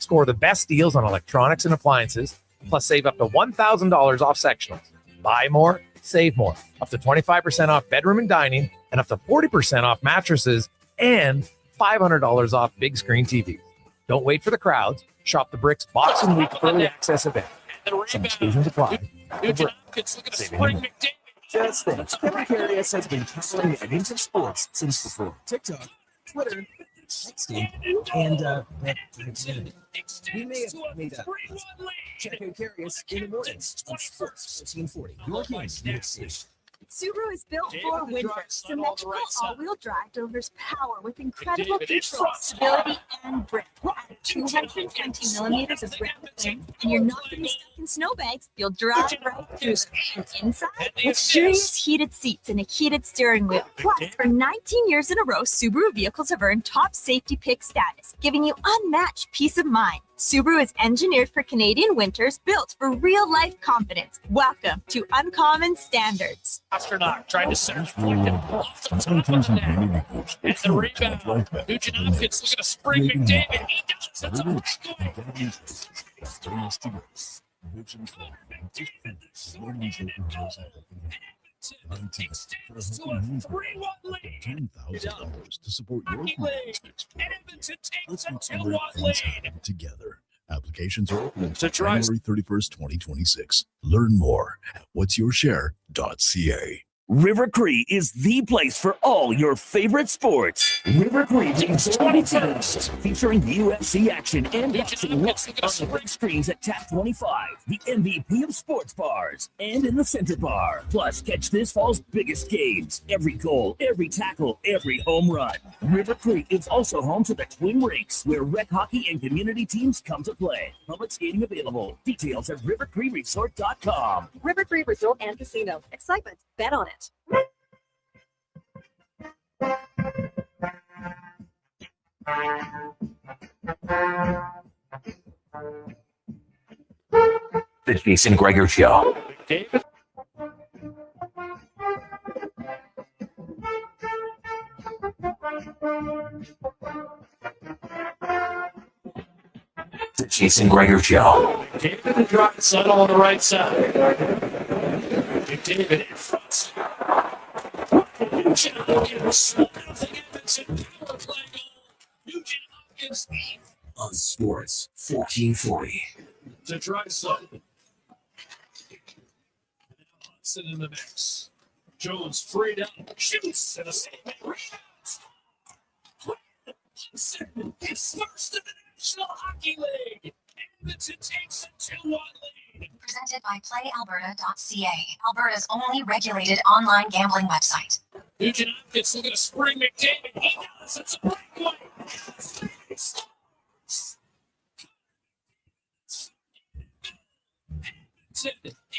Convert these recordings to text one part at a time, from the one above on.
Score the best deals on electronics and appliances, plus save up to $1,000 off sectionals. Buy more, save more. Up to 25% off bedroom and dining, and up to 40% off mattresses, and $500 off big screen TVs. Don't wait for the crowds. Shop the Bricks Boxing Week early access event. Some exclusions apply. Just think, Kevin Carius has been covering the Edmonton sports since before TikTok, Twitter, texting, and we may have made a check out Carius in the mornings on Sports 1440. Your games, your decision. Subaru is built for winter. Symmetrical all-wheel drive delivers power with incredible control, stability, and grip. Add 220 millimeters of grip and you're not getting stuck in snowbanks. You'll drive right through them. And inside, luxurious heated seats and a heated steering wheel. Plus, for 19 years in a row, Subaru vehicles have earned top safety pick status, giving you unmatched peace of mind. Subaru is engineered for Canadian winters, built for real-life confidence. Welcome to Uncommon Standards. Pasternak tried to search for him. And the rebound. Nugent Hopkins looking to spring McDavid. He does. That's a breakaway. $10,000 to support your Edmonton together. Applications are open until January 31st, 2026. Learn more at whatsyourshare.ca. River Cree is the place for all your favorite sports. River Cree Games 21st, featuring UFC action and boxing on the big screens at TAP 25, the MVP of sports bars, and in the center bar. Plus, catch this fall's biggest games. Every goal, every tackle, every home run. River Cree is also home to the Twin Rinks, where rec hockey and community teams come to play. Public skating available. Details at rivercreeresort.com. River Cree Resort and Casino. Excitement. Bet on it. The Jason Gregor Show. David. The Jason Gregor Show. David and drop settle on the right side. David in front. Nugent Hopkins. Nothing Edmonton. Power play goal. Nugent Hopkins On Sports 1440. to Drysdale. Sit in the mix. Jones free down. Shoots and a save. Rebounds. His first in the National Hockey League. Edmonton takes a 2-1 lead. Presented by PlayAlberta.ca, Alberta's only regulated online gambling website. Nugent Hopkins looking to spring McDavid. He does. It's a breakaway. Edmonton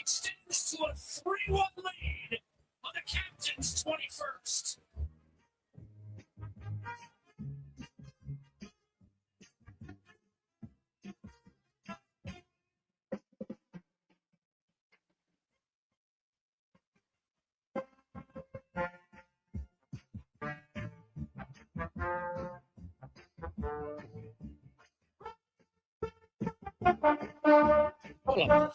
extends to a 3-1 lead on the Captain's 21st.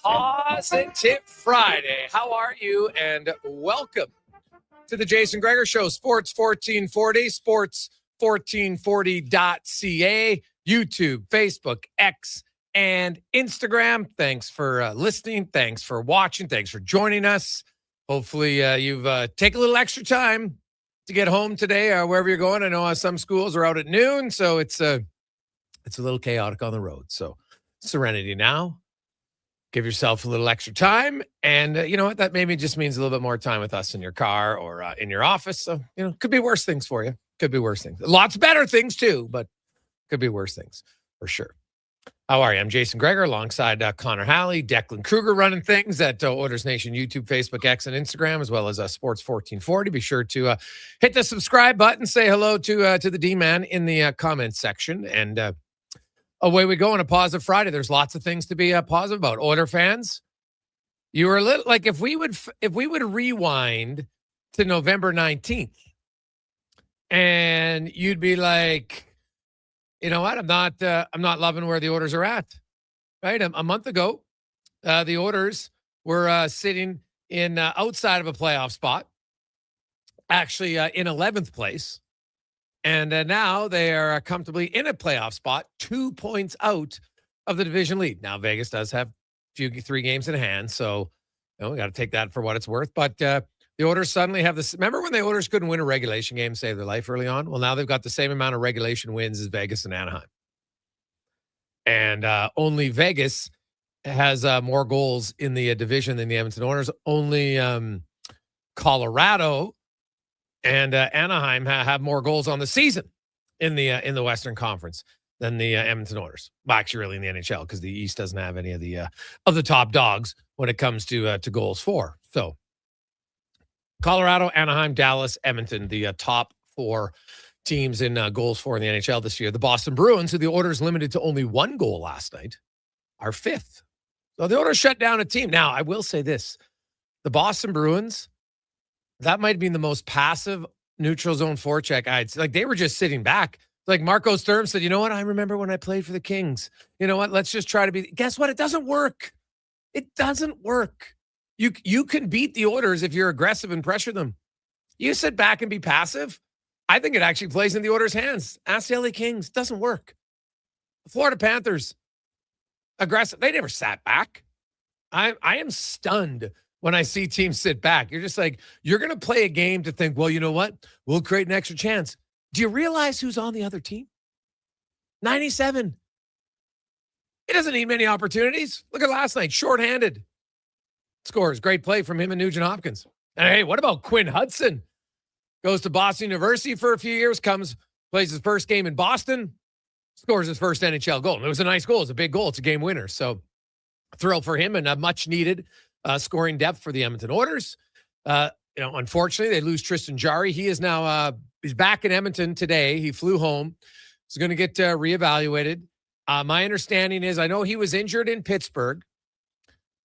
Positive Friday. How are you? And welcome to the Jason Gregor Show, Sports 1440, sports1440.ca, YouTube, Facebook, X, and Instagram. Thanks for listening. Thanks for watching. Thanks for joining us. Hopefully you've taken a little extra time to get home today or wherever you're going. I know some schools are out at noon, so it's a little chaotic on the road. So serenity now. Give yourself a little extra time. And you know what? That maybe just means a little bit more time with us in your car or in your office. So, could be worse things for you. Could be worse things. Lots better things too, but could be worse things for sure. How are you? I'm Jason Gregor alongside Connor Halley, Declan Kruger running things at Oilers Nation, YouTube, Facebook, X, and Instagram, as well as Sports 1440. Be sure to hit the subscribe button. Say hello to the D-Man in the comments section. And away we go on a positive Friday. There's lots of things to be positive about. Oiler fans, you were a little like if we would rewind to November 19th, and you'd be like, you know what? I'm not loving where the Oilers are at. Right, a month ago, the Oilers were sitting in outside of a playoff spot, actually in 11th place, and now they are comfortably in a playoff spot, 2 points out of the division lead. Now Vegas does have 3 games in hand, so we got to take that for what it's worth. But the Oilers suddenly have this. Remember when the Oilers couldn't win a regulation game, save their life early on? Well, now they've got the same amount of regulation wins as Vegas and Anaheim. And only Vegas has more goals in the division than the Edmonton Oilers. Only Colorado and Anaheim have more goals on the season in the Western Conference than the Edmonton Oilers. Well, actually, really in the NHL, because the East doesn't have any of the top dogs when it comes to goals for. So Colorado, Anaheim, Dallas, Edmonton, the top 4 teams in goals for in the NHL this year. The Boston Bruins, who the Oilers limited to only 1 goal last night, are 5th. So the Oilers shut down a team. Now, I will say this. The Boston Bruins, that might have been the most passive neutral zone forecheck. They were just sitting back. Like Marco Sturm said, you know what? I remember when I played for the Kings. You know what? Let's just try to be. Guess what? It doesn't work. It doesn't work. You can beat the Oilers if you're aggressive and pressure them. You sit back and be passive. I think it actually plays in the Oilers' hands. Ask the LA Kings. Doesn't work. The Florida Panthers, aggressive. They never sat back. I am stunned when I see teams sit back. You're just like, you're going to play a game to think, well, you know what? We'll create an extra chance. Do you realize who's on the other team? 97. He doesn't need many opportunities. Look at last night. Shorthanded. Scores. Great play from him and Nugent Hopkins. And hey, what about Quinn Hudson? Goes to Boston University for a few years, plays his first game in Boston, scores his first NHL goal. And it was a nice goal. It's a big goal. It's a game winner. So thrilled for him and a much needed scoring depth for the Edmonton Oilers. Unfortunately, they lose Tristan Jarry. He is now he's back in Edmonton today. He flew home. He's going to get reevaluated. My understanding is, I know he was injured in Pittsburgh.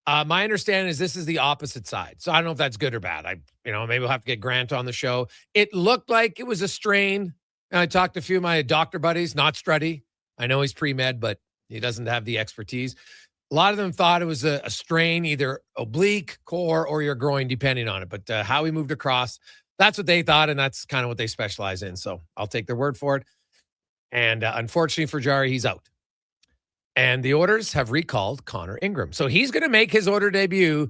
My understanding is this is the opposite side. So I don't know if that's good or bad. Maybe we'll have to get Grant on the show. It looked like it was a strain. And I talked to a few of my doctor buddies, not Struddy. I know he's pre-med, but he doesn't have the expertise. A lot of them thought it was a strain, either oblique, core, or your groin, depending on it. But how he moved across, that's what they thought, and that's kind of what they specialize in. So I'll take their word for it. And unfortunately for Jarry, he's out. And the Oilers have recalled Connor Ingram. So he's going to make his Oilers debut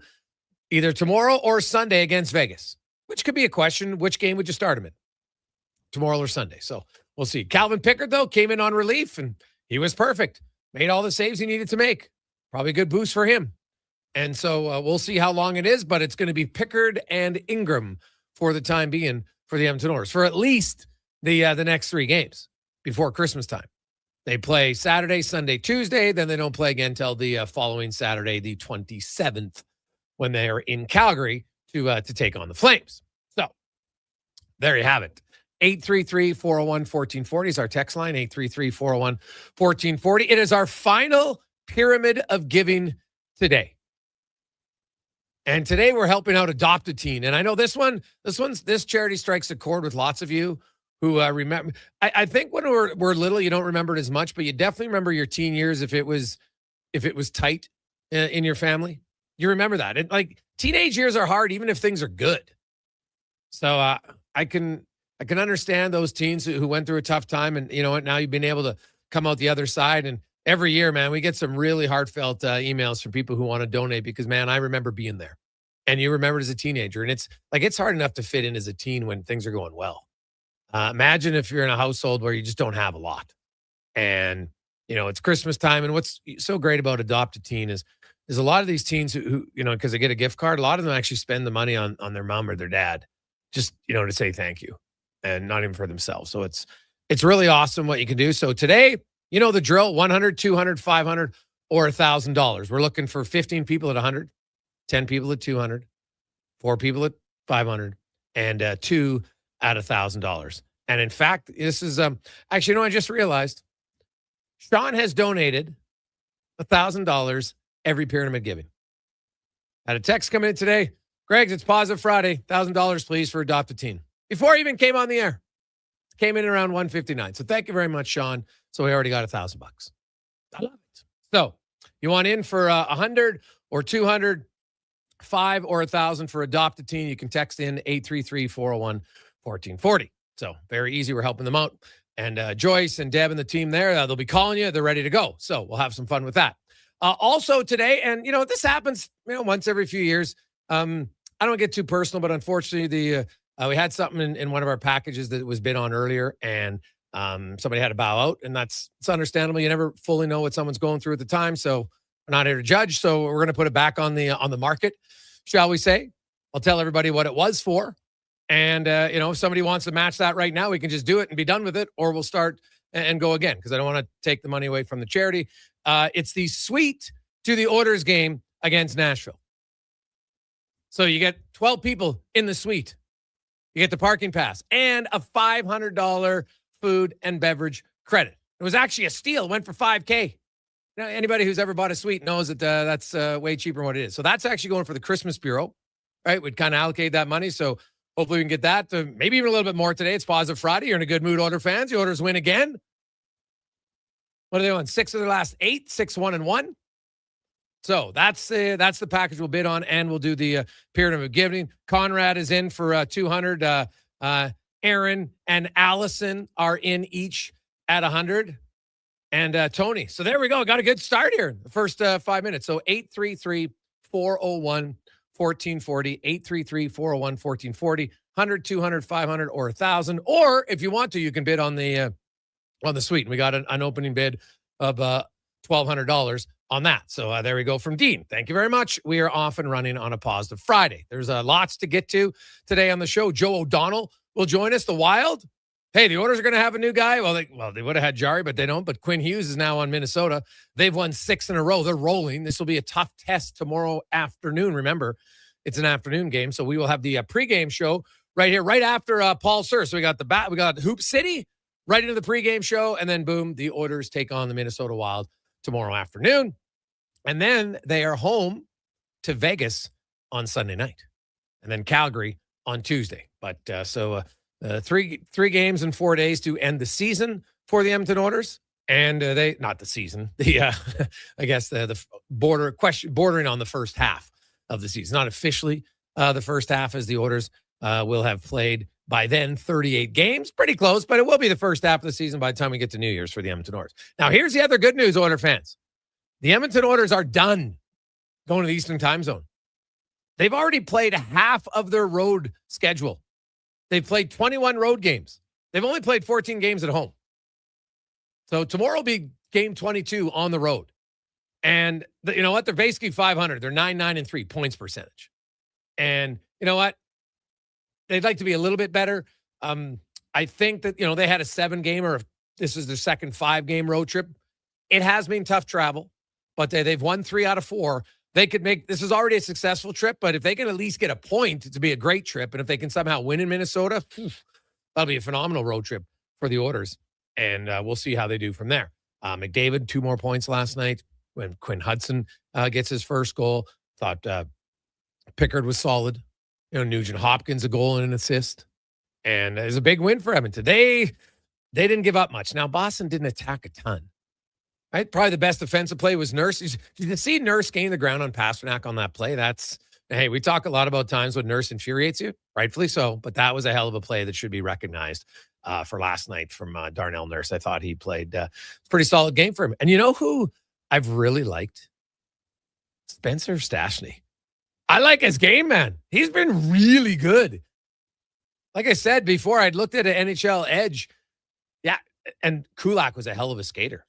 either tomorrow or Sunday against Vegas, which could be a question. Which game would you start him in? Tomorrow or Sunday? So we'll see. Calvin Pickard, though, came in on relief, and he was perfect. Made all the saves he needed to make. Probably a good boost for him. And so we'll see how long it is, but it's going to be Pickard and Ingram for the time being for the Edmonton Oilers for at least the next 3 games before Christmas time. They play Saturday, Sunday, Tuesday. Then they don't play again until the following Saturday, the 27th, when they are in Calgary to take on the Flames. So there you have it. 833-401-1440 is our text line, 833-401-1440. It is our final pyramid of giving today. And today we're helping out Adopt a Teen. And I know this charity strikes a chord with lots of you who remember. I think when we're little, you don't remember it as much, but you definitely remember your teen years if it was tight in your family. You remember that. And like teenage years are hard, even if things are good. So I can understand those teens who went through a tough time, and you know what, now you've been able to come out the other side. And every year, man, we get some really heartfelt emails from people who want to donate because, man, I remember being there, and you remember it as a teenager, and it's hard enough to fit in as a teen when things are going well. Imagine if you're in a household where you just don't have a lot, and it's Christmas time. And what's so great about Adopt a Teen is a lot of these teens who because they get a gift card, a lot of them actually spend the money on their mom or their dad, just to say thank you, and not even for themselves. So it's really awesome what you can do. So today, the drill: $100, $200, $500, or $1,000. We're looking for 15 people at 100, 10 people at 200, 4 people at 500, and 2 at $1,000. And in fact, this is actually, I just realized Sean has donated $1,000 every pyramid giving. Had a text come in today. Greg, it's Positive Friday. $1,000, please, for Adopt a Teen. Before I even came on the air, came in around 159. So thank you very much, Sean. So we already got $1,000. I love it. So you want in for 100 or 200, 5 or 1,000 for Adopt a Teen, you can text in 833-401-1440. So very easy. We're helping them out. And Joyce and Deb and the team there, they'll be calling you. They're ready to go. So we'll have some fun with that. Also today, and, this happens, once every few years. I don't get too personal, but unfortunately, we had something in one of our packages that was bid on earlier, and somebody had to bow out, and it's understandable. You never fully know what someone's going through at the time, so we're not here to judge. So we're going to put it back on the market, shall we say? I'll tell everybody what it was for, and if somebody wants to match that right now, we can just do it and be done with it, or we'll start and go again because I don't want to take the money away from the charity. It's the suite to the Oilers game against Nashville. So you get 12 people in the suite. You get the parking pass and a $500 food and beverage credit. It was actually a steal. It went for $5,000. Now, anybody who's ever bought a suite knows that that's way cheaper than what it is. So that's actually going for the Christmas Bureau, right? We'd kind of allocate that money. So hopefully we can get that to maybe even a little bit more today. It's Positive Friday. You're in a good mood, Oilers fans. The Oilers win again. What are they on? 6 of their last 8, 6-1-1. So that's the package we'll bid on, and we'll do the pyramid of giving. Conrad is in for 200. Aaron and Allison are in each at 100. And Tony. So there we go. Got a good start here. The first 5 minutes. So 833-401-1440. 833-401-1440. 100, 200, 500, or 1,000. Or if you want to, you can bid on the suite. And we got an opening bid of $1,200 on that. So there we go from Dean. Thank you very much. We are off and running on a Positive Friday. There's lots to get to today on the show. Joe O'Donnell will join us. The Wild. Hey, the Oilers are going to have a new guy. Well, they would have had Jarry, but they don't. But Quinn Hughes is now on Minnesota. They've won 6 in a row. They're rolling. This will be a tough test tomorrow afternoon. Remember, it's an afternoon game. So we will have the pregame show right here, right after Paul Sir. So we got we got Hoop City right into the pregame show. And then boom, the Oilers take on the Minnesota Wild tomorrow afternoon. And then they are home to Vegas on Sunday night. And then Calgary on Tuesday. But three games in 4 days to end the season for the Edmonton Oilers. And not the season, I guess the bordering on the first half of the season. Not officially the first half, as the Oilers will have played by then 38 games. Pretty close, but it will be the first half of the season by the time we get to New Year's for the Edmonton Oilers. Now, here's the other good news, Oilers fans. The Edmonton Oilers are done going to the Eastern time zone. They've already played half of their road schedule. They've played 21 road games. They've only played 14 games at home. So tomorrow will be game 22 on the road. And you know what? They're basically 500. They're 9-9-3 points percentage. And you know what? They'd like to be a little bit better. I think that, they had a 7-game, or this is their second 5-game road trip. It has been tough travel, but they've won 3 out of 4. They could this is already a successful trip, but if they can at least get a point, to be a great trip. And if they can somehow win in Minnesota, that'll be a phenomenal road trip for the Oilers. And we'll see how they do from there. McDavid, 2 more points last night when Quinn Hudson gets his first goal. Thought Pickard was solid. Nugent Hopkins, a goal and an assist. And it was a big win for Edmonton. They didn't give up much. Now, Boston didn't attack a ton. Right? Probably the best defensive play was Nurse. Did you see Nurse gain the ground on Pasternak on that play? Hey, we talk a lot about times when Nurse infuriates you, rightfully so, but that was a hell of a play that should be recognized for last night from Darnell Nurse. I thought he played a pretty solid game for him. And you know who I've really liked? Spencer Stastny. I like his game, man. He's been really good. Like I said before, I'd looked at an NHL edge. Yeah, and Kulak was a hell of a skater.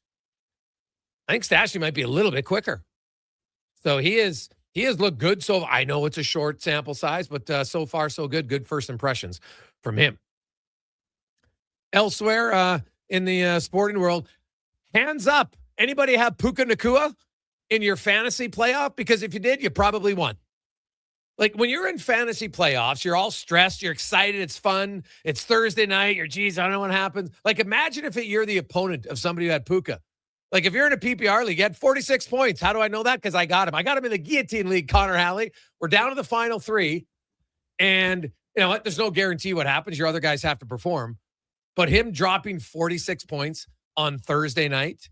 I think Stastny might be a little bit quicker. So he has looked good. So I know it's a short sample size, but so far so good. Good first impressions from him. Elsewhere in the sporting world, hands up. Anybody have Puka Nacua in your fantasy playoff? Because if you did, you probably won. Like when you're in fantasy playoffs, you're all stressed. You're excited. It's fun. It's Thursday night. I don't know what happens. Like imagine if you're the opponent of somebody who had Puka. Like if you're in a PPR league, you had 46 points. How do I know that? Because I got him. I got him in the Guillotine League, Connor Halley. We're down to the final 3. And you know what? There's no guarantee what happens. Your other guys have to perform. But him dropping 46 points on Thursday night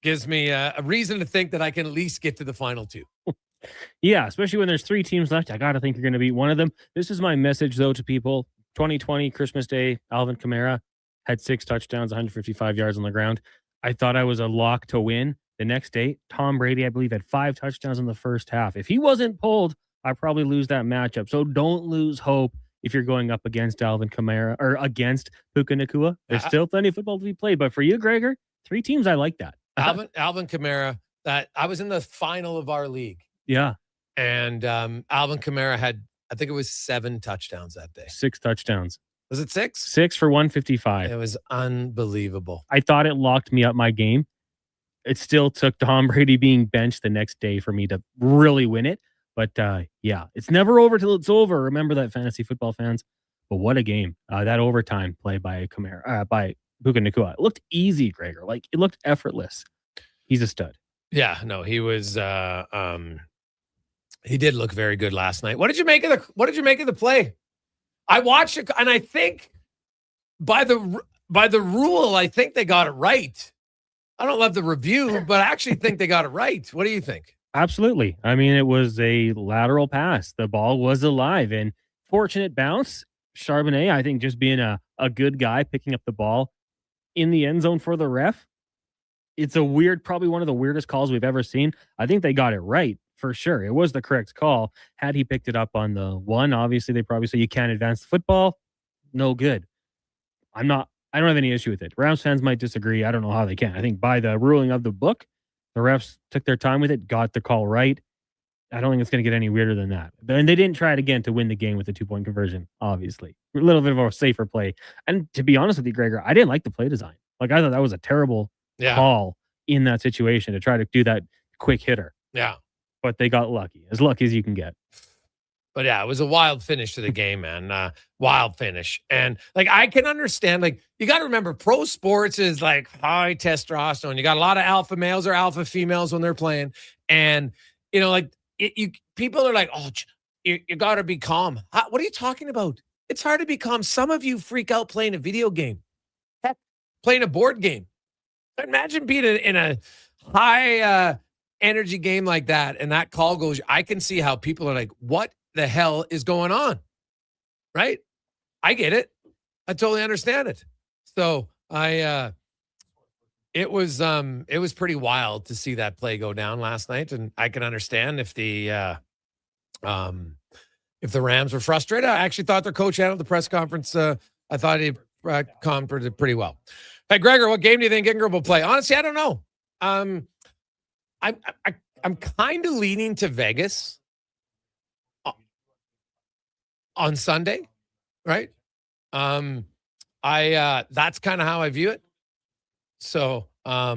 gives me a reason to think that I can at least get to the final two. Yeah, especially when there's 3 teams left. I got to think you're going to beat one of them. This is my message, though, to people. 2020, Christmas Day, Alvin Kamara had 6 touchdowns, 155 yards on the ground. I thought I was a lock to win. The next day, Tom Brady, I believe, had 5 touchdowns in the first half. If he wasn't pulled, I'd probably lose that matchup. So don't lose hope if you're going up against Alvin Kamara or against Puka Nacua. There's still plenty of football to be played. But for you, Gregor, 3 teams, I like that. Alvin Kamara, that I was in the final of our league. Yeah. And Alvin Kamara had, I think it was 7 touchdowns that day. 6 touchdowns. Was it 6? 6 for 155. It was unbelievable. I thought it locked me up my game. It still took Tom Brady being benched the next day for me to really win it. But yeah, it's never over till it's over. Remember that, fantasy football fans. But what a game. That overtime play by Kamara, by Puka Nacua. It looked easy, Gregor. Like, it looked effortless. He's a stud. Yeah, no, he was he did look very good last night. What did you make of the play? I watched it, and I think by the rule, I think they got it right. I don't love the review, but I actually think they got it right. What do you think? Absolutely. I mean, it was a lateral pass. The ball was alive, and fortunate bounce. Charbonnet, I think, just being a good guy, picking up the ball in the end zone for the ref. It's probably one of the weirdest calls we've ever seen. I think they got it right for sure. It was the correct call. Had he picked it up on the 1, obviously they probably say you can't advance the football. No good. I don't have any issue with it. Rams fans might disagree. I don't know how they can. I think by the ruling of the book, the refs took their time with it, got the call right. I don't think it's going to get any weirder than that. And they didn't try it again to win the game with the 2-point conversion, obviously. A little bit of a safer play. And to be honest with you, Gregor, I didn't like the play design. Like, I thought that was a terrible call in that situation to try to do that quick hitter. Yeah. But they got lucky as you can get. But yeah, it was a wild finish to the game, man. Wild finish. And like, I can understand, like, you got to remember, pro sports is like high testosterone. You got a lot of alpha males or alpha females when they're playing. And, you know, like, people are like, oh, you got to be calm. What are you talking about? It's hard to be calm. Some of you freak out playing a video game. Heck, playing a board game. Imagine being in a high energy game like that, and that call goes. I can see how people are like, what the hell is going on? Right? I get it. I totally understand it. So it was pretty wild to see that play go down last night, and I can understand if the Rams were frustrated. I actually thought their coach handled the press conference. I thought he conferred it pretty well. Hey, Gregor, what game do you think Ingram will play? Honestly, I don't know. I'm kind of leaning to Vegas on Sunday, right? That's kind of how I view it. So, I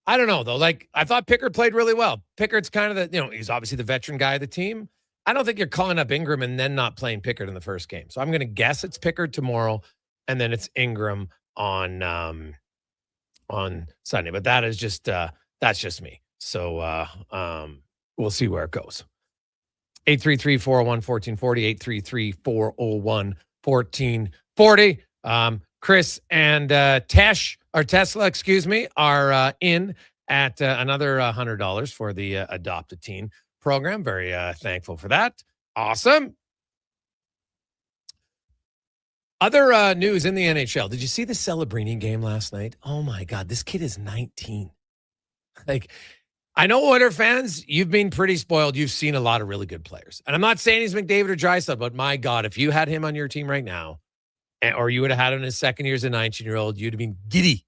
don't know though. Like, I thought Pickard played really well. Pickard's kind of he's obviously the veteran guy of the team. I don't think you're calling up Ingram and then not playing Pickard in the first game. So I'm going to guess it's Pickard tomorrow, and then it's Ingram on Sunday. But that is just that's just me. So we'll see where it goes. 833-401-1440, 833-401-1440. Chris and Tesla, are in at another $100 for the Adopt a Teen program. Very thankful for that. Awesome. Other news in the NHL. Did you see the Celebrini game last night? Oh my God, this kid is 19. Like, I know Oilers fans, you've been pretty spoiled. You've seen a lot of really good players. And I'm not saying he's McDavid or Draisaitl, but my God, if you had him on your team right now, or you would have had him in his second year as a 19-year-old, you'd have been giddy.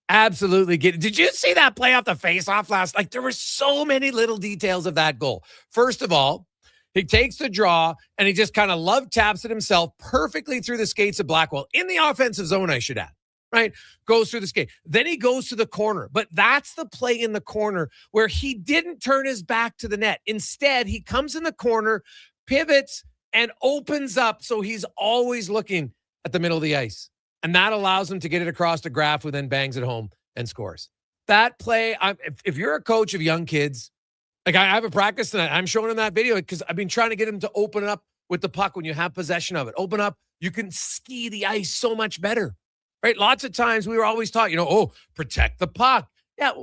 Absolutely giddy. Did you see that play off the face-off last? Like, there were so many little details of that goal. First of all, he takes the draw, and he just kind of love taps it himself perfectly through the skates of Blackwell. In the offensive zone, I should add. Right? Goes through the skate. Then he goes to the corner. But that's the play in the corner where he didn't turn his back to the net. Instead, he comes in the corner, pivots, and opens up so he's always looking at the middle of the ice. And that allows him to get it across to Graf, who then bangs it home and scores. That play, if you're a coach of young kids, like I have a practice tonight, I'm showing him that video because I've been trying to get him to open up with the puck when you have possession of it. Open up. You can ski the ice so much better. right? Lots of times we were always taught, protect the puck. Yeah.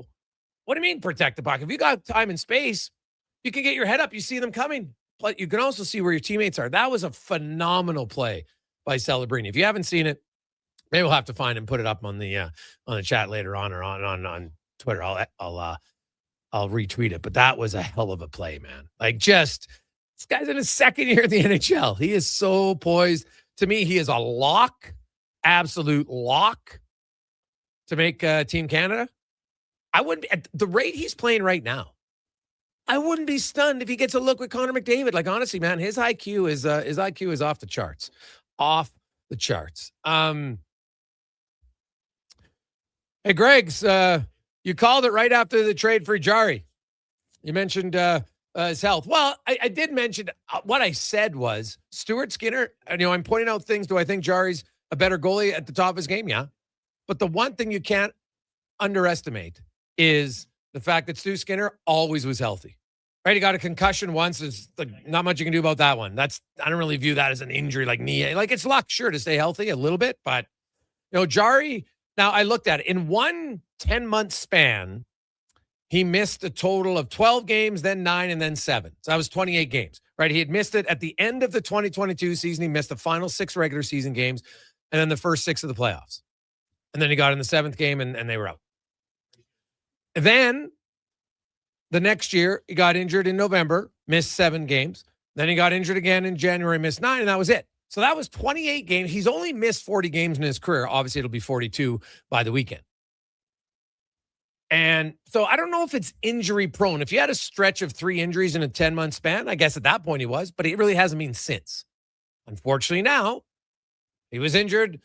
What do you mean protect the puck? If you got time and space, you can get your head up. You see them coming, but you can also see where your teammates are. That was a phenomenal play by Celebrini. If you haven't seen it, maybe we'll have to find and put it up on the chat later on or on Twitter. I'll retweet it. But that was a hell of a play, man. Like, this guy's in his second year in the NHL. He is so poised. To me, he is a lock, absolute lock to make Team Canada. I wouldn't be, at the rate he's playing right now, I wouldn't be stunned if he gets a look with Connor McDavid. Like, honestly, man, his IQ is off the charts. Off the charts. Hey, Greg's, you called it right after the trade for Jarry. You mentioned his health. Well, I did mention what I said was Stuart Skinner. I'm pointing out things. Do I think Jarry's a better goalie at the top of his game? Yeah. But the one thing you can't underestimate is the fact that Stu Skinner always was healthy. Right? He got a concussion once. There's not much you can do about that one. I don't really view that as an injury like knee. Like, it's luck, sure, to stay healthy a little bit. But, Jarry, now I looked at it. In one 10-month span, he missed a total of 12 games, then 9, and then 7. So that was 28 games, right? He had missed it at the end of the 2022 season. He missed the final 6 regular season games and then the first 6 of the playoffs. And then he got in the 7th game and they were out. And then the next year, he got injured in November, missed 7 games. Then he got injured again in January, missed 9, and that was it. So that was 28 games. He's only missed 40 games in his career. Obviously, it'll be 42 by the weekend. And so I don't know if it's injury prone. If you had a stretch of 3 injuries in a 10-month span, I guess at that point he was, but it really hasn't been since. Unfortunately, now he was injured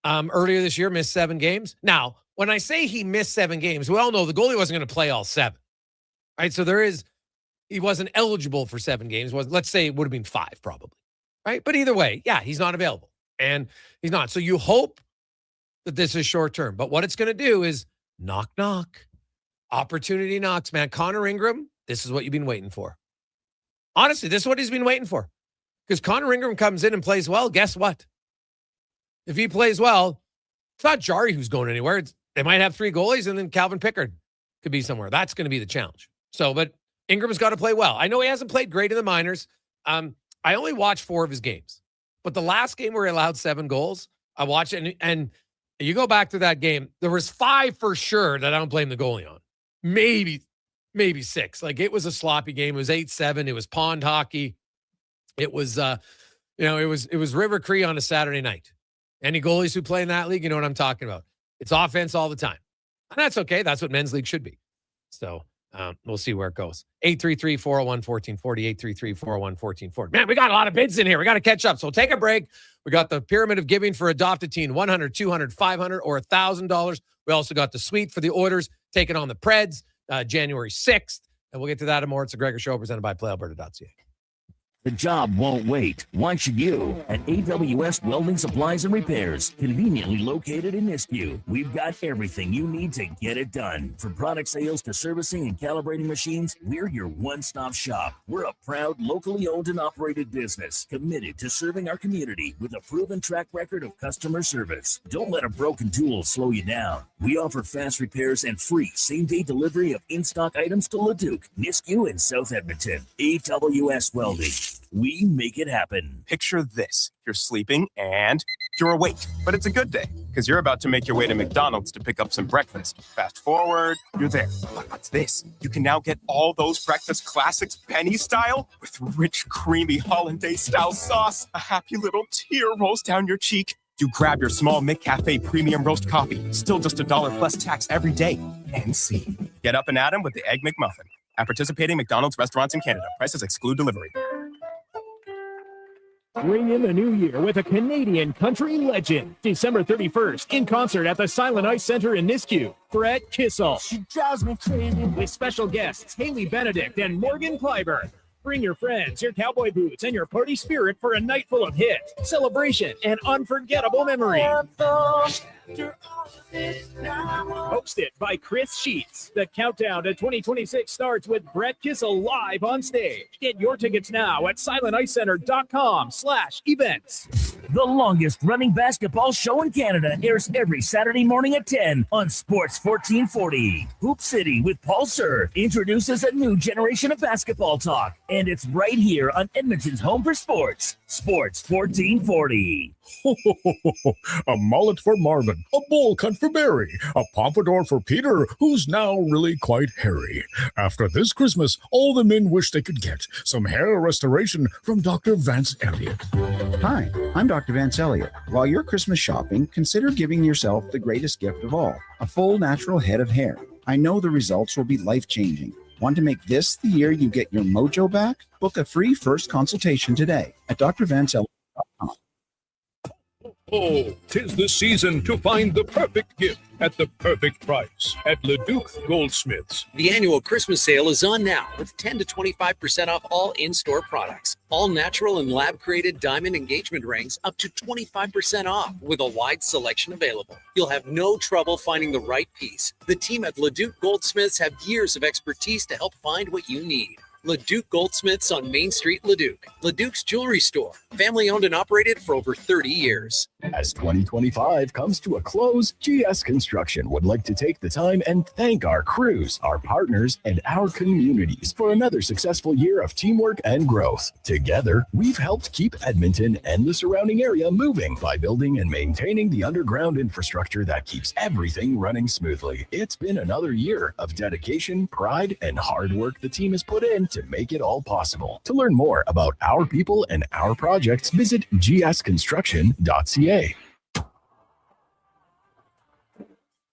earlier this year, missed 7 games. Now, when I say he missed 7 games, we all know the goalie wasn't going to play all 7. Right? So he wasn't eligible for 7 games. Let's say it would have been 5 probably. Right? But either way, yeah, he's not available. And he's not. So you hope that this is short term. But what it's going to do is knock, knock. Opportunity knocks, man. Connor Ingram, this is what you've been waiting for. Honestly, this is what he's been waiting for. Because Connor Ingram comes in and plays well, guess what? If he plays well, it's not Jarry who's going anywhere. They might have 3 goalies, and then Calvin Pickard could be somewhere. That's going to be the challenge. So, but Ingram's got to play well. I know he hasn't played great in the minors. I only watched 4 of his games. But the last game where he allowed 7 goals, I watched it, and you go back to that game, there was 5 for sure that I don't blame the goalie on. Maybe 6. Like, it was a sloppy game. It was 8-7. It was pond hockey. It was, it was River Cree on a Saturday night. Any goalies who play in that league, you know what I'm talking about. It's offense all the time. And that's okay. That's what men's league should be. So we'll see where it goes. 833-401-1440, 833-401-1440. Man, we got a lot of bids in here. We got to catch up. So we'll take a break. We got the pyramid of giving for adopted teen, $100, $200, $500, or $1,000. We also got the suite for the Oilers, taking on the Preds, January 6th. And we'll get to that and more. It's the Gregor Show, presented by PlayAlberta.ca. The job won't wait. Why should you? At AWS Welding Supplies and Repairs, conveniently located in Nisku, we've got everything you need to get it done. From product sales to servicing and calibrating machines, we're your one-stop shop. We're a proud, locally owned and operated business, committed to serving our community with a proven track record of customer service. Don't let a broken tool slow you down. We offer fast repairs and free same-day delivery of in-stock items to Leduc, Nisku, and South Edmonton. AWS Welding. We make it happen. Picture this. You're sleeping and you're awake. But it's a good day because you're about to make your way to McDonald's to pick up some breakfast. Fast forward, you're there. But what's this? You can now get all those breakfast classics penny style with rich, creamy hollandaise-style sauce. A happy little tear rolls down your cheek. You grab your small McCafe premium roast coffee. Still just $1 plus tax every day. And see. Get up and at 'em with the Egg McMuffin. At participating McDonald's restaurants in Canada. Prices exclude delivery. Ring in the new year with a Canadian country legend. December 31st, in concert at the Silent Ice Center in Nisku. Brett Kissel. She drives me crazy. With special guests Haley Benedict and Morgan Clyburn. Bring your friends, your cowboy boots, and your party spirit for a night full of hits, celebration, and unforgettable memories. Hosted by Chris Sheets. The countdown to 2026 starts with Brett Kissel live on stage. Get your tickets now at silenticecenter.com/events. The longest running basketball show in Canada airs every Saturday morning at 10 on Sports 1440. Hoop City with Paul Sir introduces a new generation of basketball talk, and it's right here on Edmonton's home for sports, Sports 1440. A mullet for Marvin, a bowl cut for Barry, a pompadour for Peter, who's now really quite hairy. After this Christmas, all the men wish they could get some hair restoration from Dr. Vance Elliott. Hi, I'm Dr. Vance Elliott. While you're Christmas shopping, consider giving yourself the greatest gift of all, a full natural head of hair. I know the results will be life-changing. Want to make this the year you get your mojo back? Book a free first consultation today at drvanceelliott.com. Oh, 'tis the season to find the perfect gift at the perfect price at Leduc Goldsmiths. The annual Christmas sale is on now with 10 to 25% off all in-store products. All natural and lab-created diamond engagement rings up to 25% off with a wide selection available. You'll have no trouble finding the right piece. The team at Leduc Goldsmiths have years of expertise to help find what you need. Leduc Goldsmiths on Main Street, Leduc. Leduc's Jewelry Store, family owned and operated for over 30 years. As 2025 comes to a close, GS Construction would like to take the time and thank our crews, our partners, and our communities for another successful year of teamwork and growth. Together, we've helped keep Edmonton and the surrounding area moving by building and maintaining the underground infrastructure that keeps everything running smoothly. It's been another year of dedication, pride, and hard work the team has put in to make it all possible. To learn more about our people and our projects, visit gsconstruction.ca.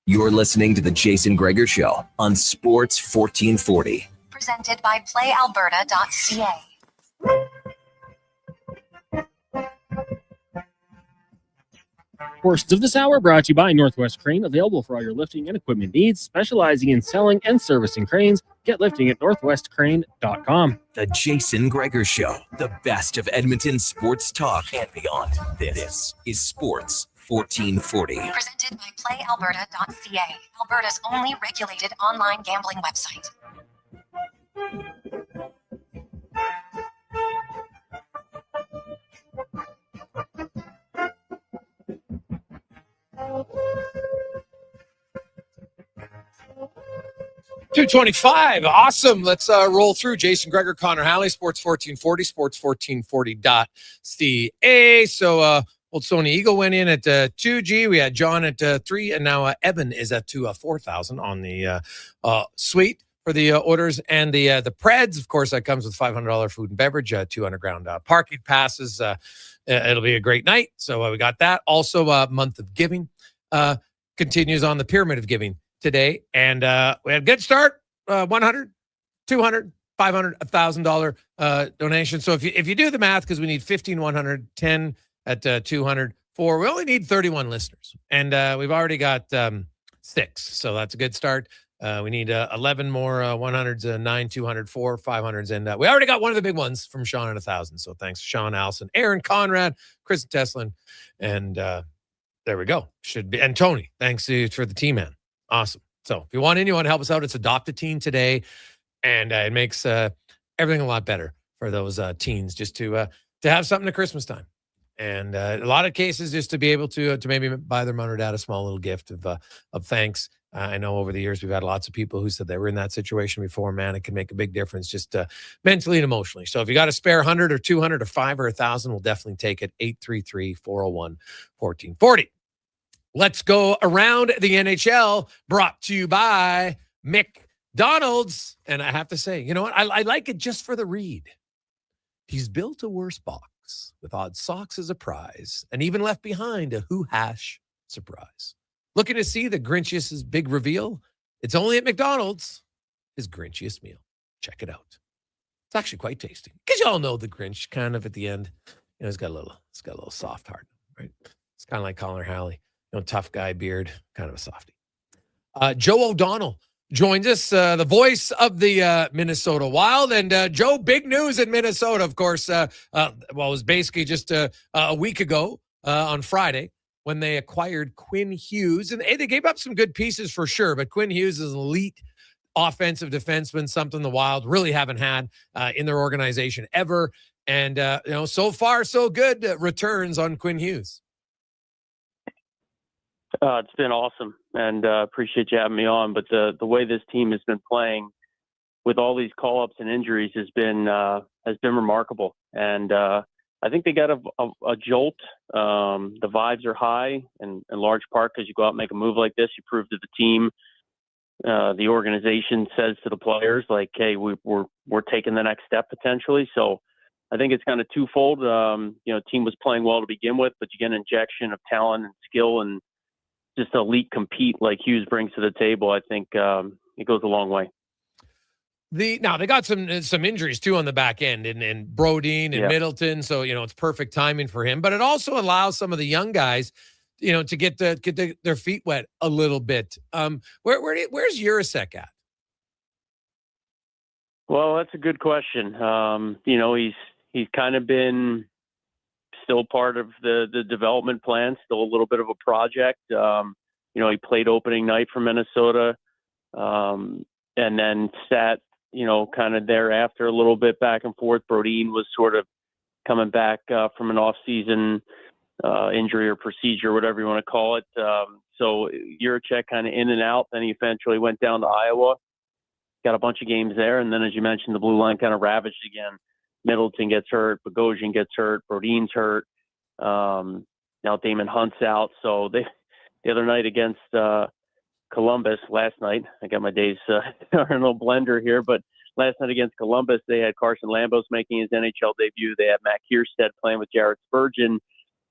You're listening to the Jason Gregor Show on Sports 1440. Presented by PlayAlberta.ca. First of this hour brought to you by Northwest Crane, available for all your lifting and equipment needs, specializing in selling and servicing cranes. Get lifting at northwestcrane.com. The Jason Gregor Show, the best of Edmonton sports talk and beyond. This is Sports 1440. Presented by PlayAlberta.ca, Alberta's only regulated online gambling website. $225. Awesome. Let's roll through. Jason Gregor, Connor Halley, Sports 1440, sports1440.ca. So old Sony Eagle went in at 2G. We had John at 3, and now Evan is at 4,000 on the suite for the orders. And the Preds, of course, that comes with $500 food and beverage, 200 ground parking passes. It'll be a great night. So we got that. Also, month of giving continues on the pyramid of giving today, and we had a good start. $100, $200, $500, $1,000 donation. So if you do the math, because we need 15, 100, 10 at 200, 4. We only need 31 listeners, and we've already got 6. So that's a good start. We need 11 more 100s, 9, 200, 4, 500s, and we already got one of the big ones from Sean at 1,000. So thanks, Sean, Allison, Aaron, Conrad, Chris Teslin, and there we go. Should be, and Tony. Thanks for the team, man. Awesome. So if you want anyone to help us out, it's Adopt a Teen today, and it makes everything a lot better for those teens just to have something at Christmas time. And a lot of cases just to be able to maybe buy their mom or dad a small little gift of thanks. I know over the years we've had lots of people who said they were in that situation before. Man, it can make a big difference just mentally and emotionally. So if you got a spare 100 or 200 or 5 or 1,000, we'll definitely take it. 833-401-1440. Let's go around the NHL, brought to you by McDonald's. And I have to say, you know what? I like it just for the read. He's built a worse box with odd socks as a prize and even left behind a Who Hash surprise. Looking to see the Grinchiest's big reveal? It's only at McDonald's, his Grinchiest meal. Check it out. It's actually quite tasty. Because you all know the Grinch kind of at the end. You know, he's got a little soft heart, right? It's kind of like Connor Halley. You know, tough guy, beard, kind of a softie. Joe O'Donnell joins us, the voice of the Minnesota Wild. And Joe, big news in Minnesota, of course. It was basically just a week ago on Friday when they acquired Quinn Hughes. And they gave up some good pieces for sure, but Quinn Hughes is an elite offensive defenseman, something the Wild really haven't had in their organization ever. And, so far, so good returns on Quinn Hughes. It's been awesome, and appreciate you having me on. But the way this team has been playing with all these call-ups and injuries has been remarkable. And I think they got a jolt. The vibes are high, and in large part because you go out and make a move like this, you prove to the team, the organization says to the players, like, hey, we're taking the next step potentially. So I think it's kind of twofold. Team was playing well to begin with, but you get an injection of talent and skill and just elite compete like Hughes brings to the table. I think it goes a long way. Now they got some injuries too on the back end, and Brodeen and Middleton, so it's perfect timing for him. But it also allows some of the young guys, to get their feet wet a little bit. Where's Jurasek at? Well, that's a good question. He's kind of been still part of the development plan, still a little bit of a project. He played opening night for Minnesota, and then sat, kind of thereafter a little bit back and forth. Brodeen was sort of coming back from an off-season injury or procedure, whatever you want to call it. So Juracek kind of in and out. Then he eventually went down to Iowa, got a bunch of games there. And then, as you mentioned, the blue line kind of ravaged again. Middleton gets hurt, Bogosian gets hurt, Brodeen's hurt. Now Damon Hunt's out. So the other night against Columbus, last night, I got my days in a little blender here, but last night against Columbus, they had Carson Lambos making his NHL debut. They had Matt Kierstead playing with Jared Spurgeon,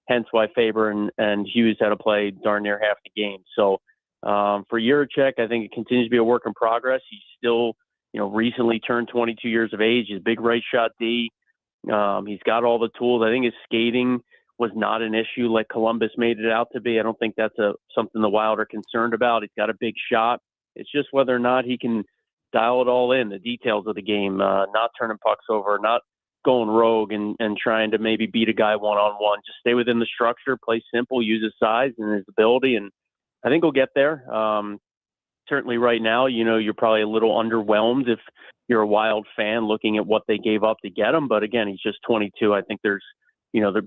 hence why Faber and Hughes had to play darn near half the game. So for Juracek, I think it continues to be a work in progress. He's still, recently turned 22 years of age. He's a big right shot D. He's got all the tools. I think his skating was not an issue like Columbus made it out to be. I don't think that's something the Wild are concerned about. He's got a big shot. It's just whether or not he can dial it all in, the details of the game, not turning pucks over, not going rogue and trying to maybe beat a guy one-on-one. Just stay within the structure, play simple, use his size and his ability, and I think he'll get there. Certainly right now, you're probably a little underwhelmed if you're a Wild fan looking at what they gave up to get him. But again, he's just 22. I think there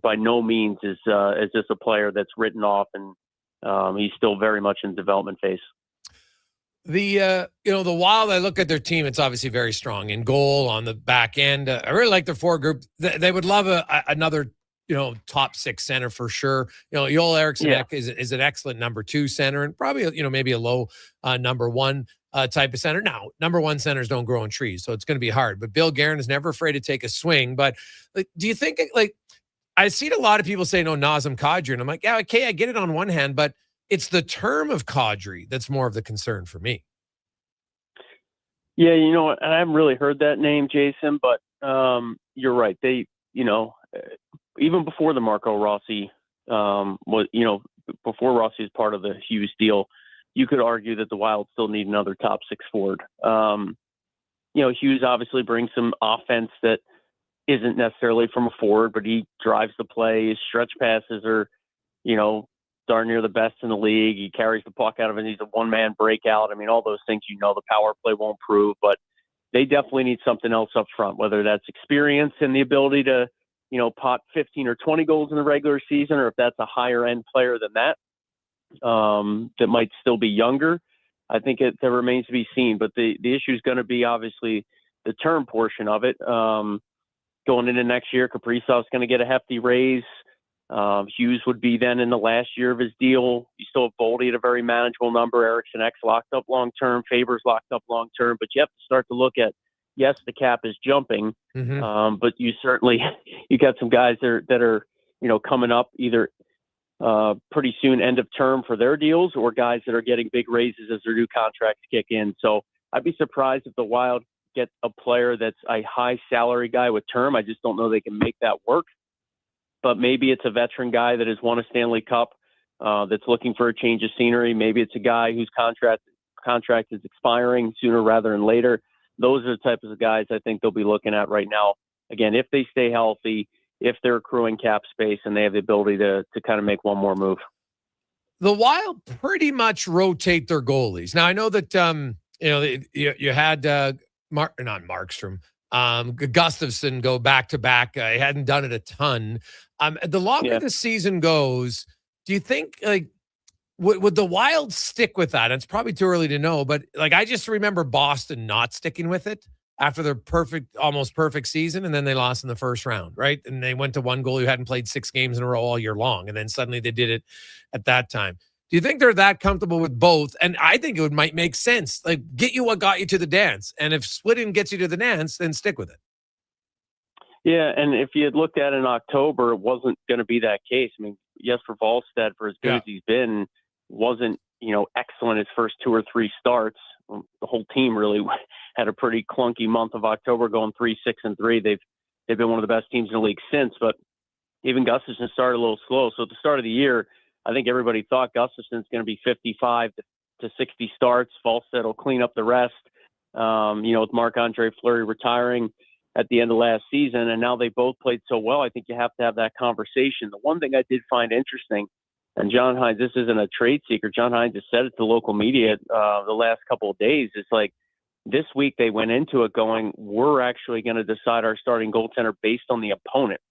by no means is this a player that's written off, and he's still very much in development phase. The Wild, I look at their team, it's obviously very strong in goal, on the back end. I really like their forward group. They would love another, top six center for sure. Joel Eriksson is an excellent number 2 center, and probably, maybe a low number 1 type of center. Now, number 1 centers don't grow on trees, so it's going to be hard. But Bill Guerin is never afraid to take a swing. But do you think, I've seen a lot of people say, no, Nazem Kadri, and I'm like, yeah, okay, I get it on one hand, but it's the term of Kadri that's more of the concern for me. Yeah, I haven't really heard that name, Jason, but you're right. They, even before the Marco Rossi before Rossi was part of the Hughes deal, you could argue that the Wild still need another top 6 forward. Hughes obviously brings some offense that isn't necessarily from a forward, but he drives the play. His stretch passes are, darn near the best in the league. He carries the puck out of it. He's a one-man breakout. I mean, all those things, the power play won't prove, but they definitely need something else up front, whether that's experience and the ability to, pot 15 or 20 goals in the regular season, or if that's a higher-end player than that, that might still be younger. I think that remains to be seen, but the issue is going to be obviously the term portion of it. Going into next year, Kaprizov's going to get a hefty raise. Hughes would be then in the last year of his deal. You still have Boldy at a very manageable number. Eriksson X locked up long-term. Faber's locked up long-term. But you have to start to look at, yes, the cap is jumping, but you got some guys that are coming up either pretty soon, end of term for their deals, or guys that are getting big raises as their new contracts kick in. So I'd be surprised if the Wild get a player that's a high salary guy with term. I just don't know they can make that work. But maybe it's a veteran guy that has won a Stanley Cup that's looking for a change of scenery. Maybe it's a guy whose contract is expiring sooner rather than later. Those are the types of guys I think they'll be looking at right now. Again, if they stay healthy, if they're accruing cap space and they have the ability to kind of make one more move. the Wild pretty much rotate their goalies. Now I know that you had not Markstrom, Gustafsson go back to back. I hadn't done it a ton. The longer the season goes, do you think would the Wild stick with that? It's probably too early to know, but I just remember Boston not sticking with it after their almost perfect season, and then they lost in the first round, right? And they went to one goalie who hadn't played 6 games in a row all year long, and then suddenly they did it at that time. Do you think they're that comfortable with both? And I think it might make sense. Get you what got you to the dance, and if splitting gets you to the dance, then stick with it. Yeah, and if you had looked at it in October, it wasn't going to be that case. I mean, Jesper Wallstedt, for as good as he's been, wasn't excellent his first 2 or 3 starts. The whole team really had a pretty clunky month of October, going 3-6-3. They've been one of the best teams in the league since, but even Gustafsson started a little slow. So at the start of the year, I think everybody thought Gustafsson's going to be 55 to 60 starts. Wallstedt will clean up the rest. With Marc-Andre Fleury retiring at the end of last season, and now they both played so well, I think you have to have that conversation. The one thing I did find interesting, and John Hines, this isn't a trade secret, John Hines has said it to local media the last couple of days, it's this week they went into it going, we're actually going to decide our starting goaltender based on the opponent.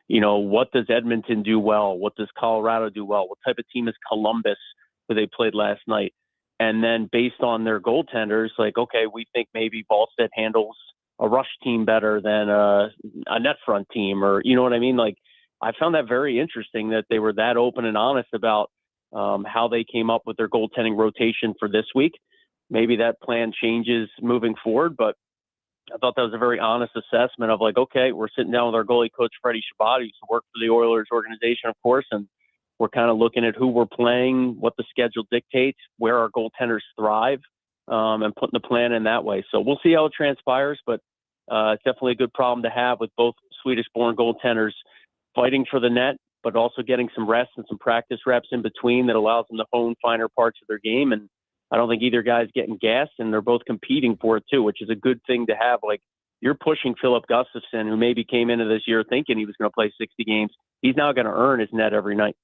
What does Edmonton do well? What does Colorado do well? What type of team is Columbus, who they played last night? And then based on their goaltenders, okay, we think maybe Wallstedt handles a rush team better than a net front team, or you know what I mean? I found that very interesting that they were that open and honest about how they came up with their goaltending rotation for this week. Maybe that plan changes moving forward, but I thought that was a very honest assessment of okay, we're sitting down with our goalie coach, Freddie Shabbat, who used to work for the Oilers organization, of course, and we're kind of looking at who we're playing, what the schedule dictates, where our goaltenders thrive, and putting the plan in that way. So we'll see how it transpires, but it's definitely a good problem to have with both Swedish-born goaltenders fighting for the net, but also getting some rest and some practice reps in between that allows them to hone finer parts of their game. And I don't think either guy's getting gassed, and they're both competing for it too, which is a good thing to have. You're pushing Philip Gustafsson, who maybe came into this year thinking he was going to play 60 games. He's now going to earn his net every night.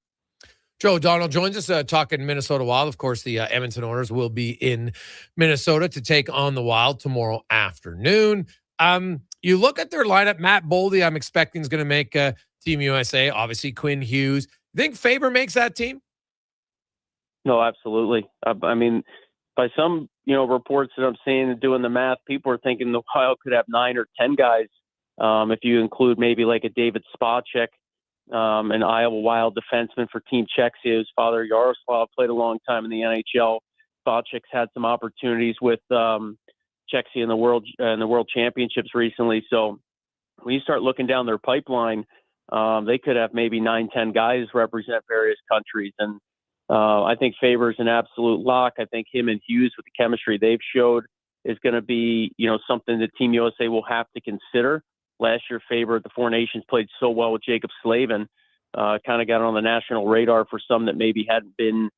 Joe O'Donnell joins us talking Minnesota Wild. Of course, the Edmonton Oilers will be in Minnesota to take on the Wild tomorrow afternoon. You look at their lineup, Matt Boldy, I'm expecting is going to make Team USA. Obviously, Quinn Hughes. You think Faber makes that team? No, absolutely. I mean, by some reports that I'm seeing and doing the math, people are thinking the Wild could have 9 or 10 guys if you include maybe a David Spacek, an Iowa Wild defenseman for Team Czechia, whose father Yaroslav played a long time in the NHL. Spacek's had some opportunities with Czechia in the World Championships recently. So when you start looking down their pipeline, they could have maybe 9-10 guys represent various countries. And I think Faber's an absolute lock. I think him and Hughes, with the chemistry they've showed, is going to be, something that Team USA will have to consider. Last year, Faber at the Four Nations played so well with Jacob Slavin, kind of got on the national radar for some that maybe hadn't been,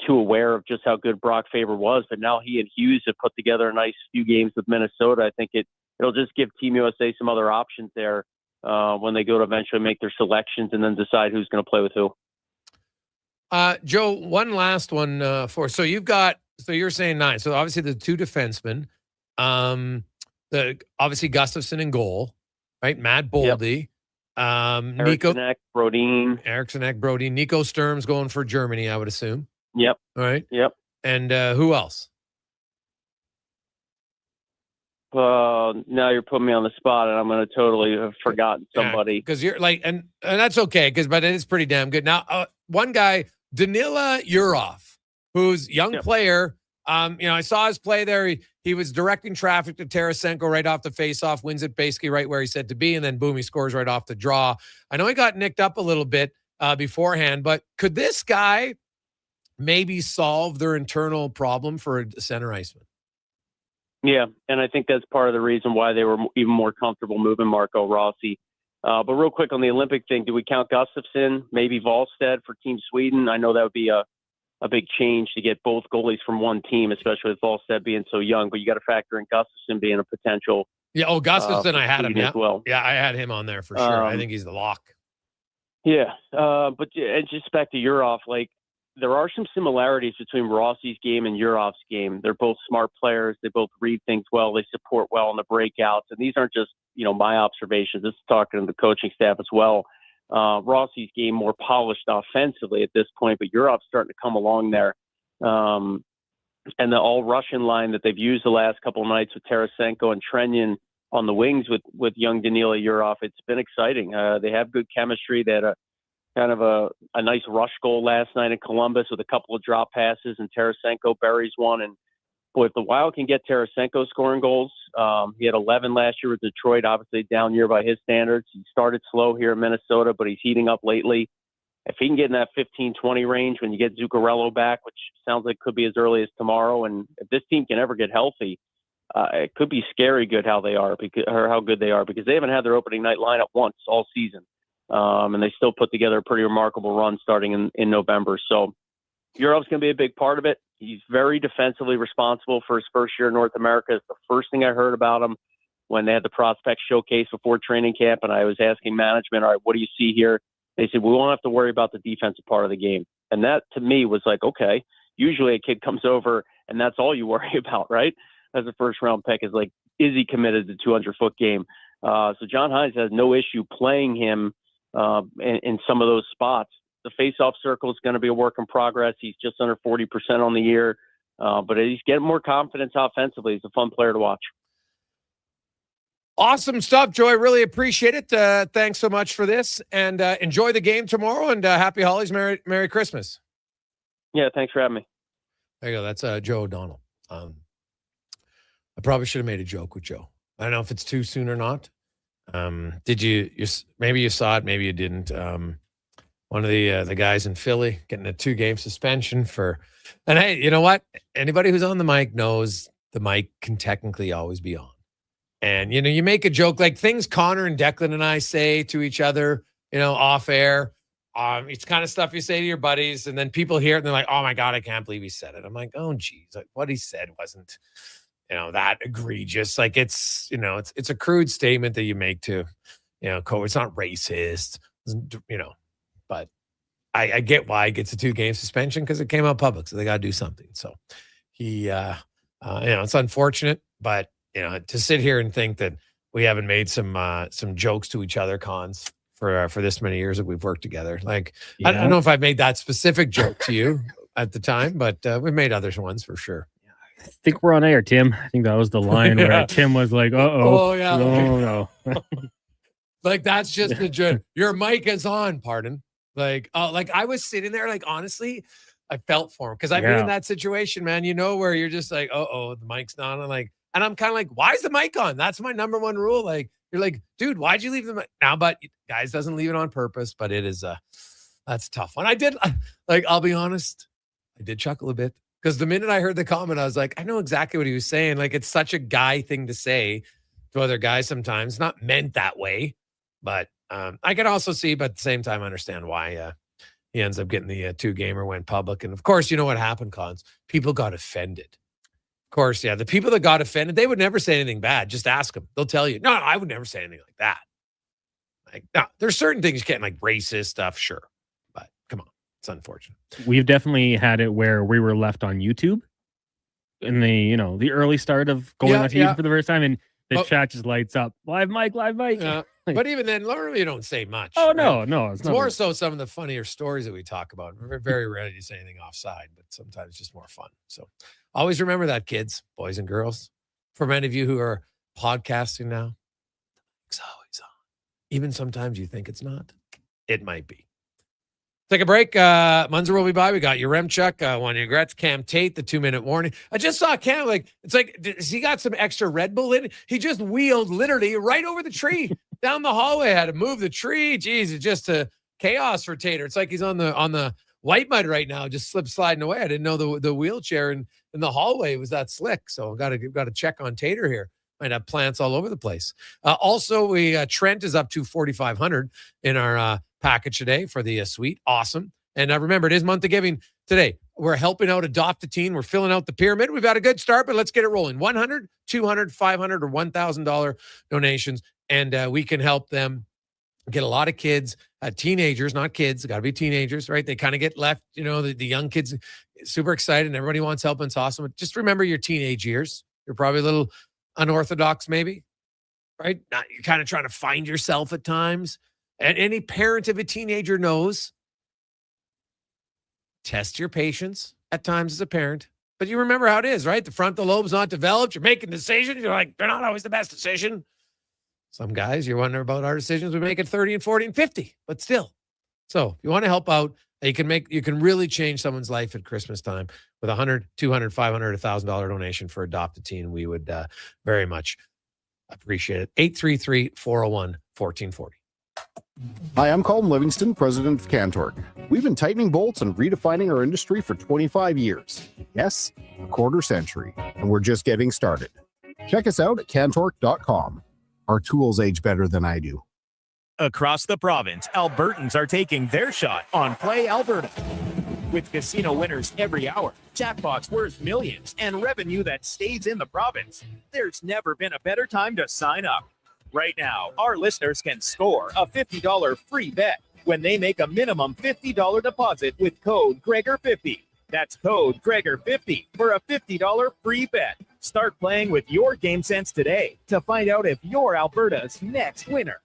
too aware of just how good Brock Faber was. But now he and Hughes have put together a nice few games with Minnesota. I think it'll just give Team USA some other options there when they go to eventually make their selections and then decide who's going to play with who. Joe, one last one so you're saying 9. So obviously the 2 defensemen, obviously Gustafsson in goal, right? Matt Boldy, Nico Brodin, Nico Sturm's going for Germany, I would assume. Yep. All right. Yep. And who else? Now you're putting me on the spot, and I'm going to totally have forgotten somebody. Because you're and that's okay, but it is pretty damn good. Now, one guy, Danila Yurov, who's a young player. I saw his play there. He was directing traffic to Tarasenko right off the faceoff, wins it basically right where he said to be, and then boom, he scores right off the draw. I know he got nicked up a little bit beforehand, but could this guy maybe solve their internal problem for a center iceman? Yeah, and I think that's part of the reason why they were even more comfortable moving Marco Rossi. But real quick on the Olympic thing, do we count Gustafsson, maybe Wallstedt for Team Sweden? I know that would be a big change to get both goalies from one team, especially with Wallstedt being so young. But you got to factor in Gustafsson being a potential. Yeah, Gustafsson, I had him as well. Yeah, I had him on there for sure. I think he's the lock. Yeah, but and just back to Urov, like there are some similarities between Rossi's game and Urov's game. They're both smart players. They both read things well. They support well in the breakouts. And these aren't just, my observations. This is talking to the coaching staff as well. Rossi's game more polished offensively at this point, but Urov's starting to come along there. And the all-Russian line that they've used the last couple of nights with Tarasenko and Trenyan on the wings with young Danila Urov, it's been exciting. They have good chemistry. They had a kind of a nice rush goal last night in Columbus with a couple of drop passes, and Tarasenko buries one. And boy, if the Wild can get Tarasenko scoring goals, he had 11 last year with Detroit, obviously down year by his standards. He started slow here in Minnesota, but he's heating up lately. If he can get in that 15-20 range when you get Zuccarello back, which sounds like could be as early as tomorrow, and if this team can ever get healthy, it could be scary good how good they are, because they haven't had their opening night lineup once all season. And they still put together a pretty remarkable run starting in November. So Urov's going to be a big part of it. He's very defensively responsible for his first year in North America. It's the first thing I heard about him when they had the prospect showcase before training camp, and I was asking management, all right, what do you see here? They said, we won't have to worry about the defensive part of the game. And that, to me, was like, okay, usually a kid comes over and that's all you worry about, right? As a first-round pick is like, is he committed to the 200-foot game? So John Hines has no issue playing him in some of those spots. The face-off circle is going to be a work in progress. He's just under 40% on the year, but he's getting more confidence offensively. He's a fun player to watch. Awesome stuff, Joey. Really appreciate it. Thanks so much for this, and enjoy the game tomorrow, and happy holidays. Merry Christmas. Yeah, thanks for having me. There you go. That's Joe O'Donnell. I probably should have made a joke with Joe. I don't know if it's too soon or not. Did you maybe you saw it, maybe you didn't. One of the guys in Philly getting a 2-game suspension and hey, you know what? Anybody who's on the mic knows the mic can technically always be on. And, you make a joke, like things Connor and Declan and I say to each other, off air. It's kind of stuff you say to your buddies, and then people hear it and they're like, oh my God, I can't believe he said it. I'm like, oh geez, like what he said wasn't, that egregious. Like it's a crude statement that you make to, it's not racist, but I get why he gets a 2-game suspension, because it came out public, so they got to do something. So he, it's unfortunate, but to sit here and think that we haven't made some jokes to each other, Cons, for this many years that we've worked together. Like, yeah. I don't know if I've made that specific joke to you at the time, but we've made other ones for sure. I think we're on air, Tim. I think that was the line where Tim was like, uh-oh. Oh, yeah. No. Like, that's just the joke. Your mic is on, pardon. Like I was sitting there, like, honestly, I felt for him, because I've been in that situation, man, where you're just like, the mic's not on. And I'm kind of like, why is the mic on? That's my number one rule. Like, you're like, dude, why'd you leave the mic? Now, but guys doesn't leave it on purpose, but it is that's a tough one. I did, I'll be honest, I did chuckle a bit, because the minute I heard the comment, I was like, I know exactly what he was saying. Like, it's such a guy thing to say to other guys sometimes. Not meant that way, but I can also see, but at the same time, understand why he ends up getting the 2-gamer, went public. And of course, you know what happened, Cons? People got offended. Of course, yeah. The people that got offended, they would never say anything bad. Just ask them. They'll tell you, no, I would never say anything like that. Like, no, there's certain things you can't, like racist stuff, sure. But come on, it's unfortunate. We've definitely had it where we were left on YouTube in the early start of going on TV for the first time, and the chat just lights up. Live mic. Yeah. But even then, literally, you don't say much. Oh, right? No. It's more so some of the funnier stories that we talk about. We're very rarely to say anything offside, but sometimes it's just more fun. So always remember that, kids, boys and girls. For many of you who are podcasting now, it's always on. Even sometimes you think it's not. It might be. Take a break. Munzer will be by. We got Yaremchuk, Wanye Gretz, Cam Tate, the 2-minute warning. I just saw Cam, he got some extra Red Bull in it? He just wheeled literally right over the tree down the hallway. Had to move the tree. Jeez, it's just chaos for Tater. It's like he's on the white mud right now, just sliding away. I didn't know the wheelchair in the hallway was that slick. So got to check on Tater here. Might have plants all over the place. Also, Trent is up to 4,500 in our package today for the suite. Awesome. And remember, it is month of giving today. We're helping out Adopt a Teen. We're filling out the pyramid. We've had a good start, but let's get it rolling. $100, $200, $500, or $1,000 donations, and we can help them Get a lot of kids, teenagers, not kids, got to be teenagers, right? They kind of get left, the young kids super excited and everybody wants help and it's awesome. But just remember your teenage years. You're probably a little unorthodox maybe, right? You're kind of trying to find yourself at times. And any parent of a teenager knows, test your patience at times as a parent. But you remember how it is, right? The frontal lobe's not developed. You're making decisions. You're like, they're not always the best decision. Some guys, you're wondering about our decisions. We make it 30 and 40 and 50, but still. So if you want to help out, you can really change someone's life at Christmas time with $100, $200, $500, $1,000 donation for Adopt a Teen. We would very much appreciate it. 833-401-1440. Hi, I'm Colin Livingston, president of Cantork. We've been tightening bolts and redefining our industry for 25 years. Yes, a quarter century, and we're just getting started. Check us out at cantork.com. Our tools age better than I do. Across the province, Albertans are taking their shot on Play Alberta. With casino winners every hour, jackpots worth millions, and revenue that stays in the province, there's never been a better time to sign up. Right now, our listeners can score a $50 free bet when they make a minimum $50 deposit with code Gregor50. That's code Gregor50 for a $50 free bet. Start playing with your game sense today to find out if you're Alberta's next winner.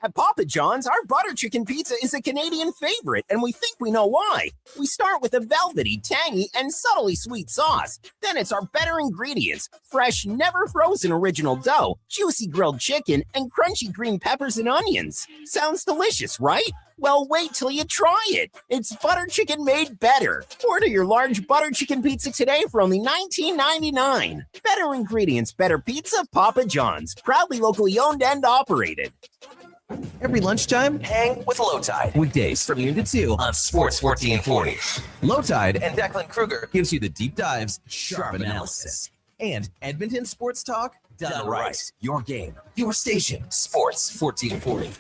At Papa John's, our butter chicken pizza is a Canadian favorite, and we think we know why. We start with a velvety, tangy, and subtly sweet sauce. Then it's our better ingredients: fresh, never frozen original dough, juicy grilled chicken, and crunchy green peppers and onions. Sounds delicious, right? Well, wait till you try it. It's butter chicken made better. Order your large butter chicken pizza today for only $19.99. Better ingredients, better pizza, Papa John's. Proudly locally owned and operated. Every lunchtime, hang with Low Tide. Weekdays from noon to 2 on Sports 1440. Low Tide and Declan Kruger gives you the deep dives, sharp analysis, and Edmonton sports talk done right. Your game, your station, Sports 1440.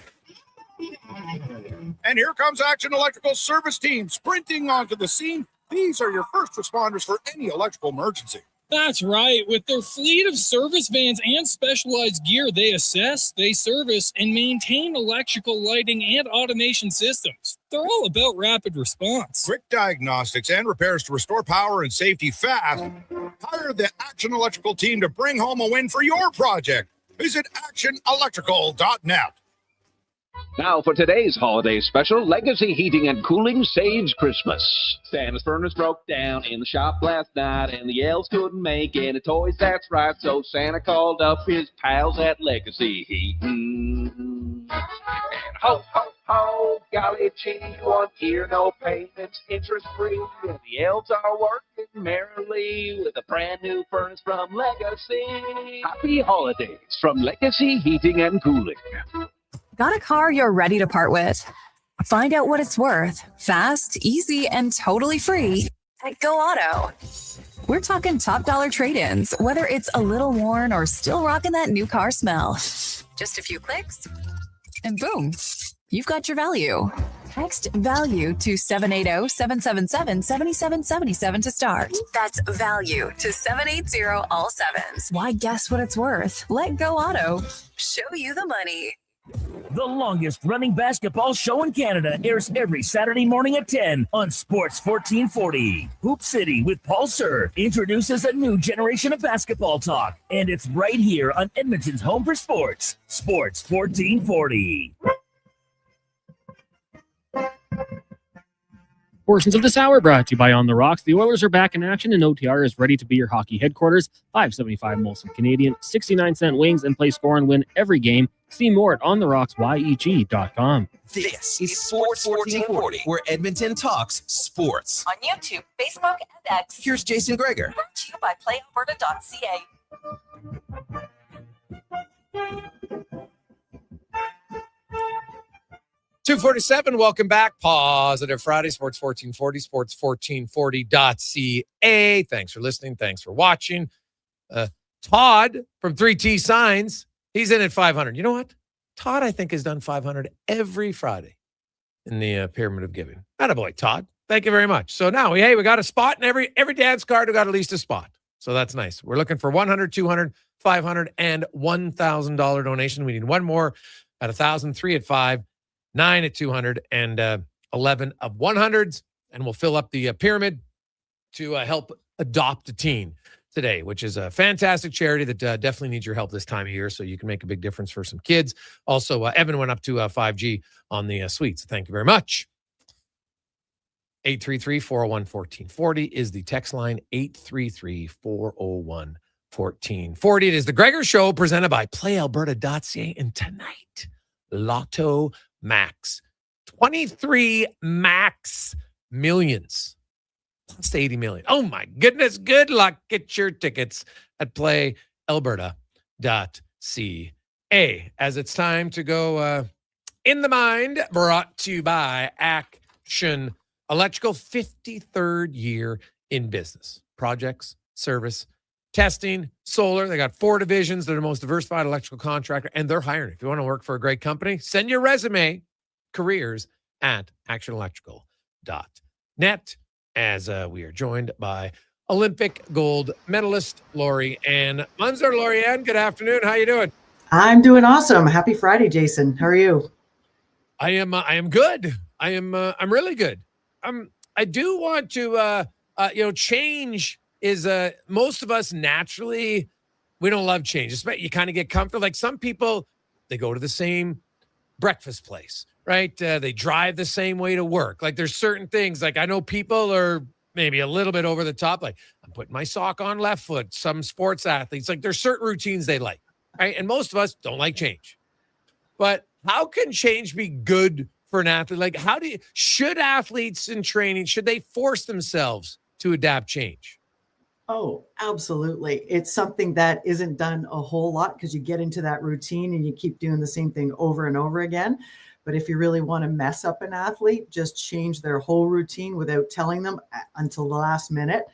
And here comes Action Electrical Service Team sprinting onto the scene. These are your first responders for any electrical emergency. That's right. With their fleet of service vans and specialized gear, they assess, they service, and maintain electrical lighting and automation systems. They're all about rapid response. Quick diagnostics and repairs to restore power and safety fast. Hire the Action Electrical team to bring home a win for your project. Visit actionelectrical.net. Now for today's holiday special, Legacy Heating and Cooling saves Christmas. Santa's furnace broke down in the shop last night, and the elves couldn't make any toys, that's right. So Santa called up his pals at Legacy Heating. And ho, ho, ho, golly gee, 1 year, no payments, interest-free. And the elves are working merrily with a brand new furnace from Legacy. Happy holidays from Legacy Heating and Cooling. Got a car you're ready to part with? Find out what it's worth, fast, easy, and totally free at Go Auto. We're talking top dollar trade-ins, whether it's a little worn or still rocking that new car smell. Just a few clicks, and boom, you've got your value. Text value to 780-777-7777 to start. That's value to 780 all sevens. Why guess what it's worth? Let Go Auto show you the money. The longest running basketball show in Canada airs every Saturday morning at 10 on Sports 1440. Hoop City with Paul Sir introduces a new generation of basketball talk, and it's right here on Edmonton's home for sports, Sports 1440. Portions of this hour brought to you by On the Rocks. The Oilers are back in action, and OTR is ready to be your hockey headquarters. $5.75 Molson Canadian, 69-cent wings, and play score and win every game. See more at ontherocksyeg.com. This is Sports 1440, where Edmonton talks sports. On YouTube, Facebook, and X. Here's Jason Gregor. Brought to you by playalberta.ca. 247, welcome back. Positive Friday, Sports 1440, sports1440.ca. Thanks for listening. Thanks for watching. Todd from 3T Signs, he's in at 500. You know what? Todd, I think, has done 500 every Friday in the Pyramid of Giving. Attaboy, Todd. Thank you very much. So now, we got a spot in every dad's card. We got at least a spot. So that's nice. We're looking for 100, 200, 500, and $1,000 donation. We need one more at 1,000, 3 at 5, 9 at 200, and 11 of 100s. And we'll fill up the pyramid to help adopt a teen today, which is a fantastic charity that definitely needs your help this time of year, so you can make a big difference for some kids. Also, Evan went up to 5G on the suites. Thank you very much. 833-401-1440 is the text line. 833-401-1440. It is the Gregor Show presented by PlayAlberta.ca. And tonight, Lotto Max. 23 max millions. Plus 80 million. Oh my goodness. Good luck. Get your tickets at PlayAlberta.ca. As it's time to go in the mind, brought to you by Action Electrical, 53rd year in business. Projects, service, testing, solar. They got 4 divisions. They're the most diversified electrical contractor, and they're hiring. If you want to work for a great company, send your resume, careers at actionelectrical.net. As we are joined by Olympic gold medalist Lori-Ann Munzer. Lori-Ann, good afternoon. How you doing? I'm doing awesome. Happy Friday, Jason. How are you? I am good. I'm really good. I do want to change is most of us naturally, we don't love change. You kind of get comfortable. Like some people, they go to the same breakfast place, right? They drive the same way to work. Like there's certain things, like I know people are maybe a little bit over the top. Like I'm putting my sock on left foot. Some sports athletes, like there's certain routines they like, right? And most of us don't like change. But how can change be good for an athlete? Like should athletes in training, should they force themselves to adapt change? Oh, absolutely. It's something that isn't done a whole lot because you get into that routine and you keep doing the same thing over and over again. But if you really want to mess up an athlete, just change their whole routine without telling them until the last minute.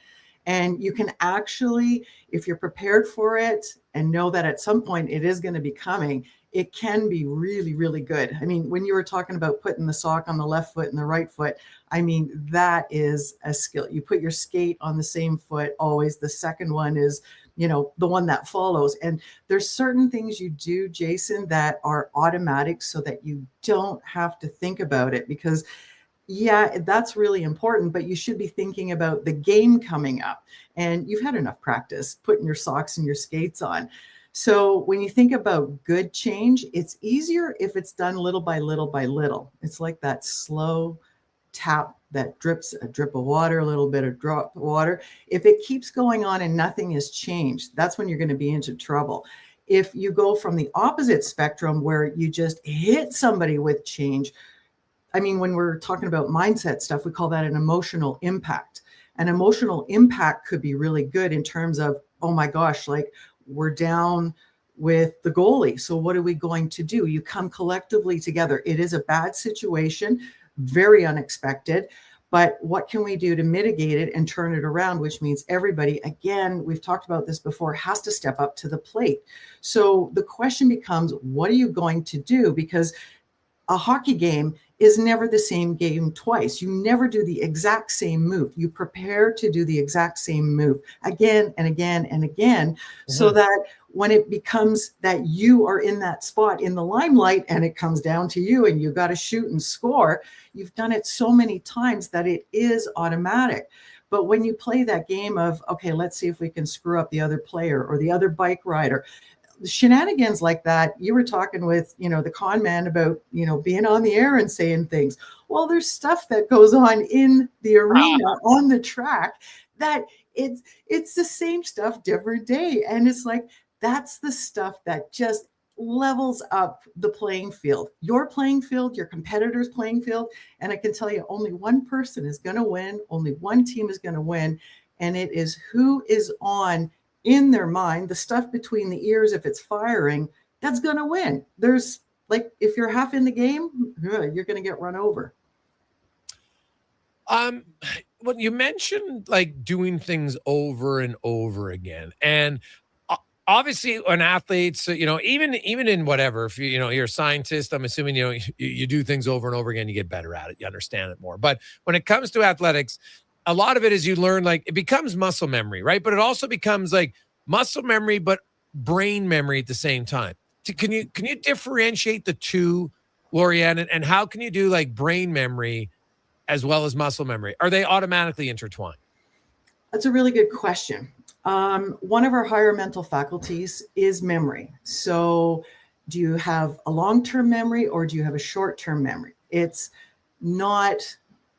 And you can actually, if you're prepared for it and know that at some point it is going to be coming, it can be really, really good. I mean, when you were talking about putting the sock on the left foot and the right foot, I mean, that is a skill. You put your skate on the same foot always. The second one is, the one that follows. And there's certain things you do, Jason, that are automatic so that you don't have to think about it because yeah, that's really important, but you should be thinking about the game coming up and you've had enough practice putting your socks and your skates on. So when you think about good change, it's easier if it's done little by little by little. It's like that slow tap that drips, a drip of water, a little bit of drop of water. If it keeps going on and nothing has changed, that's when you're going to be into trouble. If you go from the opposite spectrum where you just hit somebody with change, I mean, when we're talking about mindset stuff, we call that an emotional impact. An emotional impact could be really good in terms of, oh my gosh, like we're down with the goalie. So what are we going to do? You come collectively together. It is a bad situation, very unexpected, but what can we do to mitigate it and turn it around? Which means everybody, again, we've talked about this before, has to step up to the plate. So the question becomes, what are you going to do? Because a hockey game is never the same game twice. You never do the exact same move. You prepare to do the exact same move again and again and again, so that when it becomes that you are in that spot in the limelight and it comes down to you and you got to shoot and score, you've done it so many times that it is automatic. But when you play that game of, okay, let's see if we can screw up the other player or the other bike rider, shenanigans like that, you were talking with, the con man about, being on the air and saying things. Well, there's stuff that goes on in the arena on the track that it's the same stuff, different day. And it's like, that's the stuff that just levels up the playing field, your playing field, your competitor's playing field. And I can tell you only one person is going to win. Only one team is going to win. And it is who is on in their mind, the stuff between the ears, if it's firing, that's going to win. There's like, if you're half in the game, you're going to get run over. When you mentioned like doing things over and over again, and obviously when athletes, even in whatever, if you're a scientist, I'm assuming, you do things over and over again, you get better at it, you understand it more. But when it comes to athletics, a lot of it is you learn, like it becomes muscle memory, right? But it also becomes like muscle memory, but brain memory at the same time. Can you differentiate the two, Lorianne, and how can you do like brain memory as well as muscle memory? Are they automatically intertwined? That's a really good question. One of our higher mental faculties is memory. So do you have a long-term memory or do you have a short-term memory? It's not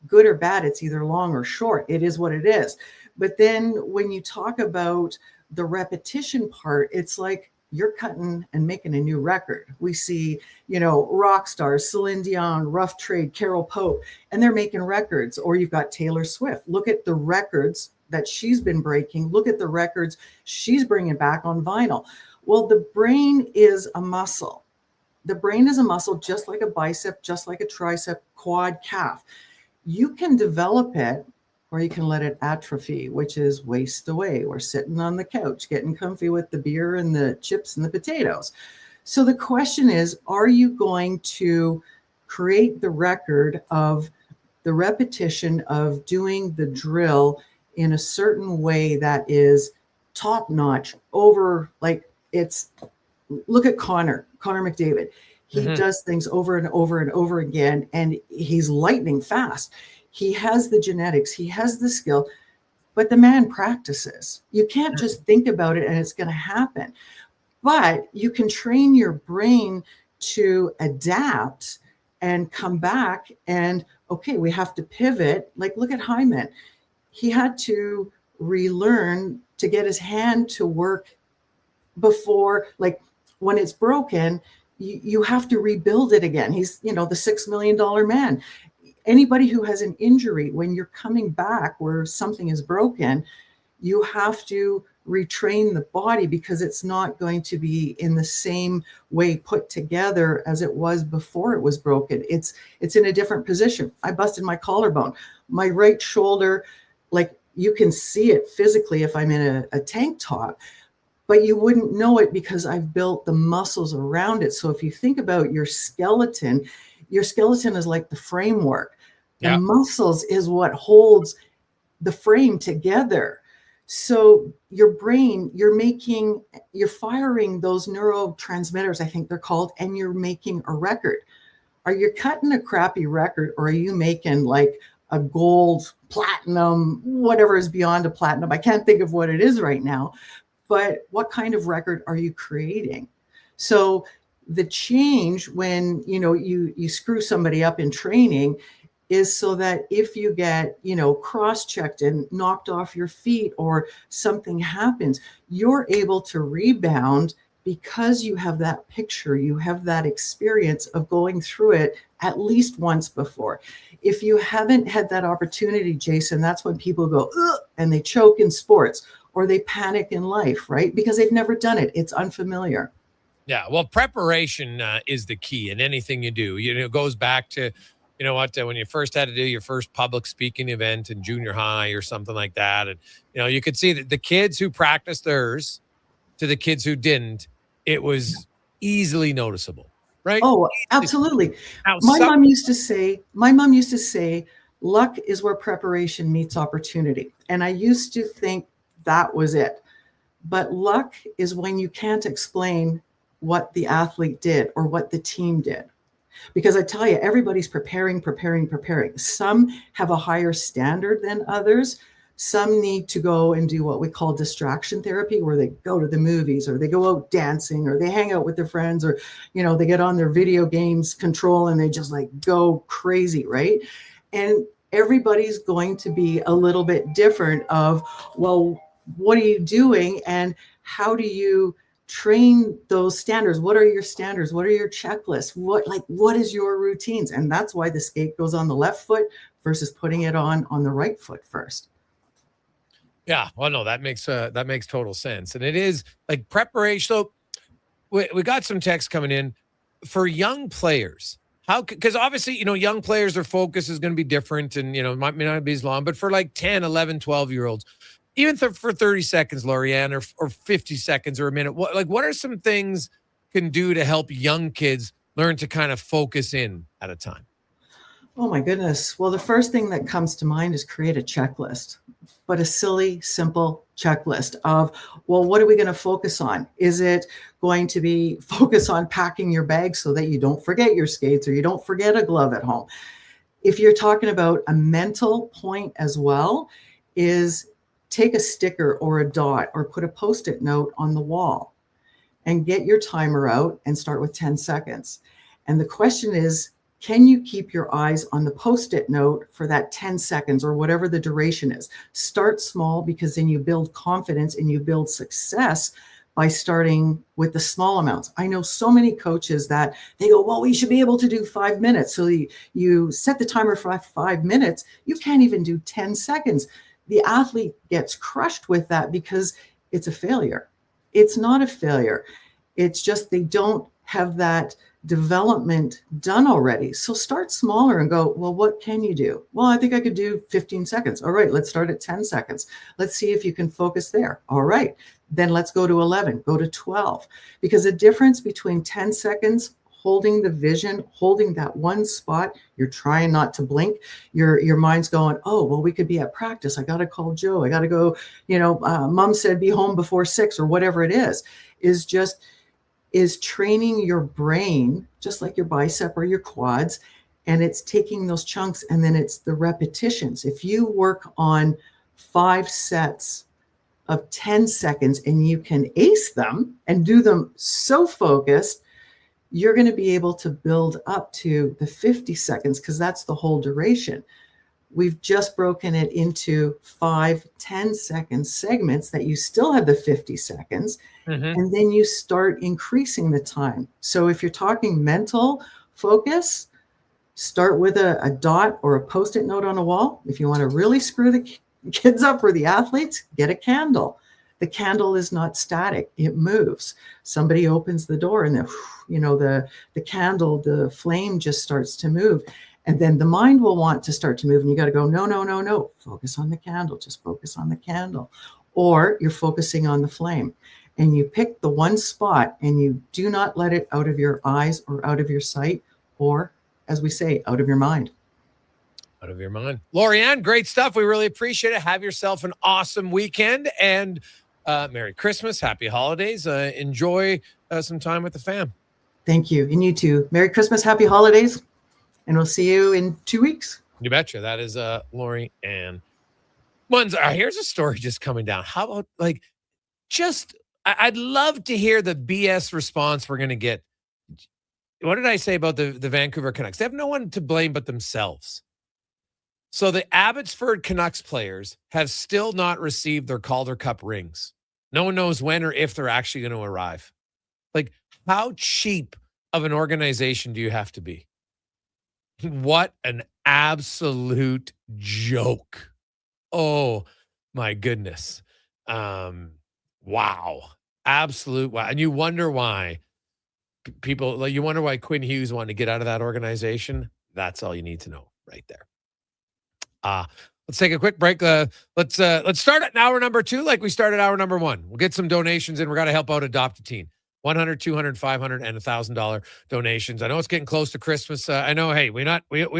good or bad. It's either long or short. It is what it is. But then when you talk about the repetition part, it's like you're cutting and making a new record. We see, rock stars, Celine Dion, Rough Trade, Carol Pope, and they're making records. Or you've got Taylor Swift. Look at the records that she's been breaking. Look at the records she's bringing back on vinyl. Well, the brain is a muscle. The brain is a muscle, just like a bicep, just like a tricep, quad, calf. You can develop it or you can let it atrophy, which is waste away. We're sitting on the couch, getting comfy with the beer and the chips and the potatoes. So the question is, are you going to create the record of the repetition of doing the drill in a certain way that is top notch over, like look at Connor McDavid. He does things over and over and over again, and he's lightning fast. He has the genetics, he has the skill, but the man practices. You can't just think about it and it's going to happen. But you can train your brain to adapt and come back and, okay, we have to pivot. Like, look at Hyman. He had to relearn to get his hand to work before, like when it's broken, you have to rebuild it again. He's, the $6 million man. Anybody who has an injury, when you're coming back where something is broken, you have to retrain the body because it's not going to be in the same way put together as it was before it was broken. It's in a different position. I busted my collarbone. My right shoulder, like you can see it physically if I'm in a tank top, but you wouldn't know it because I've built the muscles around it. So if you think about your skeleton is like the framework. The muscles is what holds the frame together. So your brain, you're firing those neurotransmitters, I think they're called, and you're making a record. Are you cutting a crappy record, or are you making like a gold, platinum, whatever is beyond a platinum? I can't think of what it is right now, but what kind of record are you creating? So the change when, you screw somebody up in training is so that if you get, cross-checked and knocked off your feet or something happens, you're able to rebound because you have that picture, you have that experience of going through it at least once before. If you haven't had that opportunity, Jason, that's when people go, ugh, and they choke in sports or they panic in life, right? Because they've never done it. It's unfamiliar. Yeah, well, preparation is the key in anything you do. It goes back to, when you first had to do your first public speaking event in junior high or something like that. And, you could see that the kids who practiced theirs to the kids who didn't, it was easily noticeable, right? Oh, absolutely. My mom used to say, luck is where preparation meets opportunity. And I used to think that was it. But luck is when you can't explain what the athlete did or what the team did. Because I tell you, everybody's preparing. Some have a higher standard than others. Some need to go and do what we call distraction therapy, where they go to the movies or they go out dancing or they hang out with their friends or, they get on their video games control and they just like go crazy, right? And everybody's going to be a little bit different of, well, what are you doing and how do you train those standards? What are your standards? What are your checklists? What is your routines? And that's why the skate goes on the left foot versus putting it on the right foot first. Yeah, well, no, that makes total sense. And it is like preparation. So we got some text coming in for young players. Because obviously, young players, their focus is going to be different and, may not be as long, but for like 10, 11, 12-year-olds, even for 30 seconds, Lorianne, or 50 seconds or a minute, what are some things can do to help young kids learn to kind of focus in at a time? Oh my goodness. Well, the first thing that comes to mind is create a checklist, but a silly, simple checklist of, well, what are we going to focus on? Is it going to be focus on packing your bag so that you don't forget your skates or you don't forget a glove at home? If you're talking about a mental point as well, is take a sticker or a dot or put a Post-it note on the wall and get your timer out and start with 10 seconds. And the question is, can you keep your eyes on the Post-it note for that 10 seconds or whatever the duration is? Start small, because then you build confidence and you build success by starting with the small amounts. I know so many coaches that they go, well, we should be able to do 5 minutes. So you set the timer for 5 minutes. You can't even do 10 seconds. The athlete gets crushed with that because it's a failure. It's not a failure. It's just they don't have that development done already. So start smaller and go, well, what can you do? Well, I think I could do 15 seconds. All right, let's start at 10 seconds. Let's see if you can focus there. All right, then let's go to 11, go to 12. Because the difference between 10 seconds, holding the vision, holding that one spot, you're trying not to blink, your mind's going, oh, well, we could be at practice. I got to call Joe. I got to go, mom said be home before 6 or whatever it is training your brain, just like your bicep or your quads, and it's taking those chunks, and then it's the repetitions. If you work on 5 sets of 10 seconds and you can ace them and do them so focused, you're going to be able to build up to the 50 seconds, because that's the whole duration. We've just broken it into 5 10-second segments that you still have the 50 seconds. And then you start increasing the time. So if you're talking mental focus, start with a dot or a Post-it note on a wall. If you want to really screw the kids up or the athletes, get a candle. The candle is not static. It moves. Somebody opens the door and the candle, the flame just starts to move. And then the mind will want to start to move. And you got to go, no. Focus on the candle. Just focus on the candle. Or you're focusing on the flame. And you pick the one spot and you do not let it out of your eyes or out of your sight, or, as we say, out of your mind. Out of your mind. Lorianne, great stuff. We really appreciate it. Have yourself an awesome weekend, and Merry Christmas. Happy holidays. Enjoy some time with the fam. Thank you. And you too. Merry Christmas. Happy holidays. And we'll see you in 2 weeks. You betcha. That is Lorianne. Here's a story just coming down. How about I'd love to hear the BS response we're going to get. What did I say about the Vancouver Canucks? They have no one to blame but themselves. So the Abbotsford Canucks players have still not received their Calder Cup rings. No one knows when or if they're actually going to arrive. Like, how cheap of an organization do you have to be? What an absolute joke. Oh, my goodness. Wow. Absolute wow. And you wonder why you wonder why Quinn Hughes wanted to get out of that organization. That's all you need to know right there. Let's take a quick break. Let's start at hour number 2 like we started hour number 1. We'll get some donations in. We're going to help out Adopt a Teen. $100, $200, $500, and $1,000 donations. I know it's getting close to Christmas. I know, hey, we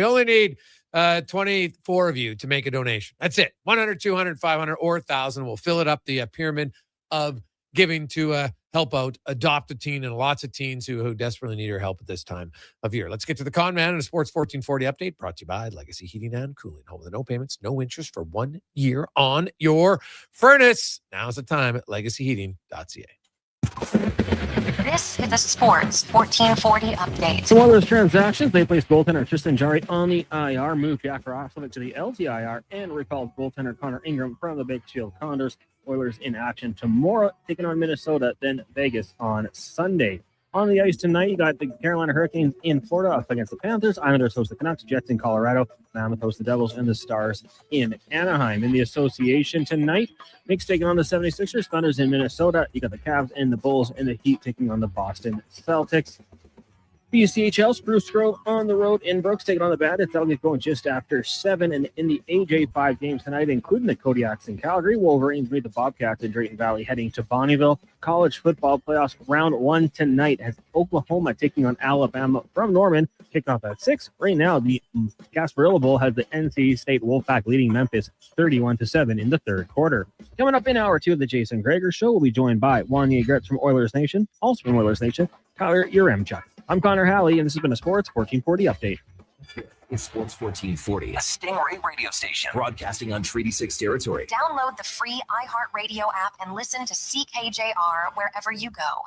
only need 24 of you to make a donation. That's it. $100, $200, $500, or $1,000. We'll fill it up the pyramid of giving to help out Adopt a Teen and lots of teens who desperately need your help at this time of year. Let's get to the Con Man and a Sports 1440 update brought to you by Legacy Heating and Cooling. Home with the no payments, no interest for 1 year on your furnace. Now's the time at legacyheating.ca. This is the Sports 1440 update. So one of those transactions, they placed goaltender Tristan Jarry on the IR, moved Jack Roslovic to the LTIR, and recalled goaltender Connor Ingram from the Bakersfield Condors. Oilers in action tomorrow, taking on Minnesota, then Vegas on Sunday. On the ice tonight, you got the Carolina Hurricanes in Florida up against the Panthers. Islanders host the Canucks, Jets in Colorado, Mammoth host the Devils, and the Stars in Anaheim. In the association tonight, Knicks taking on the 76ers, Thunders in Minnesota. You got the Cavs and the Bulls, and the Heat taking on the Boston Celtics. BCHL Spruce Grove on the road in Brooks taking on the Bandits. That'll get going just after 7. And in the AJ5 games tonight, including the Kodiaks in Calgary, Wolverines meet the Bobcats in Drayton Valley heading to Bonnyville. College football playoffs round 1 tonight as Oklahoma taking on Alabama from Norman. Kicked off at 6. Right now, the Gasparilla Bowl has the NC State Wolfpack leading Memphis 31-7 in the third quarter. Coming up in hour 2 of the Jason Gregor Show, we'll be joined by Wanye Gretz from Oilers Nation, also from Oilers Nation, Tyler Uremchuk. I'm Connor Halley, and this has been a Sports 1440 update. It's Sports 1440, a Stingray radio station broadcasting on Treaty 6 territory. Download the free iHeartRadio app and listen to CKJR wherever you go.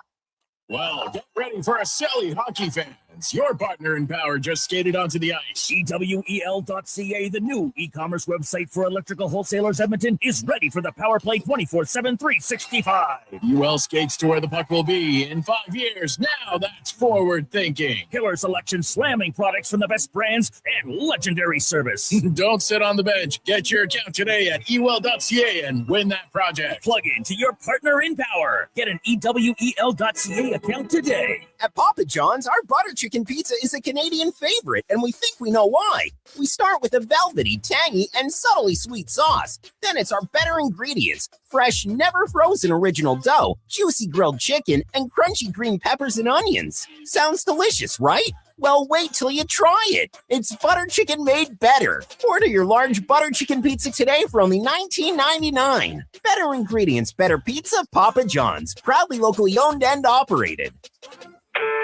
Well, get ready for a silly hockey fans. Your partner in power just skated onto the ice. EWEL.ca, the new e-commerce website for electrical wholesalers Edmonton, is ready for the power play 24/7, 365. UL skates to where the puck will be in 5 years. Now that's forward thinking. Killer selection, slamming products from the best brands, and legendary service. Don't sit on the bench. Get your account today at EWEL.ca and win that project. Plug into your partner in power. Get an EWEL.ca account today. At Papa John's, our butter chicken pizza is a Canadian favorite, and we think we know why. We start with a velvety, tangy, and subtly sweet sauce. Then it's our better ingredients: fresh, never frozen original dough, juicy grilled chicken, and crunchy green peppers and onions. Sounds delicious, right? Well, wait till you try it. It's butter chicken made better. Order your large butter chicken pizza today for only $19.99. Better ingredients, better pizza, Papa John's. Proudly locally owned and operated.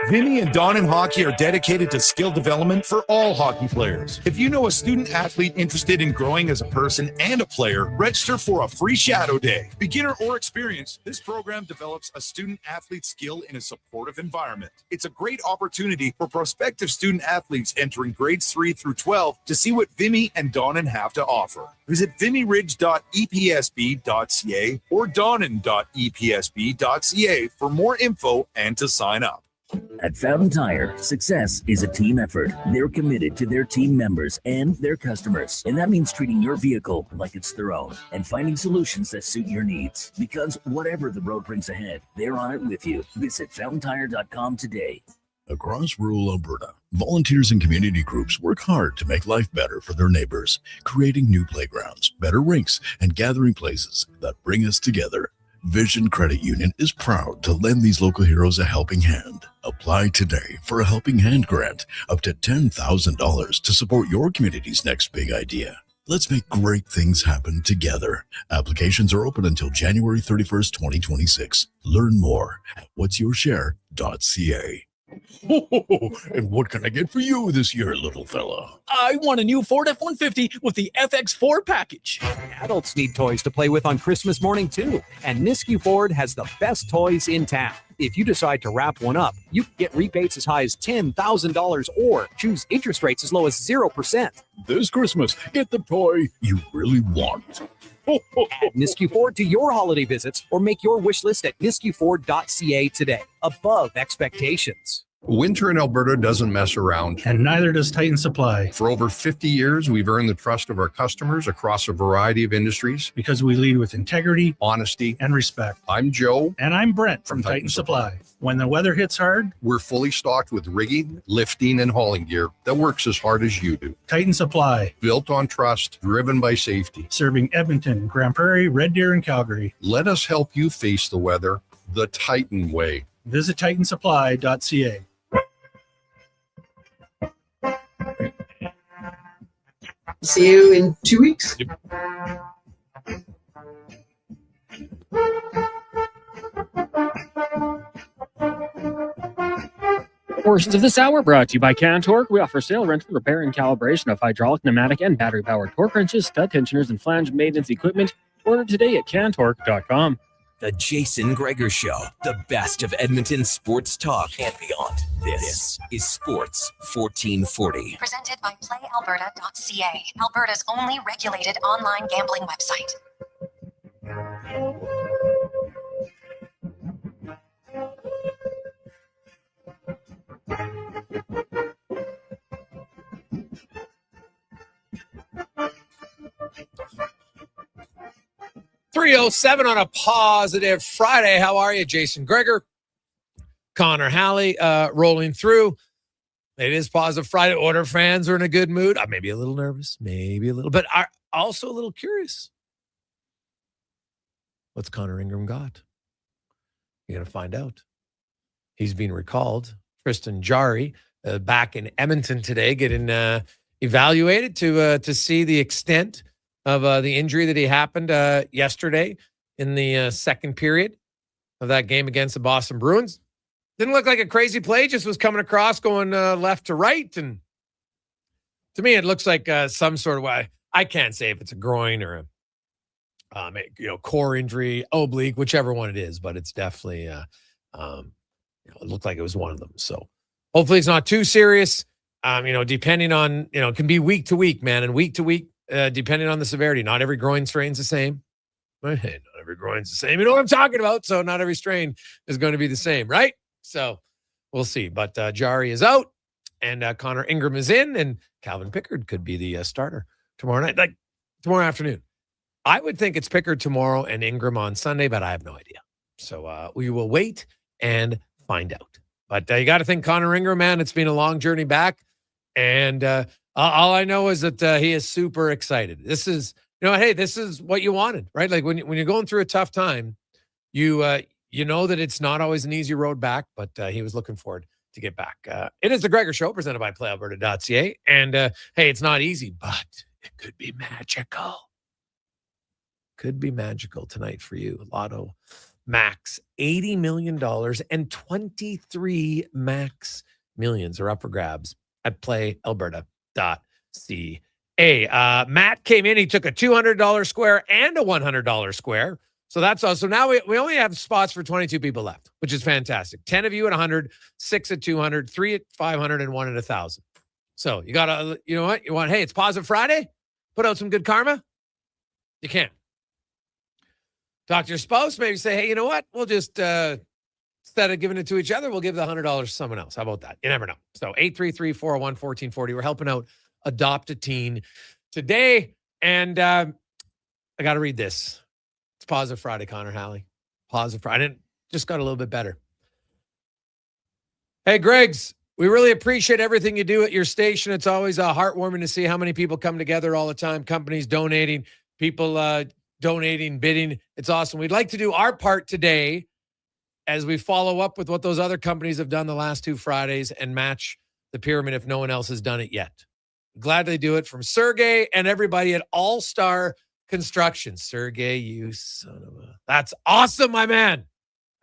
Vinny and Don in Hockey are dedicated to skill development for all hockey players. If you know a student athlete interested in growing as a person and a player, register for a free shadow day. Beginner or experienced, this program develops a student athlete skill in a supportive environment. It's a great opportunity for prospective student athletes entering grades 3 through 12 to see what Vinny and Donnan have to offer. Visit vinnyridge.epsb.ca or donnan.epsb.ca for more info and to sign up. At Fountain Tire, success is a team effort. They're committed to their team members and their customers. And that means treating your vehicle like it's their own and finding solutions that suit your needs. Because whatever the road brings ahead, they're on it with you. Visit fountaintire.com today. Across rural Alberta, volunteers and community groups work hard to make life better for their neighbors, creating new playgrounds, better rinks, and gathering places that bring us together. Vision Credit Union is proud to lend these local heroes a helping hand. Apply today for a Helping Hand grant up to $10,000 to support your community's next big idea. Let's make great things happen together. Applications are open until January 31st, 2026. Learn more at whatsyourshare.ca. And what can I get for you this year, little fella? I want a new Ford F-150 with the FX4 package. Adults need toys to play with on Christmas morning, too. And Nisku Ford has the best toys in town. If you decide to wrap one up, you can get rebates as high as $10,000 or choose interest rates as low as 0%. This Christmas, get the toy you really want. Add Nisku Ford to your holiday visits or make your wish list at niskuford.ca today. Above expectations. Winter in Alberta doesn't mess around. And neither does Titan Supply. For over 50 years, we've earned the trust of our customers across a variety of industries. Because we lead with integrity, honesty, and respect. I'm Joe. And I'm Brent from Titan Supply. When the weather hits hard, we're fully stocked with rigging, lifting, and hauling gear that works as hard as you do. Titan Supply. Built on trust, driven by safety. Serving Edmonton, Grand Prairie, Red Deer, and Calgary. Let us help you face the weather the Titan way. Visit titansupply.ca. See you in 2 weeks. Portions of this hour brought to you by Cantork. We offer sale, rental, repair, and calibration of hydraulic, pneumatic, and battery-powered torque wrenches, stud tensioners, and flange maintenance equipment. Order today at cantork.com. The Jason Gregor Show, the best of Edmonton sports talk and beyond. This is Sports 1440. Presented by PlayAlberta.ca, Alberta's only regulated online gambling website. .307 on a positive Friday. How are you, Jason Gregor? Connor Halley rolling through. It is Positive Friday. Order fans are in a good mood. I may be a little nervous, maybe a little, but are also a little curious. What's Connor Ingram got? You're going to find out. He's being recalled. Tristan Jarry back in Edmonton today, getting evaluated to see the extent of the injury that he happened yesterday in the second period of that game against the Boston Bruins. Didn't look like a crazy play, just was coming across, going left to right. And to me, it looks like some sort of way. I can't say if it's a groin or a core injury, oblique, whichever one it is, but it's definitely it looked like it was one of them. So hopefully it's not too serious. Depending on, it can be week to week, man, and week to week, depending on the severity. Not every groin strain's the same. Not every groin's the same. You know what I'm talking about? So not every strain is going to be the same, right? So we'll see. But Jarry is out, and Connor Ingram is in, and Calvin Pickard could be the starter tomorrow night, like tomorrow afternoon. I would think it's Pickard tomorrow and Ingram on Sunday, but I have no idea. So we will wait and find out. But you got to think Connor Ingram, man, it's been a long journey back. And all I know is that he is super excited. This is, hey, this is what you wanted, right? Like when you're going through a tough time, you know that it's not always an easy road back, but he was looking forward to get back. It is the Gregor Show presented by PlayAlberta.ca. And hey, it's not easy, but it could be magical. Could be magical tonight for you. Lotto Max, $80 million and 23 Max millions are up for grabs at PlayAlberta.ca. Matt came in. He took a $200 square and a $100 square. So that's all. So now we only have spots for 22 people left, which is fantastic. 10 of you at 100, 6 at 200, 3 at 500, and 1 at 1,000. So you got to, you know what? You want, hey, it's Positive Friday? Put out some good karma? You can. Talk to your spouse, maybe say, hey, you know what? We'll just, instead of giving it to each other, we'll give the $100 to someone else. How about that? You never know. So 833-401-1440. We're helping out Adopt a Teen today. And I got to read this. It's Positive Friday, Connor Halley. Positive Friday. I just got a little bit better. Hey, Greggs, we really appreciate everything you do at your station. It's always heartwarming to see how many people come together all the time. Companies donating, people donating, bidding. It's awesome. We'd like to do our part today as we follow up with what those other companies have done the last 2 Fridays and match the pyramid if no one else has done it yet. Gladly do it from Sergey and everybody at All Star Construction. Sergey, you son of a... That's awesome, my man.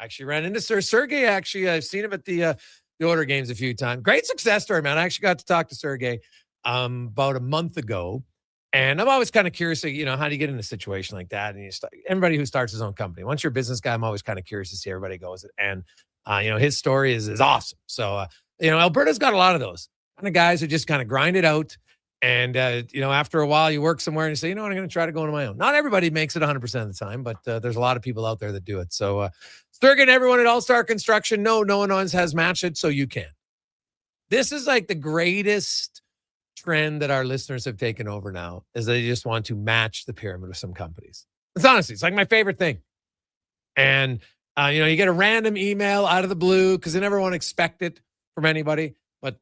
Actually ran into Sergey. Actually, I've seen him at the order games a few times. Great success story, man. I actually got to talk to Sergey about a month ago. And I'm always kind of curious, how do you get in a situation like that? And everybody who starts his own company, once you're a business guy, I'm always kind of curious to see everybody goes. And, his story is awesome. So, Alberta's got a lot of those kind of guys who just kind of grind it out. And, after a while you work somewhere and you say, you know what, I'm going to try to go on my own. Not everybody makes it 100% of the time, but there's a lot of people out there that do it. So, Sturgeon, everyone at All-Star Construction, no one else has matched it, so you can. This is like the greatest trend that our listeners have taken over now is they just want to match the pyramid with some companies. It's like my favorite thing. And, you get a random email out of the blue because they never want to expect it from anybody. But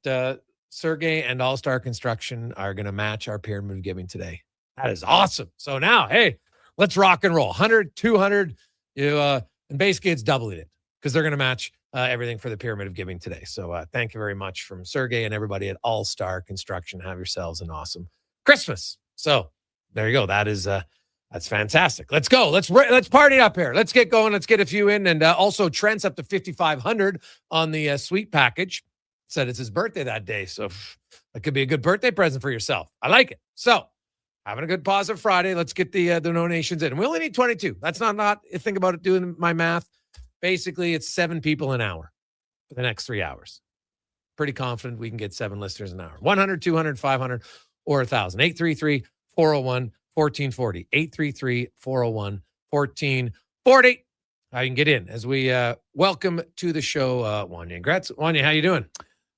Sergey and All-Star Construction are going to match our pyramid of giving today. That is awesome. So now, hey, let's rock and roll. 100, 200, and basically it's doubling it because they're going to match everything for the pyramid of giving today. So thank you very much from Sergey and everybody at All-Star Construction. Have yourselves an awesome Christmas. So there you go. That's fantastic. Let's go. Let's party up here. Let's get going. Let's get a few in. And also Trent's up to 5,500 on the sweet package. Said it's his birthday that day. So that could be a good birthday present for yourself. I like it. So having a good Positive Friday. Let's get the donations in. We only need 22. That's not think about it doing my math. Basically, it's 7 people an hour for the next 3 hours. Pretty confident we can get 7 listeners an hour. 100, 200, 500, or 1,000. 833-401-1440. 833-401-1440. I can get in as we welcome to the show Wanye Gretz. Wanye, how you doing?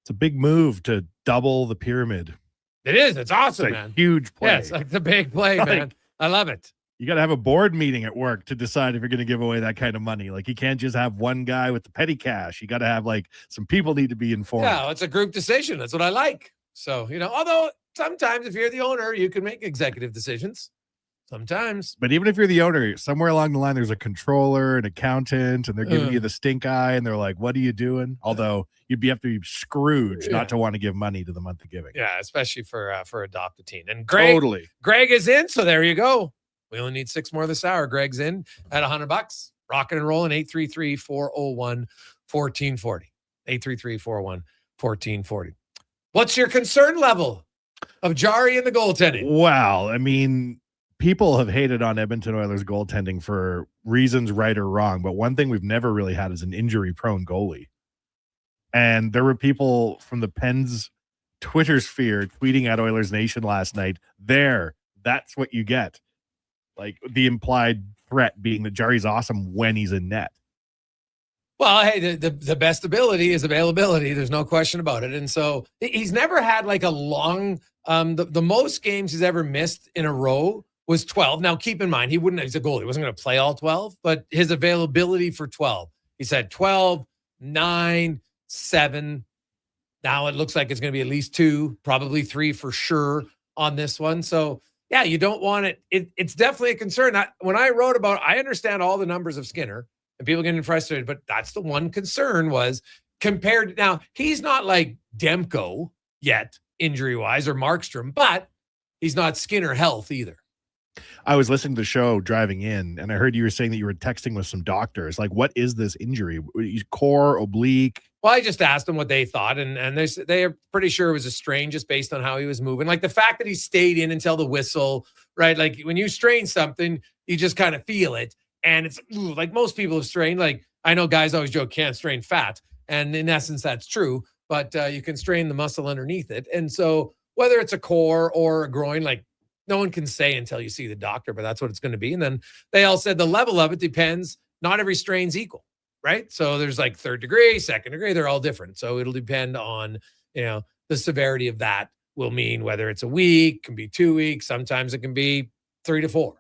It's a big move to double the pyramid. It is. It's awesome, it's man. Huge play. Yeah, it's like the big play, man. I love it. You got to have a board meeting at work to decide if you're going to give away that kind of money. Like, you can't just have one guy with the petty cash. You got to have, like, some people need to be informed. Yeah, it's a group decision. That's what I like. So, although sometimes if you're the owner, you can make executive decisions. Sometimes. But even if you're the owner, somewhere along the line, there's a controller, an accountant, and they're giving you the stink eye, and they're like, what are you doing? Although you'd have to be Scrooge not to want to give money to the month of giving. Yeah, especially for Adopt a Teen. And Greg, Totally. Greg is in, so there you go. We only need 6 more this hour. Greg's in at $100. Rocking and rolling. 833-401-1440. 833-401-1440. What's your concern level of Jarry and the goaltending? Well, I mean, people have hated on Edmonton Oilers goaltending for reasons right or wrong, but one thing we've never really had is an injury-prone goalie. And there were people from the Pens Twitter sphere tweeting at Oilers Nation last night, that's what you get. Like, the implied threat being that Jarry's awesome when he's in net. Well, hey, the best ability is availability. There's no question about it. And so he's never had like a long, the most games he's ever missed in a row was 12. Now, keep in mind, he's a goalie. He wasn't going to play all 12, but his availability for 12, he said 12, 9, 7. Now it looks like it's going to be at least 2, probably 3 for sure on this one. So, yeah, you don't want it. It's definitely a concern. When I wrote about, I understand all the numbers of Skinner and people getting frustrated, but that's the one concern was compared. Now, he's not like Demko yet, injury-wise, or Markstrom, but he's not Skinner health either. I was listening to the show driving in, and I heard you were saying that you were texting with some doctors. Like, what is this injury? Core, oblique? Well, I just asked them what they thought, and they are pretty sure it was a strain just based on how he was moving. Like the fact that he stayed in until the whistle, right? Like when you strain something, you just kind of feel it. And it's like most people have strained. Like I know guys always joke, can't strain fat. And in essence, that's true. But you can strain the muscle underneath it. And so whether it's a core or a groin, like no one can say until you see the doctor, but that's what it's going to be. And then they all said the level of it depends. Not every strain's equal. Right. So there's like 3rd degree, 2nd degree. They're all different. So it'll depend on, the severity of that will mean whether it's a week, can be 2 weeks. Sometimes it can be 3 to 4.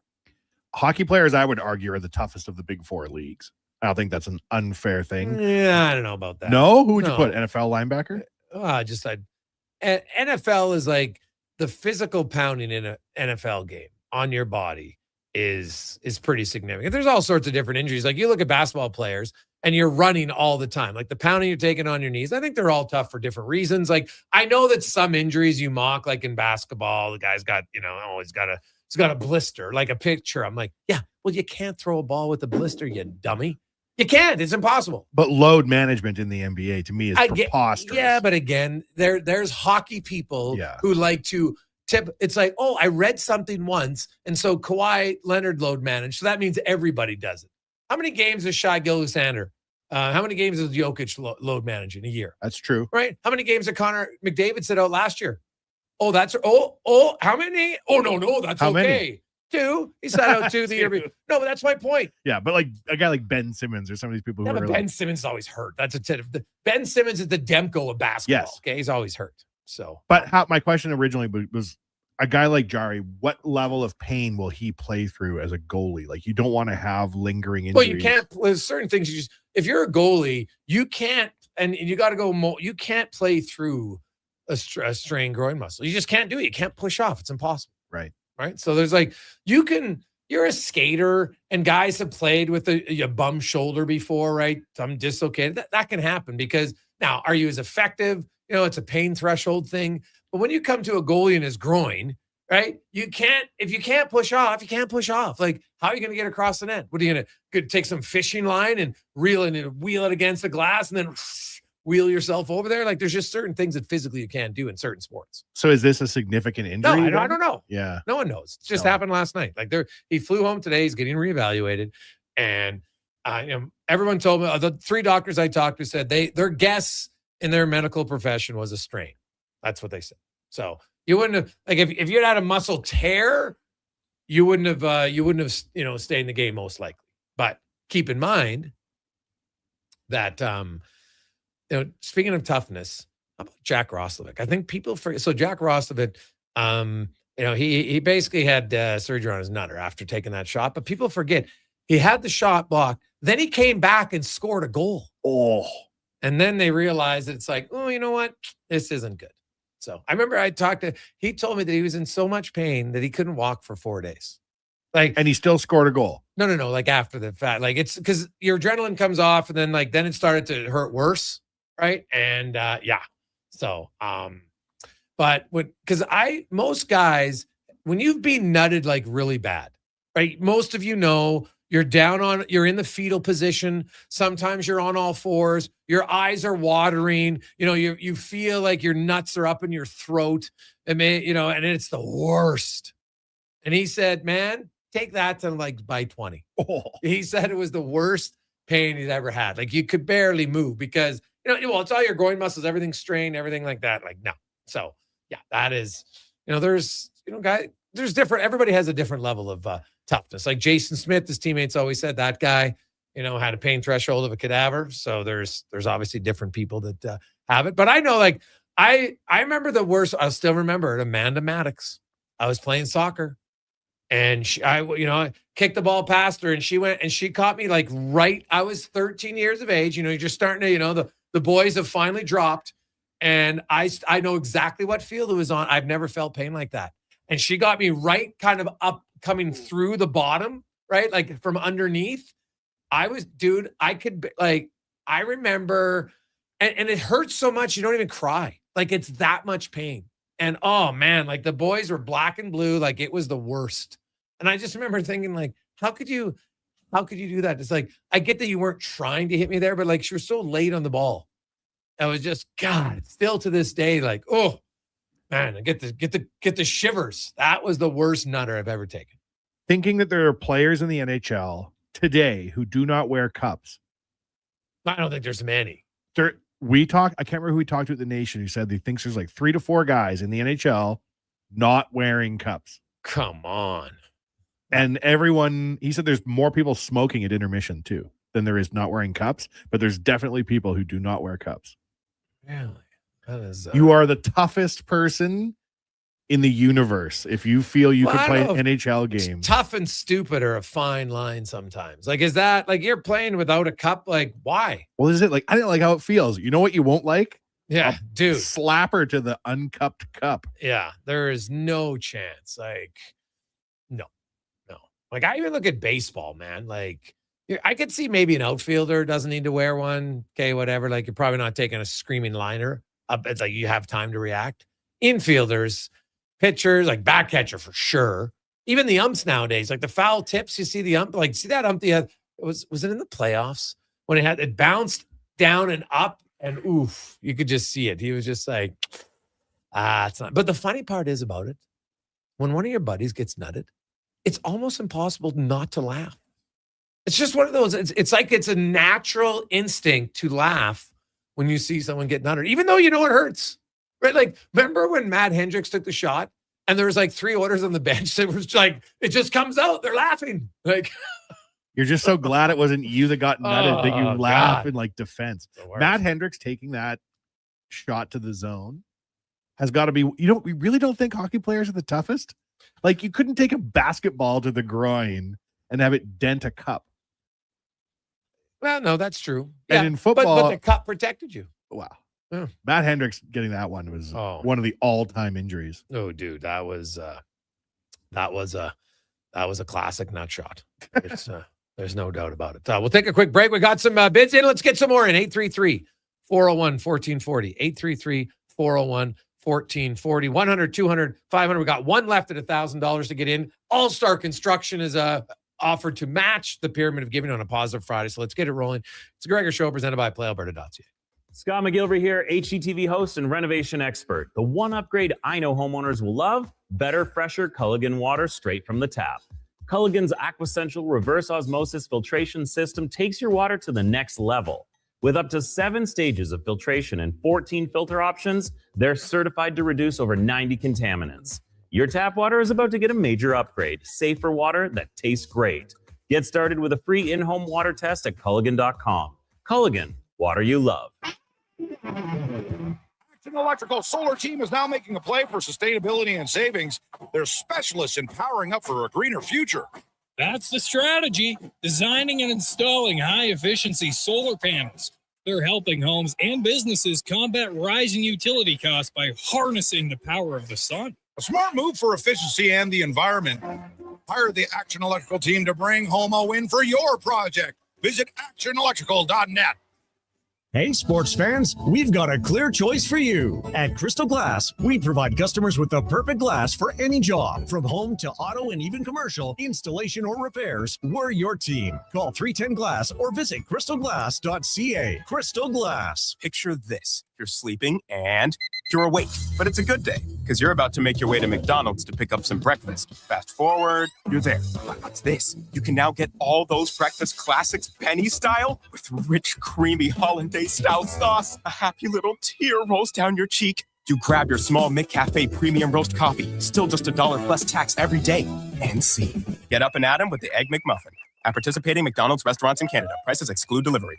Hockey players, I would argue, are the toughest of the big 4 leagues. I don't think that's an unfair thing. Yeah, I don't know about that. No? Who would you put? NFL linebacker? NFL is like the physical pounding in an NFL game on your body is pretty significant. There's all sorts of different injuries. Like you look at basketball players and you're running all the time, like the pounding you're taking on your knees. I think they're all tough for different reasons. Like I know that some injuries you mock, like in basketball, the guy's got, he's got a blister, like a picture. I'm like, yeah, well, you can't throw a ball with a blister, you dummy. You can't. It's impossible. But load management in the NBA to me is preposterous. Yeah, but again, there's hockey people who like to tip. It's like, oh, I read something once, and so Kawhi Leonard load managed. So that means everybody does it. How many games is Shai Gilgeous-Alexander? How many games is Jokic load managing a year? That's true. Right? How many games did Connor McDavid sit out last year? Oh, how many? Oh, no, that's how okay. Many? 2. He sat out 2 the year before. No, but that's my point. Yeah, but like a guy like Ben Simmons or some of these people who are Ben Simmons is always hurt. That's a tip. Ben Simmons is the Demko of basketball. Yes. Okay, he's always hurt. So, but my question originally was a guy like Jarry, what level of pain will he play through as a goalie? Like you don't want to have lingering injuries. Well, you can't. There's certain things if you're a goalie, you can't, and you got to go. You can't play through a strained groin muscle. You just can't do it. You can't push off. It's impossible. Right. So there's like, you're a skater and guys have played with a bum shoulder before, right? I'm dislocated. That can happen because now, are you as effective? It's a pain threshold thing. But when you come to a goalie in his groin, right? If you can't push off, you can't push off. Like, how are you going to get across the net? What are you going to take some fishing line and wheel it against the glass and then wheel yourself over there? Like, there's just certain things that physically you can't do in certain sports. So is this a significant injury? No, I don't know. Yeah. No one knows. It just happened last night. Like he flew home today. He's getting reevaluated. And everyone told me, the 3 doctors I talked to said their guess in their medical profession was a strain. That's what they said. So you wouldn't have, like, if you'd had a muscle tear, you wouldn't have stayed in the game most likely. But keep in mind that, speaking of toughness, how about Jack Roslovic? I think people forget. So Jack Roslovic he basically had surgery on his nutter after taking that shot. But people forget he had the shot blocked. Then he came back and scored a goal. Oh. And then they realized it's like, oh, you know what? This isn't good. So I remember he told me that he was in so much pain that he couldn't walk for 4 days. And he still scored a goal. No. Like after the fact, like it's because your adrenaline comes off and then it started to hurt worse. Right. And yeah. So, but most guys, when you've been nutted like really bad, right? Most of you're in the fetal position. Sometimes you're on all fours. Your eyes are watering. You feel like your nuts are up in your throat. And it's the worst. And he said, man, take that to like by 20. Oh. He said it was the worst pain he's ever had. Like you could barely move because, it's all your groin muscles, everything's strained, everything like that. Like, no. So yeah, that is, there's different, everybody has a different level of toughness. Like Jason Smith, his teammates always said that guy, had a pain threshold of a cadaver. So there's obviously different people that have it. But I know, like, I remember the worst. I'll still remember it. Amanda Maddox. I was playing soccer and I kicked the ball past her and she went and she caught me like right. I was 13 years of age. You're just starting to, the boys have finally dropped and I know exactly what field it was on. I've never felt pain like that. And she got me right kind of up coming through the bottom, right? Like from underneath. I remember, and it hurts so much. You don't even cry. Like it's that much pain. And oh man, like the boys were black and blue. Like it was the worst. And I just remember thinking like, how could you do that? It's like, I get that you weren't trying to hit me there, but like, she was so late on the ball. I was just, God, still to this day, like, oh man, I get the shivers. That was the worst nutter I've ever taken. Thinking that there are players in the NHL today who do not wear cups. I don't think there's many. I can't remember who we talked to at the Nation who said he thinks there's like 3 to 4 guys in the NHL not wearing cups. Come on. And he said there's more people smoking at intermission too than there is not wearing cups, but there's definitely people who do not wear cups. Really? That is, you are the toughest person in the universe if you feel you can play an NHL game. Tough and stupid are a fine line sometimes. Like, is that like you're playing without a cup? Like, why? Well, is it like I didn't like how it feels? You know what you won't like? Yeah, dude. Slapper to the uncupped cup. Yeah, there is no chance. Like, no. Like, I even look at baseball, man. Like, I could see maybe an outfielder doesn't need to wear one. Okay, whatever. Like, you're probably not taking a screaming liner. It's like you have time to react. Infielders, pitchers, like back catcher for sure. Even the umps nowadays, like the foul tips, you see the ump, like see that ump was it in the playoffs when it bounced down and up and oof, you could just see it. He was just like, it's not. But the funny part is about it, when one of your buddies gets nutted, it's almost impossible not to laugh. It's just one of those, it's like it's a natural instinct to laugh when you see someone get nutted, even though you know it hurts. Right? Like, remember when Matt Hendricks took the shot and there was like 3 orders on the bench that was like, it just comes out. They're laughing. Like, you're just so glad it wasn't you that got nutted that you laugh in like defense. Matt Hendricks taking that shot to the zone has got to be, we really don't think hockey players are the toughest. Like, you couldn't take a basketball to the groin and have it dent a cup. Well, no, that's true. And in football, but the cup protected you. Wow. Yeah. Matt Hendricks getting that one was one of the all-time injuries. Oh, dude, that was a classic nut shot. It's there's no doubt about it. We'll take a quick break. We got some bids in. Let's get some more in. 833-401-1440. 833-401-1440. 100, 200, 500. We got one left at $1,000 to get in. All-Star Construction is offered to match the Pyramid of Giving on a Positive Friday. So let's get it rolling. It's the Gregor Show presented by PlayAlberta.ca. Scott McGilvery here, HGTV host and renovation expert. The one upgrade I know homeowners will love, better, fresher Culligan water straight from the tap. Culligan's Aquasential reverse osmosis filtration system takes your water to the next level. With up to 7 stages of filtration and 14 filter options, they're certified to reduce over 90 contaminants. Your tap water is about to get a major upgrade. Safer water that tastes great. Get started with a free in-home water test at Culligan.com. Culligan, water you love. Electrical solar team is now making a play for sustainability and savings. They're specialists in powering up for a greener future. That's the strategy, designing and installing high-efficiency solar panels. They're helping homes and businesses combat rising utility costs by harnessing the power of the sun. A smart move for efficiency and the environment. Hire the Action Electrical team to bring home a win for your project. Visit actionelectrical.net. Hey, sports fans, we've got a clear choice for you. At Crystal Glass, we provide customers with the perfect glass for any job. From home to auto and even commercial, installation or repairs, we're your team. Call 310 Glass or visit crystalglass.ca. Crystal Glass. Picture this. You're sleeping and you're awake. But it's a good day because you're about to make your way to McDonald's to pick up some breakfast. Fast forward, you're there. But what's this? You can now get all those breakfast classics penny style with rich, creamy hollandaise-style sauce. A happy little tear rolls down your cheek. You grab your small McCafe premium roast coffee, still just $1 plus tax every day. And see. Get up and at 'em with the Egg McMuffin. At participating McDonald's restaurants in Canada. Prices exclude delivery.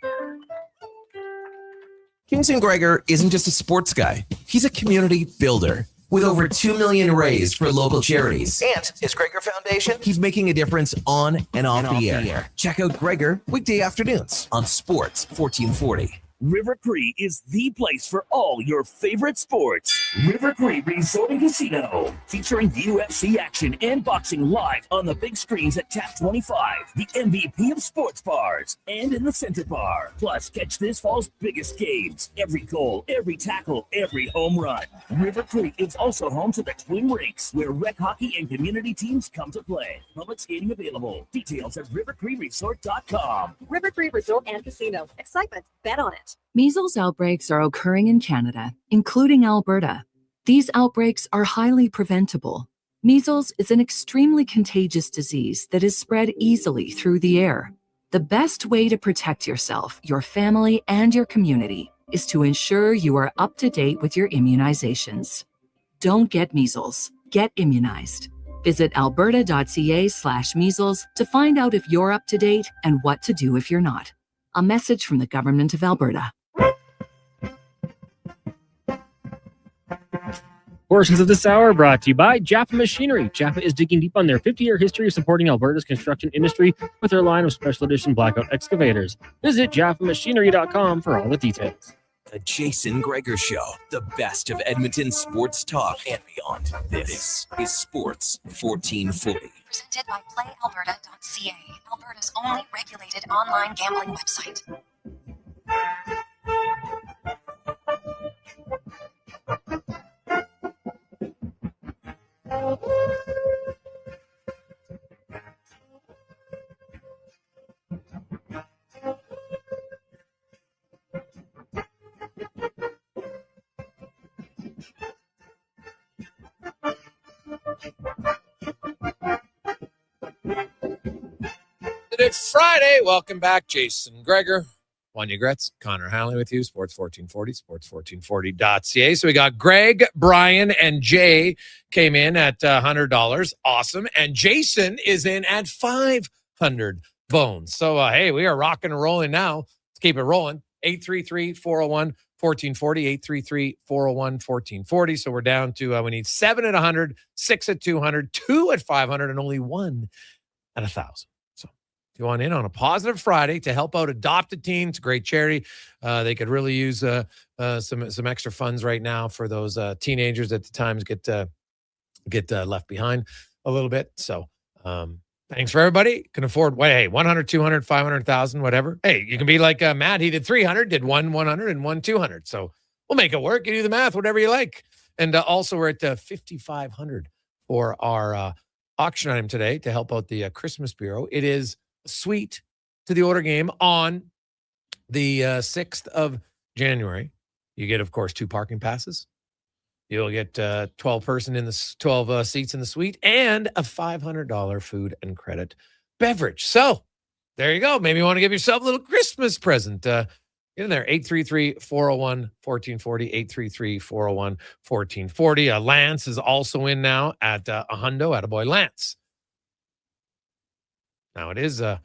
Jason Gregor isn't just a sports guy. He's a community builder. With over $2 million raised for local charities and his Gregor Foundation, he's making a difference on and off the air. Check out Gregor weekday afternoons on Sports 1440. River Cree is the place for all your favorite sports. River Cree Resort and Casino, featuring UFC action and boxing live on the big screens at Tap 25, the MVP of sports bars, and in the Center Bar. Plus, catch this fall's biggest games. Every goal, every tackle, every home run. River Cree is also home to the Twin Rinks, where rec hockey and community teams come to play. Public skating available. Details at rivercreeresort.com. River Cree Resort and Casino. Excitement. Bet on it. Measles outbreaks are occurring in Canada, including Alberta. These outbreaks are highly preventable. Measles is an extremely contagious disease that is spread easily through the air. The best way to protect yourself, your family, and your community is to ensure you are up to date with your immunizations. Don't get measles. Get immunized. Visit alberta.ca/measles to find out if you're up to date and what to do if you're not. A message from the Government of Alberta. Portions of this hour brought to you by Jaffa Machinery. Jaffa is digging deep on their 50-year history of supporting Alberta's construction industry with their line of special edition blackout excavators. Visit jaffamachinery.com for all the details. The Jason Gregor Show, the best of Edmonton sports talk and beyond. This is Sports 1440. Presented by PlayAlberta.ca, Alberta's only regulated online gambling website. It's Friday. Welcome back, Jason Gregor, Wanye Gretz, Connor Halley with you, Sports 1440, sports1440.ca. So we got Greg, Brian, and Jay came in at $100. Awesome. And Jason is in at 500 bones. So, hey, we are rocking and rolling now. Let's keep it rolling. 833-401-1440, 833-401-1440. So we're down to, we need 7 at 100, 6 at 200, 2 at 500, and only 1 at 1,000. You want in on a positive Friday to help out adopted teens, great charity. They could really use some extra funds right now for those teenagers that at times get left behind a little bit. So thanks for everybody. Can afford 100, 200, 500,000, whatever. Hey, you can be like Matt. He did 300, did 100, and 200. So we'll make it work. You do the math, whatever you like. And also we're at 5,500 for our auction item today to help out the Christmas Bureau. It is suite to the order game on the 6th of January. You get, of course, 2 parking passes. You'll get 12 seats in the suite and a $500 food and credit beverage. So there you go. Maybe you want to give yourself a little Christmas present. Get in there. 833-401-1440, 833-401-1440. Lance is also in now at a hundo. Attaboy, Lance. Now, it is a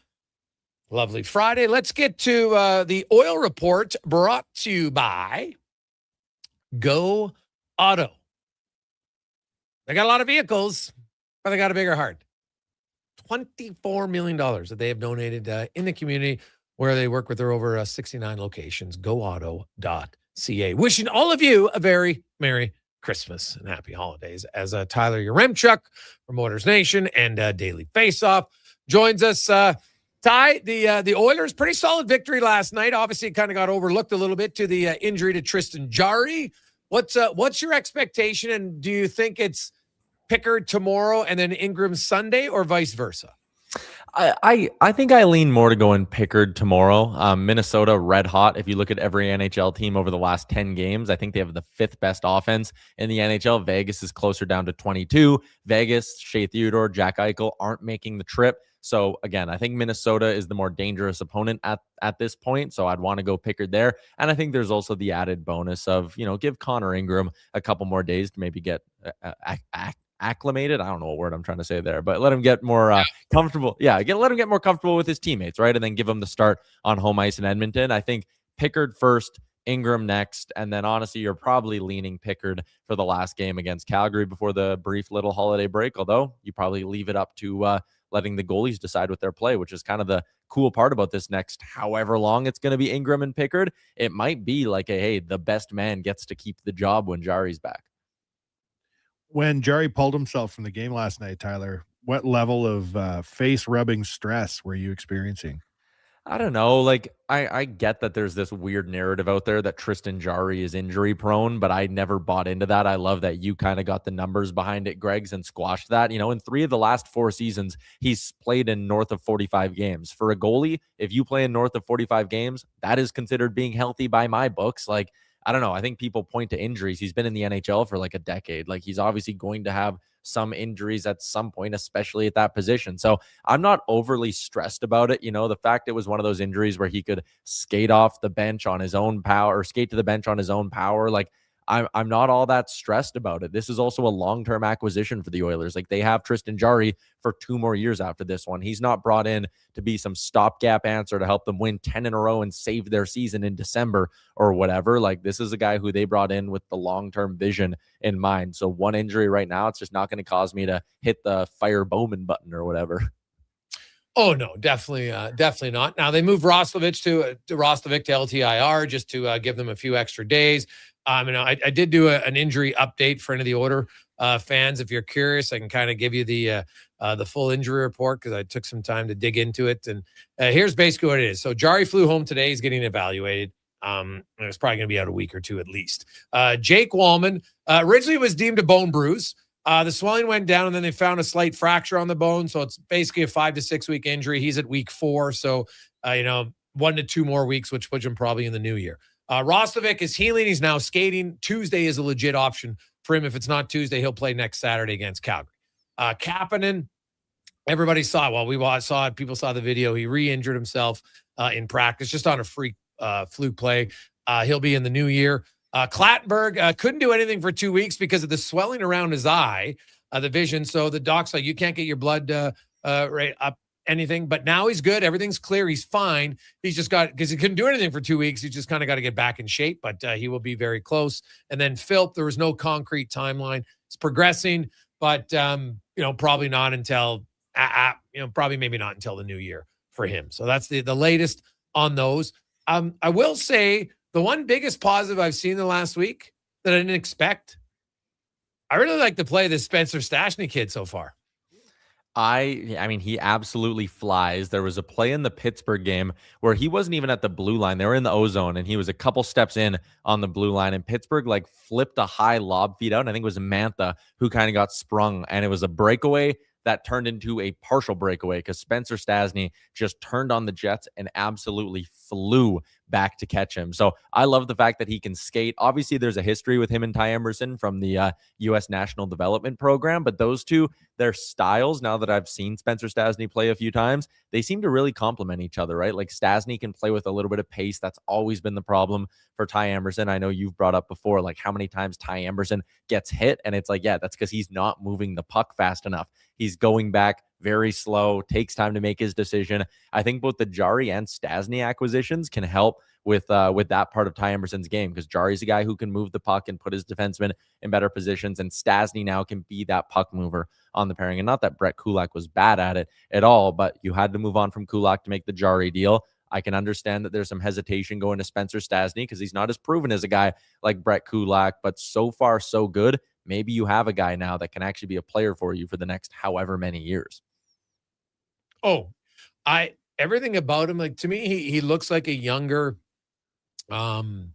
lovely Friday. Let's get to the oil report brought to you by Go Auto. They got a lot of vehicles, but they got a bigger heart. $24 million that they have donated in the community where they work with their over 69 locations. GoAuto.ca. Wishing all of you a very Merry Christmas and happy holidays as Tyler Yaremchuk from Motors Nation and Daily Faceoff joins us. Ty, the Oilers, pretty solid victory last night. Obviously, it kind of got overlooked a little bit to the injury to Tristan Jarry. What's your expectation, and do you think it's Pickard tomorrow and then Ingram Sunday, or vice versa? I think I lean more to going Pickard tomorrow. Minnesota red hot. If you look at every NHL team over the last 10 games, I think they have the 5th best offense in the NHL. Vegas is closer down to 22. Vegas, Shea Theodore, Jack Eichel aren't making the trip. So again, I think Minnesota is the more dangerous opponent at this point. So I'd want to go Pickard there. And I think there's also the added bonus of, give Connor Ingram a couple more days to maybe get acclimated. I don't know what word I'm trying to say there, but let him get more comfortable. Yeah, let him get more comfortable with his teammates, right? And then give him the start on home ice in Edmonton. I think Pickard first, Ingram next, and then honestly, you're probably leaning Pickard for the last game against Calgary before the brief little holiday break, although you probably leave it up to letting the goalies decide with their play, which is kind of the cool part about this next however long it's going to be Ingram and Pickard. It might be like hey, the best man gets to keep the job when Jarry's back. When Jarry pulled himself from the game last night, Tyler, what level of face-rubbing stress were you experiencing? I don't know. Like, I get that there's this weird narrative out there that Tristan Jarry is injury prone, but I never bought into that. I love that you kind of got the numbers behind it, Greg's, and squashed that. In 3 of the last 4 seasons, he's played in north of 45 games. For a goalie, if you play in north of 45 games, that is considered being healthy by my books. Like, I don't know. I think people point to injuries. He's been in the NHL for like a decade. Like, he's obviously going to have some injuries at some point, especially at that position. So I'm not overly stressed about it. The fact it was one of those injuries where he could skate off the bench on his own power, or skate to the bench on his own power. Like, I'm not all that stressed about it. This is also a long-term acquisition for the Oilers. Like, they have Tristan Jarry for 2 more years after this one. He's not brought in to be some stopgap answer to help them win 10 in a row and save their season in December or whatever. Like, this is a guy who they brought in with the long-term vision in mind. So one injury right now, it's just not going to cause me to hit the fire Bowman button or whatever. Oh no, definitely not. Now they moved Roslovic to LTIR just to give them a few extra days. I did do an injury update for any of the Order fans. If you're curious, I can kind of give you the full injury report because I took some time to dig into it. And here's basically what it is. So Jarry flew home today. He's getting evaluated. It's probably going to be out a week or 2 at least. Jake Wallman originally was deemed a bone bruise. The swelling went down, and then they found a slight fracture on the bone. So it's basically a 5 to 6 week injury. He's at week 4. So, 1 to 2 more weeks, which puts him probably in the new year. Roslovic is healing. He's now skating. Tuesday is a legit option for him. If it's not Tuesday, he'll play next Saturday against Calgary. Kapanen, everybody saw it. Well, we saw it. People saw the video. He re-injured himself in practice, just on a freak fluke play. He'll be in the new year. Klattenberg couldn't do anything for 2 weeks because of the swelling around his eye, the vision. So the doc's like, you can't get your blood right up anything, but now he's good. Everything's clear. He's fine. He's just because he couldn't do anything for 2 weeks. He just kind of got to get back in shape, but he will be very close. And then Philp, there was no concrete timeline. It's progressing, but probably not until maybe not until the new year for him. So that's the latest on those. I will say the one biggest positive I've seen the last week that I didn't expect, I really like the play of this Spencer Stastny kid so far. I mean, he absolutely flies. There was a play in the Pittsburgh game where he wasn't even at the blue line. They were in the O-zone, and he was a couple steps in on the blue line, and Pittsburgh flipped a high lob feed out. And I think it was Mantha who kind of got sprung, and it was a breakaway that turned into a partial breakaway because Spencer Stastny just turned on the Jets and absolutely flew back to catch him. So I love the fact that he can skate. Obviously, there's a history with him and Ty Emerson from the U.S. National Development Program, but those two, their styles, now that I've seen Spencer Stastny play a few times, they seem to really complement each other, right? Like Stastny can play with a little bit of pace. That's always been the problem for Ty Emerson. I know you've brought up before, like how many times Ty Emerson gets hit, and it's like, yeah, that's because he's not moving the puck fast enough. He's going back very slow, takes time to make his decision. I think both the Jarry and Stastny acquisitions can help with that part of Ty Emerson's game, because Jarry's a guy who can move the puck and put his defenseman in better positions, and Stastny now can be that puck mover on the pairing. And not that Brett Kulak was bad at it at all, but you had to move on from Kulak to make the Jarry deal. I can understand that there's some hesitation going to Spencer Stastny because he's not as proven as a guy like Brett Kulak, but so far so good. Maybe you have a guy now that can actually be a player for you for the next however many years. Oh, everything about him, like, to me, he looks like a younger Brett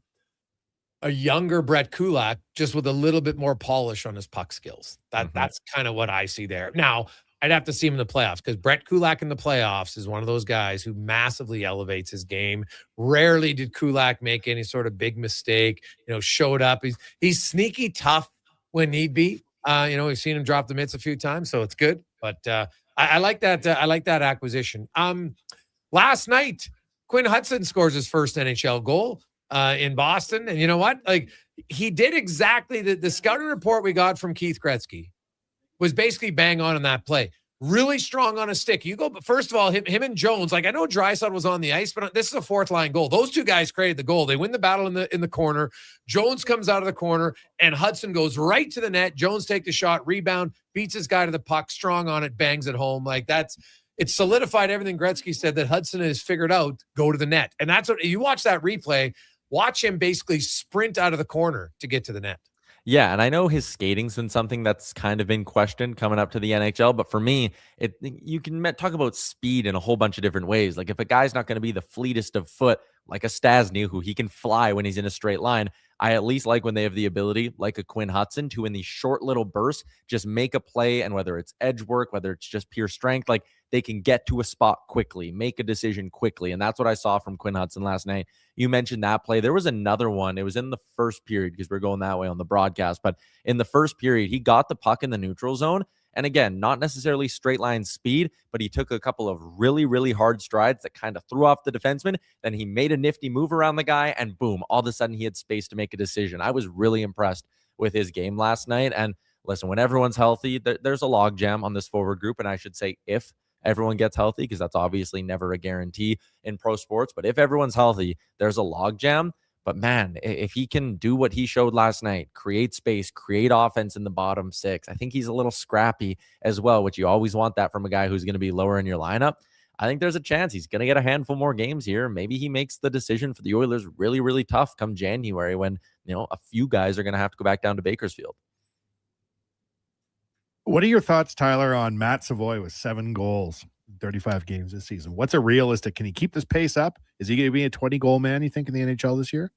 Kulak, just with a little bit more polish on his puck skills. That's kind of what I see there. Now, I'd have to see him in the playoffs, because Brett Kulak in the playoffs is one of those guys who massively elevates his game. Rarely did Kulak make any sort of big mistake, showed up. He's sneaky tough when need be. We've seen him drop the mitts a few times, so it's good. But I like that. I like that acquisition. Last night, Quinn Hudson scores his first NHL goal in Boston. And you know what? Like, he did exactly the scouting report we got from Keith Gretzky was basically bang on in that play. Really strong on a stick. You go, but first of all, him and Jones, like, I know Draisaitl was on the ice, but this is a fourth line goal. Those two guys created the goal. They win the battle in the corner. Jones comes out of the corner, and Hudson goes right to the net. Jones takes the shot, rebound, beats his guy to the puck, strong on it, bangs it home. Like, it solidified everything Gretzky said that Hudson has figured out, go to the net. And that's what you watch that replay, watch him basically sprint out of the corner to get to the net. Yeah, and I know his skating's been something that's kind of been questioned coming up to the NHL, but for me, you can talk about speed in a whole bunch of different ways. Like, if a guy's not going to be the fleetest of foot, like a Stastny, who he can fly when he's in a straight line, I at least like when they have the ability, like a Quinn Hudson, to, in these short little bursts, just make a play, and whether it's edge work, whether it's just pure strength, like, they can get to a spot quickly, make a decision quickly. And that's what I saw from Quinn Hudson last night. You mentioned that play. There was another one. It was in the first period, because we're going that way on the broadcast. But in the first period, he got the puck in the neutral zone. And again, not necessarily straight line speed, but he took a couple of really, really hard strides that kind of threw off the defenseman. Then he made a nifty move around the guy, and boom, all of a sudden he had space to make a decision. I was really impressed with his game last night. And listen, when everyone's healthy, there's a logjam on this forward group. And I should say, if everyone gets healthy, because that's obviously never a guarantee in pro sports. But if everyone's healthy, there's a logjam. But man, if he can do what he showed last night, create space, create offense in the bottom six, I think he's a little scrappy as well, which you always want that from a guy who's going to be lower in your lineup. I think there's a chance he's going to get a handful more games here. Maybe he makes the decision for the Oilers really, really tough come January, when, a few guys are going to have to go back down to Bakersfield. What are your thoughts, Tyler, on Matt Savoie with 7 goals, 35 games this season? What's a realistic? Can he keep this pace up? Is he going to be a 20-goal man, you think, in the NHL this year?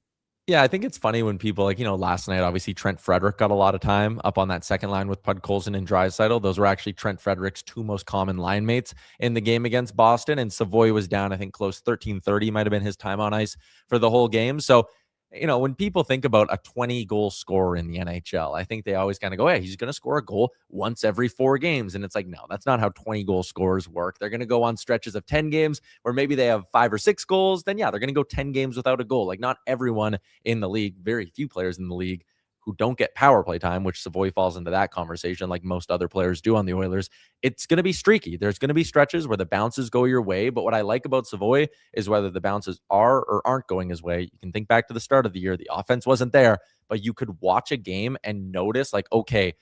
Yeah, I think it's funny when people, last night, obviously Trent Frederick got a lot of time up on that second line with Podkolzin and Draisaitl. Those were actually Trent Frederick's 2 most common line mates in the game against Boston. And Savoie was down, I think, close 13:30 might have been his time on ice for the whole game. So, when people think about a 20-goal scorer in the NHL, I think they always kind of go, hey, he's going to score a goal once every 4 games. And it's like, no, that's not how 20-goal scorers work. They're going to go on stretches of 10 games where maybe they have 5 or 6 goals. Then, yeah, they're going to go 10 games without a goal. Like, not everyone in the league, very few players in the league who don't get power play time, which Savoie falls into that conversation like most other players do on the Oilers. It's going to be streaky. There's going to be stretches where the bounces go your way. But what I like about Savoie is whether the bounces are or aren't going his way. You can think back to the start of the year. The offense wasn't there, but you could watch a game and notice, like, okay,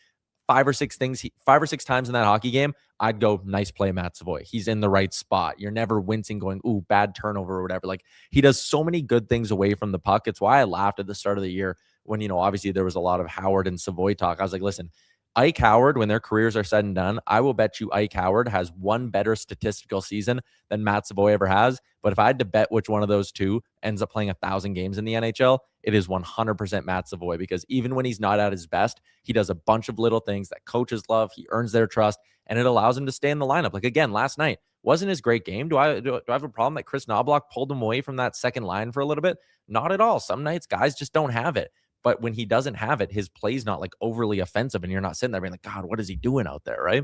5 or 6 times in that hockey game, I'd go, nice play, Matt Savoie. He's in the right spot. You're never wincing going, ooh, bad turnover or whatever. Like, he does so many good things away from the puck. It's why I laughed at the start of the year when, obviously there was a lot of Howard and Savoie talk. I was like, listen, Ike Howard, when their careers are said and done, I will bet you Ike Howard has one better statistical season than Matt Savoie ever has. But if I had to bet which one of those two ends up playing 1,000 games in the NHL, it is 100% Matt Savoie, because even when he's not at his best, he does a bunch of little things that coaches love. He earns their trust, and it allows him to stay in the lineup. Like, again, last night wasn't his great game. Do I have a problem that Chris Knobloch pulled him away from that second line for a little bit? Not at all. Some nights guys just don't have it. But when he doesn't have it, his play's not like overly offensive, and you're not sitting there being like, God, what is he doing out there, right?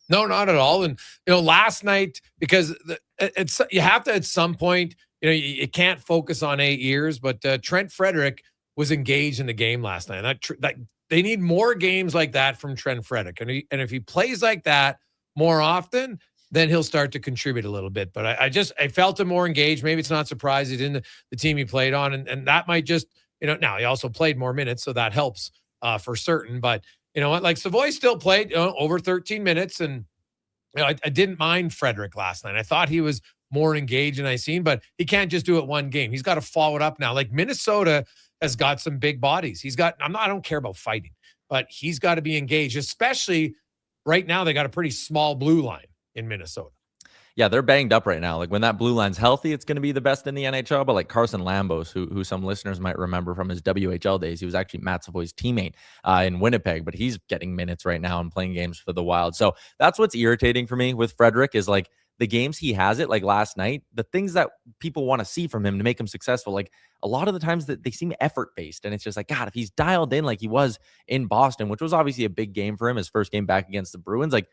No, not at all. And, last night, because you have to, at some point, you can't focus on 8 years, but Trent Frederick was engaged in the game last night. That they need more games like that from Trent Frederick. And if he plays like that more often, then he'll start to contribute a little bit. But I felt him more engaged. Maybe it's not surprised he's in the team he played on, and that might just, now he also played more minutes, so that helps for certain. But you know what, like Savoy still played over 13 minutes, and I didn't mind Frederick last night. I thought he was more engaged than I seen, but he can't just do it one game. He's got to follow it up now. Like Minnesota has got some big bodies. I don't care about fighting, but he's got to be engaged, especially right now. They got a pretty small blue line in Minnesota. Yeah, they're banged up right now. Like when that blue line's healthy, it's going to be the best in the NHL. But like Carson Lambos, who some listeners might remember from his WHL days, he was actually Matt Savoy's teammate in Winnipeg, but he's getting minutes right now and playing games for the Wild. So that's what's irritating for me with Frederick is like the games he has it, like last night, the things that people want to see from him to make him successful. Like a lot of the times that they seem effort based, and it's just like, God, if he's dialed in like he was in Boston, which was obviously a big game for him, his first game back against the Bruins, like,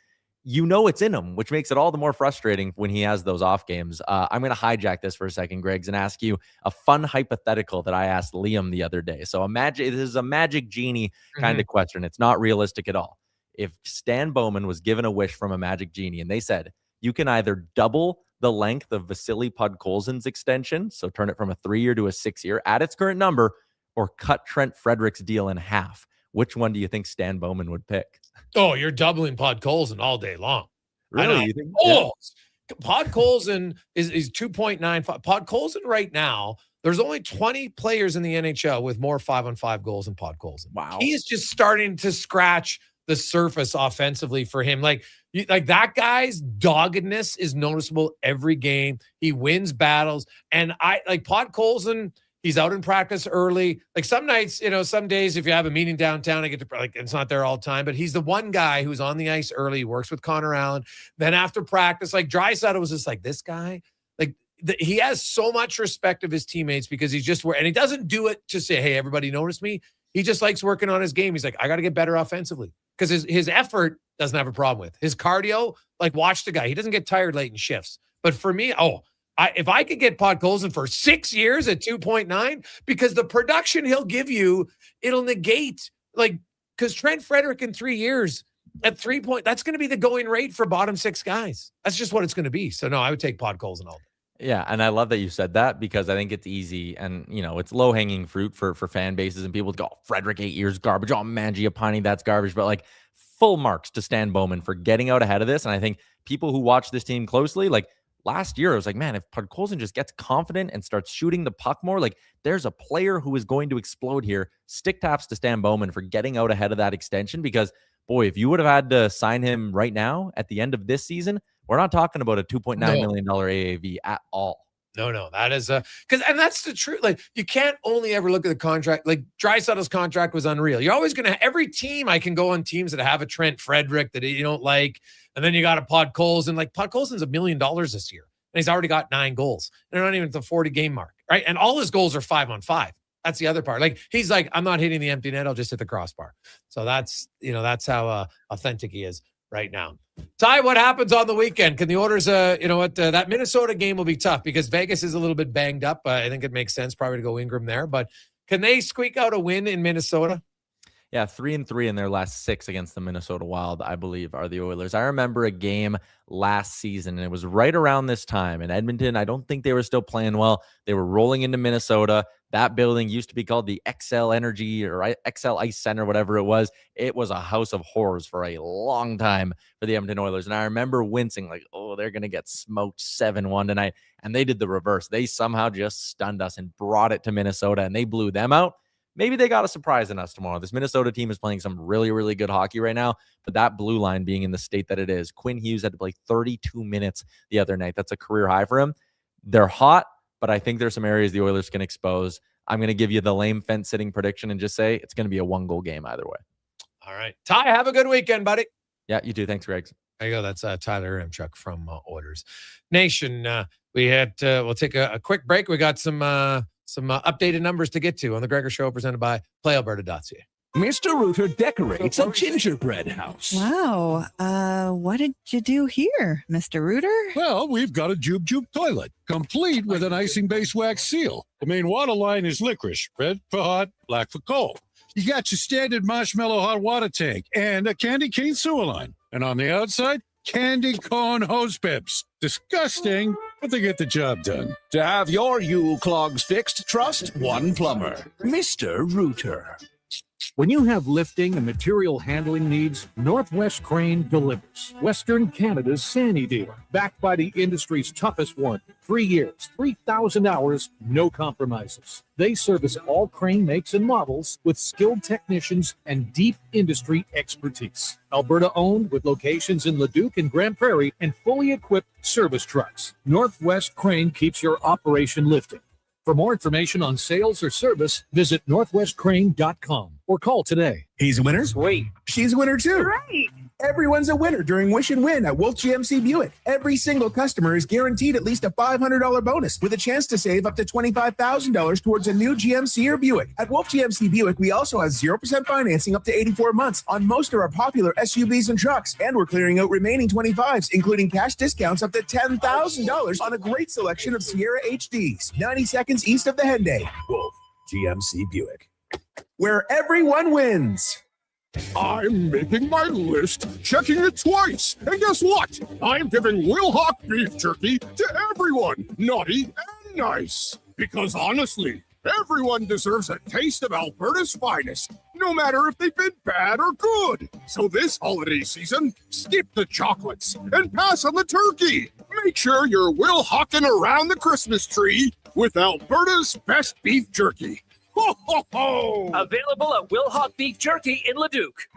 it's in him, which makes it all the more frustrating when he has those off games. I'm going to hijack this for a second, Greggs, and ask you a fun hypothetical that I asked Liam the other day. So this is a magic genie kind of question. It's not realistic at all. If Stan Bowman was given a wish from a magic genie and they said, you can either double the length of Vasily Podkolzin's extension, so turn it from a 3-year to a 6-year at its current number, or cut Trent Frederick's deal in half, which one do you think Stan Bowman would pick? Oh, you're doubling Podkolzin all day long. Really? You think? Podkolzin is 2.95. Podkolzin right now, there's only 20 players in the NHL with more 5-on-5 goals than Podkolzin. Wow. He is just starting to scratch the surface offensively for him. Like that guy's doggedness is noticeable every game. He wins battles. And Podkolzin, he's out in practice early. Like some nights, some days if you have a meeting downtown, I get to it's not there all the time, but he's the one guy who's on the ice early. He works with Connor Halley. Then after practice, like Draisaitl was just like, this guy, he has so much respect of his teammates because he's just and he doesn't do it to say, hey, everybody notice me. He just likes working on his game. He's like, I got to get better offensively because his effort doesn't have a problem with his cardio. Like watch the guy. He doesn't get tired late in shifts. But for me, if I could get Podkolzin for 6 years at 2.9, because the production he'll give you, it'll negate because Trent Frederick in 3 years at 3 point, that's going to be the going rate for bottom 6 guys. That's just what it's going to be. So no, I would take Podkolzin all day. Yeah, and I love that you said that because I think it's easy and, it's low-hanging fruit for fan bases and people go, Frederick 8 years garbage. Oh, Mangiapane, that's garbage. But full marks to Stan Bowman for getting out ahead of this. And I think people who watch this team closely, last year, I was like, man, if Podkolzin just gets confident and starts shooting the puck more, there's a player who is going to explode here. Stick taps to Stan Bowman for getting out ahead of that extension because, boy, if you would have had to sign him right now at the end of this season, we're not talking about a $2.9 million AAV at all. No, that is and that's the truth. You can't only ever look at the contract. Draisaitl's contract was unreal. You're always going to every team. I can go on teams that have a Trent Frederick that you don't like, and then you got a Podkolzin. Podkolzin's $1 million this year, and he's already got 9 goals. And they're not even at the 40 game mark, right? And all his goals are 5-on-5. That's the other part. He's like, I'm not hitting the empty net. I'll just hit the crossbar. So that's that's how authentic he is right now. Ty, what happens on the weekend? Can the Oilers, that Minnesota game will be tough because Vegas is a little bit banged up. I think it makes sense probably to go Ingram there, but can they squeak out a win in Minnesota? Yeah, 3-3 in their last 6 against the Minnesota Wild, I believe, are the Oilers. I remember a game last season, and it was right around this time in Edmonton. I don't think they were still playing well. They were rolling into Minnesota. That building used to be called the XL Energy or XL Ice Center, whatever it was. It was a house of horrors for a long time for the Edmonton Oilers. And I remember wincing they're going to get smoked 7-1 tonight. And they did the reverse. They somehow just stunned us and brought it to Minnesota, and they blew them out. Maybe they got a surprise in us tomorrow. This Minnesota team is playing some really, really good hockey right now, but that blue line being in the state that it is, Quinn Hughes had to play 32 minutes the other night. That's a career high for him. They're hot, but I think there's some areas the Oilers can expose. I'm going to give you the lame fence sitting prediction and just say it's going to be a 1-goal game either way. All right. Ty, have a good weekend, buddy. Yeah, you too. Thanks, Greg. There you go. That's Tyler Imchuk from Oilers Nation. We'll take a quick break. We got some updated numbers to get to on the Gregor Show presented by PlayAlberta.ca. Mr. Rooter decorates a gingerbread house. Wow. What did you do here, Mr. Rooter? Well, we've got a Jube Jube toilet, complete with an icing-based wax seal. The main water line is licorice, red for hot, black for cold. You got your standard marshmallow hot water tank and a candy cane sewer line. And on the outside, Candy cone hose pips. Disgusting, but they get the job done. To have your Yule clogs fixed, trust one plumber, Mr. Rooter. When you have lifting and material handling needs, Northwest Crane delivers. Western Canada's Sandy dealer, backed by the industry's toughest one. 3 years, 3,000 hours, no compromises. They service all crane makes and models with skilled technicians and deep industry expertise. Alberta owned with locations in Leduc and Grand Prairie and fully equipped service trucks. Northwest Crane keeps your operation lifting. For more information on sales or service, visit northwestcrane.com or call today. He's a winner. Sweet. She's a winner too. Right. Everyone's a winner during Wish and Win at Wolf GMC Buick. Every single customer is guaranteed at least a $500 bonus with a chance to save up to $25,000 towards a new GMC or Buick. At Wolf GMC Buick, we also have 0% financing up to 84 months on most of our popular SUVs and trucks. And we're clearing out remaining 25s, including cash discounts up to $10,000 on a great selection of Sierra HDs. 90 seconds east of the Henday. Wolf GMC Buick, where everyone wins. I'm making my list, checking it twice. And guess what? I'm giving Wilhock beef jerky to everyone, naughty and nice. Because honestly, everyone deserves a taste of Alberta's finest, no matter if they've been bad or good. So this holiday season, skip the chocolates and pass on the turkey. Make sure you're Wilhocking around the Christmas tree with Alberta's best beef jerky. Ho, ho, ho! Available at Wilhock Beef Jerky in Leduc.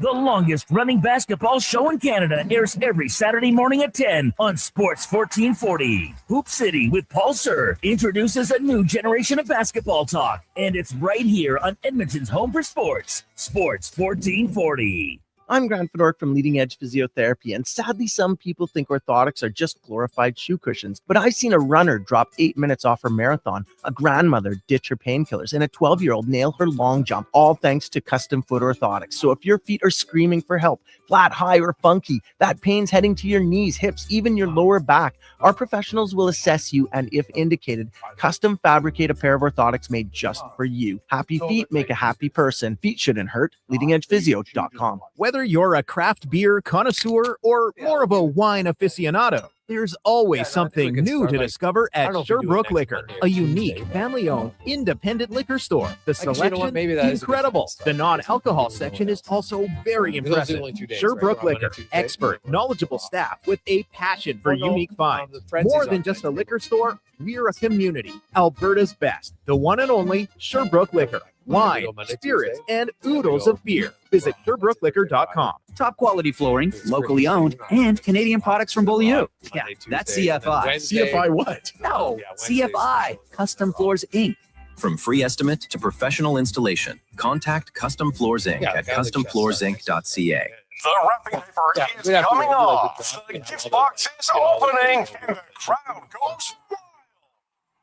The longest running basketball show in Canada airs every Saturday morning at 10 on Sports 1440. Hoop City with Paul Sir introduces a new generation of basketball talk, and it's right here on Edmonton's home for sports, Sports 1440. I'm Grant Fedork from Leading Edge Physiotherapy, and sadly some people think orthotics are just glorified shoe cushions. But I've seen a runner drop 8 minutes off her marathon, a grandmother ditch her painkillers, and a 12-year-old nail her long jump, all thanks to custom foot orthotics. So if your feet are screaming for help, flat, high, or funky, that pain's heading to your knees, hips, even your lower back, our professionals will assess you and, if indicated, custom fabricate a pair of orthotics made just for you. Happy feet make a happy person. Feet shouldn't hurt. LeadingEdgePhysio.com. Whether you're a craft beer connoisseur or more of a wine aficionado, there's always something new to discover at Sherbrooke Liquor, a unique, family-owned, independent liquor store. The selection, incredible. The non-alcohol section is also very impressive. Sherbrooke Liquor, expert, knowledgeable staff with a passion for unique finds. More than just a liquor store, we're a community. Alberta's best, the one and only Sherbrooke Liquor. Wine, spirits, and oodles of beer. Visit SherbrookeLiquor.com. Top quality flooring, locally owned, and Canadian products from Beaulieu. Yeah, that's CFI. CFI what? No, CFI, Custom Floors Inc. From free estimate to professional installation, contact Custom Floors Inc. at customfloorsinc.ca. The wrapping paper is coming off. The gift box is opening, and the crowd goes wild.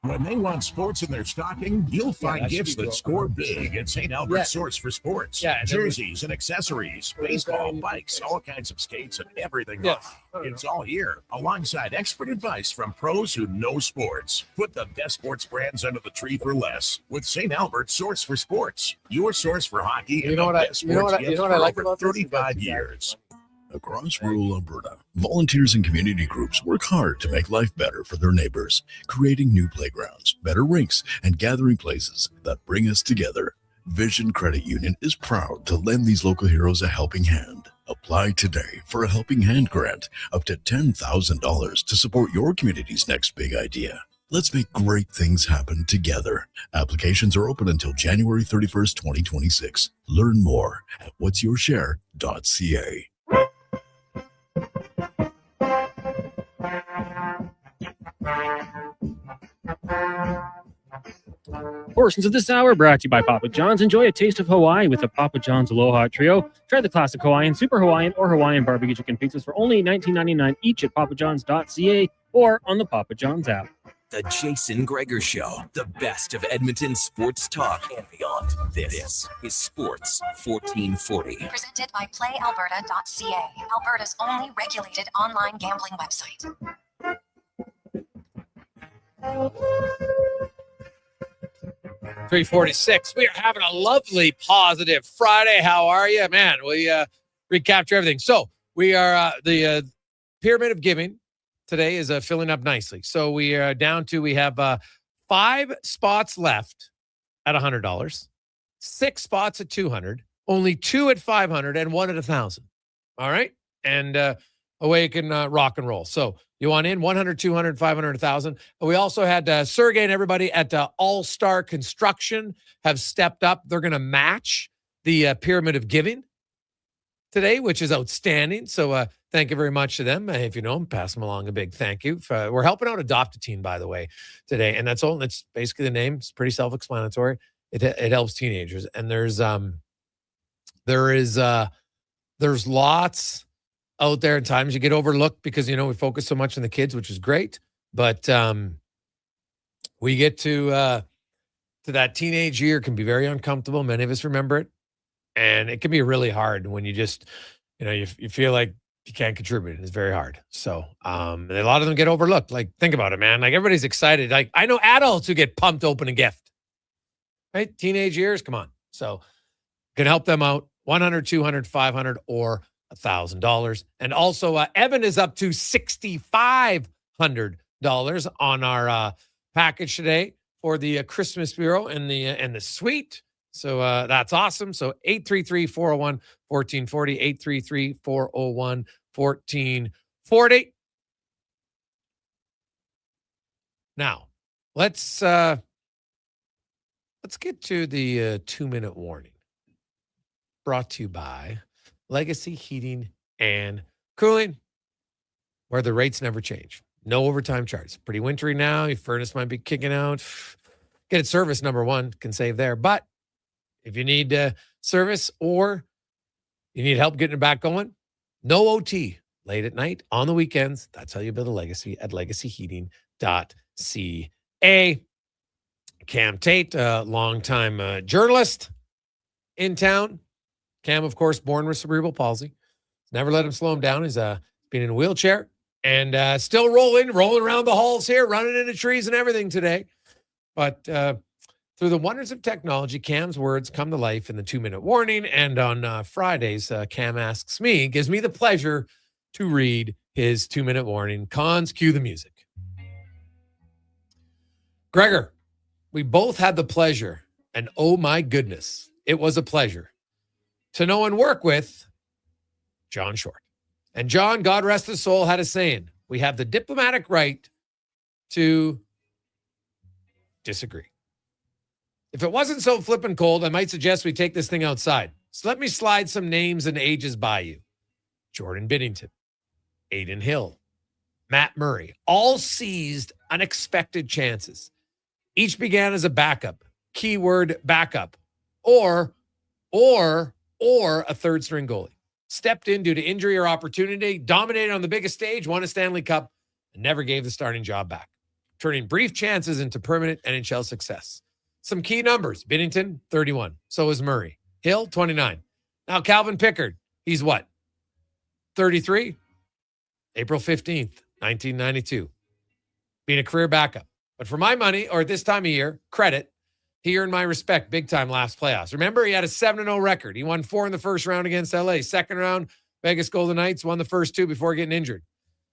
When they want sports in their stocking, you'll find gifts that score big at St. Albert's Source for Sports. Jerseys and accessories, baseball, bikes, all kinds of skates, and everything else. It's all here, alongside expert advice from pros who know sports. Put the best sports brands under the tree for less with St. Albert's Source for Sports, your source for hockey and the best sports gifts for over 35 years. Across rural Alberta, volunteers and community groups work hard to make life better for their neighbors, creating new playgrounds, better rinks, and gathering places that bring us together. Vision Credit Union is proud to lend these local heroes a helping hand. Apply today for a Helping Hand grant up to $10,000 to support your community's next big idea. Let's make great things happen together. Applications are open until January 31st, 2026. Learn more at whatsyourshare.ca. Portions of this hour brought to you by Papa John's. Enjoy a taste of Hawaii with the Papa John's Aloha Trio. Try the classic Hawaiian, Super Hawaiian, or Hawaiian barbecue chicken pizzas for only $19.99 each at papajohns.ca or on the Papa John's app. The Jason Gregor Show, the best of Edmonton sports talk and beyond. This is Sports 1440. Presented by PlayAlberta.ca, Alberta's only regulated online gambling website. $3:46. We are having a lovely, positive Friday. How are you, man? We recapture everything. So we are the pyramid of giving today is filling up nicely. So we are down to, we have 5 spots left at $100, 6 spots at 200, only 2 at 500, and 1 at 1,000. All right. And away you can rock and roll. So you want in 100, 200, 500, 1,000. We also had Sergey and everybody at All-Star Construction have stepped up. They're going to match the pyramid of giving today, which is outstanding. So thank you very much to them. If you know them, pass them along a big thank you. We're helping out Adopt a Teen, by the way, today. And that's all. That's basically the name. It's pretty self-explanatory. It helps teenagers. And there's lots out there at times you get overlooked because, we focus so much on the kids, which is great. But we get to that teenage year can be very uncomfortable. Many of us remember it. And it can be really hard when you just, you feel like you can't contribute. It's very hard. So and a lot of them get overlooked. Like, think about it, man. Like, everybody's excited. Like, I know adults who get pumped open a gift. Right? Teenage years, come on. So can help them out. 100, 200, 500, or $1,000. And also, Evan is up to $6,500 on our package today for the Christmas Bureau and the suite. So that's awesome. So 833-401-1440, 833-401-1440. Now, let's get to the 2-minute warning. Brought to you by Legacy Heating and Cooling, where the rates never change. No overtime charge. Pretty wintry now. Your furnace might be kicking out. Get it serviced, number one. Can save there. But if you need service or you need help getting it back going, no OT. Late at night, on the weekends. That's how you build a legacy at legacyheating.ca. Cam Tate, longtime journalist in town. Cam, of course, born with cerebral palsy. Never let him slow him down. He's been in a wheelchair and still rolling around the halls here, running into trees and everything today. But through the wonders of technology, Cam's words come to life in the 2-minute warning. And on Fridays, Cam gives me the pleasure to read his 2-minute warning. Cons, cue the music. Gregor, we both had the pleasure, and oh my goodness, it was a pleasure to know and work with John Short. And John, God rest his soul, had a saying: we have the diplomatic right to disagree. If it wasn't so flippin' cold, I might suggest we take this thing outside. So let me slide some names and ages by you. Jordan Binnington, Aiden Hill, Matt Murray, all seized unexpected chances. Each began as a backup, keyword backup, or a third string goalie. Stepped in due to injury or opportunity, dominated on the biggest stage, won a Stanley Cup, and never gave the starting job back, turning brief chances into permanent NHL success. Some key numbers: Binnington, 31. So is Murray. Hill, 29. Now, Calvin Pickard, he's what? 33? April 15th, 1992. Being a career backup. But for my money, or at this time of year, credit, he earned my respect big time last playoffs. Remember, he had a 7-0 record. He won 4 in the first round against LA. Second round, Vegas Golden Knights won the first 2 before getting injured.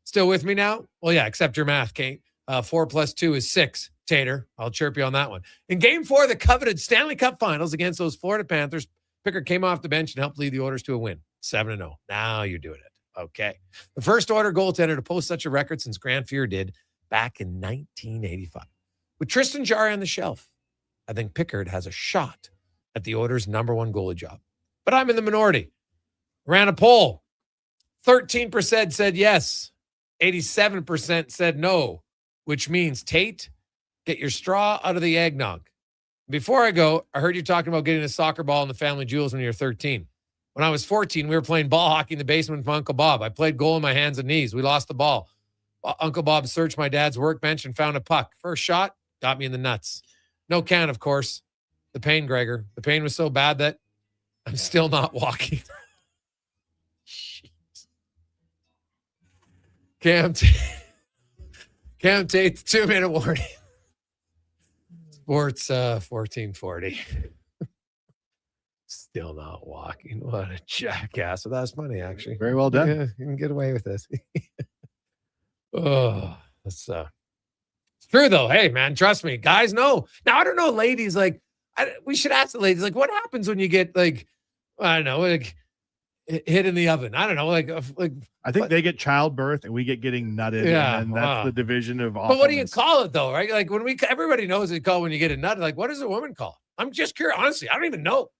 Still with me now? Well, yeah, except your math, Kate. 4 + 2 is 6. Tater, I'll chirp you on that one. In Game 4 of the coveted Stanley Cup Finals against those Florida Panthers, Pickard came off the bench and helped lead the Oilers to a win. 7-0. Now you're doing it. Okay. The first Oiler goaltender to post such a record since Grant Fuhr did back in 1985. With Tristan Jarry on the shelf, I think Pickard has a shot at the Oilers' #1 goalie job. But I'm in the minority. Ran a poll. 13% said yes. 87% said no, which means, Tate, get your straw out of the eggnog. Before I go, I heard you talking about getting a soccer ball in the family jewels when you were 13. When I was 14, we were playing ball hockey in the basement with my Uncle Bob. I played goal in my hands and knees. We lost the ball. Uncle Bob searched my dad's workbench and found a puck. First shot, got me in the nuts. No can, of course. The pain, Gregor. The pain was so bad that I'm still not walking. Cam Tate, the 2-minute warning. Sports 1440. Still not walking. What a jackass. So that's funny, actually. Very well done. Yeah, you can get away with this. Oh, that's it's true though. Hey, man, trust me, guys know. Now I don't know, ladies. Like, we should ask the ladies. Like, what happens when you get like, I don't know, like hit in the oven? I don't know, like I think they get childbirth and we get getting nutted. Yeah, and that's the division of. But what do you call it though, right? Like when everybody knows they call when you get a nut. Like, what does a woman call? I'm just curious. Honestly, I don't even know.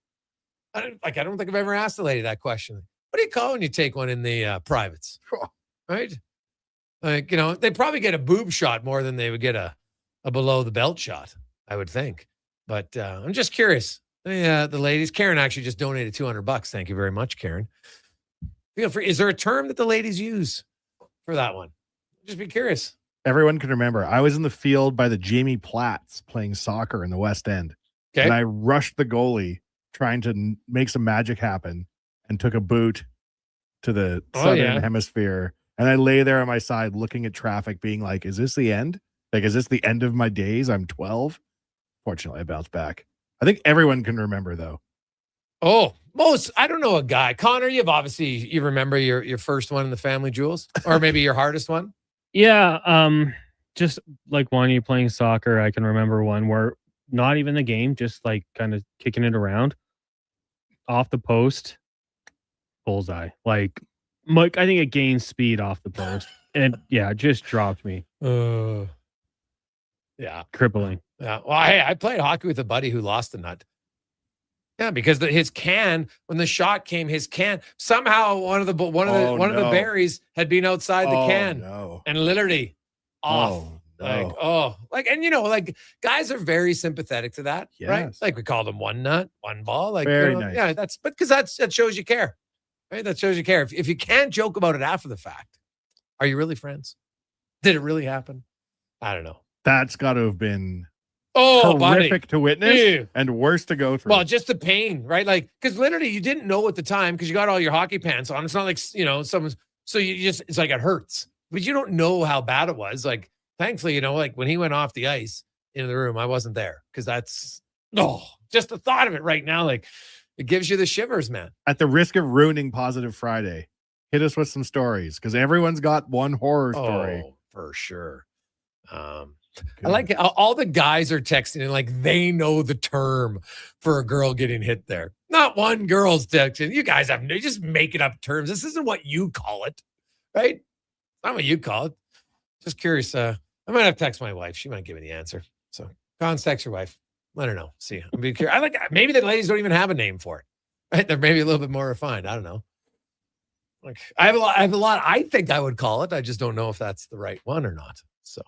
I don't think I've ever asked a lady that question. What do you call when you take one in the privates? Right? Like, they probably get a boob shot more than they would get a below the belt shot, I would think. But I'm just curious. The ladies, Karen actually just donated $200. Thank you very much, Karen. Feel free. Is there a term that the ladies use for that one? Just be curious. Everyone can remember. I was in the field by the Jamie Platts playing soccer in the West End. Okay. And I rushed the goalie trying to make some magic happen and took a boot to the southern hemisphere. And I lay there on my side looking at traffic being like, is this the end? Like, is this the end of my days? I'm 12. Fortunately, I bounced back. I think everyone can remember though. Oh, I don't know a guy. Connor, you remember your first one in the family jewels, or maybe your hardest one? Yeah. Just like Wanye playing soccer, I can remember one where not even the game, just like kind of kicking it around off the post, bullseye. Like, Mike, I think it gained speed off the post, and it just dropped me. Yeah, crippling. Yeah. Well, I played hockey with a buddy who lost a nut. Yeah, because his can, when the shot came, his can somehow one of the berries had been outside the can, and literally off. And guys are very sympathetic to that, right? Like we call them one nut, one ball. Like, nice. Yeah, because that shows you care, right? That shows you care. If you can't joke about it after the fact, are you really friends? Did it really happen? I don't know. That's got to have been horrific to witness and worse to go through. Well, just the pain, right? Like, because literally you didn't know at the time because you got all your hockey pants on. It's not like, so it's like it hurts, but you don't know how bad it was. Like, thankfully, like when he went off the ice into the room, I wasn't there because that's, just the thought of it right now, like it gives you the shivers, man. At the risk of ruining Positive Friday, hit us with some stories because everyone's got one horror story. Oh, for sure. I like it. All the guys are texting and like they know the term for a girl getting hit there. Not one girl's texting. You guys you just making up terms. This isn't what you call it, right? Not what you call it. Just curious. I might have to text my wife. She might give me the answer. So go on, text your wife. Let her know. See, I'm being curious. Maybe the ladies don't even have a name for it. Right? They're maybe a little bit more refined. I don't know. Like I have a lot. I think I would call it. I just don't know if that's the right one or not. So.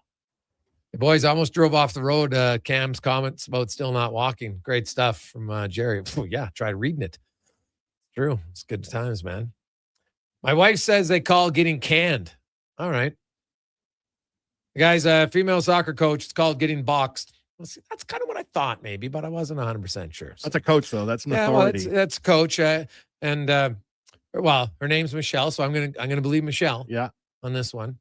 The boys almost drove off the road. Cam's comments about still not walking. Great stuff from Jarry. Try reading it. True. It's good times, man. My wife says they call getting canned. All right. Guys, female soccer coach, it's called getting boxed. That's kind of what I thought maybe, but I wasn't 100% sure. So. That's a coach, though. That's an authority. Well, that's coach. Her name's Michelle, so I'm gonna believe Michelle. Yeah. On this one.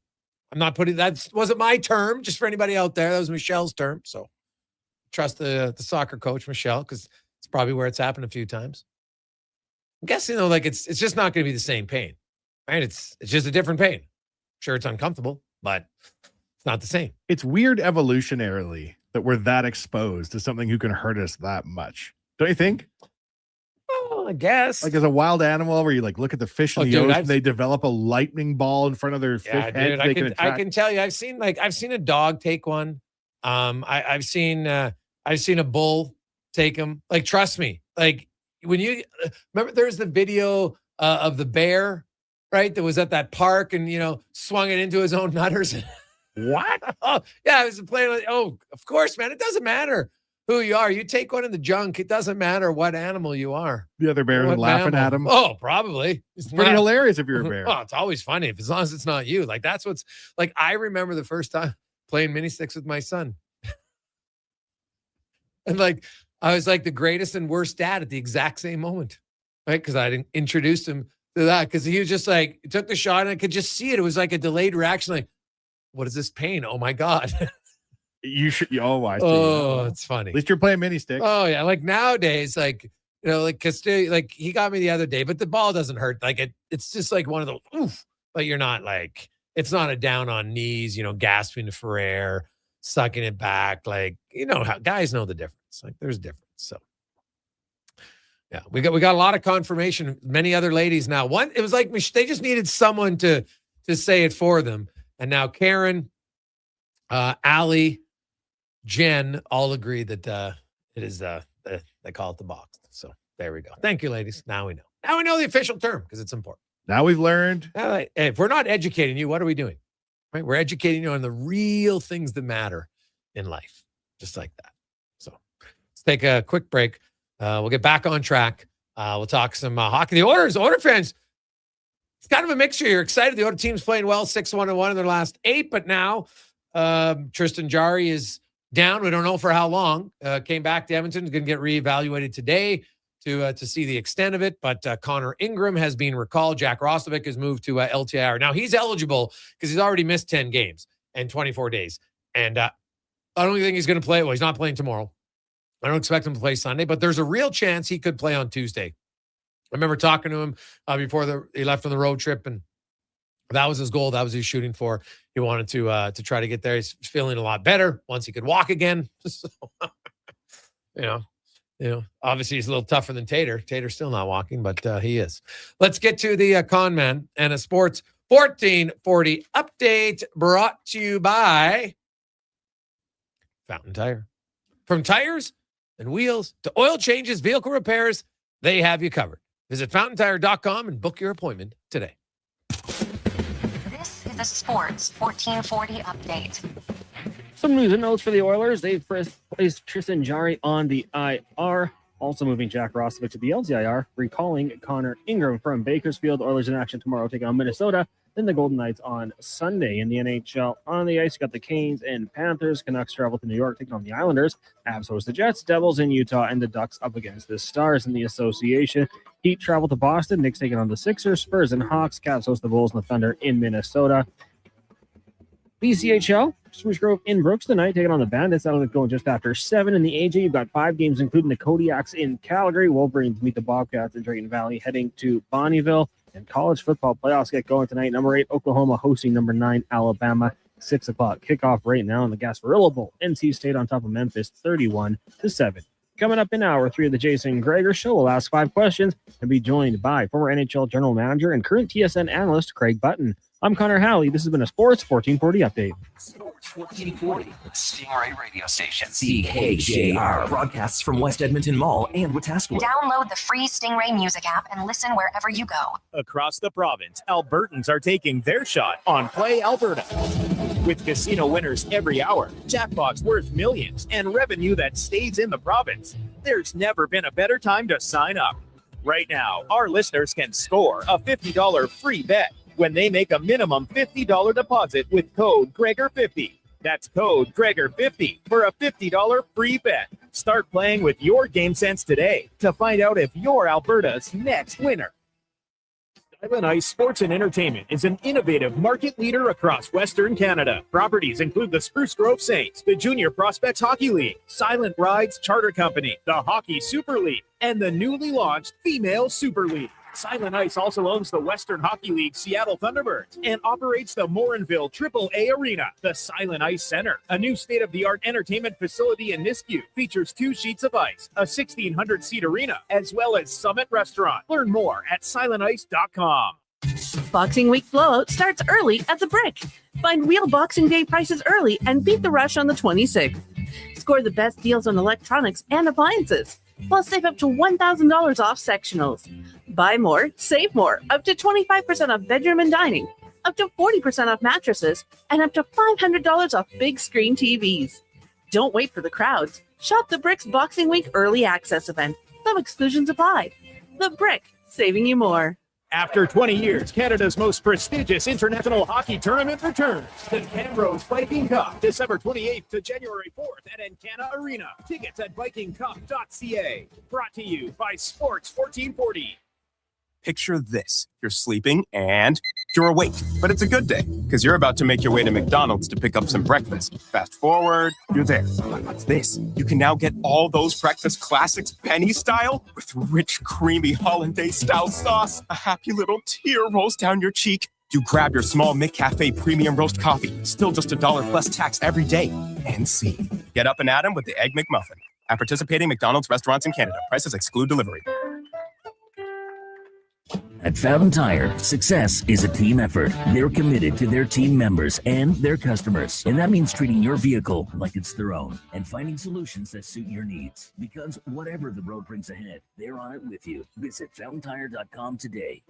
I'm not putting that wasn't my term, just for anybody out there. That was Michelle's term. So trust the soccer coach, Michelle, because it's probably where it's happened a few times. I'm guessing though, like it's just not going to be the same pain, right? It's just a different pain. Sure, it's uncomfortable, but it's not the same. It's weird evolutionarily that we're that exposed to something who can hurt us that much. Don't you think? Well, I guess. Like as a wild animal where you like look at the fish in the ocean, they develop a lightning ball in front of their fish head. I can tell you, I've seen a dog take one. I've seen a bull take him. Like, trust me. Like when you remember, there's the video of the bear, right? That was at that park and swung it into his own nutters. What? Oh, yeah, I was playing. Oh, of course, man. It doesn't matter who you are. You take one in the junk. It doesn't matter what animal you are. The other bear laughing at him. Oh, probably. It's pretty hilarious if you're a bear. Oh, it's always funny as long as it's not you. Like that's what's like. I remember the first time playing mini sticks with my son, and like I was like the greatest and worst dad at the exact same moment, right? Because I introduced him to that because he was just like he took the shot and I could just see it. It was like a delayed reaction. Like, what is this pain? Oh my God. You should. Oh, I see. Oh, it's funny. At least you're playing mini sticks. Oh yeah, like nowadays, like like he got me the other day, but the ball doesn't hurt. Like it's just like one of those. Oof, but you're not like it's not a down on knees, gasping for air, sucking it back. Like, how guys know the difference. Like, there's difference. So, yeah, we got a lot of confirmation. Many other ladies now. It was like they just needed someone to say it for them. And now Karen, Allie, Jen all agree that it is they call it the box. So there we go. Thank you, ladies. Now we know. Now we know the official term because it's important. Now we've learned. Hey, if we're not educating you, what are we doing? Right? We're educating you on the real things that matter in life, just like that. So let's take a quick break. We'll get back on track. We'll talk some hockey. The Oilers fans, it's kind of a mixture. You're excited. The Oilers team's playing well, 6-1-1 in their last 8, but now Tristan Jarry is down. We don't know for how long. Came back to Edmonton. Is going to get reevaluated today to see the extent of it. But Connor Ingram has been recalled. Jack Roslovic has moved to LTIR. Now he's eligible because he's already missed 10 games in 24 days. And I don't think he's going to play. Well, he's not playing tomorrow. I don't expect him to play Sunday, but there's a real chance he could play on Tuesday. I remember talking to him before he left on the road trip, and that was his goal. That was his shooting for. He wanted to try to get there. He's feeling a lot better once he could walk again. So, obviously he's a little tougher than Tater. Tater's still not walking, but he is. Let's get to the Con Man and a Sports 1440 update brought to you by Fountain Tire. From tires and wheels to oil changes, vehicle repairs, they have you covered. Visit fountaintire.com and book your appointment today. This is the Sports 1440 update. Some news and notes for the Oilers. They've placed Tristan Jarry on the IR, also moving Jack Roslovic to the LTIR, recalling Connor Ingram from Bakersfield. Oilers in action tomorrow, taking on Minnesota. Then the Golden Knights on Sunday. In the NHL on the ice, you got the Canes and Panthers. Canucks travel to New York, taking on the Islanders. Avs host the Jets. Devils in Utah, and the Ducks up against the Stars in the association. Heat travel to Boston. Knicks taking on the Sixers. Spurs and Hawks. Cavs host the Bulls and the Thunder in Minnesota. BCHL, Spruce Grove in Brooks tonight, taking on the Bandits. That'll get going just after 7 in the AJ. You've got 5 games, including the Kodiaks in Calgary. Wolverines meet the Bobcats in Drayton Valley, heading to Bonnyville. And college football playoffs get going tonight. Number 8, Oklahoma hosting number 9, Alabama. 6 o'clock kickoff right now in the Gasparilla Bowl. NC State on top of Memphis, 31-7. Coming up in hour 3 of the Jason Gregor Show, we'll ask 5 questions and be joined by former NHL general manager and current TSN analyst Craig Button. I'm Connor Halley. This has been a Sports 1440 update. Sports 1440, Stingray Radio Station. CKJR broadcasts from West Edmonton Mall and Wetaskiwin. Download the free Stingray music app and listen wherever you go. Across the province, Albertans are taking their shot on Play Alberta. With casino winners every hour, jackpots worth millions, and revenue that stays in the province, there's never been a better time to sign up. Right now, our listeners can score a $50 free bet when they make a minimum $50 deposit with code Gregor50. That's code Gregor50 for a $50 free bet. Start playing with your game sense today to find out if you're Alberta's next winner. Silent Ice Sports and Entertainment is an innovative market leader across Western Canada. Properties include the Spruce Grove Saints, the Junior Prospects Hockey League, Silent Rides Charter Company, the Hockey Super League, and the newly launched Female Super League. Silent Ice also owns the Western Hockey League Seattle Thunderbirds and operates the Morinville AAA Arena. The Silent Ice Center, a new state-of-the-art entertainment facility in Nisku, features 2 sheets of ice, a 1,600-seat arena, as well as Summit Restaurant. Learn more at silentice.com. Boxing Week blowout starts early at the Brick. Find real Boxing Day prices early and beat the rush on the 26th. Score the best deals on electronics and appliances. Plus, save up to $1,000 off sectionals. Buy more, save more, up to 25% off bedroom and dining, up to 40% off mattresses, and up to $500 off big screen TVs. Don't wait for the crowds. Shop the Brick's Boxing Week Early Access event. Some exclusions apply. The Brick, saving you more. After 20 years, Canada's most prestigious international hockey tournament returns. The Camrose Viking Cup, December 28th to January 4th at Encana Arena. Tickets at vikingcup.ca. Brought to you by Sports 1440. Picture this. You're sleeping and you're awake, but it's a good day because you're about to make your way to McDonald's to pick up some breakfast. Fast forward, you're there. But what's this? You can now get all those breakfast classics penny style with rich, creamy hollandaise style sauce. A happy little tear rolls down your cheek. You grab your small McCafe premium roast coffee, still just $1 plus tax every day. And see. Get up and at 'em with the Egg McMuffin. At participating McDonald's restaurants in Canada. Prices exclude delivery. At Fountain Tire, success is a team effort. They're committed to their team members and their customers. And that means treating your vehicle like it's their own and finding solutions that suit your needs. Because whatever the road brings ahead, they're on it with you. Visit fountaintire.com today.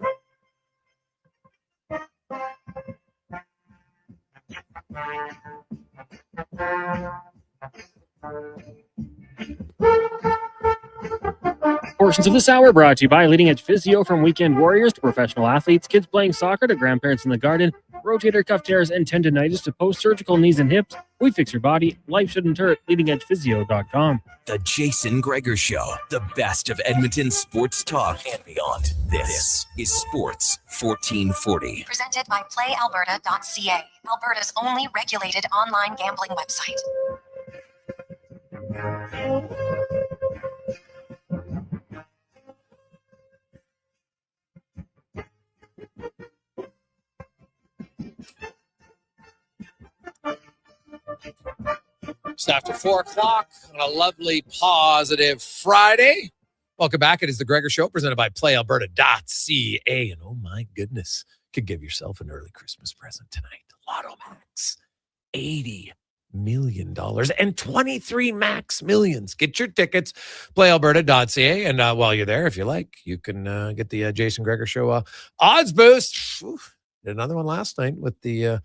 Portions of this hour brought to you by Leading Edge Physio, from weekend warriors to professional athletes, kids playing soccer to grandparents in the garden, rotator cuff tears and tendonitis to post-surgical knees and hips. We fix your body. Life shouldn't hurt. LeadingEdgePhysio.com. The Jason Gregor Show, the best of Edmonton sports talk and beyond. This is Sports 1440. Presented by PlayAlberta.ca, Alberta's only regulated online gambling website. Just after 4 o'clock on a lovely, positive Friday. Welcome back. It is the Gregor Show, presented by PlayAlberta.ca. And oh my goodness, could give yourself an early Christmas present tonight. Lotto Max, $80 million and 23 Max Millions. Get your tickets, PlayAlberta.ca. And while you're there, if you like, you can get the Jason Gregor Show odds boost. Did another one last night with the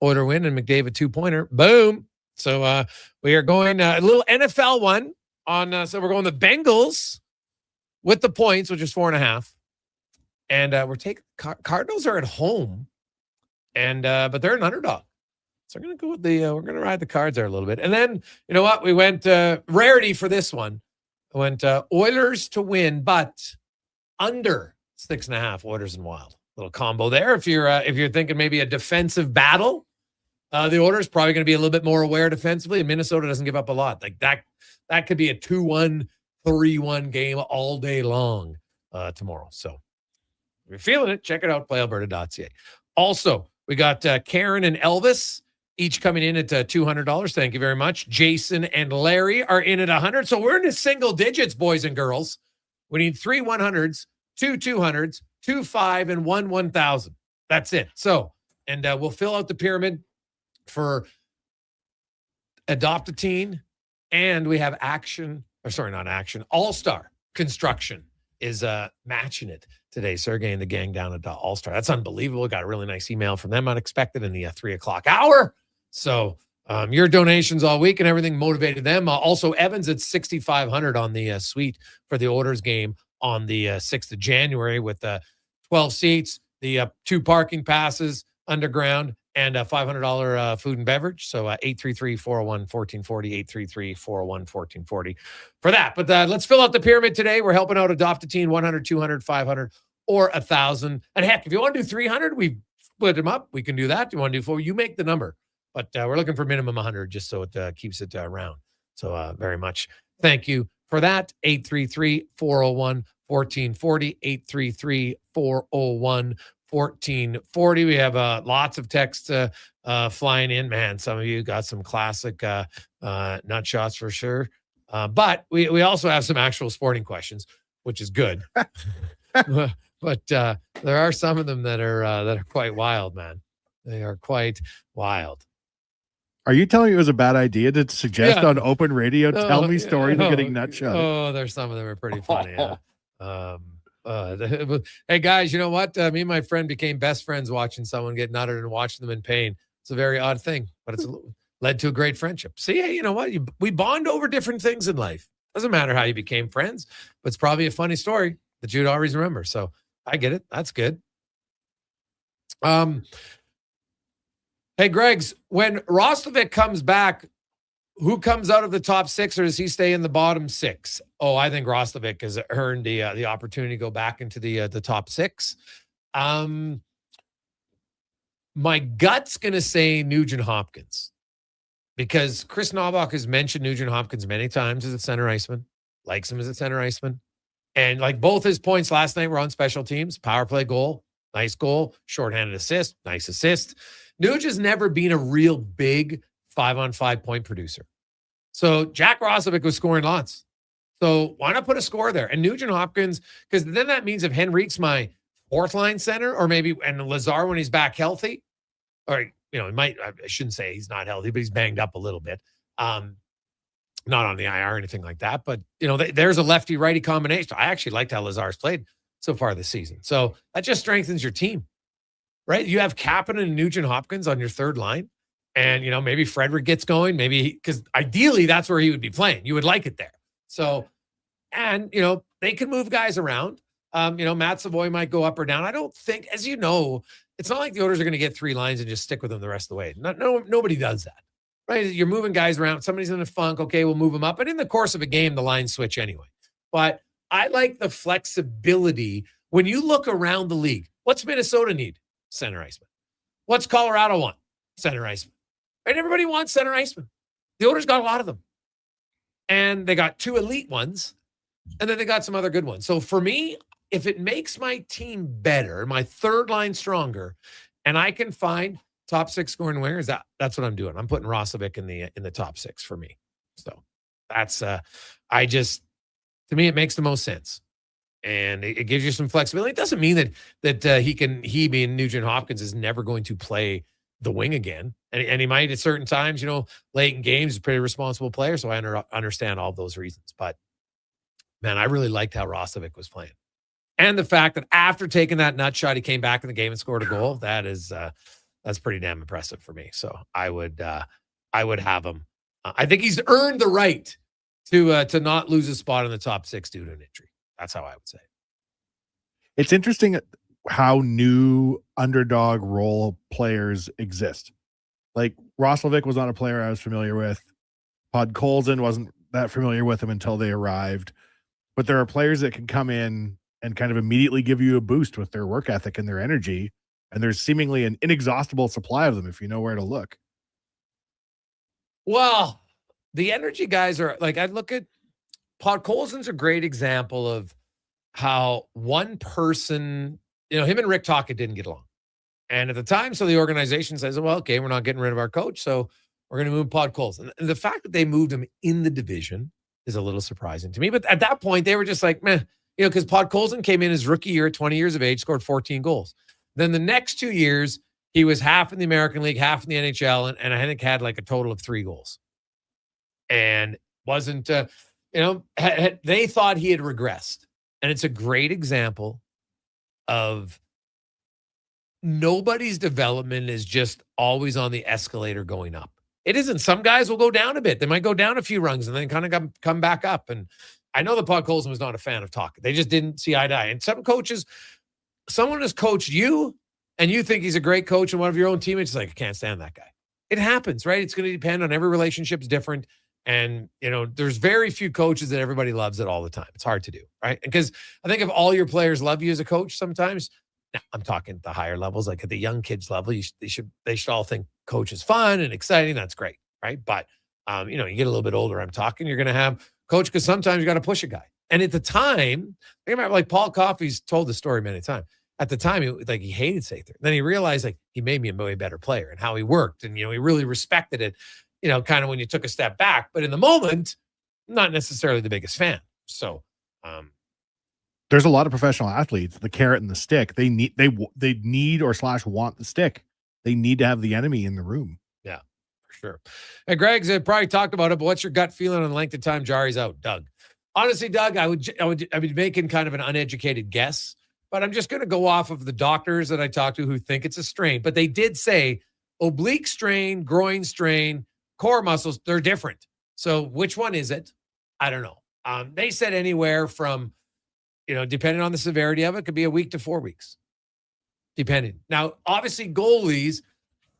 Oiler win and McDavid 2-pointer. Boom. So we are going a little NFL one on. So we're going the Bengals with the points, which is 4.5, and we're taking Cardinals are at home, and but they're an underdog. So we're gonna go with the. We're gonna ride the Cards there a little bit, and then you know what? We went rarity for this one. I went Oilers to win, but under 6.5. Oilers and Wild. Little combo there. If you're thinking maybe a defensive battle. The order is probably going to be a little bit more aware defensively, and Minnesota doesn't give up a lot. Like that could be a 2-1, 3-1 game all day long tomorrow. So if you're feeling it, check it out, PlayAlberta.ca. Also, we got Karen and Elvis each coming in at $200. Thank you very much. Jason and Larry are in at $100. So we're in the single digits, boys and girls. We need 3 100s, 2 200s, 2 5, and 1 1,000. That's it. So, and we'll fill out the pyramid for Adopt a Teen, and we have All-Star Construction is matching it today. Sergey and the gang down at All-Star. That's unbelievable. Got a really nice email from them, unexpected, in the 3 o'clock hour. So your donations all week and everything motivated them. Also, Evans at 6,500 on the suite for the Oilers game on the 6th of January with 12 seats, the 2 parking passes underground, and a $500 food and beverage. So 833-401-1440, 833-401-1440 for that. But let's fill out the pyramid today. We're helping out Adopt a Teen, 100, 200, 500, or 1,000. And heck, if you want to do 300, we split them up. We can do that. You want to do 4? You make the number. But we're looking for minimum 100 just so it keeps it round. So very much thank you for that. 833-401-1440, 833-401-1440. We have lots of texts flying in. Man, some of you got some classic nut shots for sure. But we also have some actual sporting questions, which is good. But there are some of them that are quite wild, man. They are quite wild. Are you telling me it was a bad idea to suggest on open radio, tell me stories of getting nut shot? Oh, there's some of them are pretty funny. Hey guys, you know what? Me and my friend became best friends watching someone get nutted and watching them in pain. It's a very odd thing, but it's led to a great friendship. See, hey, you know what? We bond over different things in life. Doesn't matter how you became friends, but it's probably a funny story that you'd always remember. So I get it. That's good. Hey, Greg's, when Roslovic comes back, who comes out of the top 6, or does he stay in the bottom 6? Oh, I think Roslovic has earned the opportunity to go back into the top 6. My gut's going to say Nugent Hopkins, because Chris Knobloch has mentioned Nugent Hopkins many times as a center iceman, likes him as a center iceman. And like both his points last night were on special teams, power play goal. Nice goal, shorthanded assist, nice assist. Nuge has never been a real big 5-on-5 point producer. So Jack Roslovic was scoring lots. So why not put a score there? And Nugent Hopkins, because then that means if Henrique's my fourth line center, or maybe, and Lazar when he's back healthy, or, he might, I shouldn't say he's not healthy, but he's banged up a little bit. Not on the IR or anything like that, but, there's a lefty-righty combination. I actually liked how Lazar's played so far this season. So that just strengthens your team, right? You have Kapanen and Nugent Hopkins on your third line. And, maybe Frederick gets going, because ideally that's where he would be playing. You would like it there. So, and, they can move guys around. Matt Savoy might go up or down. I don't think, as you know, it's not like the Oilers are going to get 3 lines and just stick with them the rest of the way. Nobody does that, right? You're moving guys around. Somebody's in a funk. Okay, we'll move them up. And in the course of a game, the lines switch anyway. But I like the flexibility. When you look around the league, what's Minnesota need? Center iceman. What's Colorado want? Center iceman. Right? Everybody wants center iceman. The Oilers got a lot of them. And they got 2 elite ones. And then they got some other good ones. So for me, if it makes my team better, my third line stronger, and I can find top 6 scoring wingers, that's what I'm doing. I'm putting Roslovic in the top 6 for me. So that's to me, it makes the most sense. And it gives you some flexibility. It doesn't mean that he being Nugent Hopkins is never going to play the wing again. And he might at certain times, late in games, he's a pretty responsible player. So I understand all those reasons. But man, I really liked how Roslovic was playing. And the fact that after taking that nut shot, he came back in the game and scored a goal. That's pretty damn impressive for me. So I would have him. I think he's earned the right to not lose a spot in the top 6 due to an injury. That's how I would say it. It's interesting how new underdog role players exist. Like Roslovic was not a player I was familiar with. Podkolzin wasn't that familiar with him until they arrived. But there are players that can come in and kind of immediately give you a boost with their work ethic and their energy. And there's seemingly an inexhaustible supply of them if you know where to look. Well, the energy guys are like, I look at Podkolzin's a great example of how one person, him and Rick Tocchet didn't get along. And at the time, so the organization says, well, okay, we're not getting rid of our coach, so we're going to move Podkolzin. And the fact that they moved him in the division is a little surprising to me. But at that point, they were just like, meh, because Podkolzin came in his rookie year at 20 years of age, scored 14 goals. Then the next 2 years, he was half in the American League, half in the NHL, and I think had like a total of 3 goals. And wasn't, they thought he had regressed. And it's a great example of nobody's development is just always on the escalator going up. It isn't. Some guys will go down a bit. They might go down a few rungs and then kind of come back up. And I know that Podkolzin was not a fan of Tocchet. They just didn't see eye to eye. And some coaches, someone has coached you and you think he's a great coach, and one of your own teammates is like, I can't stand that guy. It happens, right? It's going to depend on every relationship's different. And, there's very few coaches that everybody loves it all the time. It's hard to do, right? Because I think if all your players love you as a coach sometimes, now I'm talking at the higher levels, like at the young kids level, they should all think coach is fun and exciting. That's great, right? But, you get a little bit older, I'm talking, you're going to have coach, because sometimes you got to push a guy. And at the time, I remember like Paul Coffey's told the story many times. At the time, he hated Sather. Then he realized he made me a way better player and how he worked. And, he really respected it, kind of when you took a step back. But in the moment, not necessarily the biggest fan. So there's a lot of professional athletes, the carrot and the stick. They need or / want the stick. They need to have the enemy in the room. Yeah, for sure. Hey, Greg's probably talked about it, but what's your gut feeling on the length of time Jarry's out? Doug. Honestly, Doug, I would be making kind of an uneducated guess, but I'm just going to go off of the doctors that I talked to who think it's a strain. But they did say oblique strain, groin strain, core muscles, they're different. So which one is it? I don't know. They said anywhere from, depending on the severity of it, could be a week to 4 weeks. Depending. Now, obviously, goalies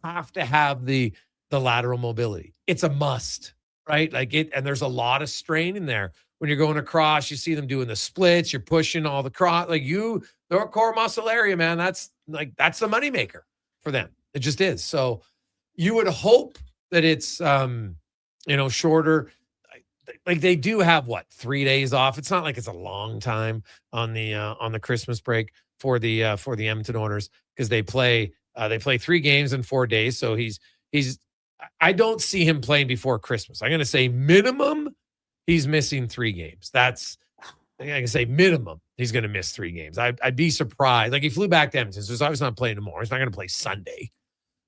have to have the lateral mobility. It's a must, right? And there's a lot of strain in there. When you're going across, you see them doing the splits, you're pushing all the cross, their core muscle area, man, that's the moneymaker for them. It just is. So you would hope that it's, shorter. like they do have 3 days off. It's not like it's a long time on the Christmas break for the Edmonton Oilers, because they play 3 games in 4 days. So I don't see him playing before Christmas. I'm going to say minimum he's missing 3 games. I can say minimum he's going to miss 3 games. I'd be surprised. Like, he flew back to Edmonton, so he's obviously not playing tomorrow. He's not going to play Sunday,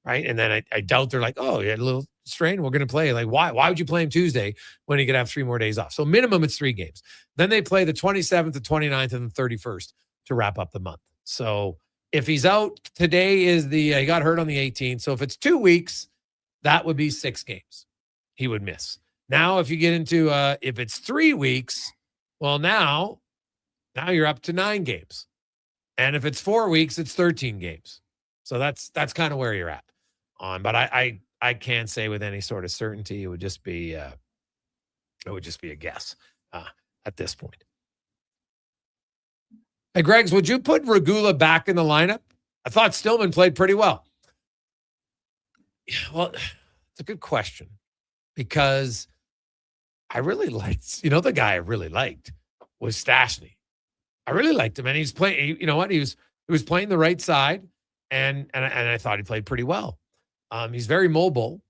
right? And then I doubt they're like, oh, you had a little strain, we're going to play. Like, why would you play him Tuesday when he could have 3 more days off? So minimum it's 3 games. Then they play the 27th, the 29th, and the 31st to wrap up the month. So if he's out, today is he got hurt on the 18th. So if it's 2 weeks, that would be 6 games he would miss. Now, if you get into if it's 3 weeks, well, now you're up to 9 games. And if it's 4 weeks, it's 13 games. So that's kind of where you're at on. But I can't say with any sort of certainty. It would just be a guess at this point. Hey, Greggs, would you put Regula back in the lineup? I thought Stillman played pretty well. Well, it's a good question, because I really liked, the guy I really liked was Stastny. I really liked him, and he's playing. You know what? He was playing the right side, and I thought he played pretty well. He's very mobile.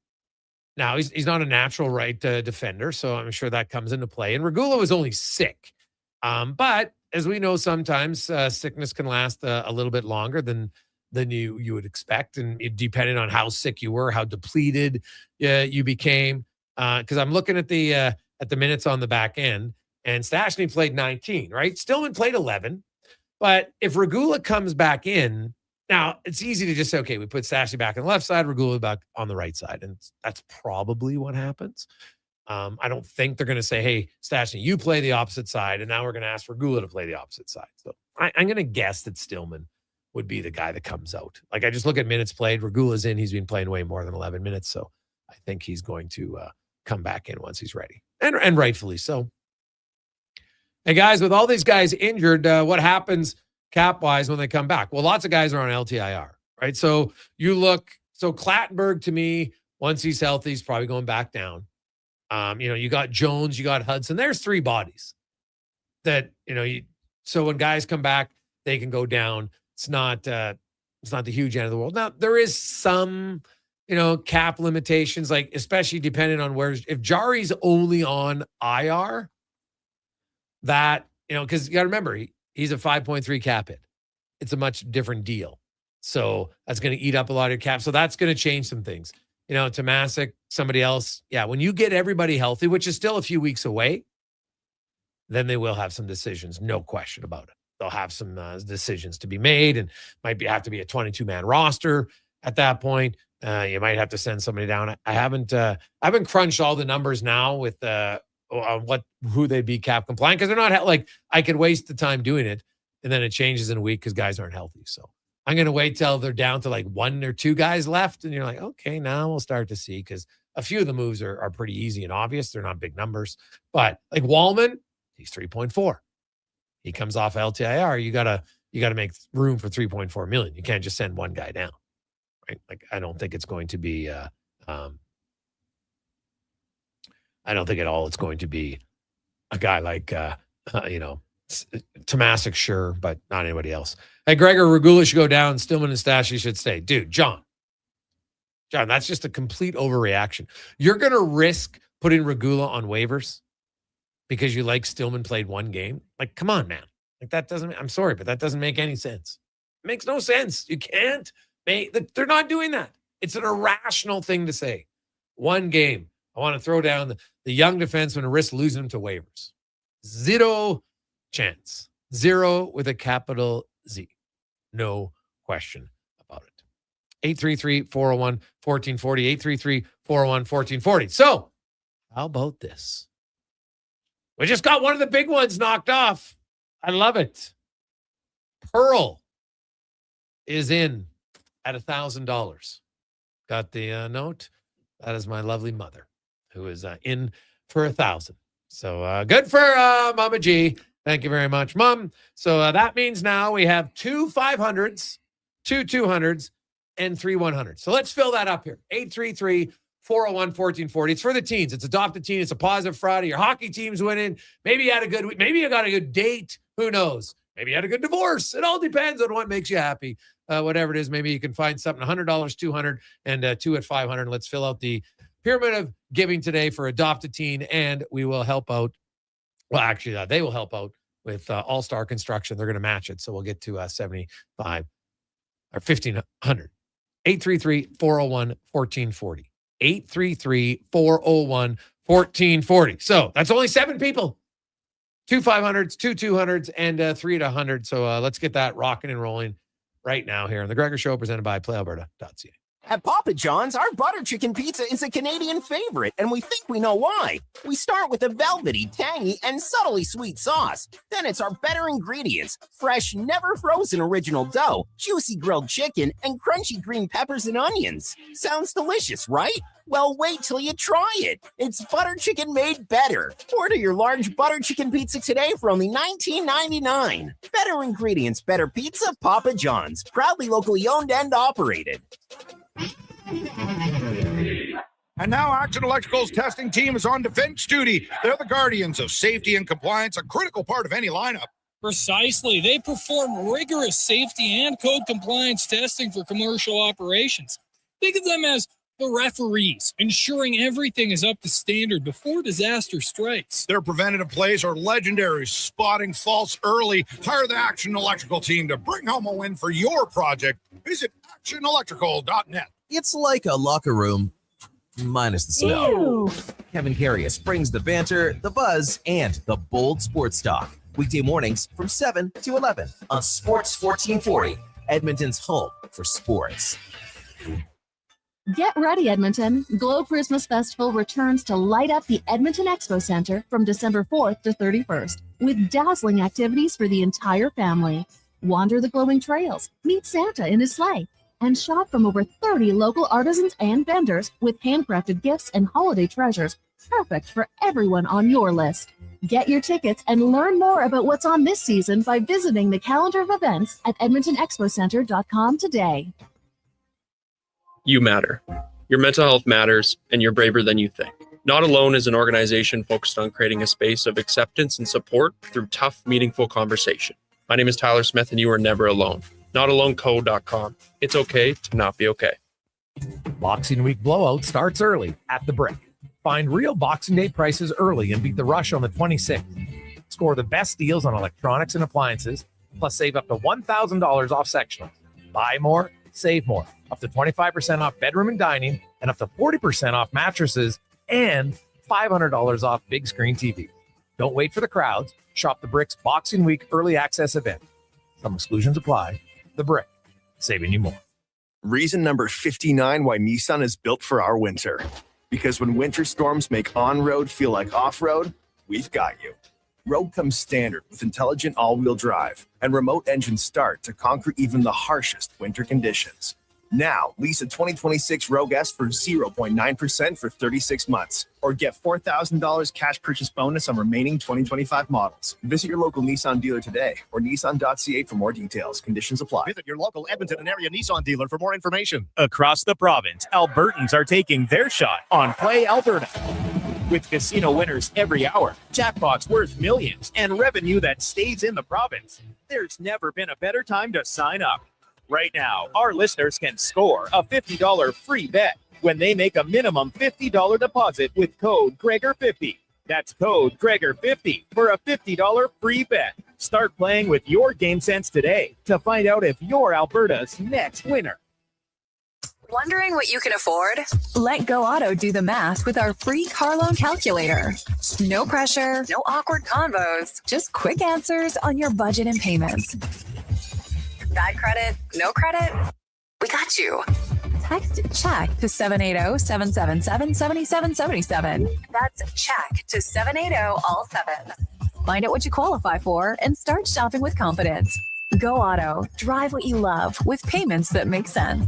Now he's not a natural right defender, so I'm sure that comes into play. And Regula was only sick, but as we know, sometimes sickness can last a little bit longer than you would expect, and depending on how sick you were, how depleted you became. Because I'm looking at the minutes on the back end, and Stastny played 19, right? Stillman played 11. But if Regula comes back in, now it's easy to just say, okay, we put Stastny back on the left side, Regula back on the right side, and that's probably what happens. I don't think they're going to say, hey, Stastny, you play the opposite side, and now we're going to ask Regula to play the opposite side. So I'm going to guess that Stillman would be the guy that comes out. Like, I just look at minutes played. Regula's in. He's been playing way more than 11 minutes, so I think he's going to come back in once he's ready, and rightfully so. Hey, guys, with all these guys injured, what happens cap-wise when they come back? Well, lots of guys are on LTIR, right? So Clattenburg, to me, once he's healthy, he's probably going back down. You got Jones, you got Hudson. There's 3 bodies that, so when guys come back, they can go down. It's not the huge end of the world. Now, there is some, cap limitations, like especially depending on if Jarry's only on IR, that, because you got to remember, he's a 5.3 cap hit. It's a much different deal. So that's going to eat up a lot of your cap. So that's going to change some things. Tomasic, somebody else. Yeah, when you get everybody healthy, which is still a few weeks away, then they will have some decisions. No question about it. They'll have some decisions to be made, and have to be a 22-man roster at that point. You might have to send somebody down. I haven't crunched all the numbers now with who they'd be cap compliant, because they're not like I could waste the time doing it, and then it changes in a week because guys aren't healthy. So I'm going to wait till they're down to like 1 or 2 guys left, and you're like, okay, now we'll start to see, because a few of the moves are pretty easy and obvious. They're not big numbers, but like Wallman, he's 3.4. He comes off LTIR. You gotta make room for 3.4 million. You can't just send one guy down, right? Like, I don't think it's going to be. I don't think at all it's going to be a guy like Tomasic, sure, but not anybody else. Hey, Gregor, Regula should go down. Stillman and Stastny should stay. Dude, John, that's just a complete overreaction. You're going to risk putting Regula on waivers because you like Stillman played 1 game? Like, come on, man. Like, that doesn't, I'm sorry, but that doesn't make any sense. It makes no sense. You can't they're not doing that. It's an irrational thing to say. 1 game. I want to throw down the young defenseman and risk losing him to waivers. 0 chance. 0 with a capital Z. No question about it. 833-401-1440. 833-401-1440. So, how about this? We just got one of the big ones knocked off. I love it. Pearl is in at $1,000. Got the note? That is my lovely mother, who is in for 1,000. So good for Mama G. Thank you very much, Mom. So that means now we have 2 500s, 2 200s, and 3 100s. So let's fill that up here. 401-1440. It's for the teens. It's Adopt a Teen. It's a positive Friday. Your hockey team's winning. Maybe you had a good week. Maybe you got a good date. Who knows? Maybe you had a good divorce. It all depends on what makes you happy. Whatever it is, maybe you can find something $100, $200, and 2 at $500. And let's fill out the pyramid of giving today for Adopt a Teen, and we will help out. Well, actually, they will help out with All-Star Construction. They're going to match it, so we'll get to 75 or 1,500. 833-401-1440. 833-401-1440. So that's only 7 people. 2 500s, 2 200s, and 3 at 100. So let's get that rocking and rolling right now here on the Gregor Show, presented by PlayAlberta.ca. At Papa John's, our butter chicken pizza is a Canadian favorite, and we think we know why. We start with a velvety, tangy, and subtly sweet sauce. Then it's our better ingredients: fresh, never frozen original dough, juicy grilled chicken, and crunchy green peppers and onions. Sounds delicious, right? Well, wait till you try it. It's butter chicken made better. Order your large butter chicken pizza today for only $19.99. Better ingredients, better pizza, Papa John's. Proudly locally owned and operated. And now Action Electrical's testing team is on defense duty. They're the guardians of safety and compliance, a critical part of any lineup. Precisely. They perform rigorous safety and code compliance testing for commercial operations. Think of them as the referees, ensuring everything is up to standard before disaster strikes. Their preventative plays are legendary, spotting faults early. Hire the Action Electrical team to bring home a win for your project. Visit actionelectrical.net. It's like a locker room, minus the smell. Ew. Kevin Carius brings the banter, the buzz, and the bold sports talk. Weekday mornings from 7 to 11 on Sports 1440, Edmonton's home for sports. Get ready, Edmonton. Glow Christmas Festival returns to light up the Edmonton Expo Center from December 4th to 31st with dazzling activities for the entire family. Wander the glowing trails, meet Santa in his sleigh, and shop from over 30 local artisans and vendors with handcrafted gifts and holiday treasures, perfect for everyone on your list. Get your tickets and learn more about what's on this season by visiting the calendar of events at edmontonexpocenter.com today. You matter. Your mental health matters, and you're braver than you think. Not Alone is an organization focused on creating a space of acceptance and support through tough, meaningful conversation. My name is Tyler Smith, and you are never alone. NotAloneCo.com. It's okay to not be okay. Boxing Week blowout starts early at the Brick. Find real Boxing Day prices early and beat the rush on the 26th. Score the best deals on electronics and appliances, plus save up to $1,000 off sectionals. Buy more, save more. Up to 25% off bedroom and dining, and up to 40% off mattresses, and $500 off big screen TV. Don't wait for the crowds. Shop the Brick's Boxing Week early access event. Some exclusions apply. The Brick, saving you more. Reason number 59 why Nissan is built for our winter. Because when winter storms make on-road feel like off-road, we've got you. Rogue comes standard with intelligent all-wheel drive and remote engine start to conquer even the harshest winter conditions. Now, lease a 2026 Rogue S for 0.9% for 36 months, or get $4,000 cash purchase bonus on remaining 2025 models. Visit your local Nissan dealer today or nissan.ca for more details. Conditions apply. Visit your local Edmonton and area Nissan dealer for more information. Across the province, Albertans are taking their shot on Play Alberta. With casino winners every hour, jackpots worth millions, and revenue that stays in the province, there's never been a better time to sign up. Right now, our listeners can score a $50 free bet when they make a minimum $50 deposit with code Gregor50. That's code Gregor50 for a $50 free bet. Start playing with your game sense today to find out if you're Alberta's next winner. Wondering what you can afford? Let Go Auto do the math with our free car loan calculator. No pressure, no awkward convos, just quick answers on your budget and payments. Bad credit? No credit? We got you. Text CHECK to 780-777-7777. That's CHECK to 780-all-7. Find out what you qualify for and start shopping with confidence. Go Auto. Drive what you love with payments that make sense.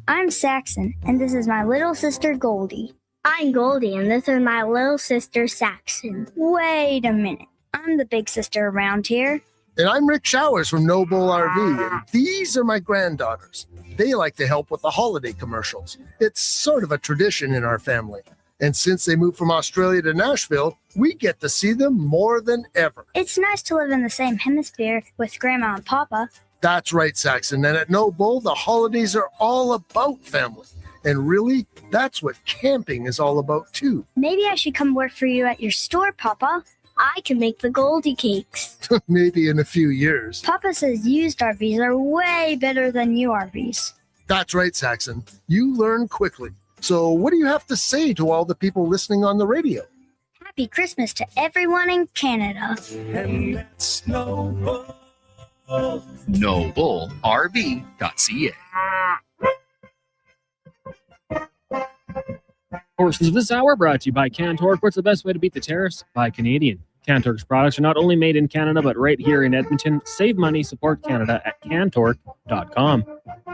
I'm Saxon, and this is my little sister Goldie. I'm Goldie, and this is my little sister Saxon. Wait a minute. I'm the big sister around here. And I'm Rick Showers from No Bull RV, and these are my granddaughters. They like to help with the holiday commercials. It's sort of a tradition in our family. And since they moved from Australia to Nashville, we get to see them more than ever. It's nice to live in the same hemisphere with Grandma and Papa. That's right, Saxon. And at No Bull, the holidays are all about family. And really, that's what camping is all about, too. Maybe I should come work for you at your store, Papa. I can make the Goldie cakes. Maybe in a few years. Papa says used RVs are way better than new RVs. That's right, Saxon. You learn quickly. So what do you have to say to all the people listening on the radio? Happy Christmas to everyone in Canada. And that's No Bull. NoBullRV.ca. Portions of this hour brought to you by Cantork. What's the best way to beat the tariffs? Buy Canadian. Cantork's products are not only made in Canada, but right here in Edmonton. Save money, support Canada at cantork.com.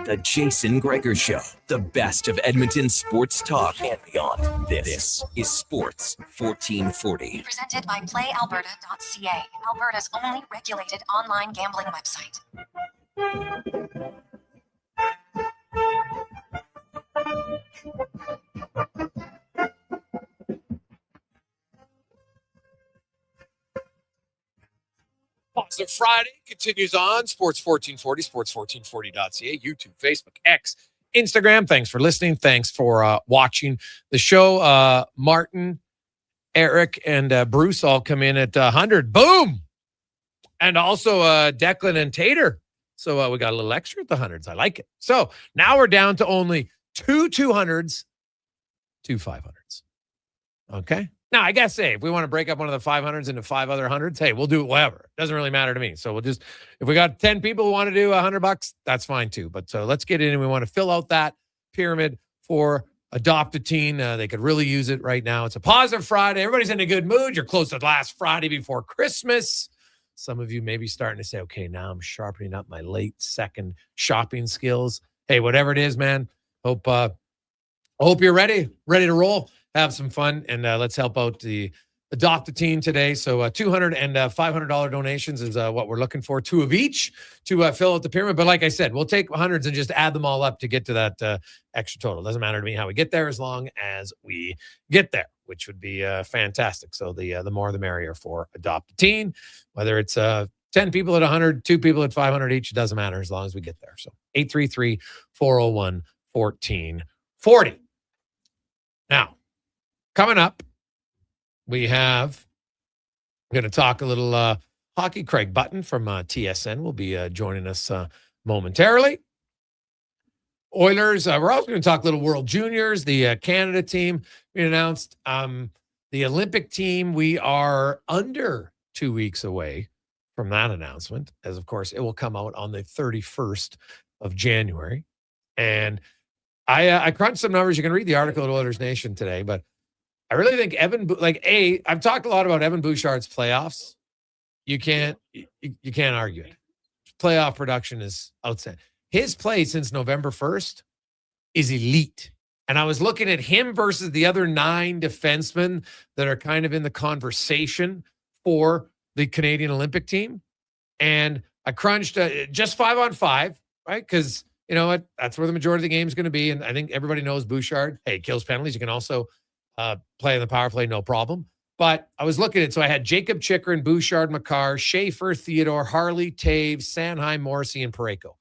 The Jason Gregor Show, the best of Edmonton sports talk and beyond. This is Sports 1440. Presented by PlayAlberta.ca, Alberta's only regulated online gambling website. Positive Friday continues on. Sports 1440, sports1440.ca, YouTube, Facebook, X, Instagram. Thanks for listening. Thanks for watching the show. Martin, Eric, and Bruce all come in at 100. Boom! And also Declan and Tater. So we got a little extra at the hundreds. I like it. So now we're down to only two 200s, two 500s. Okay? Now, I guess, hey, if we want to break up one of the 500s into 5 other hundreds, hey, we'll do it whatever. Doesn't really matter to me. So we'll just, if we got 10 people who want to do $100, that's fine too. But so let's get in and we want to fill out that pyramid for Adopt a Teen. They could really use it right now. It's a positive Friday. Everybody's in a good mood. You're close to last Friday before Christmas. Some of you may be starting to say, okay, now I'm sharpening up my late second shopping skills. Hey, whatever it is, man, hope you're ready to roll. Have some fun, and let's help out the Adopt a Teen today. So $200 and $500 donations is what we're looking for, 2 of each to fill out the pyramid. But like I said, we'll take hundreds and just add them all up to get to that extra total. Doesn't matter to me how we get there as long as we get there, which would be fantastic. So the more the merrier for Adopt a Teen, whether it's 10 people at 100, 2 people at 500 each, it doesn't matter as long as we get there. So 833-401-1440. Now, coming up, we have, I'm going to talk a little hockey. Craig Button from TSN will be joining us momentarily. Oilers, we're also going to talk a little World Juniors, the Canada team. We announced the Olympic team. We are under 2 weeks away from that announcement, as of course it will come out on the 31st of January. And I crunched some numbers. You can read the article at Oilers Nation today, but I really think I've talked a lot about Evan Bouchard's playoffs. You can't argue it. Playoff production is outstanding. His play since November 1st is elite. And I was looking at him versus the other 9 defensemen that are kind of in the conversation for the Canadian Olympic team. And I crunched just 5-on-5, right? Because you know what? That's where the majority of the game is going to be. And I think everybody knows Bouchard, hey, kills penalties. You can also play in the power play, no problem. But I was looking at it. So I had Jacob Chikrin, Bouchard, Makar, Schaefer, Theodore, Harley, Taves, Sanheim, Morrissey, and Parayko.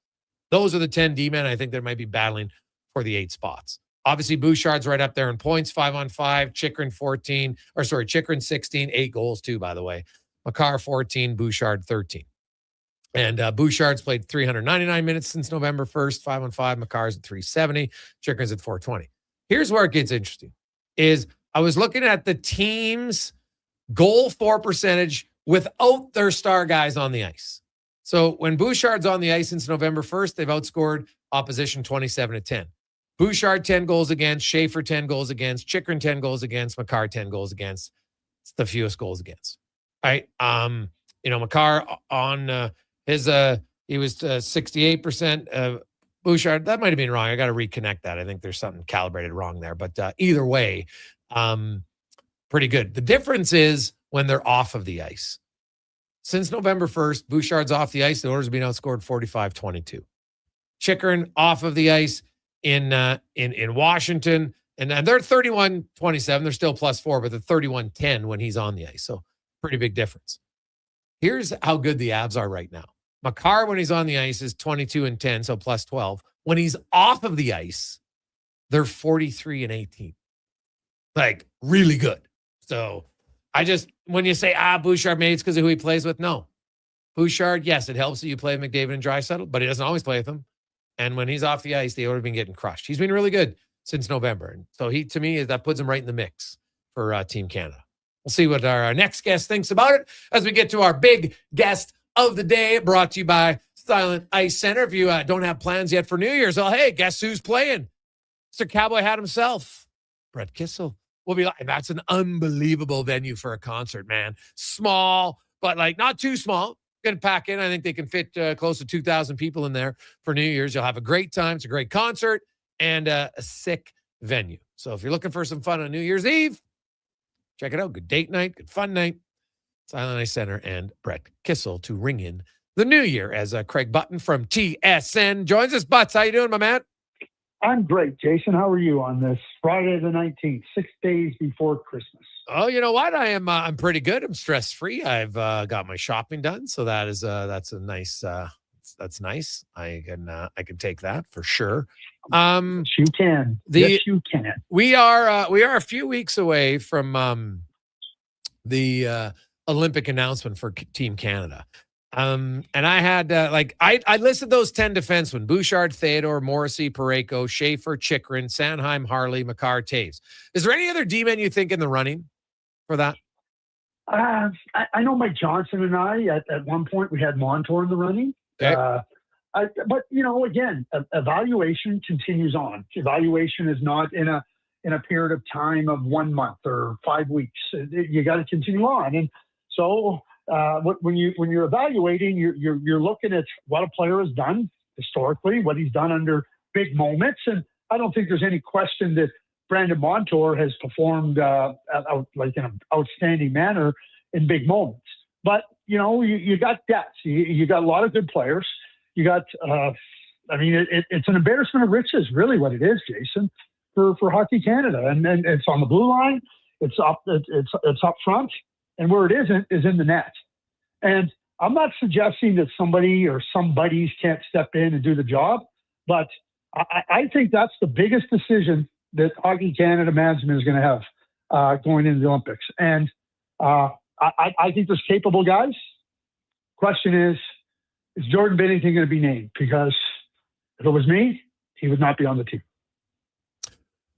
Those are the 10 D-men I think that might be battling for the 8 spots. Obviously, Bouchard's right up there in points, 5-on-5, Chikrin 16, 8 goals too, by the way. Makar 14, Bouchard 13. And Bouchard's played 399 minutes since November 1st, 5-on-5. Makar's at 370. Chikrin's at 420. Here's where it gets interesting, is I was looking at the team's goal for percentage without their star guys on the ice. So when Bouchard's on the ice since November 1st, they've outscored opposition 27-10. Bouchard, 10 goals against. Schaefer, 10 goals against. Chikrin, 10 goals against. Makar, 10 goals against. It's the fewest goals against. Right? Makar on his he was 68%. Bouchard, that might have been wrong. I got to reconnect that. I think there's something calibrated wrong there. But either way, pretty good. The difference is when they're off of the ice. Since November 1st, Bouchard's off the ice. The Oilers have been outscored 45-22. Chychrun off of the ice in Washington. And they're 31-27. They're still +4, but they're 31-10 when he's on the ice. So pretty big difference. Here's how good the Avs are right now. Makar, when he's on the ice, is 22-10, so +12. When he's off of the ice, they're 43-18. Like, really good. So when you say, Bouchard, maybe it's because of who he plays with. No. Bouchard, yes, it helps that you play with McDavid and Draisaitl, but he doesn't always play with them. And when he's off the ice, they would have been getting crushed. He's been really good since November. And so to me, that puts him right in the mix for Team Canada. We'll see what our next guest thinks about it as we get to our big guest of the day, brought to you by Silent Ice Center. If you don't have plans yet for New Year's, hey, guess who's playing? Mr. Cowboy Hat himself, Brett Kissel. We'll be like, that's an unbelievable venue for a concert, man. Small, but like not too small. Going to pack in. I think they can fit close to 2,000 people in there for New Year's. You'll have a great time. It's a great concert and a sick venue. So if you're looking for some fun on New Year's Eve, check it out. Good date night, good fun night. Silent Ice Center and Brett Kissel to ring in the new year as Craig Button from TSN joins us. Butts, how you doing, my man? I'm great, Jason. How are you on this Friday the 19th, 6 days before Christmas? Oh, you know what? I'm pretty good. I'm stress-free. I've got my shopping done, so that's a nice. That's nice. I can take that for sure. Yes, you can. Yes, you can. We are a few weeks away from the Olympic announcement for Team Canada. And I had I listed those 10 defensemen: Bouchard, Theodore, Morrissey, Parayko, Schaefer, Chychrun, Sanheim, Harley, Makar, Taves. Is there any other D-men you think in the running for that? I know Mike Johnson and I at one point we had Montour in the running. Okay. But again, evaluation continues on. Evaluation is not in a period of time of 1 month or 5 weeks. You got to continue on, and so. When you're evaluating, you're looking at what a player has done historically, what he's done under big moments, and I don't think there's any question that Brandon Montour has performed like in an outstanding manner in big moments. But you got depth, you got a lot of good players. You got, it's an embarrassment of riches, really, what it is, Jason, for Hockey Canada, and it's on the blue line, it's up front. And where it isn't is in the net. And I'm not suggesting that somebody or some buddies can't step in and do the job, but I think that's the biggest decision that Hockey Canada management is going to have going into the Olympics. And I think there's capable guys. Question is Jordan Binnington going to be named? Because if it was me, he would not be on the team.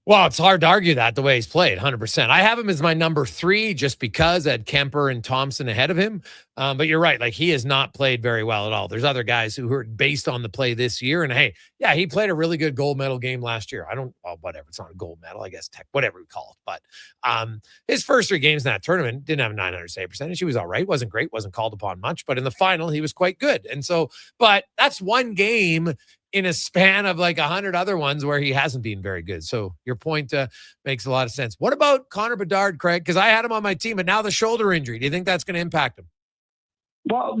Well, it's hard to argue that the way he's played, 100%. I have him as my number 3 just because I had Kemper and Thompson ahead of him. But you're right. Like, he has not played very well at all. There's other guys who are based on the play this year. And hey, yeah, he played a really good gold medal game last year. Whatever. It's not a gold medal, I guess, whatever we call it. But his first 3 games in that tournament didn't have a 900 save percentage. He was all right. Wasn't great. Wasn't called upon much. But in the final, he was quite good. And so, but that's one game in a span of like 100 other ones where he hasn't been very good. So your point makes a lot of sense. What about Connor Bedard, Craig? Because I had him on my team, but now the shoulder injury. Do you think that's going to impact him? Well,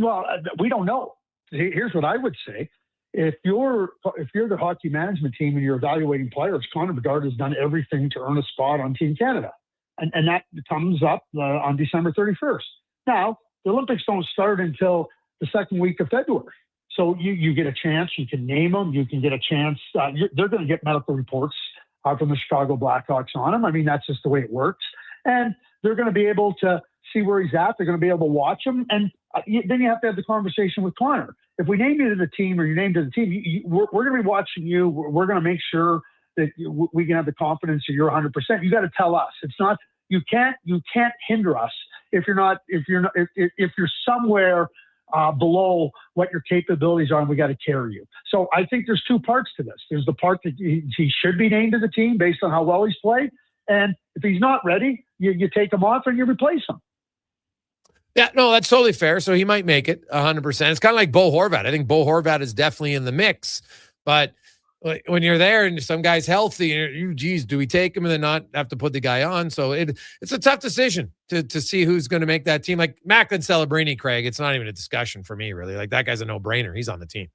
we don't know. Here's what I would say. If you're the hockey management team and you're evaluating players, Connor Bedard has done everything to earn a spot on Team Canada. And that comes up on December 31st. Now, the Olympics don't start until the second week of February. So you get a chance. You can name them. You can get a chance. They're going to get medical reports from the Chicago Blackhawks on him. I mean, that's just the way it works. And they're going to be able to see where he's at. They're going to be able to watch him. And then you have to have the conversation with Connor. If we name you to the team or you're named to the team, we're going to be watching you. We're going to make sure that we can have the confidence that you're 100%. You got to tell us. It's not, you can't hinder us if you're somewhere below what your capabilities are, and we got to carry you. So I think there's 2 parts to this. There's the part that he should be named to the team based on how well he's played. And if he's not ready, you take him off and you replace him. Yeah, no, that's totally fair. So he might make it 100%. It's kind of like Bo Horvat. I think Bo Horvat is definitely in the mix, but when you're there and some guy's healthy, and geez, do we take him and then not have to put the guy on? So it's a tough decision to see who's going to make that team. Like Macklin Celebrini, Craig, it's not even a discussion for me, really. Like that guy's a no-brainer. He's on the team.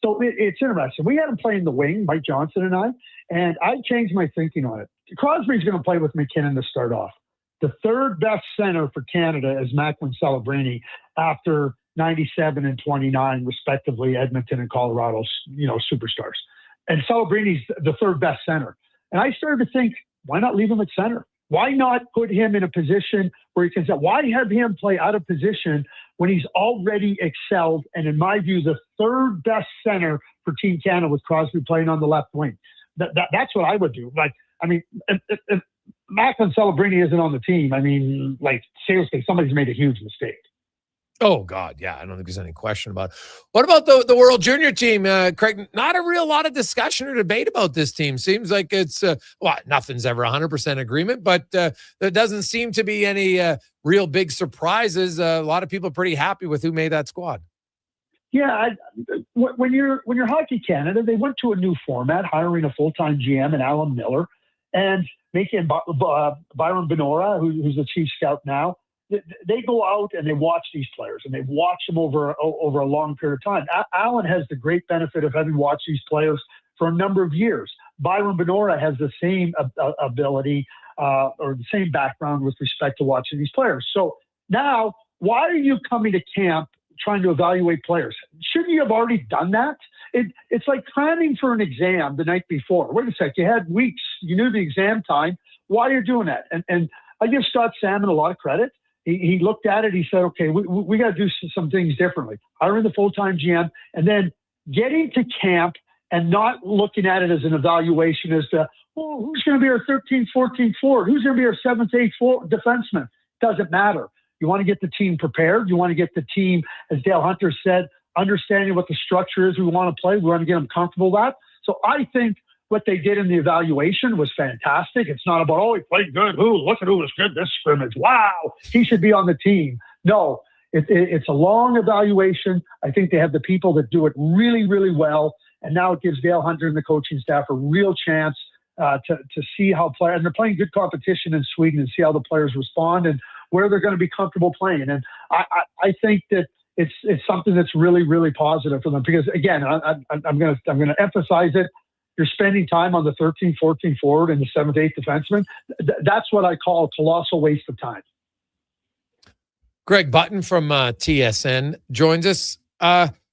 So it's interesting. We had him playing the wing, Mike Johnson and I changed my thinking on it. Crosby's going to play with McKinnon to start off. The third best center for Canada is Macklin Celebrini after 97 and 29, respectively, Edmonton and Colorado's, superstars. And Celebrini's the third best center. And I started to think, why not leave him at center? Why not put him in a position where he can say, why have him play out of position when he's already excelled? And in my view, the third best center for Team Canada with Crosby playing on the left wing. That's what I would do. If Macklin Celebrini isn't on the team, seriously, somebody's made a huge mistake. Oh, God, yeah. I don't think there's any question about it. What about the World Junior team, Craig? Not a real lot of discussion or debate about this team. Seems like it's, nothing's ever 100% agreement, but there doesn't seem to be any real big surprises. A lot of people are pretty happy with who made that squad. Yeah, when you're Hockey Canada, they went to a new format, hiring a full-time GM and Alan Miller, and making Byron Benora, who's the chief scout now. They go out and they watch these players, and they watch them over a long period of time. Alan has the great benefit of having watched these players for a number of years. Byron Benora has the same ability or the same background with respect to watching these players. So now, why are you coming to camp trying to evaluate players? Shouldn't you have already done that? It's like cramming for an exam the night before. Wait a sec, you had weeks, you knew the exam time. Why are you doing that? And I give Scott Salmon a lot of credit. He looked at it. He said, okay, we got to do some things differently. Hiring the full-time GM and then getting to camp and not looking at it as an evaluation as to, who's going to be our 13th, 14th forward? Who's going to be our 7th, 8th defenseman? Doesn't matter. You want to get the team prepared. You want to get the team, as Dale Hunter said, understanding what the structure is we want to play. We want to get them comfortable with that. So I think what they did in the evaluation was fantastic. It's not about, he played good. Look at who was good this scrimmage. Wow, he should be on the team. No, it's a long evaluation. I think they have the people that do it really, really well. And now it gives Dale Hunter and the coaching staff a real chance to see how players, and they're playing good competition in Sweden, and see how the players respond and where they're going to be comfortable playing. And I think that it's something that's really, really positive for them, because again, I'm going to emphasize it. You're spending time on the 13th, 14th forward and the 7th, 8th defenseman. That's what I call a colossal waste of time. Greg Button from TSN joins us.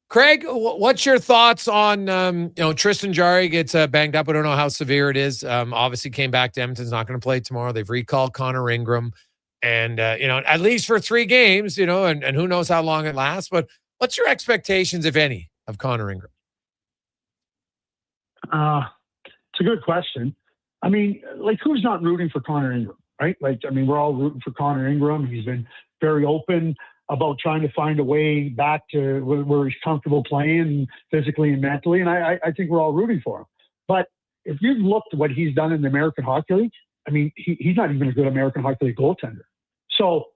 Craig, what's your thoughts on, Tristan Jarry gets banged up. We don't know how severe it is. Obviously came back to Edmonton's not going to play tomorrow. They've recalled Connor Ingram. And, at least for 3 games, and who knows how long it lasts. But what's your expectations, if any, of Connor Ingram? It's a good question. Who's not rooting for Connor Ingram, right? We're all rooting for Connor Ingram. He's been very open about trying to find a way back to where he's comfortable playing physically and mentally. And I think we're all rooting for him. But if you've looked at what he's done in the American Hockey League, he's not even a good American Hockey League goaltender. So,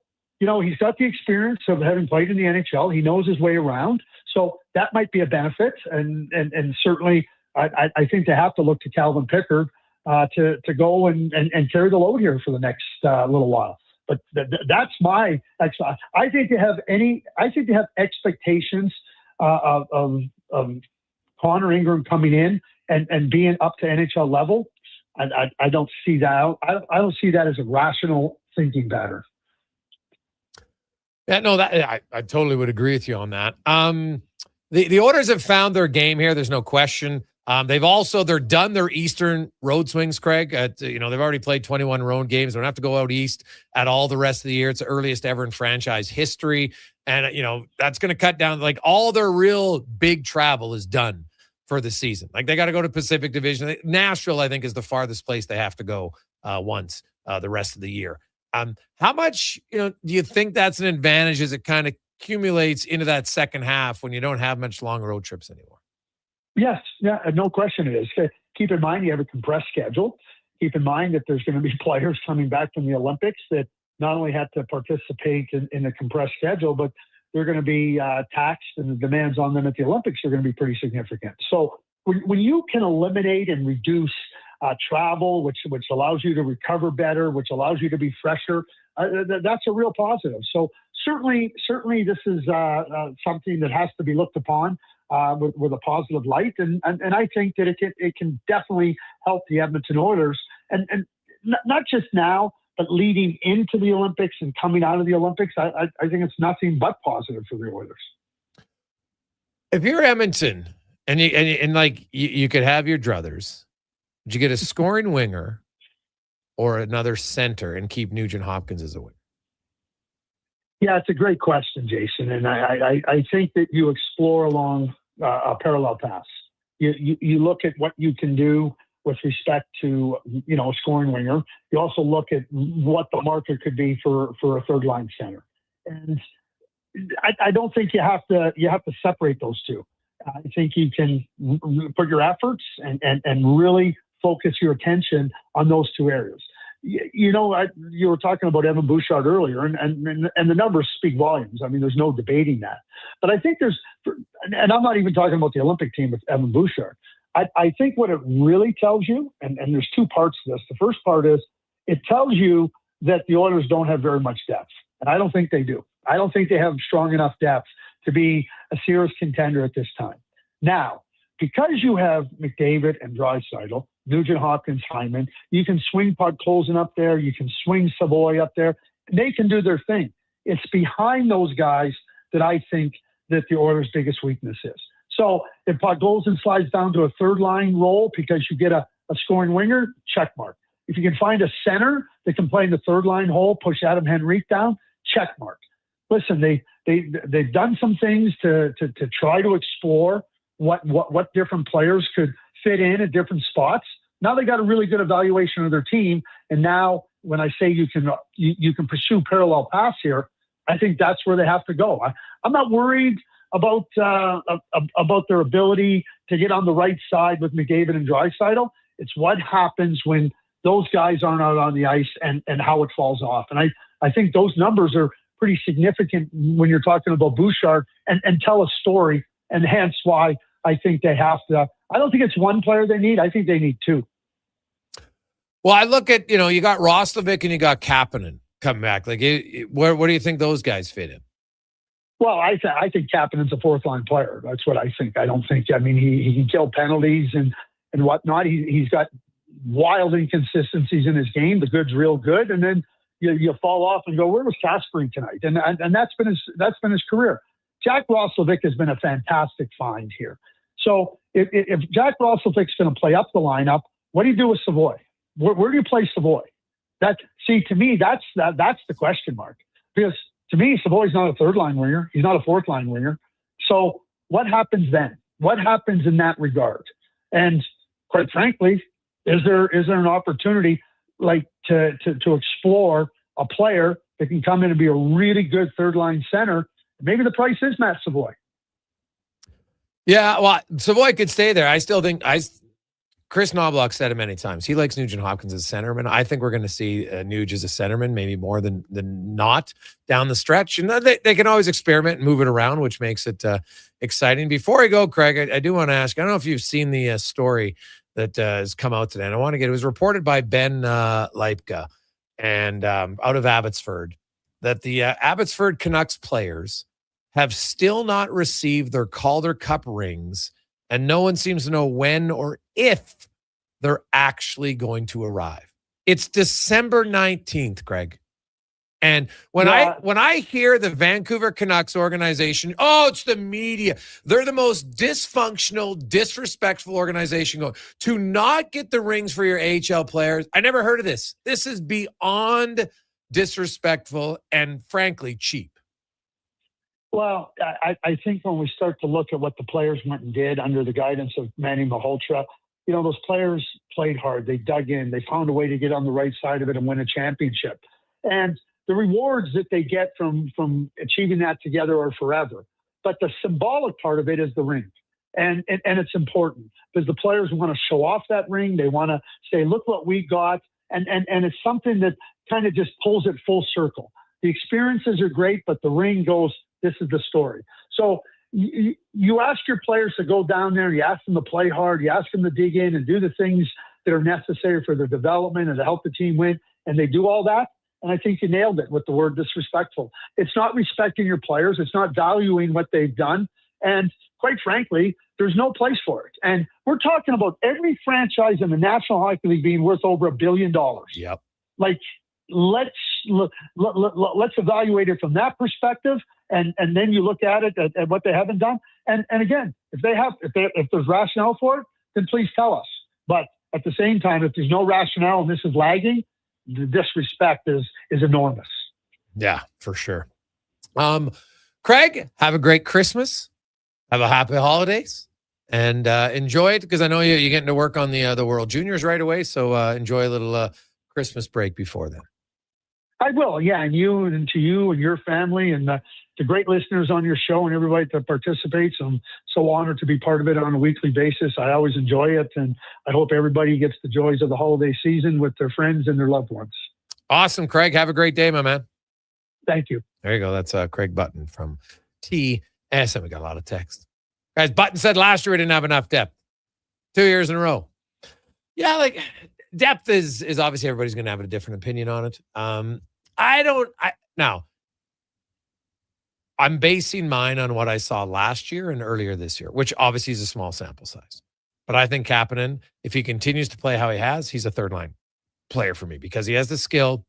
he's got the experience of having played in the NHL. He knows his way around. So that might be a benefit. And certainly I think they have to look to Calvin Pickard to go and carry the load here for the next little while. But that's my. I think they have expectations of Connor Ingram coming in and being up to NHL level. I don't see that. I don't see that as a rational thinking pattern. Yeah, no, that I totally would agree with you on that. The Oilers have found their game here. There's no question. They're done their Eastern road swings, Craig. They've already played 21 road games. They don't have to go out East at all the rest of the year. It's the earliest ever in franchise history. And, that's going to cut down, all their real big travel is done for the season. They got to go to Pacific Division. Nashville, I think, is the farthest place they have to go once the rest of the year. How much, do you think that's an advantage as it kind of accumulates into that second half when you don't have much long road trips anymore? Yes, yeah, no question it is. Keep in mind you have a compressed schedule. Keep in mind that there's going to be players coming back from the Olympics that not only have to participate in a compressed schedule, but they're going to be taxed, and the demands on them at the Olympics are going to be pretty significant. So when you can eliminate and reduce travel, which allows you to recover better, which allows you to be fresher, that's a real positive. So certainly this is something that has to be looked upon with a positive light, and I think that it can definitely help the Edmonton Oilers, and not just now, but leading into the Olympics and coming out of the Olympics. I think it's nothing but positive for the Oilers. If you're Edmonton and you could have your druthers, would you get a scoring winger or another center and keep Nugent Hopkins as a winger? Yeah, it's a great question, Jason. And I think that you explore along a parallel path. You look at what you can do with respect to, a scoring winger. You also look at what the market could be for a third line center. And I don't think you have to separate those two. I think you can put your efforts and really focus your attention on those two areas. You were talking about Evan Bouchard earlier, and the numbers speak volumes. I mean, there's no debating that. But I think and I'm not even talking about the Olympic team with Evan Bouchard. I think what it really tells you, and there's two parts to this. The first part is it tells you that the Oilers don't have very much depth, and I don't think they do. I don't think they have strong enough depth to be a serious contender at this time. Now, because you have McDavid and Draisaitl, Nugent Hopkins, Hyman, you can swing Podkolzin up there, you can swing Savoy up there, and they can do their thing. It's behind those guys that I think that the Oilers' biggest weakness is. So if Podkolzin slides down to a third line role because you get a scoring winger, check mark. If you can find a center that can play in the third line hole, push Adam Henrique down, check mark. Listen, they've done some things to try to explore what different players could fit in at different spots. Now they got a really good evaluation of their team, and now when I say you can pursue parallel paths here, I think that's where they have to go. I'm not worried about their ability to get on the right side with McDavid and Draisaitl. It's what happens when those guys aren't out on the ice and how it falls off. And I think those numbers are pretty significant when you're talking about Bouchard and tell a story, and hence why I think they have to. I don't think it's one player they need. I think they need two. Well, I look at, you got Roslovic and you got Kapanen coming back. Like, where do you think those guys fit in? Well, I think Kapanen's a fourth-line player. That's what I think. I don't think, he can kill penalties and whatnot. He's got wild inconsistencies in his game. The good's real good. And then you fall off and go, where was Kasperi tonight? And that's been his career. Jack Roslovic has been a fantastic find here. So if Jack Roslovic's going to play up the lineup, what do you do with Savoy? Where do you play Savoy? To me, that's the question mark. Because to me, Savoy's not a third-line winger. He's not a fourth-line winger. So what happens then? What happens in that regard? And quite frankly, is there an opportunity to explore a player that can come in and be a really good third-line center? Maybe the price is Matt Savoy. Yeah, well, Savoy could stay there. I still think Chris Knobloch said it many times. He likes Nugent Hopkins as a centerman. I think we're going to see Nuge as a centerman, maybe more than not down the stretch. And they can always experiment and move it around, which makes it exciting. Before I go, Craig, I do want to ask, I don't know if you've seen the story that has come out today. And it was reported by Ben Leipka and out of Abbotsford that the Abbotsford Canucks players have still not received their Calder Cup rings, and no one seems to know when or if they're actually going to arrive. It's December 19th, Greg. And when I hear the Vancouver Canucks organization, it's the media. They're the most dysfunctional, disrespectful organization going to not get the rings for your AHL players. I never heard of this. This is beyond disrespectful and frankly cheap. Well, I think when we start to look at what the players went and did under the guidance of Manny Malhotra, those players played hard. They dug in. They found a way to get on the right side of it and win a championship. And the rewards that they get from achieving that together are forever. But the symbolic part of it is the ring. And it's important because the players want to show off that ring. They want to say, look what we got. And it's something that kind of just pulls it full circle. The experiences are great, but the ring goes, this is the story. So you ask your players to go down there, you ask them to play hard, you ask them to dig in and do the things that are necessary for their development and to help the team win, and they do all that. And I think you nailed it with the word disrespectful. It's not respecting your players. It's not valuing what they've done. And quite frankly, there's no place for it. And we're talking about every franchise in the National Hockey League being worth over $1 billion. Yep. Like, let's evaluate it from that perspective, and then you look at it at what they haven't done. And again, if there's rationale for it, then please tell us. But at the same time, if there's no rationale and this is lagging, the disrespect is enormous. Yeah, for sure. Craig, have a great Christmas. Have a happy holidays, and enjoy it, because I know you're getting to work on the World Juniors right away. So enjoy a little Christmas break before then. I will, yeah, and to you and your family and the great listeners on your show and everybody that participates. I'm so honored to be part of it on a weekly basis. I always enjoy it, and I hope everybody gets the joys of the holiday season with their friends and their loved ones. Awesome, Craig. Have a great day, my man. Thank you. There you go. That's Craig Button from TSM. We got a lot of text. Guys, Button said last year we didn't have enough depth. 2 years in a row. Yeah, like depth is obviously everybody's going to have a different opinion on it. Now, I'm basing mine on what I saw last year and earlier this year, which obviously is a small sample size. But I think Kapanen, if he continues to play how he has, he's a third line player for me, because he has the skill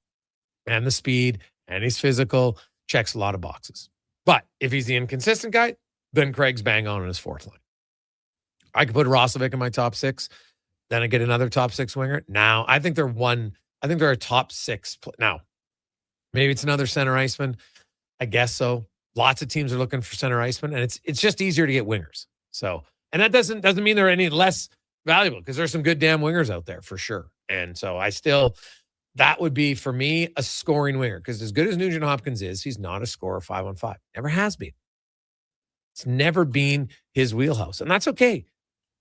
and the speed and he's physical, checks a lot of boxes. But if he's the inconsistent guy, then Craig's bang on in his fourth line. I could put Roslovic in my top six. Then I get another top six winger. Now, I think they're a top six. Now, maybe it's another center iceman. I guess so. Lots of teams are looking for center iceman, and it's just easier to get wingers. So, and that doesn't mean they're any less valuable, because there's some good damn wingers out there for sure. And so that would be for me a scoring winger, because as good as Nugent Hopkins is, he's not a scorer 5-on-5. Never has been. It's never been his wheelhouse, and that's okay.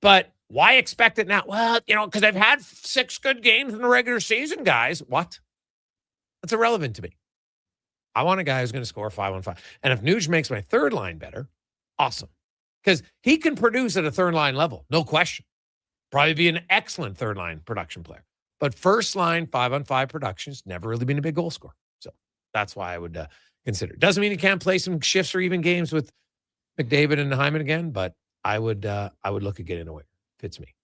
But why expect it now? Well, because I've had 6 good games in the regular season, guys. What? That's irrelevant to me. I want a guy who's going to score 5-on-5. And if Nuge makes my third line better, awesome. Because he can produce at a third line level, no question. Probably be an excellent third line production player. But first line 5-on-5 production's never really been a big goal scorer. So that's why I would consider it. Doesn't mean he can't play some shifts or even games with McDavid and Hyman again, but I would look at getting away. Fits me.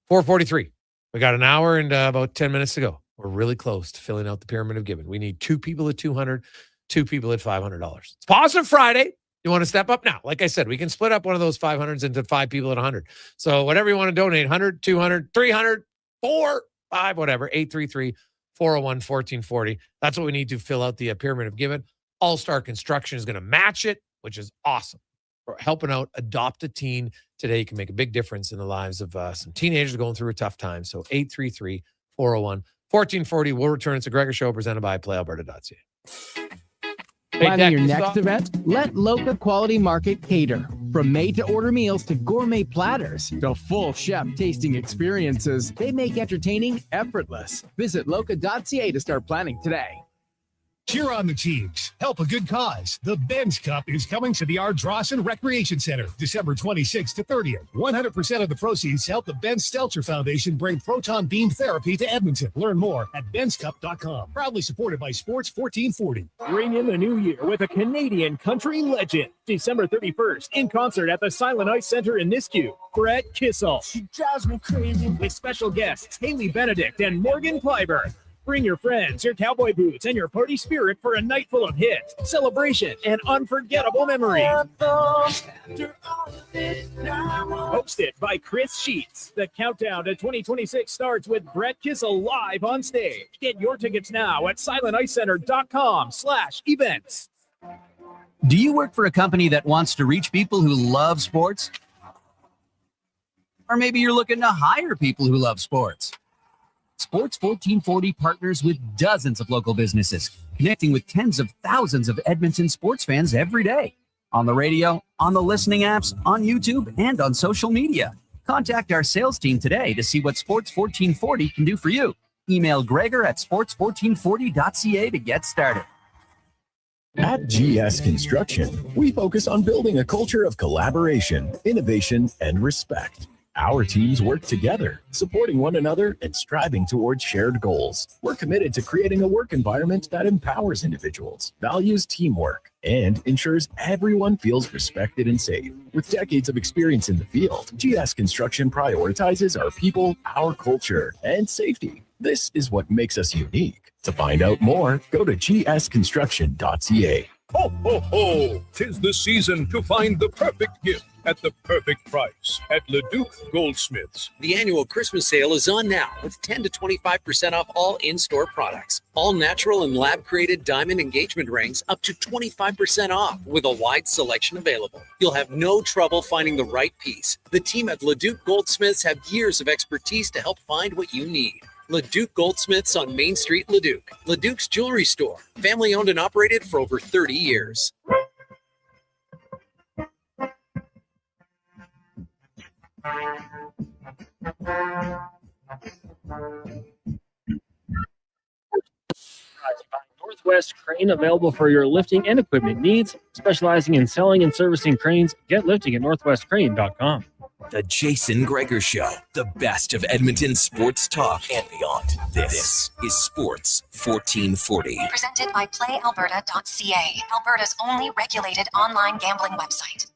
4:43. We got an hour and about 10 minutes to go. We're really close to filling out the pyramid of giving. We need 2 people at $200, 2 people at $500. It's Positive Friday. You want to step up now? Like I said, we can split up one of those 500s into 5 people at 100. So whatever you want to donate, 100, 200, 300, 4, 5, whatever, 833-401-1440. That's what we need to fill out the pyramid of giving. All-Star Construction is going to match it, which is awesome. For helping out Adopt a Teen today can make a big difference in the lives of some teenagers going through a tough time. So 833-401-1440. We'll return. It's a Gregor Show presented by PlayAlberta.ca. Planning your next event? Let Loca Quality Market cater. From made-to-order meals to gourmet platters to full chef tasting experiences, they make entertaining effortless. Visit Loca.ca to start planning today. Cheer on the teams. Help a good cause. The Benz Cup is coming to the Ardrossan Recreation Center, December 26th to 30th. 100% of the proceeds help the Ben Stelter Foundation bring proton beam therapy to Edmonton. Learn more at benscup.com. Proudly supported by Sports 1440. Ring in the new year with a Canadian country legend. December 31st, in concert at the Silent Ice Center in Nisku. Brett Kissel. She drives me crazy. With special guests Haley Benedict and Morgan Clyburn. Bring your friends, your cowboy boots, and your party spirit for a night full of hits, celebration, and unforgettable memories. Hosted by Chris Sheets. The countdown to 2026 starts with Brett Kissel live on stage. Get your tickets now at silenticecenter.com/events. Do you work for a company that wants to reach people who love sports? Or maybe you're looking to hire people who love sports? Sports 1440 partners with dozens of local businesses, connecting with tens of thousands of Edmonton sports fans every day. On the radio, on the listening apps, on YouTube, and on social media. Contact our sales team today to see what Sports 1440 can do for you. Email Gregor at sports1440.ca to get started. At GS Construction, we focus on building a culture of collaboration, innovation, and respect. Our teams work together, supporting one another and striving towards shared goals. We're committed to creating a work environment that empowers individuals, values teamwork, and ensures everyone feels respected and safe. With decades of experience in the field, GS Construction prioritizes our people, our culture, and safety. This is what makes us unique. To find out more, go to gsconstruction.ca. Ho, ho, ho! 'Tis the season to find the perfect gift at the perfect price at Leduc Goldsmiths. The annual Christmas sale is on now with 10 to 25% off all in-store products. All natural and lab-created diamond engagement rings up to 25% off with a wide selection available. You'll have no trouble finding the right piece. The team at Leduc Goldsmiths have years of expertise to help find what you need. Leduc Goldsmiths on Main Street, Leduc. Leduc's Jewelry Store. Family owned and operated for over 30 years. Northwest Crane, available for your lifting and equipment needs, specializing in selling and servicing cranes. Get lifting at northwestcrane.com. The Jason Gregor Show, the best of Edmonton sports talk and beyond. This is Sports 1440. Presented by PlayAlberta.ca, Alberta's only regulated online gambling website.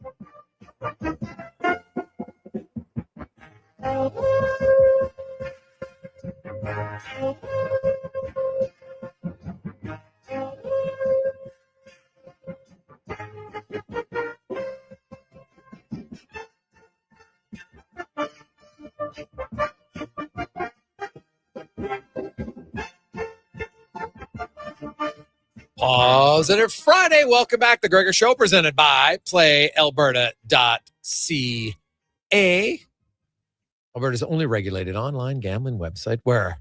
Positive Friday. Welcome back. The Gregor Show, presented by PlayAlberta.ca. Alberta's only regulated online gambling website where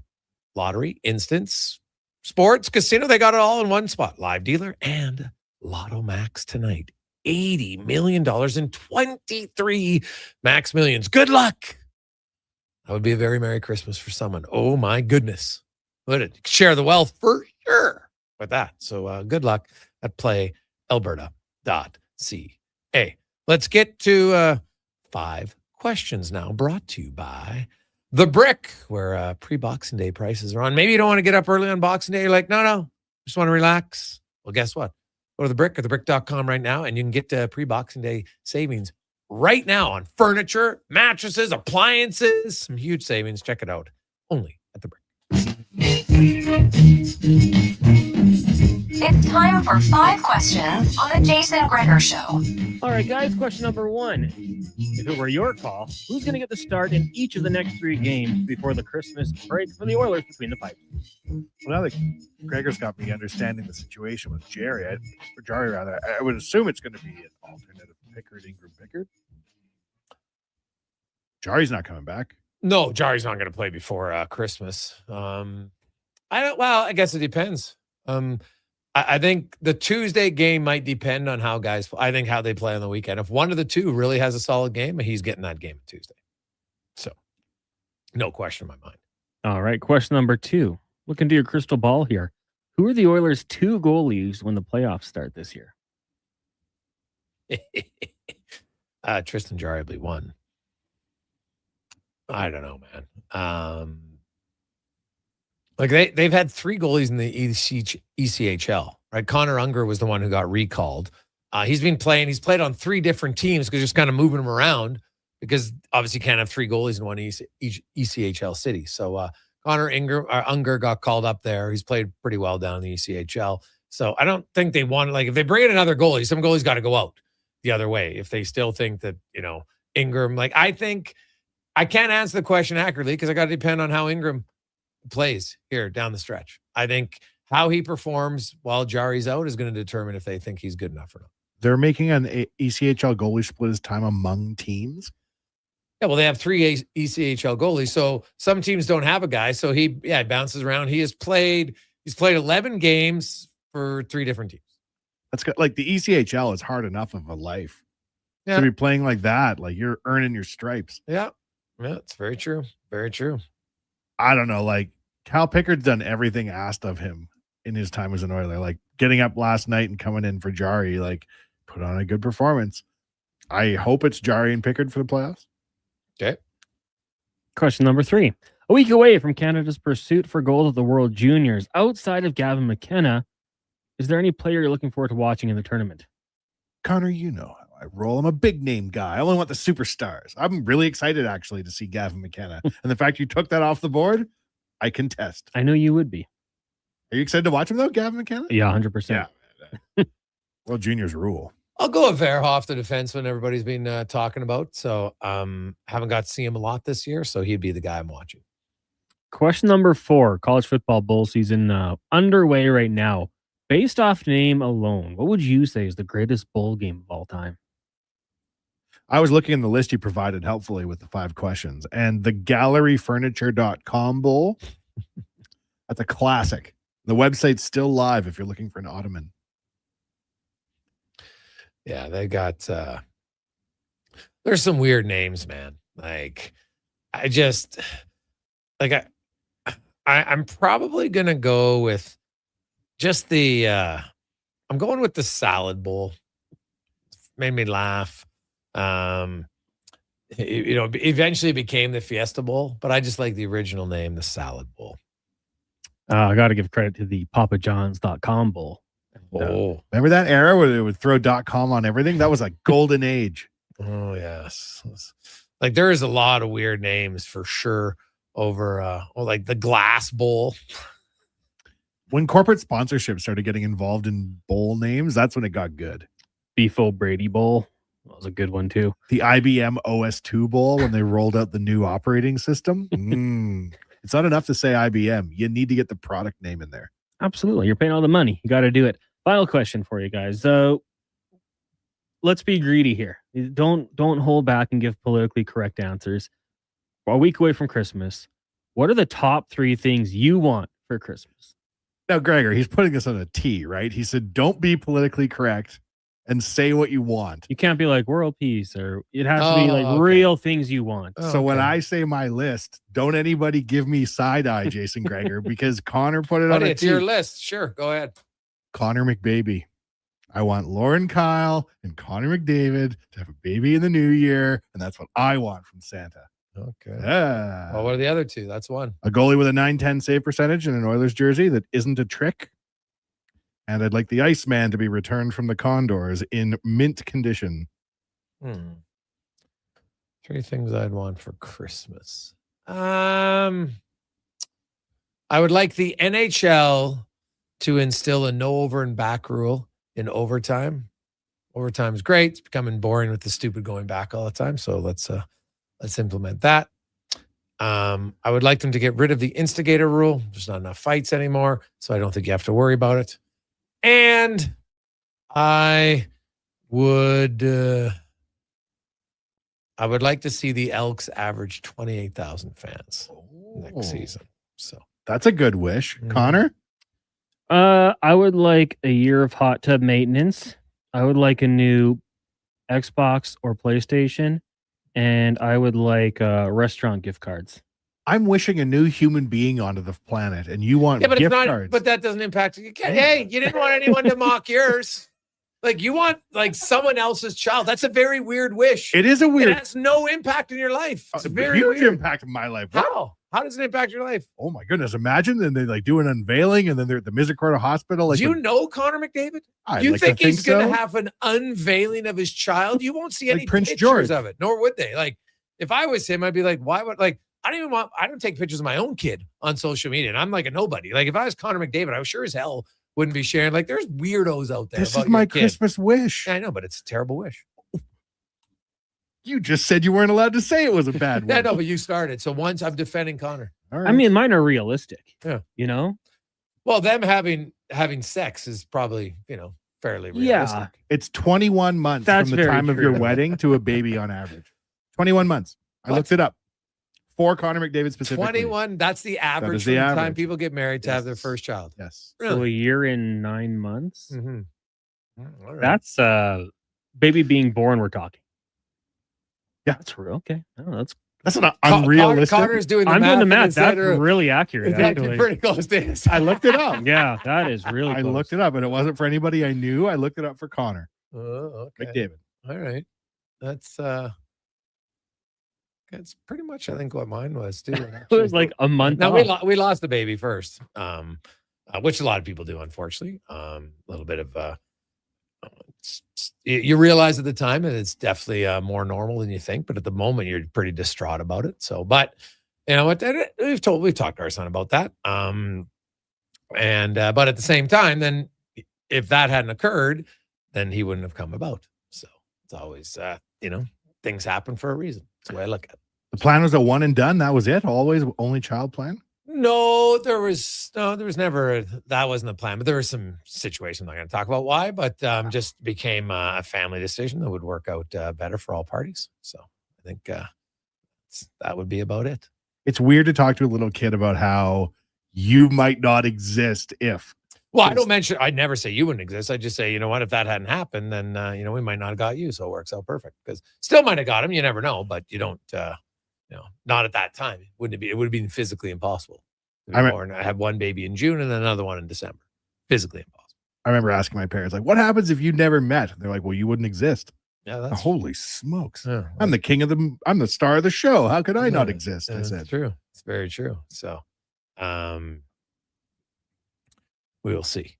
lottery, instants, sports, casino, they got it all in one spot. Live dealer and Lotto Max tonight. $80 million in 23 Max Millions. Good luck. That would be a very Merry Christmas for someone. Oh, my goodness. Would it share the wealth for sure with that. So good luck at PlayAlberta.ca. Let's get to 5 questions now, brought to you by The Brick, where pre-Boxing Day prices are on. Maybe you don't want to get up early on Boxing Day. You're like, no, just want to relax. Well, guess what? Go to The Brick or thebrick.com right now, and you can get pre-Boxing Day savings right now on furniture, mattresses, appliances, some huge savings. Check it out. Only at The Brick. It's time for 5 questions on the Jason Gregor Show. All right, guys, question number 1. If it were your call, who's going to get the start in each of the next 3 games before the Christmas break for the Oilers between the pipes? Well, now that Gregor's got me understanding the situation with Jarry, I would assume it's going to be an alternative Pickard, Ingram, Pickard. Jarry's not coming back. No, Jarry's not going to play before Christmas. I guess it depends. I think the Tuesday game might depend on how guys play. I think how they play on the weekend. If one of the two really has a solid game, he's getting that game Tuesday. So, no question in my mind. All right, question number 2. Look into your crystal ball here. Who are the Oilers' 2 goalies when the playoffs start this year? Tristan Jarry will be 1. I don't know, man. They've had 3 goalies in the ECHL, right? Connor Unger was the one who got recalled. He's been playing. He's played on 3 different teams because just kind of moving them around because obviously you can't have 3 goalies in one ECHL city. So Connor Unger got called up there. He's played pretty well down in the ECHL. So I don't think they want if they bring in another goalie, some goalies got to go out the other way. If they still think that, Ingram, I think I can't answer the question accurately because I got to depend on how Ingram plays here down the stretch. I think how he performs while Jarry's out is going to determine if they think he's good enough or not. They're making an ECHL goalie split his time among teams. Yeah, well, they have 3 ECHL goalies, so some teams don't have a guy. So he bounces around. He's played 11 games for 3 different teams. That's good. The ECHL is hard enough of a life. Yeah. To be playing like that, you're earning your stripes. Yeah, it's very true. Very true. I don't know. Cal Pickard's done everything asked of him in his time as an Oiler. Like getting up last night and coming in for Jarry, like put on a good performance. I hope it's Jarry and Pickard for the playoffs. Okay. Question number 3. A week away from Canada's pursuit for gold at the World Juniors, outside of Gavin McKenna, is there any player you're looking forward to watching in the tournament? Connor, you know how I roll. I'm a big name guy. I only want the superstars. I'm really excited actually to see Gavin McKenna. And the fact you took that off the board, I contest. I know you would be. Are you excited to watch him though, Gavin McKenna? Yeah, 100%. Yeah. World Juniors rule. I'll go with Verhoff, the defenseman everybody's been talking about. So haven't got to see him a lot this year, so he'd be the guy I'm watching. Question number 4. College football bowl season underway right now. Based off name alone, what would you say is the greatest bowl game of all time? I was looking in the list you provided helpfully with the 5 questions, and the galleryfurniture.com bowl, that's a classic. The website's still live if you're looking for an ottoman. Yeah, they got there's some weird names, man. Like I'm probably gonna go with just the I'm going with the salad bowl. Made me laugh. Eventually became the Fiesta Bowl, but I just like the original name, the salad bowl. I got to give credit to the papajohns.com bowl. Remember that era where they would throw .com on everything? That was a golden age. Oh, yes. Like there is a lot of weird names for sure over like the Glass Bowl. When corporate sponsorship started getting involved in bowl names, that's when it got good. Beef O'Brady Bowl. That was a good one too. The IBM OS2 Bowl when they rolled out the new operating system. It's not enough to say IBM. You need to get the product name in there. Absolutely. You're paying all the money. You got to do it. Final question for you guys. Let's be greedy here. Don't hold back and give politically correct answers. We're a week away from Christmas. What are the top 3 things you want for Christmas? Now, Gregor, he's putting this on a T, right? He said, don't be politically correct and say what you want. You can't be like world peace, or it has to be like real things you want. So when I say my list, don't anybody give me side eye, Jason Gregor, because Connor put it on a It's T. your list. Sure. Go ahead. Connor McBaby. I want Lauren Kyle and Connor McDavid to have a baby in the new year, and that's what I want from Santa. Okay. Yeah. Well, what are the other 2? That's one. A goalie with a .910 save percentage and an Oilers jersey that isn't a trick. And I'd like the Iceman to be returned from the Condors in mint condition. 3 things I'd want for Christmas. I would like the NHL to instill a no over and back rule in overtime. Overtime is great. It's becoming boring with the stupid going back all the time. So let's implement that. I would like them to get rid of the instigator rule. There's not enough fights anymore, so I don't think you have to worry about it. And I would like to see the Elks average 28,000 fans next season. So that's a good wish. Connor? I would like a year of hot tub maintenance. I would like a new Xbox or PlayStation, and I would like restaurant gift cards. I'm wishing a new human being onto the planet, and you want but gift it's not. cards. But that doesn't impact you. Hey, you didn't want anyone to mock yours. Like you want like someone else's child. That's a very weird wish. It is a weird. It has no impact in your life. It's very huge weird. impact in my life. How? How does it impact your life? Oh my goodness! Imagine then they like do an unveiling, and then they're at the Misericordia Hospital. Like, do you know Connor McDavid? I'd You like to think he's think going to so. have an unveiling of his child? You won't see Like any Prince pictures George. of it, nor would they. Like if I was him, I'd be like, why would like? I don't take pictures of my own kid on social media, and I'm like a nobody. Like if I was Connor McDavid, I was sure as hell wouldn't be sharing. Like there's weirdos out there. This about is my your kid. Christmas wish. Yeah, I know, but it's a terrible wish. You just said you weren't allowed to say it was a bad wish. Yeah, no, but you started. So once I'm defending Connor. All right. I mean, mine are realistic. Yeah. You know? Well, them having sex is probably, fairly realistic. Yeah. It's 21 months That's from the very time of your true. wedding to a baby on average. 21 months. I looked it up. For Connor McDavid specifically. 21, that's the average is from the the time average. people get married to have their first child. Yes. So a year and 9 months. Mm-hmm. All right. That's baby being born. We're talking. Yeah. That's real. Okay. Oh, that's That's not unrealistic. Connor's doing the I'm math. doing the math. and That's it's really accurate. That's Actually. pretty close to it. I looked it up. Yeah, that is really I close. looked it up, and it wasn't for anybody I knew. I looked it up for Connor. Oh, okay. McDavid. All right. That's pretty much, I think, what mine was too. It was like a month Now off. we lost the baby first, which a lot of people do, unfortunately. A little bit of you realize at the time that it's definitely more normal than you think, but at the moment you're pretty distraught about it. So, but you know what? We've talked to our son about that. But at the same time, then if that hadn't occurred, then he wouldn't have come about. So it's always things happen for a reason. That's the way I look at it. The plan was a one and done. That was it. Always only child plan. No, there was never, that wasn't the plan, but there were some situations. I'm not going to talk about why, but just became a family decision that would work out better for all parties. So I think that would be about it. It's weird to talk to a little kid about how you might not exist if. Well, I'd never say you wouldn't exist. I'd just say, you know what, if that hadn't happened, then, we might not have got you. So it works out perfect because still might have got him. You never know, but you don't, not at that time. It would have been physically impossible. I have one baby in June and another one in December. Physically impossible. I remember asking my parents, like, what happens if you never met? They're like, well, you wouldn't exist. Yeah, that's holy smokes. Yeah, I'm the star of the show. How could I not exist? I said. It's true. It's very true. So we will see.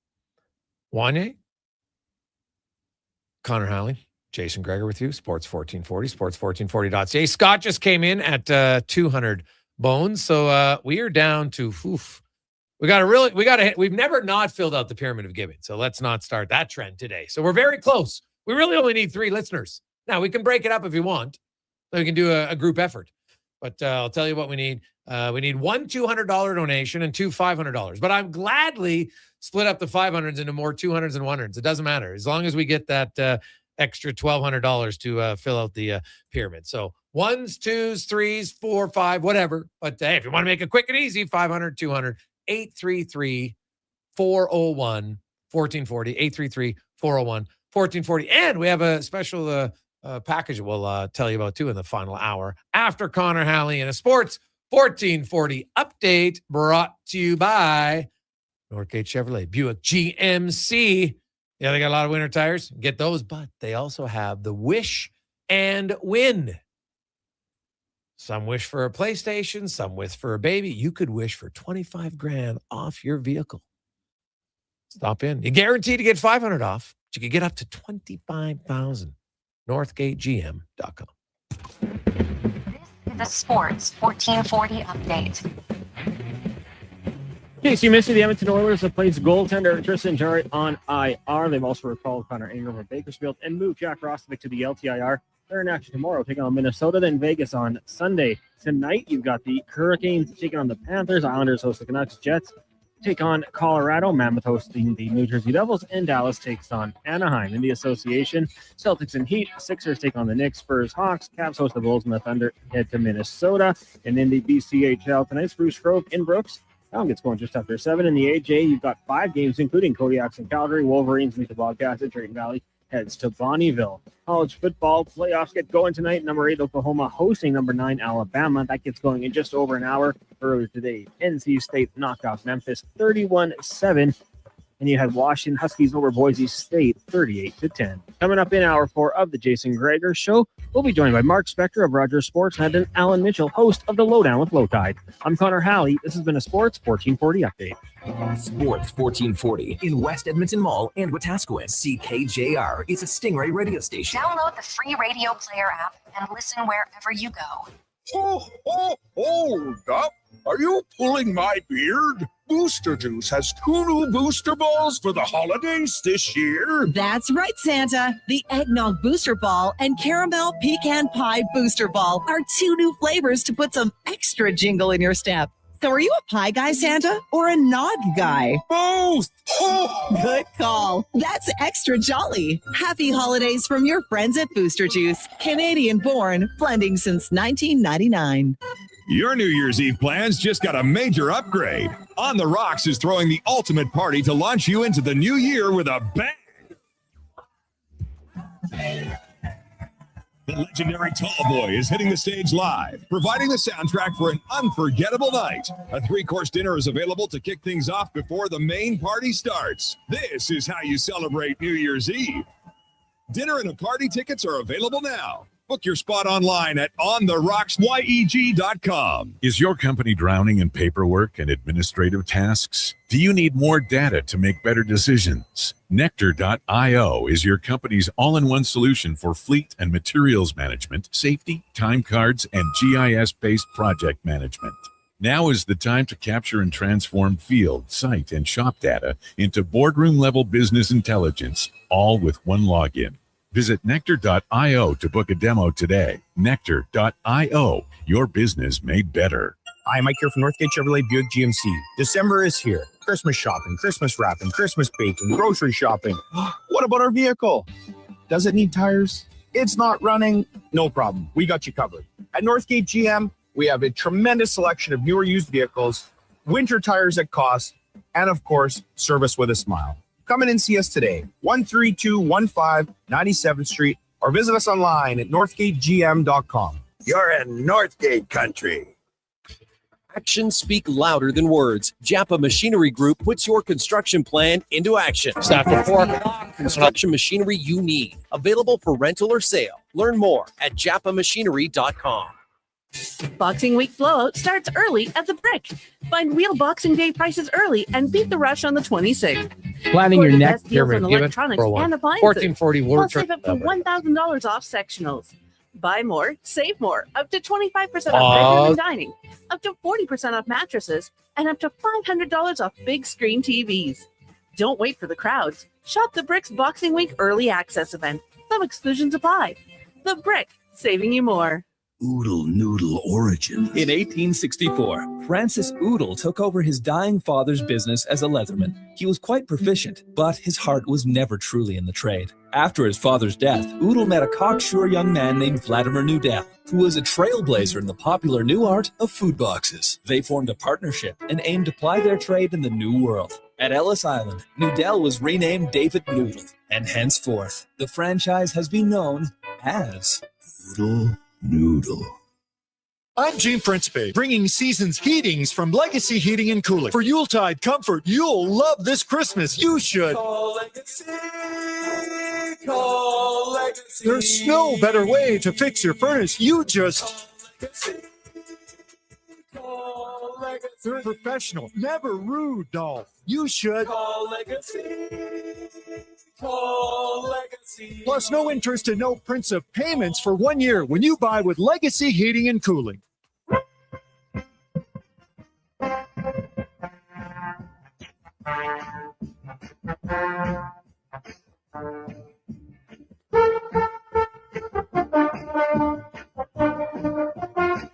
Wanye, Connor Halley, Jason Gregor with you, Sports 1440, sports1440.ca. Scott just came in at 200 bones. So we are down to, we've never not filled out the pyramid of giving. So let's not start that trend today. So we're very close. We really only need 3 listeners. Now we can break it up if you want. So we can do a group effort. But I'll tell you what we need. We need one $200 donation and 2 $500. But I'm gladly split up the 500s into more 200s and 100s. It doesn't matter as long as we get that extra $1,200 to fill out the pyramid. So 1s, 2s, 3s, 4, 5, whatever. But hey, if you want to make it quick and easy, 500, 200, 833-401-1440, 833-401-1440. And we have a special package we'll tell you about too in the final hour after Connor Halley and a Sports 1440 update brought to you by Northgate Chevrolet, Buick GMC. Yeah, they got a lot of winter tires. Get those, but they also have the Wish and Win. Some wish for a PlayStation, some wish for a baby. You could wish for $25,000 off your vehicle. Stop in. You're guaranteed to get $500 off, but you could get up to $25,000. NorthgateGM.com. This is the Sports 1440 update. In case you missed it, the Edmonton Oilers have placed goaltender Tristan Jarry on IR. They've also recalled Connor Ingram from Bakersfield and moved Jack Roslovic to the LTIR. They're in action tomorrow, taking on Minnesota, then Vegas on Sunday. Tonight, you've got the Hurricanes taking on the Panthers. Islanders host the Canucks. Jets take on Colorado. Mammoth hosting the New Jersey Devils. And Dallas takes on Anaheim. In the association, Celtics and Heat. Sixers take on the Knicks. Spurs, Hawks. Cavs host the Bulls. And the Thunder head to Minnesota. And in the BCHL tonight, Spruce Grove in Brooks. That one gets going just after 7. In the AJ, you've got 5 games, including Kodiaks and Calgary. Wolverines meet the Bobcats at Drayton Valley. Heads to Bonnieville. College football playoffs get going tonight. Number 8, Oklahoma hosting number 9, Alabama. That gets going in just over an hour. Earlier today, NC State knocked off Memphis 31-7. And you had Washington Huskies over Boise State 38-10. Coming up in hour 4 of the Jason Gregor Show, we'll be joined by Mark Spector of Rogers Sportsnet and Alan Mitchell, host of The Lowdown with Lowtide. I'm Connor Halley. This has been a Sports 1440 update. Sports 1440 in West Edmonton Mall and Wetaskiwin. CKJR is a Stingray radio station. Download the free radio player app and listen wherever you go. Hold up. Are you pulling my beard? Booster Juice has 2 new booster balls for the holidays this year. That's right, Santa. The Eggnog Booster Ball and Caramel Pecan Pie Booster Ball are 2 new flavors to put some extra jingle in your step. So are you a pie guy, Santa, or a nog guy? Both! Good call. That's extra jolly. Happy holidays from your friends at Booster Juice. Canadian born, blending since 1999. Your New Year's Eve plans just got a major upgrade. On the Rocks is throwing the ultimate party to launch you into the new year with a bang. The legendary Tallboy is hitting the stage live, providing the soundtrack for an unforgettable night. A 3-course dinner is available to kick things off before the main party starts. This is how you celebrate New Year's Eve. Dinner and party tickets are available now. Book your spot online at ontherocks.yeg.com. Is your company drowning in paperwork and administrative tasks? Do you need more data to make better decisions? Nectar.io is your company's all-in-one solution for fleet and materials management, safety, time cards, and GIS-based project management. Now is the time to capture and transform field, site, and shop data into boardroom-level business intelligence, all with one login. Visit Nectar.io to book a demo today. Nectar.io, your business made better. Hi, Mike here from Northgate Chevrolet Buick GMC. December is here. Christmas shopping, Christmas wrapping, Christmas baking, grocery shopping. What about our vehicle? Does it need tires? It's not running? No problem. We got you covered. At Northgate GM, we have a tremendous selection of newer used vehicles, winter tires at cost, and of course, service with a smile. Come in and see us today, 13215 97th Street, or visit us online at northgategm.com. You're in Northgate country. Actions speak louder than words. Japa Machinery Group puts your construction plan into action. Stop at 4 o'clock. Construction machinery you need. Available for rental or sale. Learn more at japamachinery.com. Boxing Week blowout starts early at the Brick. Find real Boxing Day prices early and beat the rush on the 26th. Planning Score your the next best deals on electronics and appliances. 1440 Plus save up to $1,000 off sectionals. Buy more, save more. Up to 25% off bedroom and dining. Up to 40% off mattresses. And up to $500 off big screen TVs. Don't wait for the crowds. Shop the Brick's Boxing Week early access event. Some exclusions apply. The Brick, saving you more. Oodle Noodle origin. In 1864, Francis Oodle took over his dying father's business as a leatherman. He was quite proficient, but his heart was never truly in the trade. After his father's death, Oodle met a cocksure young man named Vladimir Nudell, who was a trailblazer in the popular new art of food boxes. They formed a partnership and aimed to ply their trade in the new world. At Ellis Island, Nudell was renamed David Noodle, and henceforth, the franchise has been known as Oodle Noodle. I'm Gene Principe, bringing season's heatings from Legacy Heating and Cooling. For Yuletide comfort, you'll love this Christmas. You should. Call Legacy. Call Legacy. There's no better way to fix your furnace. You just... Call Legacy. They're professional, never rude, Dolph. You should. Call Legacy. Call Legacy. Plus, no interest and no prints of payments for 1 year when you buy with Legacy Heating and Cooling.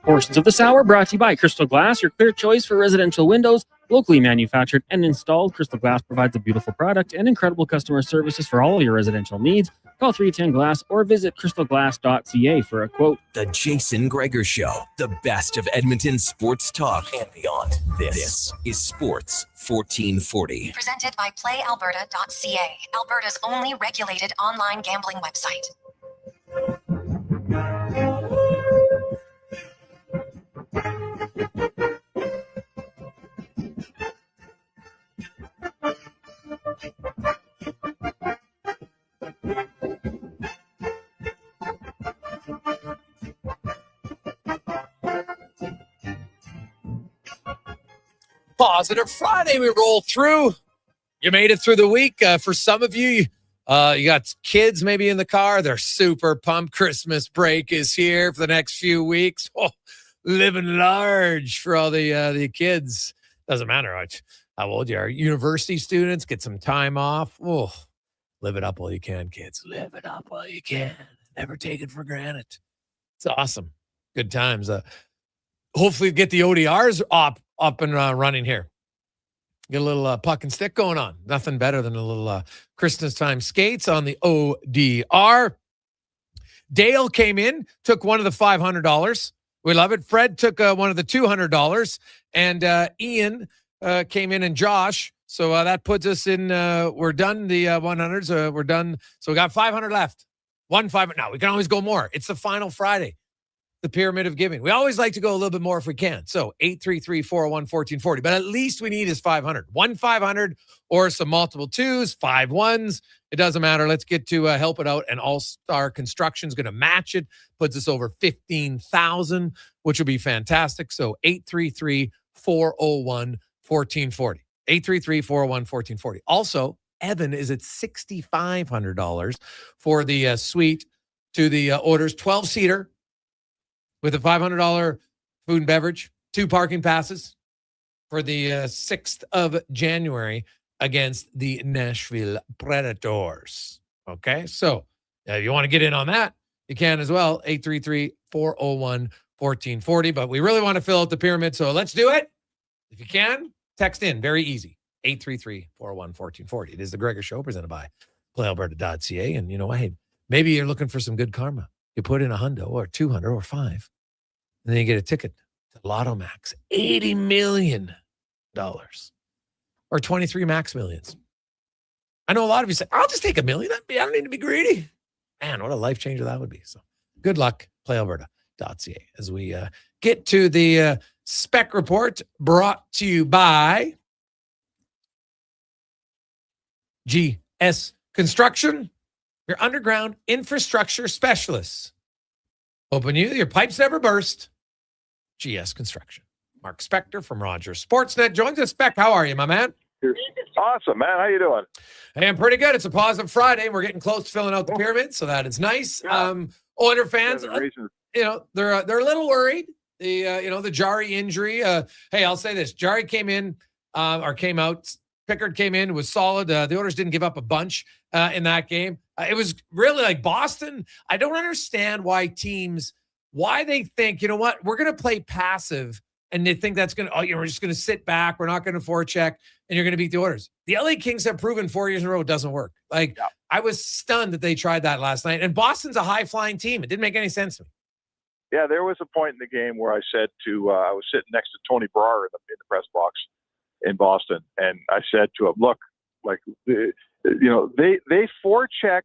Portions of this hour brought to you by Crystal Glass, your clear choice for residential windows. Locally manufactured and installed, Crystal Glass provides a beautiful product and incredible customer services for all of your residential needs. Call 310-GLASS or visit crystalglass.ca for a quote. The Jason Gregor Show, the best of Edmonton sports talk and beyond. This is Sports 1440. Presented by PlayAlberta.ca, Alberta's only regulated online gambling website. Positive Friday, we roll through. You made it through the week. For some of you, you got kids maybe in the car. They're super pumped. Christmas break is here for the next few weeks. Oh, living large for all the kids. Doesn't matter how old you are. University students get some time off. Oh, live it up while you can, kids. Live it up while you can. Never take it for granted. It's awesome. Good times. Hopefully get the ODRs up and running here. Get a little puck and stick going on. Nothing better than a little Christmas time skates on the ODR. Dale came in, took one of the $500. We love it. Fred took one of the $200. And Ian came in, and Josh. So that puts us in, we're done the 100s. We're done. So we got 500 left. No, we can always go more. It's the final Friday, the pyramid of giving. We always like to go a little bit more if we can. So 833-401-1440. But at least we need is 500. 1-500 or some multiple twos, 5 ones. It doesn't matter. Let's get to help it out. And All-Star Construction's going to match it. Puts us over 15,000, which will be fantastic. So 833-401-1440. 833-401-1440. Also, Evan is at $6,500 for the suite to the Orders 12-seater with a $500 food and beverage, 2 parking passes for the 6th of January against the Nashville Predators. Okay, so if you want to get in on that, you can as well, 833-401-1440. But we really want to fill out the pyramid, so let's do it. If you can, text in. Very easy. 833-401-1440. It is the Gregor Show presented by PlayAlberta.ca. And you know what? Hey, maybe you're looking for some good karma. You put in $100 or $200 or $500, and then you get a ticket to Lotto Max, $80 million or 23 Max Millions. I know a lot of you say, I'll just take $1 million. I don't need to be greedy. Man, what a life changer that would be. So good luck, PlayAlberta.ca, as we get to the spec report brought to you by GS Construction, your underground infrastructure specialists. Hoping your pipes never burst. GS Construction. Mark Spector from Rogers Sportsnet joins us. Spec, how are you, my man? Awesome, man. How you doing? Hey, I'm pretty good. It's a positive Friday. We're getting close to filling out the pyramid, so that is nice. Oiler fans, they're a little worried. The Jarry injury. Hey, I'll say this: Jarry came out. Pickard came in, was solid. The Oilers didn't give up a bunch in that game. It was really like Boston. I don't understand why they think, you know what, we're going to play passive, and they think that's going to, we're just going to sit back. We're not going to forecheck, and you're going to beat the Oilers. The LA Kings have proven 4 years in a row it doesn't work. I was stunned that they tried that last night. And Boston's a high-flying team. It didn't make any sense to me. Yeah, there was a point in the game where I said I was sitting next to Tony Brar in the press box in Boston, and I said to him, look, they forechecked,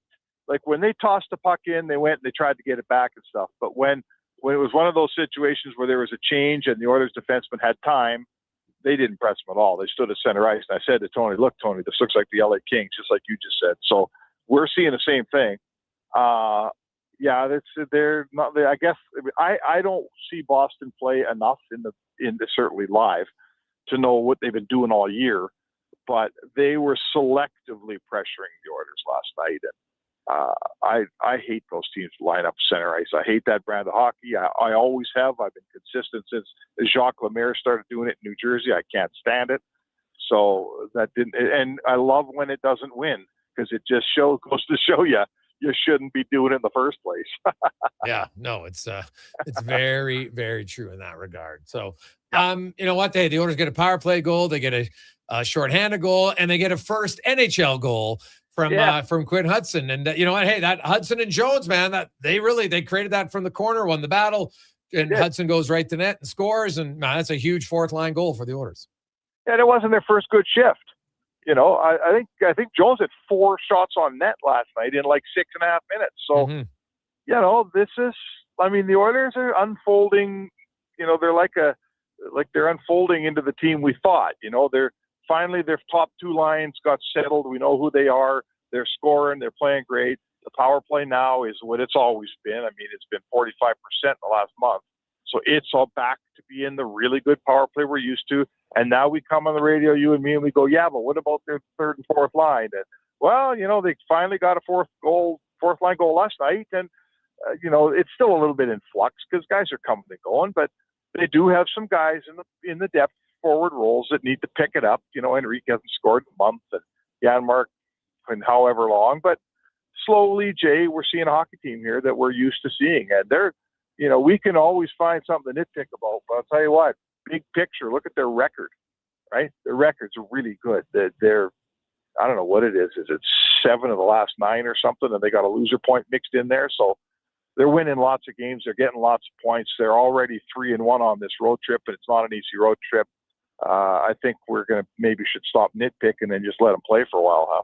like when they tossed the puck in, they went and they tried to get it back and stuff. But when it was one of those situations where there was a change and the Oilers defenseman had time, they didn't press them at all. They stood at center ice. And I said to Tony, look, Tony, this looks like the LA Kings, just like you just said. So we're seeing the same thing. They're not. I guess I don't see Boston play enough in the certainly live to know what they've been doing all year, but they were selectively pressuring the Oilers last night. And I hate those teams that line up center ice. I hate that brand of hockey. I always have. I've been consistent since Jacques Lemaire started doing it in New Jersey. I can't stand it. So that didn't, and I love when it doesn't win, because it just goes to show you shouldn't be doing it in the first place. Yeah, no, it's very, very true in that regard. So, you know what? The Oilers get a power play goal, they get a shorthanded goal, and they get a first NHL goal from Quinn Hudson. And you know what? Hey, that Hudson and Jones, man, that they created that from the corner, won the battle, and Hudson goes right to net and scores. And man, that's a huge fourth line goal for the Oilers. And it wasn't their first good shift. You know, I think Jones had 4 shots on net last night in like 6.5 minutes. So, you know, the Oilers are unfolding. You know, they're unfolding into the team we thought. You know, their top 2 lines got settled. We know who they are. They're scoring. They're playing great. The power play now is what it's always been. I mean, it's been 45% in the last month. So it's all back to being the really good power play we're used to. And now we come on the radio, you and me, and we go, yeah, but what about their third and fourth line? And, well, you know, they finally got a fourth line goal last night. And, you know, it's still a little bit in flux because guys are coming and going, but they do have some guys in the depth forward roles that need to pick it up. You know, Enrique hasn't scored in a month, and Janmark in however long, but slowly, Jay, we're seeing a hockey team here that we're used to seeing. And you know, we can always find something to nitpick about, but I'll tell you what, big picture, look at their record, right? Their records are really good. They're I don't know what it is. Is it 7 of the last 9 or something? And they got a loser point mixed in there. So they're winning lots of games. They're getting lots of points. They're already 3-1 on this road trip, and it's not an easy road trip. I think we're going to maybe should stop nitpicking and just let them play for a while, huh?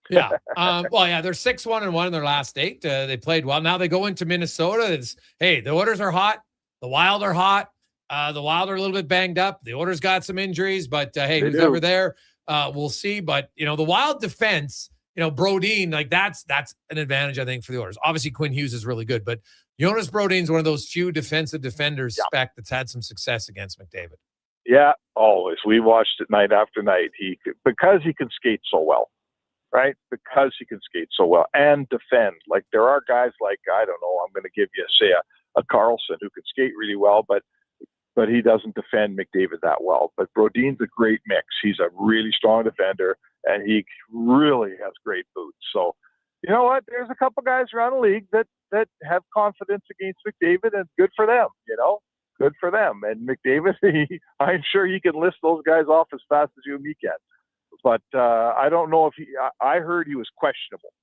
Yeah. Well, yeah, they're 6-1-1 in their last 8. They played well. Now they go into Minnesota. Hey, the Oilers are hot. The Wild are hot. The Wild are a little bit banged up. The Oilers got some injuries, but hey, who's ever there, we'll see. But, the Wild defense, Brodin, like that's an advantage, I think, for the Oilers. Obviously, Quinn Hughes is really good, but Jonas Brodin's one of those few defensive defenders spec that's had some success against McDavid. Yeah, always. We watched it night after night. Because he can skate so well, right? Because he can skate so well and defend. Like there are guys like, I don't know, I'm going to give you, say, a Carlson who can skate really well, but he doesn't defend McDavid that well. But Brodin's a great mix. He's a really strong defender, and he really has great boots. So, you know what? There's a couple guys around the league that have confidence against McDavid, and good for them, Good for them. And McDavid, I'm sure he can list those guys off as fast as you and me can. But I don't know if I heard he was questionable,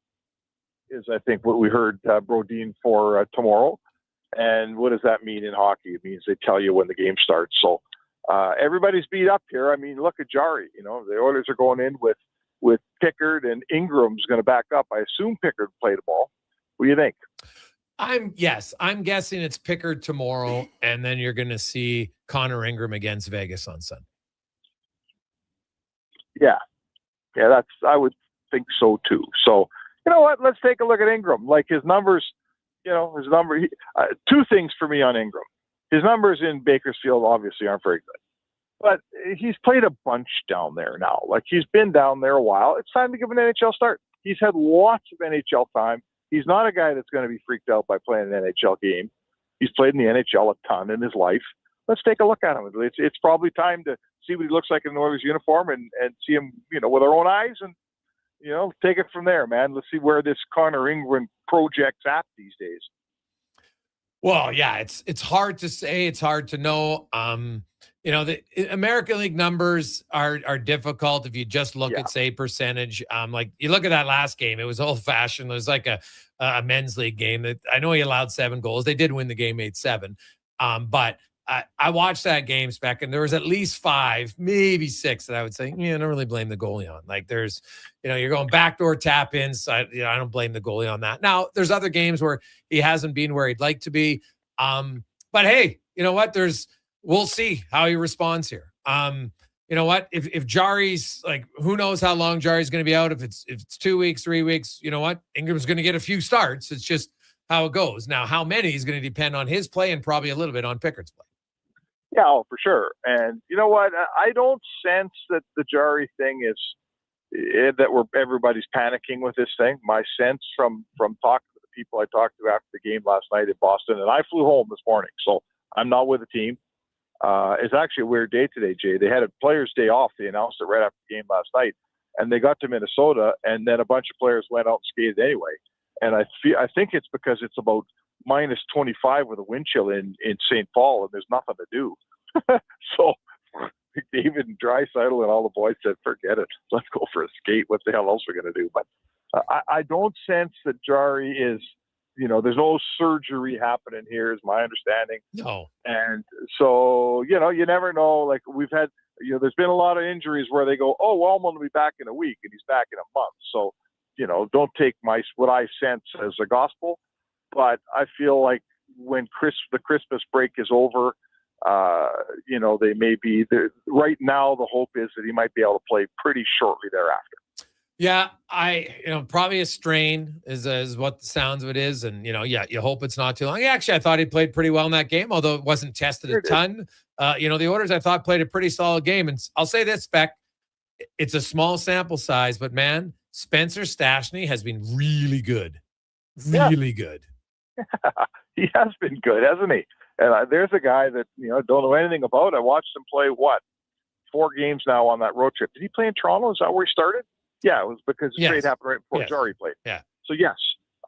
is I think what we heard Brodin for tomorrow. And what does that mean in hockey? It means they tell you when the game starts. So everybody's beat up here. I mean, look at Jarry. The Oilers are going in with Pickard, and Ingram's going to back up. I assume Pickard played ball. What do you think? I'm guessing it's Pickard tomorrow, and then you're going to see Connor Ingram against Vegas on Sunday. Yeah, I would think so too. So, you know what? Let's take a look at Ingram. Like his numbers, two things for me on Ingram. His numbers in Bakersfield obviously aren't very good, but he's played a bunch down there now. Like he's been down there a while. It's time to give an NHL start. He's had lots of NHL time. He's not a guy that's going to be freaked out by playing an NHL game. He's played in the NHL a ton in his life. Let's take a look at him. It's probably time to see what he looks like in an Oilers uniform and see him, with our own eyes and, take it from there, man. Let's see where this Connor Ingram project's at these days. Well, yeah, it's hard to say. It's hard to know. The American League numbers are difficult if you just look at save percentage. Like you look at that last game, it was old fashioned. It was like a men's league game. I know he allowed 7 goals. They did win the game 8-7. But I watched that game, Spec, and there was at least 5, maybe 6 that I would say, I don't really blame the goalie on. Like there's, you're going backdoor tap ins. I don't blame the goalie on that. Now there's other games where he hasn't been where he'd like to be. But hey, you know what? We'll see how he responds here. You know what? If Jarry's like, who knows how long Jarry's going to be out? If it's 2 weeks, 3 weeks, you know what? Ingram's going to get a few starts. It's just how it goes. Now, how many is going to depend on his play and probably a little bit on Pickard's play. Yeah, for sure. And you know what? I don't sense that the Jarry thing is that everybody's panicking with this thing. My sense from talking to the people I talked to after the game last night in Boston, and I flew home this morning, so I'm not with the team. It's actually a weird day today, Jay. They had a players' day off. They announced it right after the game last night, and they got to Minnesota, and then a bunch of players went out and skated anyway. And I think it's because it's about minus 25 with a wind chill in St. Paul, and there's nothing to do. So David and Draisaitl and all the boys said, forget it. Let's go for a skate. What the hell else are we going to do? But I don't sense that Jarry is, there's no surgery happening here is my understanding. No. And so, you never know. Like we've had, there's been a lot of injuries where they go, oh, well, I'm going to be back in a week and he's back in a month. So, don't take what I sense as a gospel, but I feel like when the Christmas break is over, they may be there. Right now, the hope is that he might be able to play pretty shortly thereafter. Yeah, probably a strain is what the sounds of it is. And, you hope it's not too long. Yeah, actually, I thought he played pretty well in that game, although it wasn't tested a ton. The Oilers, I thought, played a pretty solid game. And I'll say this, Spec, it's a small sample size, but man, Spencer Stastny has been really good. Really good. He has been good, hasn't he? And there's a guy that, don't know anything about. I watched him play, 4 games now on that road trip. Did he play in Toronto? Is that where he started? Yeah, it was because the trade happened right before Jarry played. Yeah. So, yes,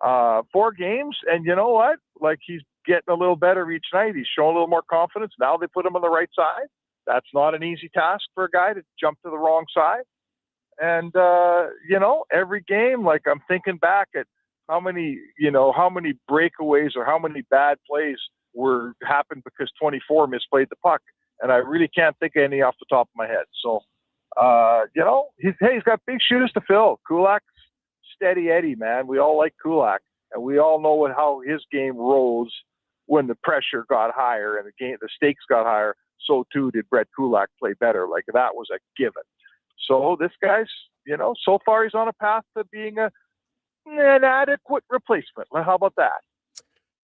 4 games. And you know what? Like, he's getting a little better each night. He's showing a little more confidence. Now they put him on the right side. That's not an easy task for a guy to jump to the wrong side. And, every game, like I'm thinking back at how many breakaways or how many bad plays happened because 24 misplayed the puck. And I really can't think of any off the top of my head. So, he's got big shoes to fill. Kulak's steady Eddie, man. We all like Kulak, and we all know how his game rose when the pressure got higher and the stakes got higher. So too did Brett Kulak play better. Like, that was a given. So this guy's, so far he's on a path to being an adequate replacement. How about that?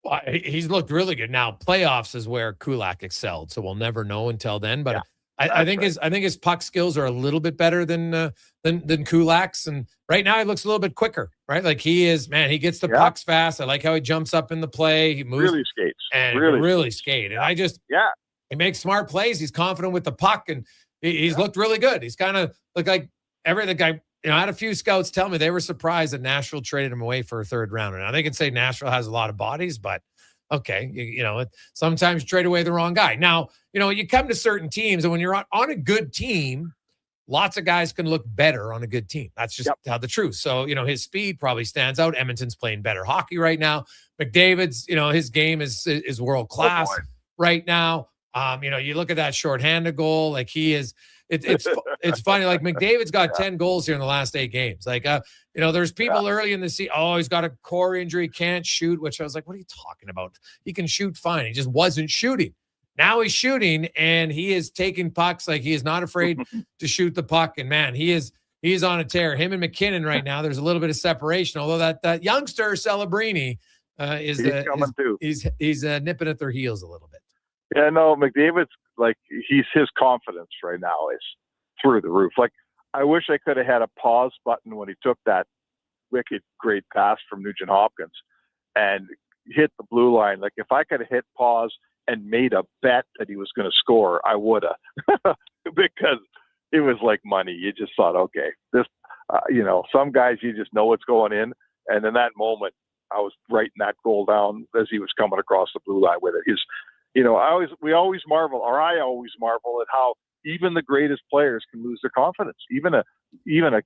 Well, he's looked really good. Now, playoffs is where Kulak excelled, so we'll never know until then. But I think his puck skills are a little bit better than Kulak's, and right now he looks a little bit quicker, right? Like, he is, man. He gets the pucks fast. I like how he jumps up in the play. He moves, really skates, and really skate. And he makes smart plays. He's confident with the puck, and he's looked really good. He's kind of looked like everything. I had a few scouts tell me they were surprised that Nashville traded him away for a third rounder. Now, they can say Nashville has a lot of bodies, but okay, sometimes you trade away the wrong guy. Now, you come to certain teams, and when you're on a good team, lots of guys can look better on a good team. That's just how the truth. So, his speed probably stands out. Edmonton's playing better hockey right now. McDavid's, his game is world class right now. You look at that shorthanded goal, like he is. It's funny. Like, McDavid's got 10 goals here in the last 8 games. Like, there's people early in the season. Oh, he's got a core injury, can't shoot. Which I was like, what are you talking about? He can shoot fine. He just wasn't shooting. Now he's shooting, and he is taking pucks. Like, he is not afraid to shoot the puck. And man, he is on a tear. Him and McKinnon right now. There's a little bit of separation. Although that youngster Celebrini he's coming too. He's nipping at their heels a little bit. Yeah, no, McDavid's like, his confidence right now is through the roof. Like, I wish I could have had a pause button when he took that wicked great pass from Nugent Hopkins and hit the blue line. Like, if I could have hit pause and made a bet that he was going to score, I would have, because it was like money. You just thought, okay, this, some guys, you just know what's going in. And in that moment, I was writing that goal down as he was coming across the blue line with it. I always marvel at how even the greatest players can lose their confidence. Even a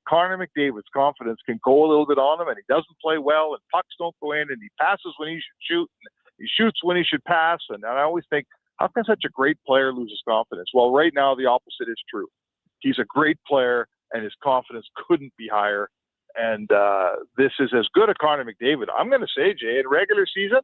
Connor McDavid's confidence can go a little bit on him, and he doesn't play well, and pucks don't go in, and he passes when he should shoot, and he shoots when he should pass. And I always think, how can such a great player lose his confidence? Well, right now the opposite is true. He's a great player, and his confidence couldn't be higher. And this is as good a Connor McDavid. I'm going to say, Jay, in regular season,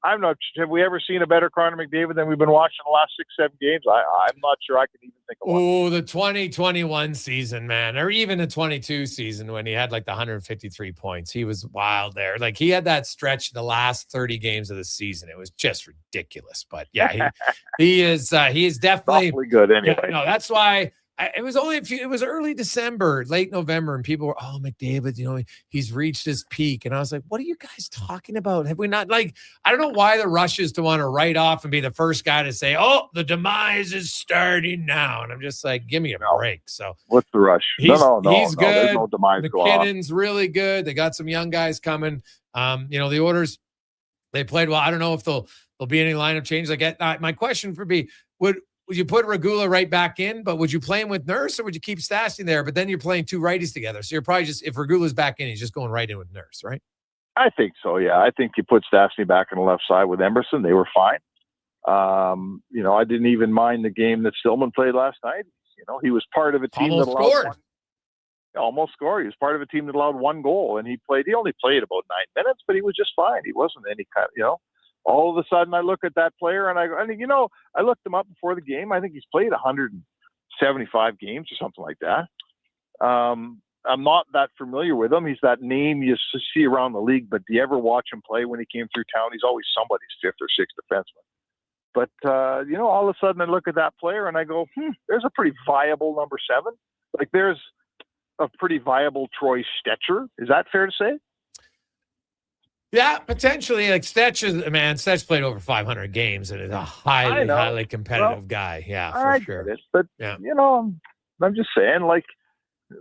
have we ever seen a better Connor McDavid than we've been watching the last 6-7 games? I'm not sure I can even think of one. Oh, the 2021 season, man, or even the 22 season when he had like the 153 points. He was wild there. Like, he had that stretch the last 30 games of the season. It was just ridiculous. But yeah, he is definitely good anyway. Yeah, no, that's why. It was early December, late November, and people were, oh, McDavid, he's reached his peak. And I was like, what are you guys talking about? Have we not, I don't know why the rush is to want to write off and be the first guy to say, oh, the demise is starting now. And I'm just like, give me a break. So what's the rush? He's good. There's no demise going on. McKinnon's really good. They got some young guys coming. The Oilers, they played well. I don't know if there'll be any lineup changes. My question would be, would you put Regula right back in, but would you play him with Nurse, or would you keep Stastny there? But then you're playing 2 righties together. So you're probably just, if Regula's back in, he's just going right in with Nurse, right? I think so, yeah. I think you put Stastny back on the left side with Emerson. They were fine. I didn't even mind the game that Stillman played last night. He was part of a team that almost scored. He was part of a team that allowed 1 goal, and he only played about 9 minutes, but he was just fine. He wasn't any kind of, all of a sudden I look at that player and I looked him up before the game. I think he's played 175 games or something like that. I'm not that familiar with him. He's that name you see around the league, but do you ever watch him play when he came through town? He's always somebody's 5th or 6th defenseman. But, all of a sudden I look at that player and I go, there's a pretty viable number 7. Like, there's a pretty viable Troy Stetcher. Is that fair to say? Yeah, potentially. Like, Stetch played over 500 games and is a highly competitive guy. Yeah, for sure. But, I'm just saying,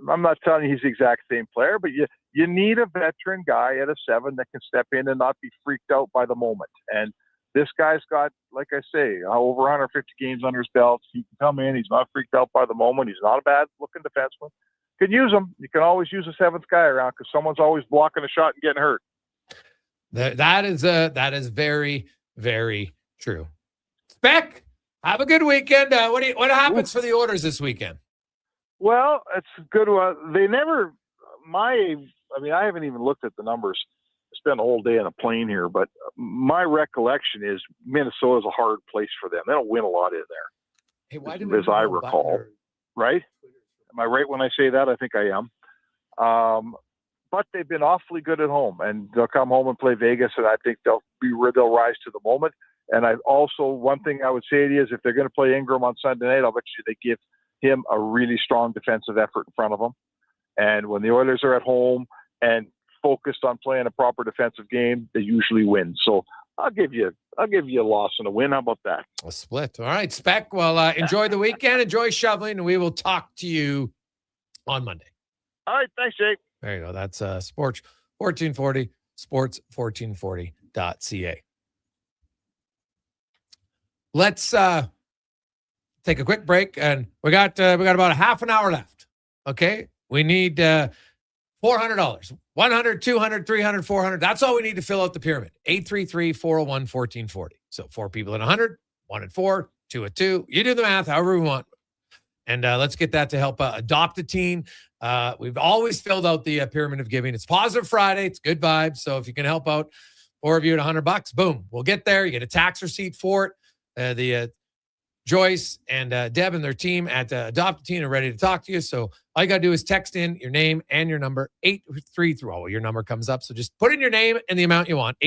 I'm not telling you he's the exact same player, but you need a veteran guy at a 7 that can step in and not be freaked out by the moment. And this guy's got, like I say, over 150 games under his belt. He can come in. He's not freaked out by the moment. He's not a bad-looking defenseman. You can use him. You can always use a 7th guy around because someone's always blocking a shot and getting hurt. That is very, very true. Spec, have a good weekend. What happens for the Oilers this weekend? Well, it's good. My I mean, I haven't even looked at the numbers. I spent a whole day on a plane here, but my recollection is Minnesota is a hard place for them. They don't win a lot in there. Hey, why do as I recall, right? Am I right when I say that? I think I am. But they've been awfully good at home, and they'll come home and play Vegas, and I think they'll rise to the moment. And I also, one thing I would say to you is if they're going to play Ingram on Sunday night, I'll bet you they give him a really strong defensive effort in front of him. And when the Oilers are at home and focused on playing a proper defensive game, they usually win. So I'll give you a loss and a win. How about that? A split. All right, Spec. Well, enjoy the weekend. Enjoy shoveling, and we will talk to you on Monday. All right. Thanks, Jake. There you go. That's Sports 1440, sports1440.ca. Let's take a quick break, and we got about a half an hour left. Okay, we need $400, 100, 200, 300, 400. That's all we need to fill out the pyramid. 833-401-1440. So 4 people at 100, 1 at 4, 2 at 2. You do the math, however we want. And let's get that to help adopt a teen. We've always filled out the pyramid of giving. It's Positive Friday. It's good vibes. So if you can help out 4 of you at $100, boom, we'll get there. You get a tax receipt for it. The Joyce and Deb and their team at Adopt a Teen are ready to talk to you. So all you got to do is text in your name and your number, 833. Oh, your number comes up. So just put in your name and the amount you want,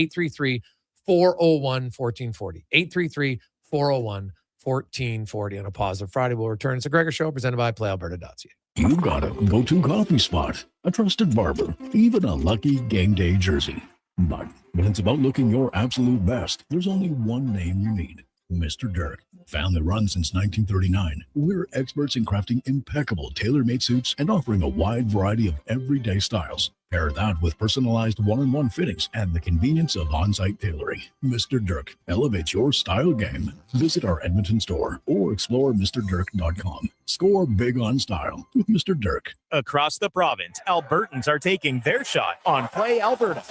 833-401-1440. 833-401-1440 on a Positive Friday. We'll return. It's a Gregor Show presented by PlayAlberta.ca. You got a go-to coffee spot, a trusted barber, even a lucky game day jersey. But when it's about looking your absolute best, there's only one name you need. Mr. Dirk. Family run since 1939, we're experts in crafting impeccable tailor-made suits and offering a wide variety of everyday styles. Pair that with personalized one-on-one fittings and the convenience of on-site tailoring. Mr. Dirk elevates your style game. Visit our Edmonton store or explore MrDirk.com. Score big on style with Mr. Dirk. Across the province, Albertans are taking their shot on Play Alberta.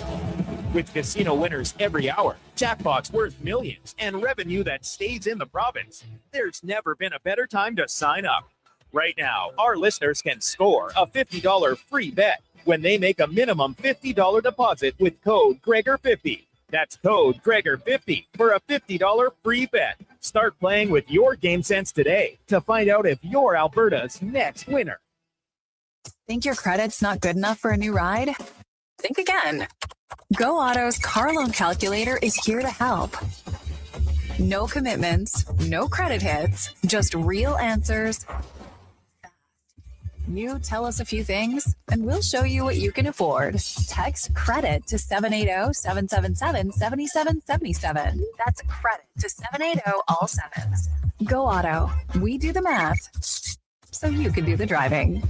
With casino winners every hour, jackpots worth millions, and revenue that stays in the province, there's never been a better time to sign up. Right now, our listeners can score a $50 free bet when they make a minimum $50 deposit with code Gregor50. That's code Gregor50 for a $50 free bet. Start playing with your game sense today to find out if you're Alberta's next winner. Think your credit's not good enough for a new ride? Think again. Go Auto's car loan calculator is here to help. No commitments, no credit hits, just real answers. You tell us a few things, and we'll show you what you can afford. Text CREDIT to 780-777-7777. That's credit to 780 all sevens. Go Auto. We do the math, so you can do the driving.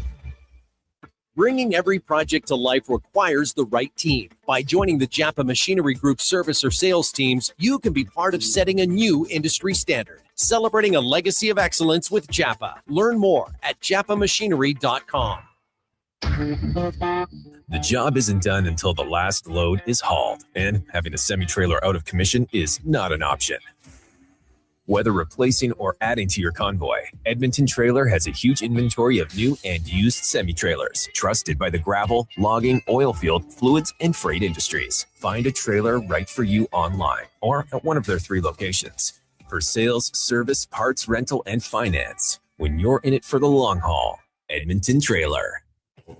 Bringing every project to life requires the right team. By joining the Japa Machinery Group service or sales teams, you can be part of setting a new industry standard. Celebrating a legacy of excellence with Japa. Learn more at japamachinery.com. The job isn't done until the last load is hauled, and having a semi-trailer out of commission is not an option. Whether replacing or adding to your convoy, Edmonton Trailer has a huge inventory of new and used semi-trailers, trusted by the gravel, logging, oil field, fluids, and freight industries. Find a trailer right for you online or at one of their 3 locations. For sales, service, parts, rental, and finance, when you're in it for the long haul, Edmonton Trailer.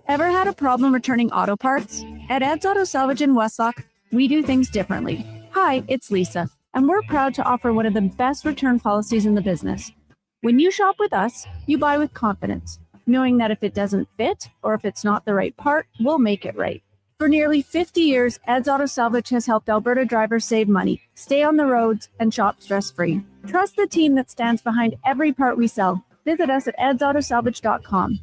Ever had a problem returning auto parts? At Ed's Auto Salvage in Westlock, we do things differently. Hi, it's Lisa, and we're proud to offer one of the best return policies in the business. When you shop with us, you buy with confidence, knowing that if it doesn't fit or if it's not the right part, we'll make it right. For nearly 50 years, Ed's Auto Salvage has helped Alberta drivers save money, stay on the roads, and shop stress-free. Trust the team that stands behind every part we sell. Visit us at edsautosalvage.com.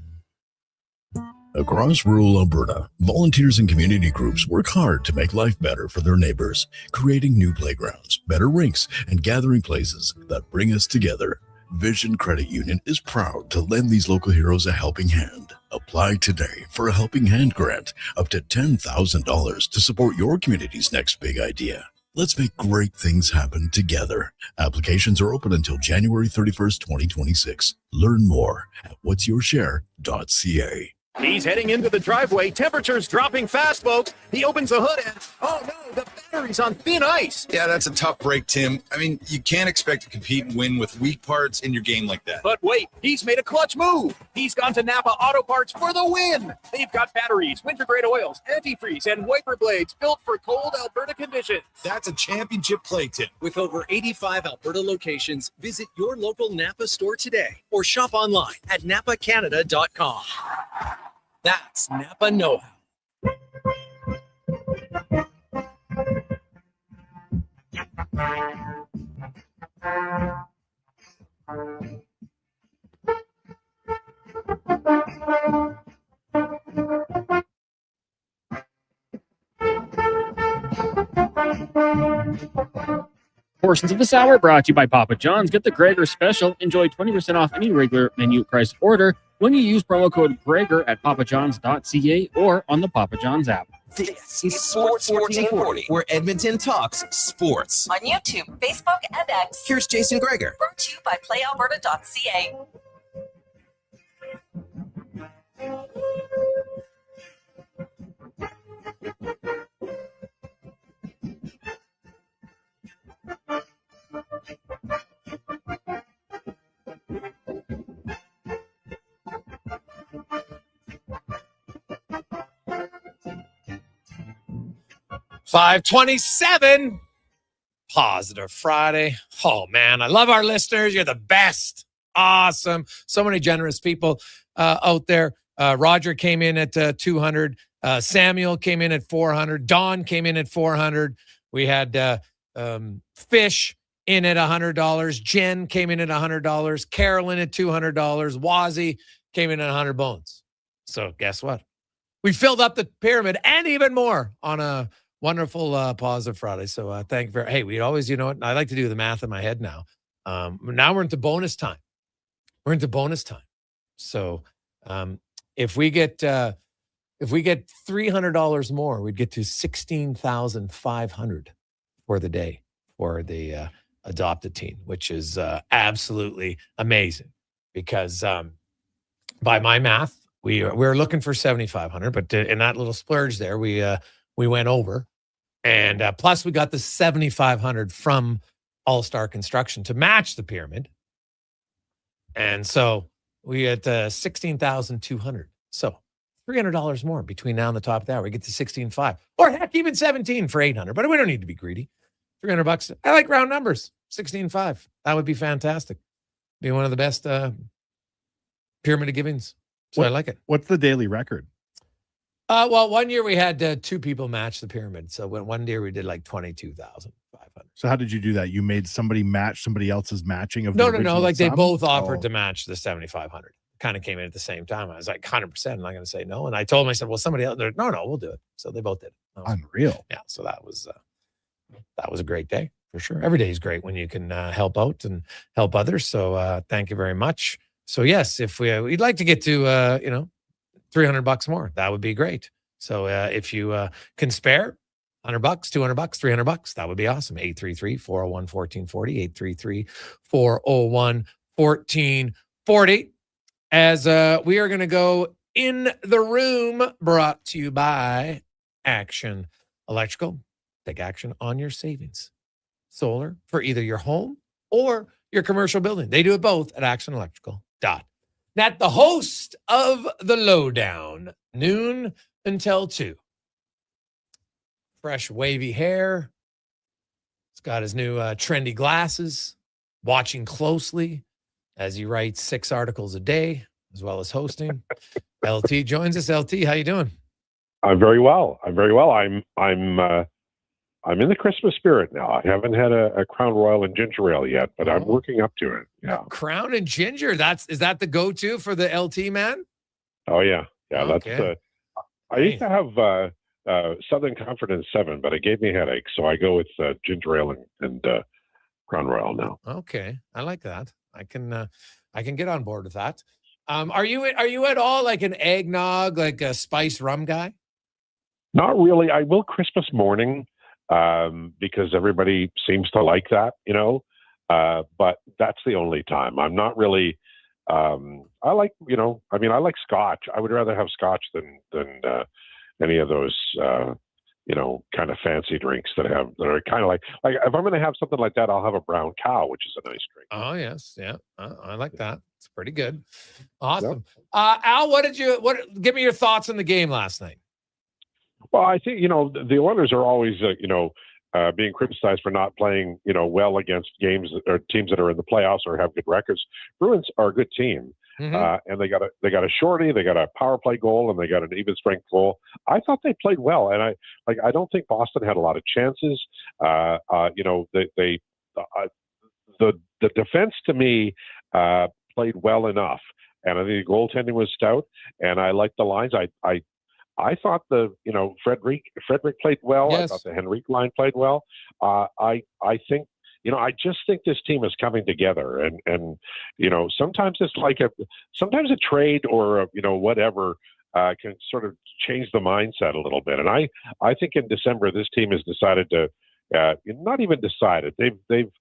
Across rural Alberta, volunteers and community groups work hard to make life better for their neighbors, creating new playgrounds, better rinks, and gathering places that bring us together. Vision Credit Union is proud to lend these local heroes a helping hand. Apply today for a Helping Hand grant up to $10,000 to support your community's next big idea. Let's make great things happen together. Applications are open until January 31st, 2026. Learn more at whatsyourshare.ca. He's heading into the driveway. Temperature's dropping fast, folks. He opens the hood and, oh no, the battery's on thin ice. Yeah, that's a tough break, Tim. I mean, you can't expect to compete and win with weak parts in your game like that. But wait, he's made a clutch move. He's gone to Napa Auto Parts for the win. They've got batteries, winter-grade oils, antifreeze, and wiper blades built for cold Alberta conditions. That's a championship play, Tim. With over 85 Alberta locations, visit your local Napa store today or shop online at napacanada.com. That's Napa know-how. Portions of this hour brought to you by Papa John's. Get the Gregor special. Enjoy 20% off any regular menu price order when you use promo code Gregor at papajohns.ca or on the Papa John's app. This is Sports 1440, where Edmonton talks sports. On YouTube, Facebook, and X. Here's Jason Gregor. Brought to you by playalberta.ca. $527. Positive Friday. Oh, man. I love our listeners. You're the best. Awesome. So many generous people out there. Roger came in at 200. Samuel came in at 400. Don came in at 400. We had Fish in at $100. Jen came in at $100. Carolyn at $200. Wazzy came in at 100 bones. So guess what? We filled up the pyramid and even more on a wonderful Positive Friday. So thank you very. Hey, we always, you know what? I like to do the math in my head now. Now we're into bonus time. So if we get $300 more, we'd get to $16,500 for the day for the adopted teen, which is absolutely amazing. Because by my math, we're looking for $7,500, but in that little splurge there, we went over, and plus we got the $7,500 from All-Star Construction to match the pyramid, and so we had $16,200. So $300 more between now and the top of the hour. We get to $16,500, or heck, even $17,000 for $800. But we don't need to be greedy. $300. I like round numbers. $16,500. That would be fantastic. Be one of the best pyramid of givings. So I like it. What's the daily record? Well, one year we had two people match the pyramid. So one year we did like 22,500. So how did you do that? You made somebody match somebody else's matching of No. the Like they sum? both offered to match the 7,500. Kind of came in at the same time. I was like 100%. I'm not going to say no. And I told them, I said, well, somebody else. No, we'll do it. So they both did it. Unreal. Yeah. So that was a great day for sure. Every day is great when you can help out and help others. So thank you very much. So yes, if we'd like to get to $300 more, that would be great. So if you can spare $100, $200, $300, that would be awesome. 833-401-1440, 833-401-1440. As we are going to go in the room, brought to you by Action Electrical. Take action on your savings. Solar for either your home or your commercial building. They do it both at actionelectrical.net. The host of The Lowdown, noon until 2. Fresh wavy hair. He's got his new trendy glasses. Watching closely as he writes 6 articles a day, as well as hosting. LT joins us. LT, how you doing? I'm very well. I'm in the Christmas spirit now. I haven't had a Crown Royal and ginger ale yet, but I'm working up to it. Yeah. Crown and ginger. Is that the go-to for the LT man? Oh yeah. Yeah. Okay. That's I used to have Southern Comfort and 7, but it gave me a headache. So I go with ginger ale and Crown Royal now. Okay. I like that. I can get on board with that. Are you at all like an eggnog, like a spice rum guy? Not really. I will Christmas morning because everybody seems to like that, but that's the only time. I'm not really I like, I like Scotch. I would rather have Scotch than any of those, kind of fancy drinks that are kind of like if I'm going to have something like that, I'll have a brown cow, which is a nice drink. Oh yes, yeah, I like that. It's pretty good. Awesome. Yep. Al, give me your thoughts on the game last night? Well, I think the Oilers are always being criticized for not playing well against games or teams that are in the playoffs or have good records. Bruins are a good team. Mm-hmm. And they got a shorty, they got a power play goal, and they got an even strength goal. I thought they played well, and I don't think Boston had a lot of chances. The defense to me played well enough, and I think the goaltending was stout, and I liked the lines. I thought Frederic played well. Yes. I thought the Henrique line played well. I think. I just think this team is coming together, and sometimes it's like sometimes a trade or whatever can sort of change the mindset a little bit. And I think in December this team has decided to not even decided they've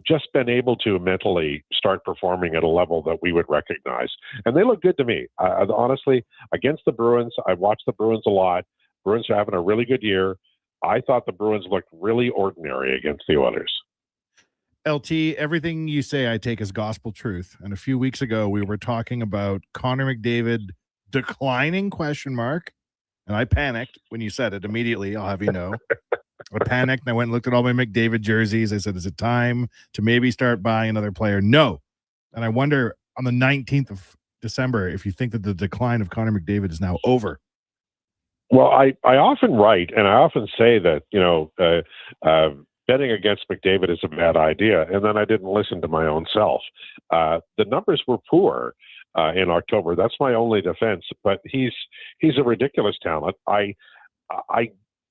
just been able to mentally start performing at a level that we would recognize, and they look good to me. Honestly, against the Bruins, I watched the Bruins a lot. Bruins are having a really good year. I thought the Bruins looked really ordinary against the Oilers. LT, everything you say I take as gospel truth. And a few weeks ago, we were talking about Connor McDavid declining ? And I panicked when you said it immediately. I'll have you know. I panicked and I went and looked at all my McDavid jerseys. I said, is it time to maybe start buying another player? No. And I wonder on the 19th of December if you think that the decline of Connor McDavid is now over. Well, I often write and I often say that, betting against McDavid is a bad idea, and then I didn't listen to my own self. The numbers were poor in October. That's my only defense. But he's a ridiculous talent. I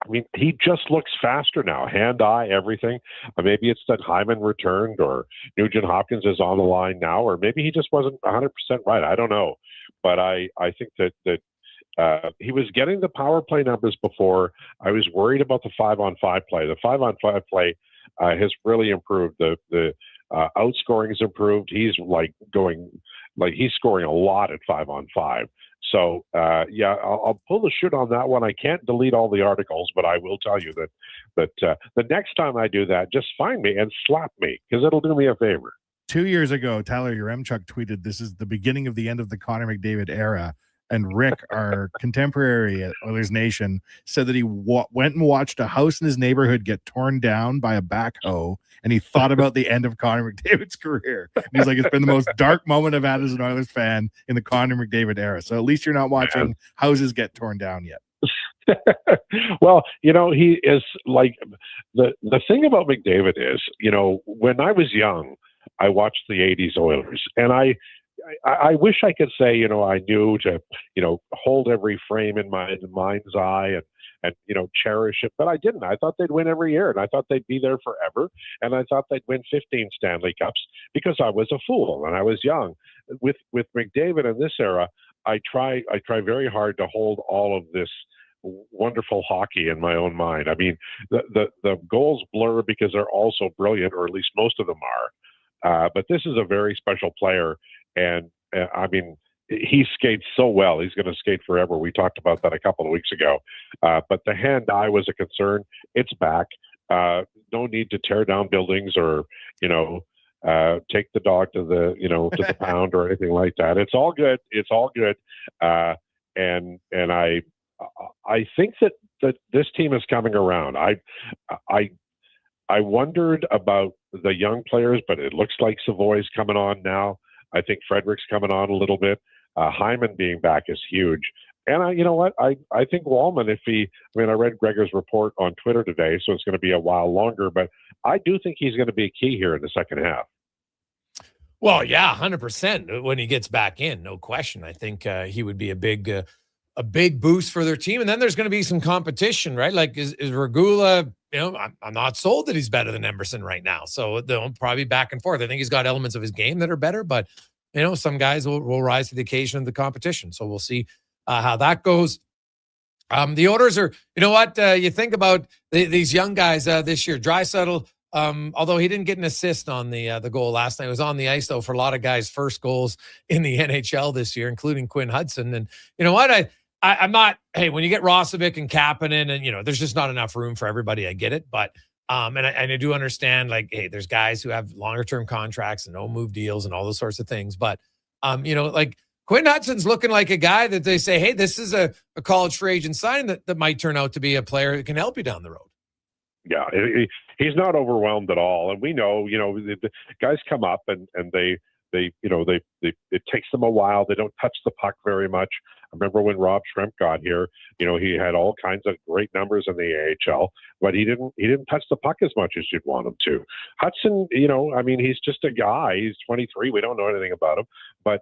mean, he just looks faster now, hand-eye, everything. Maybe it's that Hyman returned, or Nugent Hopkins is on the line now, or maybe he just wasn't 100% right. I don't know, but I think that. He was getting the power play numbers before. I was worried about the 5-on-5 play. The 5-on-5 play has really improved. The outscoring has improved. He's he's scoring a lot at 5-on-5. So I'll pull the chute on that one. I can't delete all the articles, but I will tell you that the next time I do that, just find me and slap me, because it'll do me a favor. 2 years ago, Tyler Yaremchuk tweeted, "This is the beginning of the end of the Connor McDavid era." And Rick, our contemporary at Oilers Nation, said that he went and watched a house in his neighborhood get torn down by a backhoe, and he thought about the end of Connor McDavid's career. And he's like, it's been the most dark moment I've had as an Oilers fan in the Connor McDavid era. So at least you're not watching houses get torn down yet. Well, he is like the thing about McDavid is, when I was young, I watched the 80s Oilers, and I wish I could say, I knew to, hold every frame in my mind's eye and cherish it, but I didn't. I thought they'd win every year, and I thought they'd be there forever, and I thought they'd win 15 Stanley Cups because I was a fool and I was young. With McDavid in this era, I try very hard to hold all of this wonderful hockey in my own mind. I mean, the goals blur because they're all so brilliant, or at least most of them are. But this is a very special player. And I mean, he skates so well. He's going to skate forever. We talked about that a couple of weeks ago. But the hand-eye was a concern. It's back. No need to tear down buildings or, take the dog to the, to the pound or anything like that. It's all good. It's all good. And I think that this team is coming around. I wondered about the young players, but it looks like Savoy's coming on now. I think Frederic's coming on a little bit. Hyman being back is huge. And you know what? I think Wallman, I read Gregor's report on Twitter today, so it's going to be a while longer, but I do think he's going to be key here in the second half. Well, yeah, 100% when he gets back in, no question. I think he would be a big boost for their team. And then there's going to be some competition, right? Like is Regula, I'm not sold that he's better than Emerson right now. So they'll probably back and forth. I think he's got elements of his game that are better, but some guys will rise to the occasion of the competition. So we'll see how that goes. The Oilers are, you think about these young guys this year, Draisaitl, Although he didn't get an assist on the goal last night. He was on the ice, though, for a lot of guys' first goals in the NHL this year, including Quinn Hudson. And you know what? I'm not, hey, when you get Rosovic and Kapanen and, there's just not enough room for everybody. I get it. But, and I do understand, like, hey, there's guys who have longer term contracts and no move deals and all those sorts of things. But, like Quinn Hudson's looking like a guy that they say, hey, this is a college free agent sign that might turn out to be a player that can help you down the road. Yeah, he's not overwhelmed at all. And we know, the guys come up and they it takes them a while. They don't touch the puck very much. I remember when Rob Schremp got here, he had all kinds of great numbers in the AHL, but he didn't touch the puck as much as you'd want him to. Hudson, he's just a guy. He's 23. We don't know anything about him, but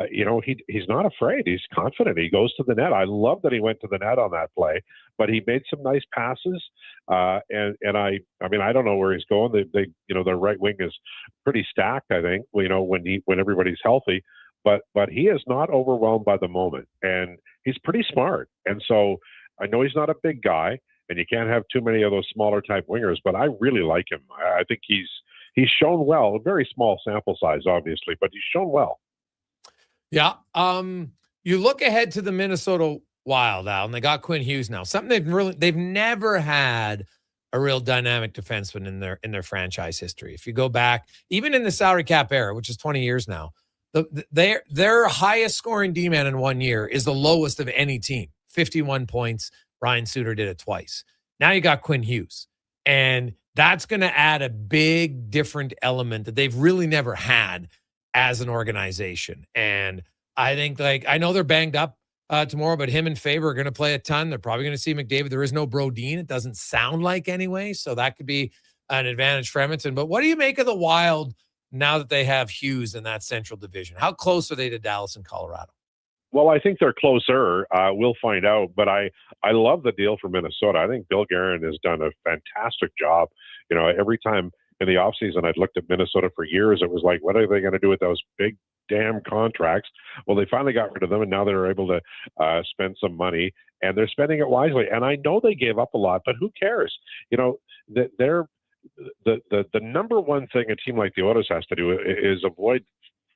he's not afraid. He's confident. He goes to the net. I love that he went to the net on that play, but he made some nice passes. And I don't know where he's going. They their right wing is pretty stacked, I think, when everybody's healthy, but he is not overwhelmed by the moment, and he's pretty smart. And so I know he's not a big guy, and you can't have too many of those smaller type wingers, but I really like him. I think he's shown well, a very small sample size, obviously, but he's shown well. Yeah. You look ahead to the Minnesota Wild, Al, and they got Quinn Hughes now. Something they've never had a real dynamic defenseman in their franchise history. If you go back, even in the salary cap era, which is 20 years now, their highest scoring D-man in 1 year is the lowest of any team, 51 points. Ryan Suter did it twice. Now you got Quinn Hughes, and that's going to add a big, different element that they've really never had as an organization. And I think, I know they're banged up tomorrow, but him and Faber are going to play a ton. They're probably going to see McDavid. There is no Brodin. It doesn't sound like anyway. So that could be an advantage for Edmonton. But what do you make of the Wild now that they have Hughes in that Central Division? How close are they to Dallas and Colorado? Well, I think they're closer. We'll find out. But I love the deal for Minnesota. I think Bill Guerin has done a fantastic job. Every time in the offseason, I'd looked at Minnesota for years. It was like, what are they going to do with those big damn contracts? Well, they finally got rid of them, and now they're able to spend some money, and they're spending it wisely. And I know they gave up a lot, but who cares? They're the number one thing a team like the Oilers has to do is avoid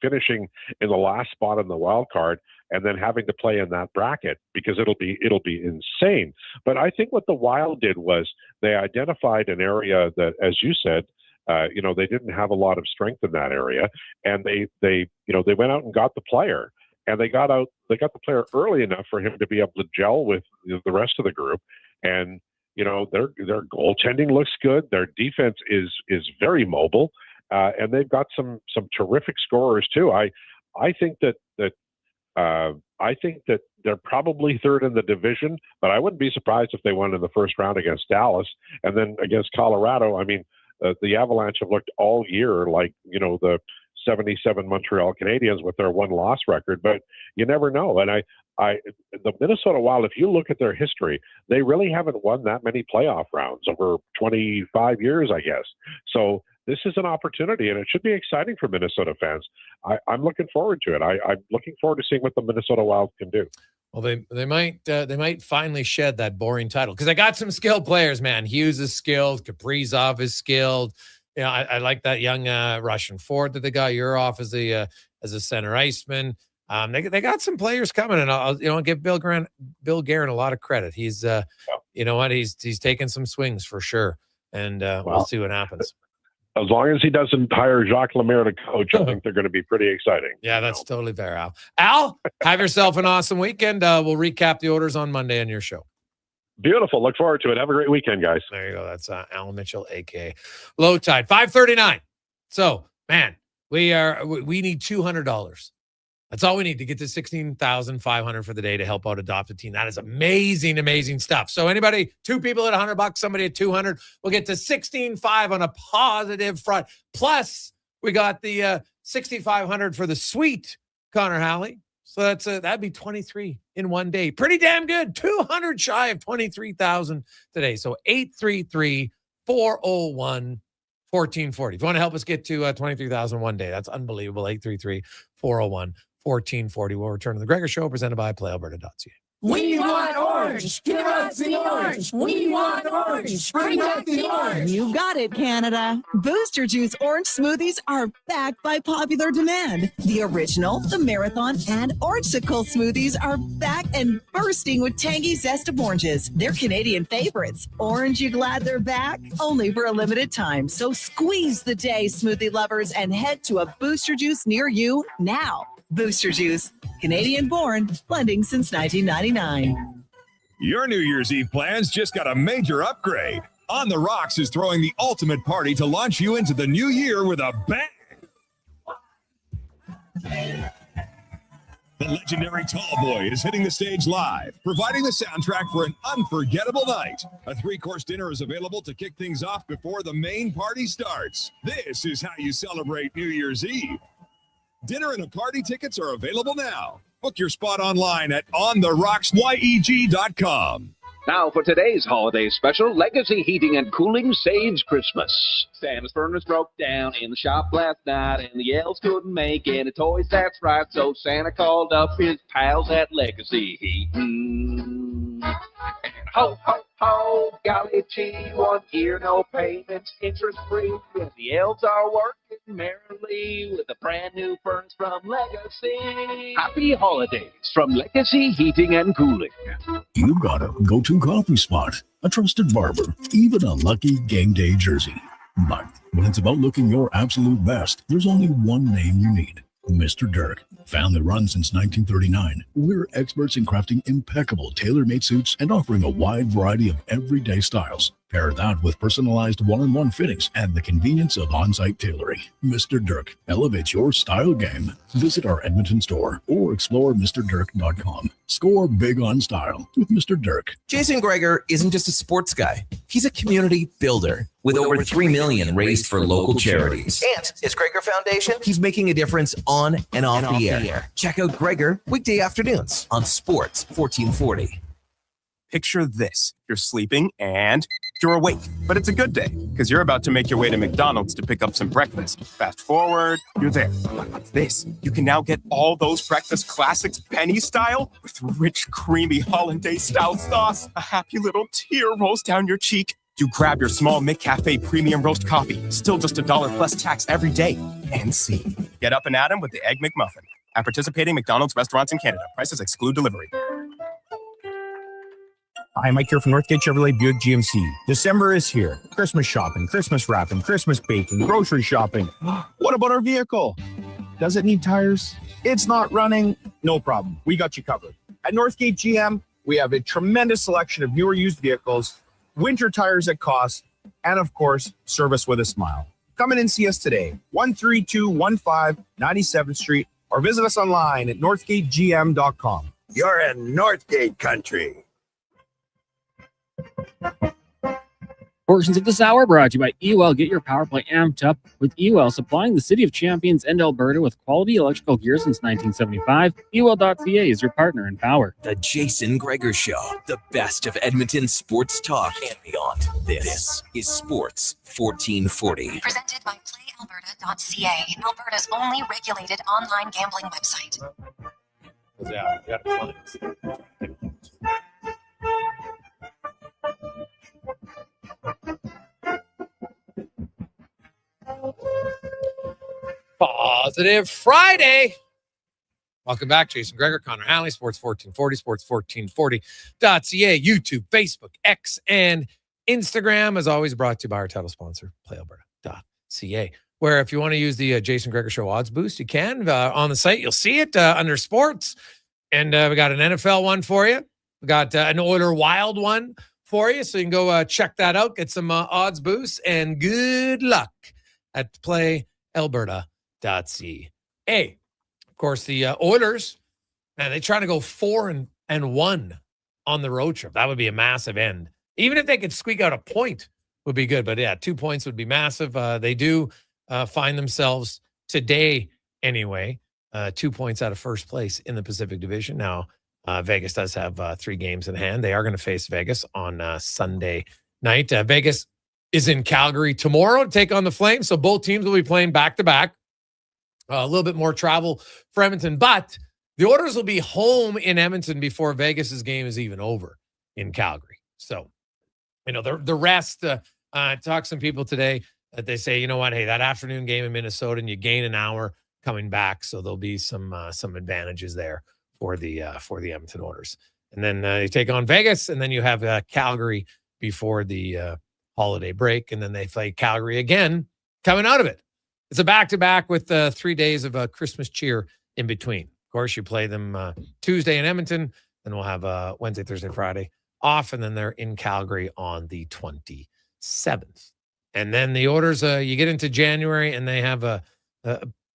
finishing in the last spot in the wild card and then having to play in that bracket, because it'll be insane. But I think what the Wild did was they identified an area that, as you said, they didn't have a lot of strength in that area, and they went out and got the player, and they got the player early enough for him to be able to gel with the rest of the group. And their goaltending looks good. Their defense is very mobile, and they've got some terrific scorers too. I think that they're probably third in the division, but I wouldn't be surprised if they won in the first round against Dallas, and then against Colorado. I mean, the Avalanche have looked all year like, the 77 Montreal Canadiens with their one-loss record, but you never know. And the Minnesota Wild, if you look at their history, they really haven't won that many playoff rounds over 25 years, I guess. So this is an opportunity, and it should be exciting for Minnesota fans. I'm looking forward to it. I'm looking forward to seeing what the Minnesota Wild can do. Well, they might finally shed that boring title, because I got some skilled players, man. Hughes is skilled. Kaprizov is skilled. I like that young Russian forward that they got. Yurov as a center iceman. They got some players coming, and I'll give Bill Guerin a lot of credit. He's he's taking some swings for sure, and we'll see what happens. As long as he doesn't hire Jacques Lemaire to coach, I think they're going to be pretty exciting. Yeah, that's totally fair, Al. Al, have yourself an awesome weekend. We'll recap the orders on Monday on your show. Beautiful. Look forward to it. Have a great weekend, guys. There you go. That's Al Mitchell, a.k.a. Low Tide. 5:39. So, man, we need $200. That's all we need to get to $16,500 for the day to help out Adopt a Teen. That is amazing, amazing stuff. So anybody, two people at $100, somebody at $200, we'll get to $16,500 on a positive front. Plus, we got the $6,500 for the sweet Connor Halley. So that'd be 23 in one day. Pretty damn good. 200 shy of 23,000 today. So 833-401-1440. If you want to help us get to 23,000 one day, that's unbelievable. 833-401-1440. We'll return to the Gregor Show, presented by PlayAlberta.ca. We want orange. Give us the orange. We want orange. Bring back the orange. You got it, Canada. Booster Juice orange smoothies are back by popular demand. The original, the marathon, and orangesicle smoothies are back and bursting with tangy zest of oranges. They're Canadian favorites. Orange, you glad they're back? Only for a limited time. So squeeze the day, smoothie lovers, and head to a Booster Juice near you now. Booster Juice, Canadian born, blending since 1999. Your New Year's Eve plans just got a major upgrade. On the Rocks is throwing the ultimate party to launch you into the new year with a bang. The legendary Tall Boy is hitting the stage live, providing the soundtrack for an unforgettable night. A 3-course dinner is available to kick things off before the main party starts. This is how you celebrate New Year's Eve. Dinner and a party tickets are available now. Book your spot online at ontherocksyeg.com. Now for today's holiday special, Legacy Heating and Cooling saves Christmas. Santa's furnace broke down in the shop last night, and the elves couldn't make any toys, that's right. So Santa called up his pals at Legacy Heating. And ho, ho, ho, golly gee, 1 year, no payments, interest-free. And the elves are working merrily with a brand new furnace from Legacy. Happy holidays from Legacy Heating and Cooling. You got a go-to coffee spot, a trusted barber, even a lucky game day jersey. But when it's about looking your absolute best, there's only one name you need. Mr. Dirk. Family run since 1939, we're experts in crafting impeccable tailor-made suits and offering a wide variety of everyday styles. Pair that with personalized one-on-one fittings and the convenience of on-site tailoring. Mr. Dirk elevates your style game. Visit our Edmonton store or explore MrDirk.com. Score big on style with Mr. Dirk. Jason Gregor isn't just a sports guy. He's a community builder with over 3 million raised for local charities. And his Gregor Foundation, he's making a difference on and off the air. Check out Gregor weekday afternoons on Sports 1440. Picture this. You're sleeping and you're awake, but it's a good day because you're about to make your way to McDonald's to pick up some breakfast. Fast forward, you're there. But what's this? You can now get all those breakfast classics penny style with rich, creamy hollandaise-style sauce. A happy little tear rolls down your cheek. You grab your small McCafe premium roast coffee, still just $1 plus tax every day. And see. Get up and at 'em with the Egg McMuffin. At participating McDonald's restaurants in Canada. Prices exclude delivery. Hi, Mike here from Northgate Chevrolet Buick GMC. December is here. Christmas shopping, Christmas wrapping, Christmas baking, grocery shopping. What about our vehicle? Does it need tires? It's not running? No problem. We got you covered. At Northgate GM, we have a tremendous selection of newer used vehicles, winter tires at cost, and of course, service with a smile. Come in and see us today, 13215 97th Street, or visit us online at northgategm.com. You're in Northgate country. Portions of this hour brought to you by EUL. Get your power play amped up with EUL, supplying the City of Champions and Alberta with quality electrical gear since 1975. EUL.ca is your partner in power. The Jason Gregor Show, the best of Edmonton sports talk and beyond. This is Sports 1440. Presented by PlayAlberta.ca, Alberta's only regulated online gambling website. Yeah, we got clients. Positive Friday. Welcome back, Jason Gregor, Connor Halley, Sports 1440, sports1440.ca, YouTube, Facebook, X, and Instagram. As always, brought to you by our title sponsor, PlayAlberta.ca, where if you want to use the Jason Gregor Show odds boost, you can. On the site, you'll see it under sports. And we got an NFL one for you. We got an Oiler Wild one for you. So you can go check that out, get some odds boosts, and good luck at PlayAlberta.ca. Of course, the Oilers, man, they trying to go 4-1 on the road trip. That would be a massive end. Even if they could squeak out a point, would be good. But yeah, 2 points would be massive. They do find themselves today anyway, 2 points out of first place in the Pacific Division. Now, Vegas does have 3 games in hand. They are going to face Vegas on Sunday night. Vegas is in Calgary tomorrow to take on the Flames. So both teams will be playing back-to-back. A little bit more travel for Edmonton, but The Oilers will be home in Edmonton before Vegas's game is even over in Calgary. So, the rest, I talked to some people today that they say, you know what, hey, that afternoon game in Minnesota, and you gain an hour coming back. So there'll be some advantages there for the Edmonton Oilers. And then you take on Vegas, and then you have Calgary before the holiday break. And then they play Calgary again coming out of it. It's a back-to-back with 3 days of Christmas cheer in between. Of course, you play them Tuesday in Edmonton, then we'll have Wednesday, Thursday, Friday off, and then they're in Calgary on the 27th. And then the Oilers, you get into January, and they have a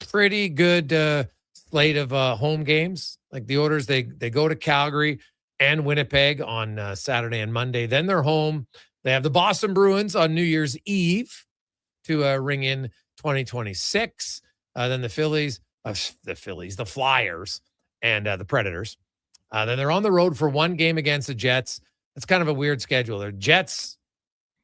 pretty good slate of home games. Like the Oilers, they go to Calgary and Winnipeg on Saturday and Monday. Then they're home. They have the Boston Bruins on New Year's Eve to ring in 2026. Then the Flyers, and the Predators. Then they're on the road for one game against the Jets. It's kind of a weird schedule. They're Jets,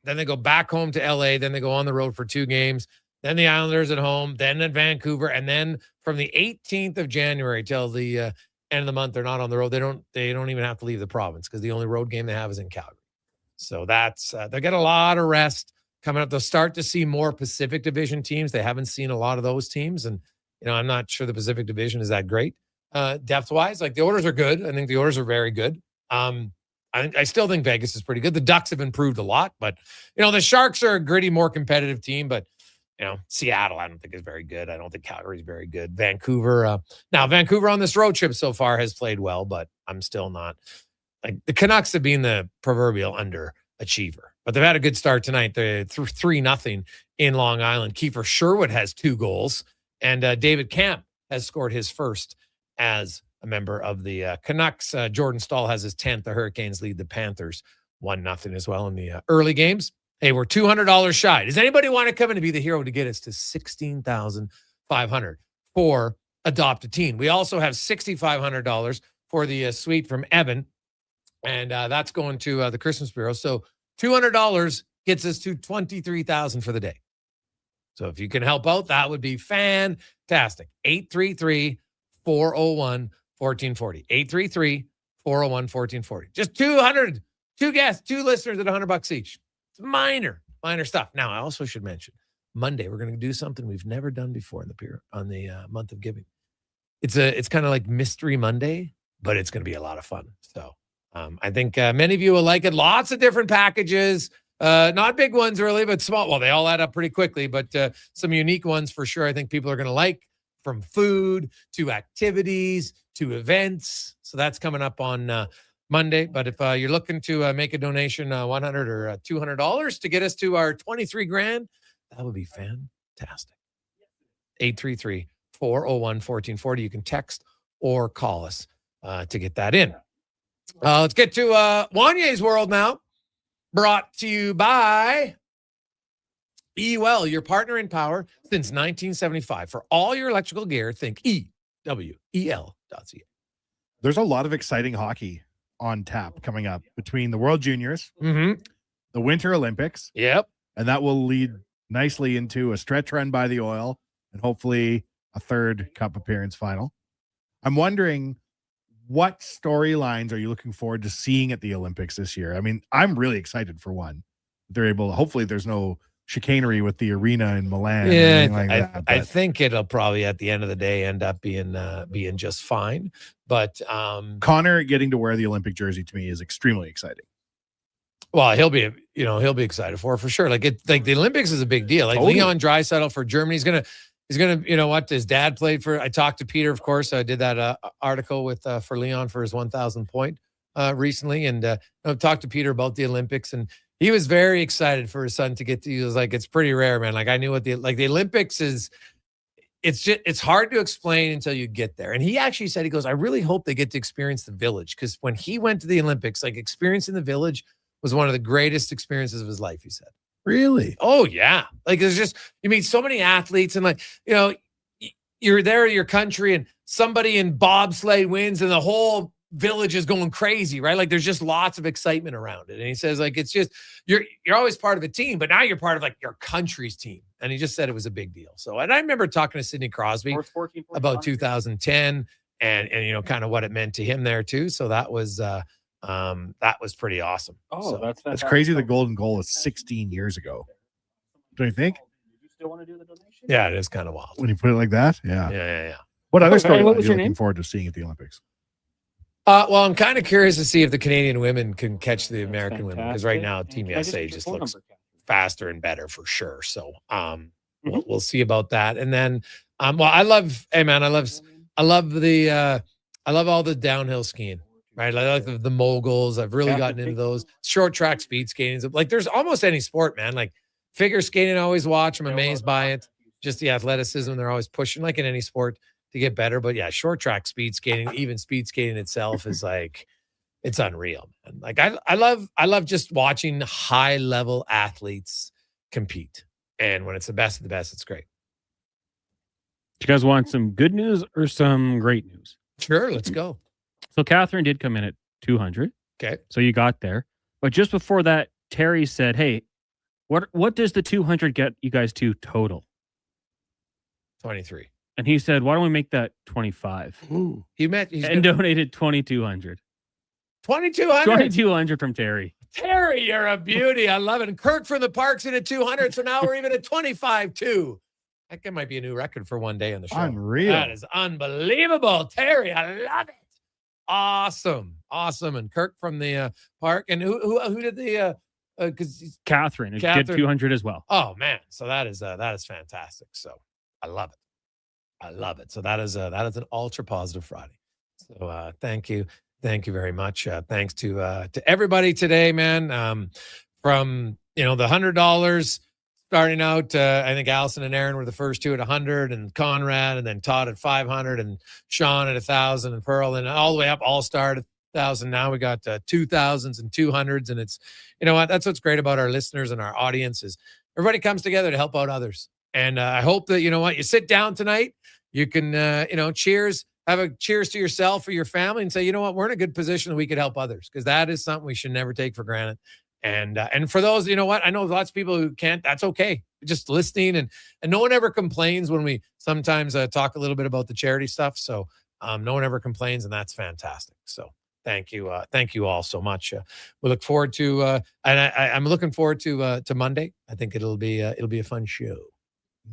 then they go back home to LA, then they go on the road for 2 games, then the Islanders at home, then at Vancouver, and then from the 18th of January till the end of the month, they're not on the road. They don't even have to leave the province because the only road game they have is in Calgary. So that's they get a lot of rest coming up. They'll start to see more Pacific Division teams. They haven't seen a lot of those teams, and I'm not sure the Pacific Division is that great depth-wise. Like the Oilers are good. I think the Oilers are very good. I still think Vegas is pretty good. The Ducks have improved a lot, but the Sharks are a gritty, more competitive team. But Seattle, I don't think is very good. I don't think Calgary is very good. Vancouver, now Vancouver on this road trip so far has played well, but I'm still not. Like the Canucks have been the proverbial underachiever, but they've had a good start tonight. They're 3-0 in Long Island. Kiefer Sherwood has 2 goals, and David Camp has scored his first as a member of the Canucks. Jordan Stahl has his 10th. The Hurricanes lead the Panthers 1-0 as well in the early games. Hey, we're $200 shy. Does anybody want to come in and be the hero to get us to $16,500 for Adopt a Teen? We also have $6,500 for the suite from Evan, and that's going to the Christmas Bureau. So $200 gets us to $23,000 for the day. So if you can help out, that would be fantastic. 833-401-1440. 833-401-1440. Just 2 guests, 2 listeners at $100 each. It's minor stuff. Now, I also should mention, Monday we're going to do something we've never done before on the month of giving. It's kind of like Mystery Monday, but it's going to be a lot of fun. So I think many of you will like it. Lots of different packages. Not big ones really, but small. Well, they all add up pretty quickly, but some unique ones for sure. I think people are going to like, from food to activities to events. So that's coming up on Monday. But if you're looking to make a donation, $100 or $200 to get us to our $23,000, that would be fantastic. 833-401-1440. You can text or call us to get that in. Let's get to Wanye's World now. Brought to you by EWL, your partner in power since 1975. For all your electrical gear, think EWEL.ca. There's a lot of exciting hockey on tap coming up between the World Juniors, the Winter Olympics. Yep. And that will lead nicely into a stretch run by the Oil and hopefully a third Cup appearance final. I'm wondering, what storylines are you looking forward to seeing at the Olympics this year? I mean, I'm really excited for one. They're able to, hopefully there's no chicanery with the arena in Milan. Yeah, I think it'll probably at the end of the day end up being just fine. But Connor getting to wear the Olympic jersey to me is extremely exciting. Well, he'll be excited for sure. Like the Olympics is a big deal. Like totally. Leon Draisaitl for Germany, he's gonna, his dad played for. I talked to Peter, of course. I did that article with for Leon for his 1,000 point recently, and I've talked to Peter about the Olympics, and he was very excited for his son to get to. He was like, it's pretty rare, man. Like I knew what the Olympics is. It's hard to explain until you get there. And he actually said, he goes, I really hope they get to experience the village, because when he went to the Olympics, like experiencing the village was one of the greatest experiences of his life. He said. Really? Oh yeah. Like there's just, you meet so many athletes, and like, you're there in your country and somebody in bobsleigh wins and the whole village is going crazy, right? Like there's just lots of excitement around it. And he says like, it's just, you're always part of a team, but now you're part of like your country's team. And he just said it was a big deal. So, and I remember talking to Sidney Crosby about 2010, and kind of what it meant to him there too. So that was pretty awesome. Oh, So, That's crazy. The golden goal is 16 years ago. Don't you think? yeah, it is kind of wild. When you put it like that, yeah. Yeah. What other Okay, story what are was you your looking name? forward to seeing at the Olympics? Well, I'm kind of curious to see if the Canadian women can catch the American women, because right now Team Can I just USA get your just phone looks number, Catherine? faster and better for sure. So Mm-hmm. we'll see about that. And then well, I love all the downhill skiing, right? I like the moguls. I've really gotten into those short track speed skating. Like there's almost any sport, man. Like figure skating, I always watch. I'm amazed by it. Just the athleticism. They're always pushing, like in any sport, to get better. But yeah, short track speed skating, even speed skating itself is like, it's unreal. Man. Like I love just watching high level athletes compete. And when it's the best of the best, it's great. Do you guys want some good news or some great news? Sure, let's go. So Catherine did come in at 200. Okay. So you got there. But just before that, Terry said, hey, what does the 200 get you guys to total? 23. And he said, why don't we make that 25? Ooh. Donated 2,200. 2,200. 2,200 from Terry. Terry, you're a beauty. I love it. And Kirk from the Parks in at 200. So now we're even at 25 too. That might be a new record for one day on the show. Unreal. That is unbelievable. Terry, I love it. Awesome. And Kirk from the park. And who did the because Catherine did 200 as well. Oh man. So that is fantastic. So I love it. So that is an ultra positive Friday. So thank you. Thank you very much. Thanks to everybody today, man. From the $100 starting out, I think Allison and Aaron were the first two at 100, and Conrad, and then Todd at 500, and Sean at 1,000, and Pearl, and all the way up, all star at 1,000. Now we got 2,000s and 200s, and it's what, that's what's great about our listeners and our audience is everybody comes together to help out others. And I hope that you sit down tonight, you can cheers. Have a cheers to yourself or your family and say, you know what, we're in a good position that we could help others, because that is something we should never take for granted. And for those, I know lots of people who can't, that's okay. Just listening and no one ever complains when we sometimes talk a little bit about the charity stuff. So no one ever complains, and that's fantastic. So thank you all so much. We look forward to, and I'm looking forward to Monday. I think it'll be a fun show.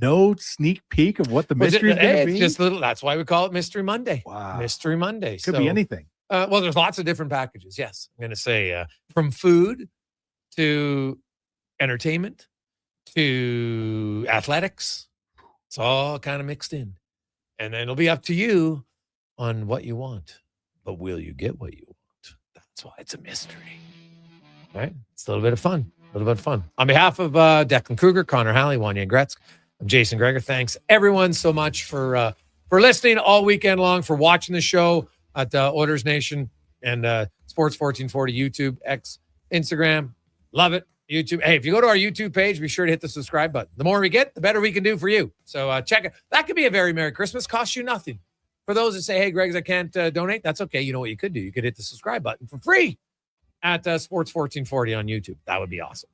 No sneak peek of what the mystery is going to be? It's just little. That's why we call it Mystery Monday. Wow. Mystery Monday. Could be anything. Well, there's lots of different packages. Yes. I'm going to say from food to entertainment to athletics. It's all kind of mixed in. And then it'll be up to you on what you want. But will you get what you want? That's why it's a mystery. All right? It's a little bit of fun. On behalf of Declan Kruger, Connor Halley, Wanye Gretz, I'm Jason Gregor. Thanks everyone so much for listening all weekend long, for watching the show at Oilers Nation and Sports 1440 YouTube, X, Instagram. Love it. YouTube. Hey, if you go to our YouTube page, be sure to hit the subscribe button. The more we get, the better we can do for you. So check it. That could be a very Merry Christmas. Costs you nothing. For those that say, hey, Greg's, I can't donate, that's okay. You know what you could do? You could hit the subscribe button for free at Sports 1440 on YouTube. That would be awesome.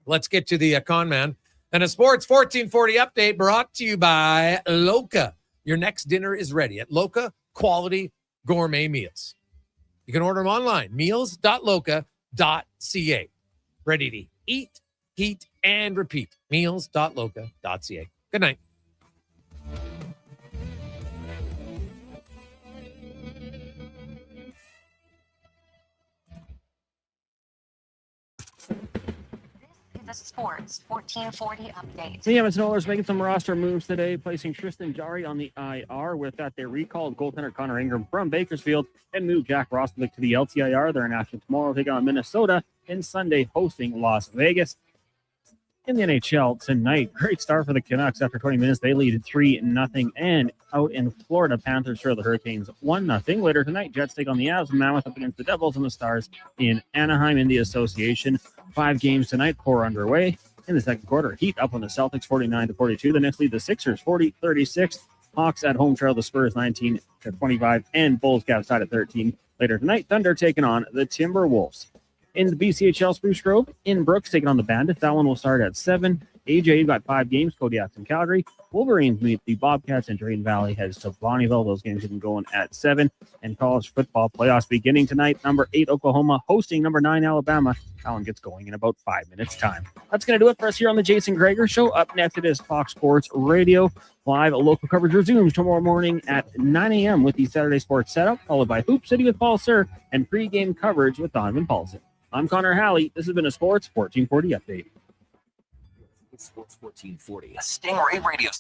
Let's get to the con man. And a Sports 1440 update brought to you by Loca. Your next dinner is ready at Loca Quality Gourmet Meals. You can order them online, meals.loca.ca. Ready to eat, heat, and repeat. Meals.loca.ca. Good night. The Sports 1440 update. The Edmonton Oilers making some roster moves today, placing Tristan Jarry on the IR. With that, they recalled goaltender Connor Ingram from Bakersfield and moved Jack Roslovic to the LTIR. They're in action tomorrow, taking on Minnesota, and Sunday hosting Las Vegas. In the NHL tonight, great start for the Canucks. After 20 minutes, they lead 3-0. And out in Florida, Panthers trail the Hurricanes 1-0. Later tonight, Jets take on the Avs, Mammoth up against the Devils, and the Stars in Anaheim in the Association. 5 games tonight, 4 underway. In the second quarter, Heat up on the Celtics 49-42. The Knicks lead the Sixers 40-36. Hawks at home trail the Spurs 19-25, and Bulls Cavs tied at 13. Later tonight, Thunder taking on the Timberwolves. In the BCHL, Spruce Grove in Brooks taking on the Bandits. That one will start at 7. AJ, you've got 5 games. Kodiak's in Calgary. Wolverines meet the Bobcats, and Drayton Valley heads to Bonnyville. Those games have been going at 7. And college football playoffs beginning tonight. Number 8, Oklahoma, hosting number 9, Alabama. That one gets going in about 5 minutes' time. That's going to do it for us here on the Jason Gregor Show. Up next, it is Fox Sports Radio. Live local coverage resumes tomorrow morning at 9 a.m. with the Saturday Sports Setup, followed by Hoop City with Paul Sir and pregame coverage with Donovan Paulson. I'm Connor Halley. This has been a Sports 1440 update. Sports 1440, a Stingray radio.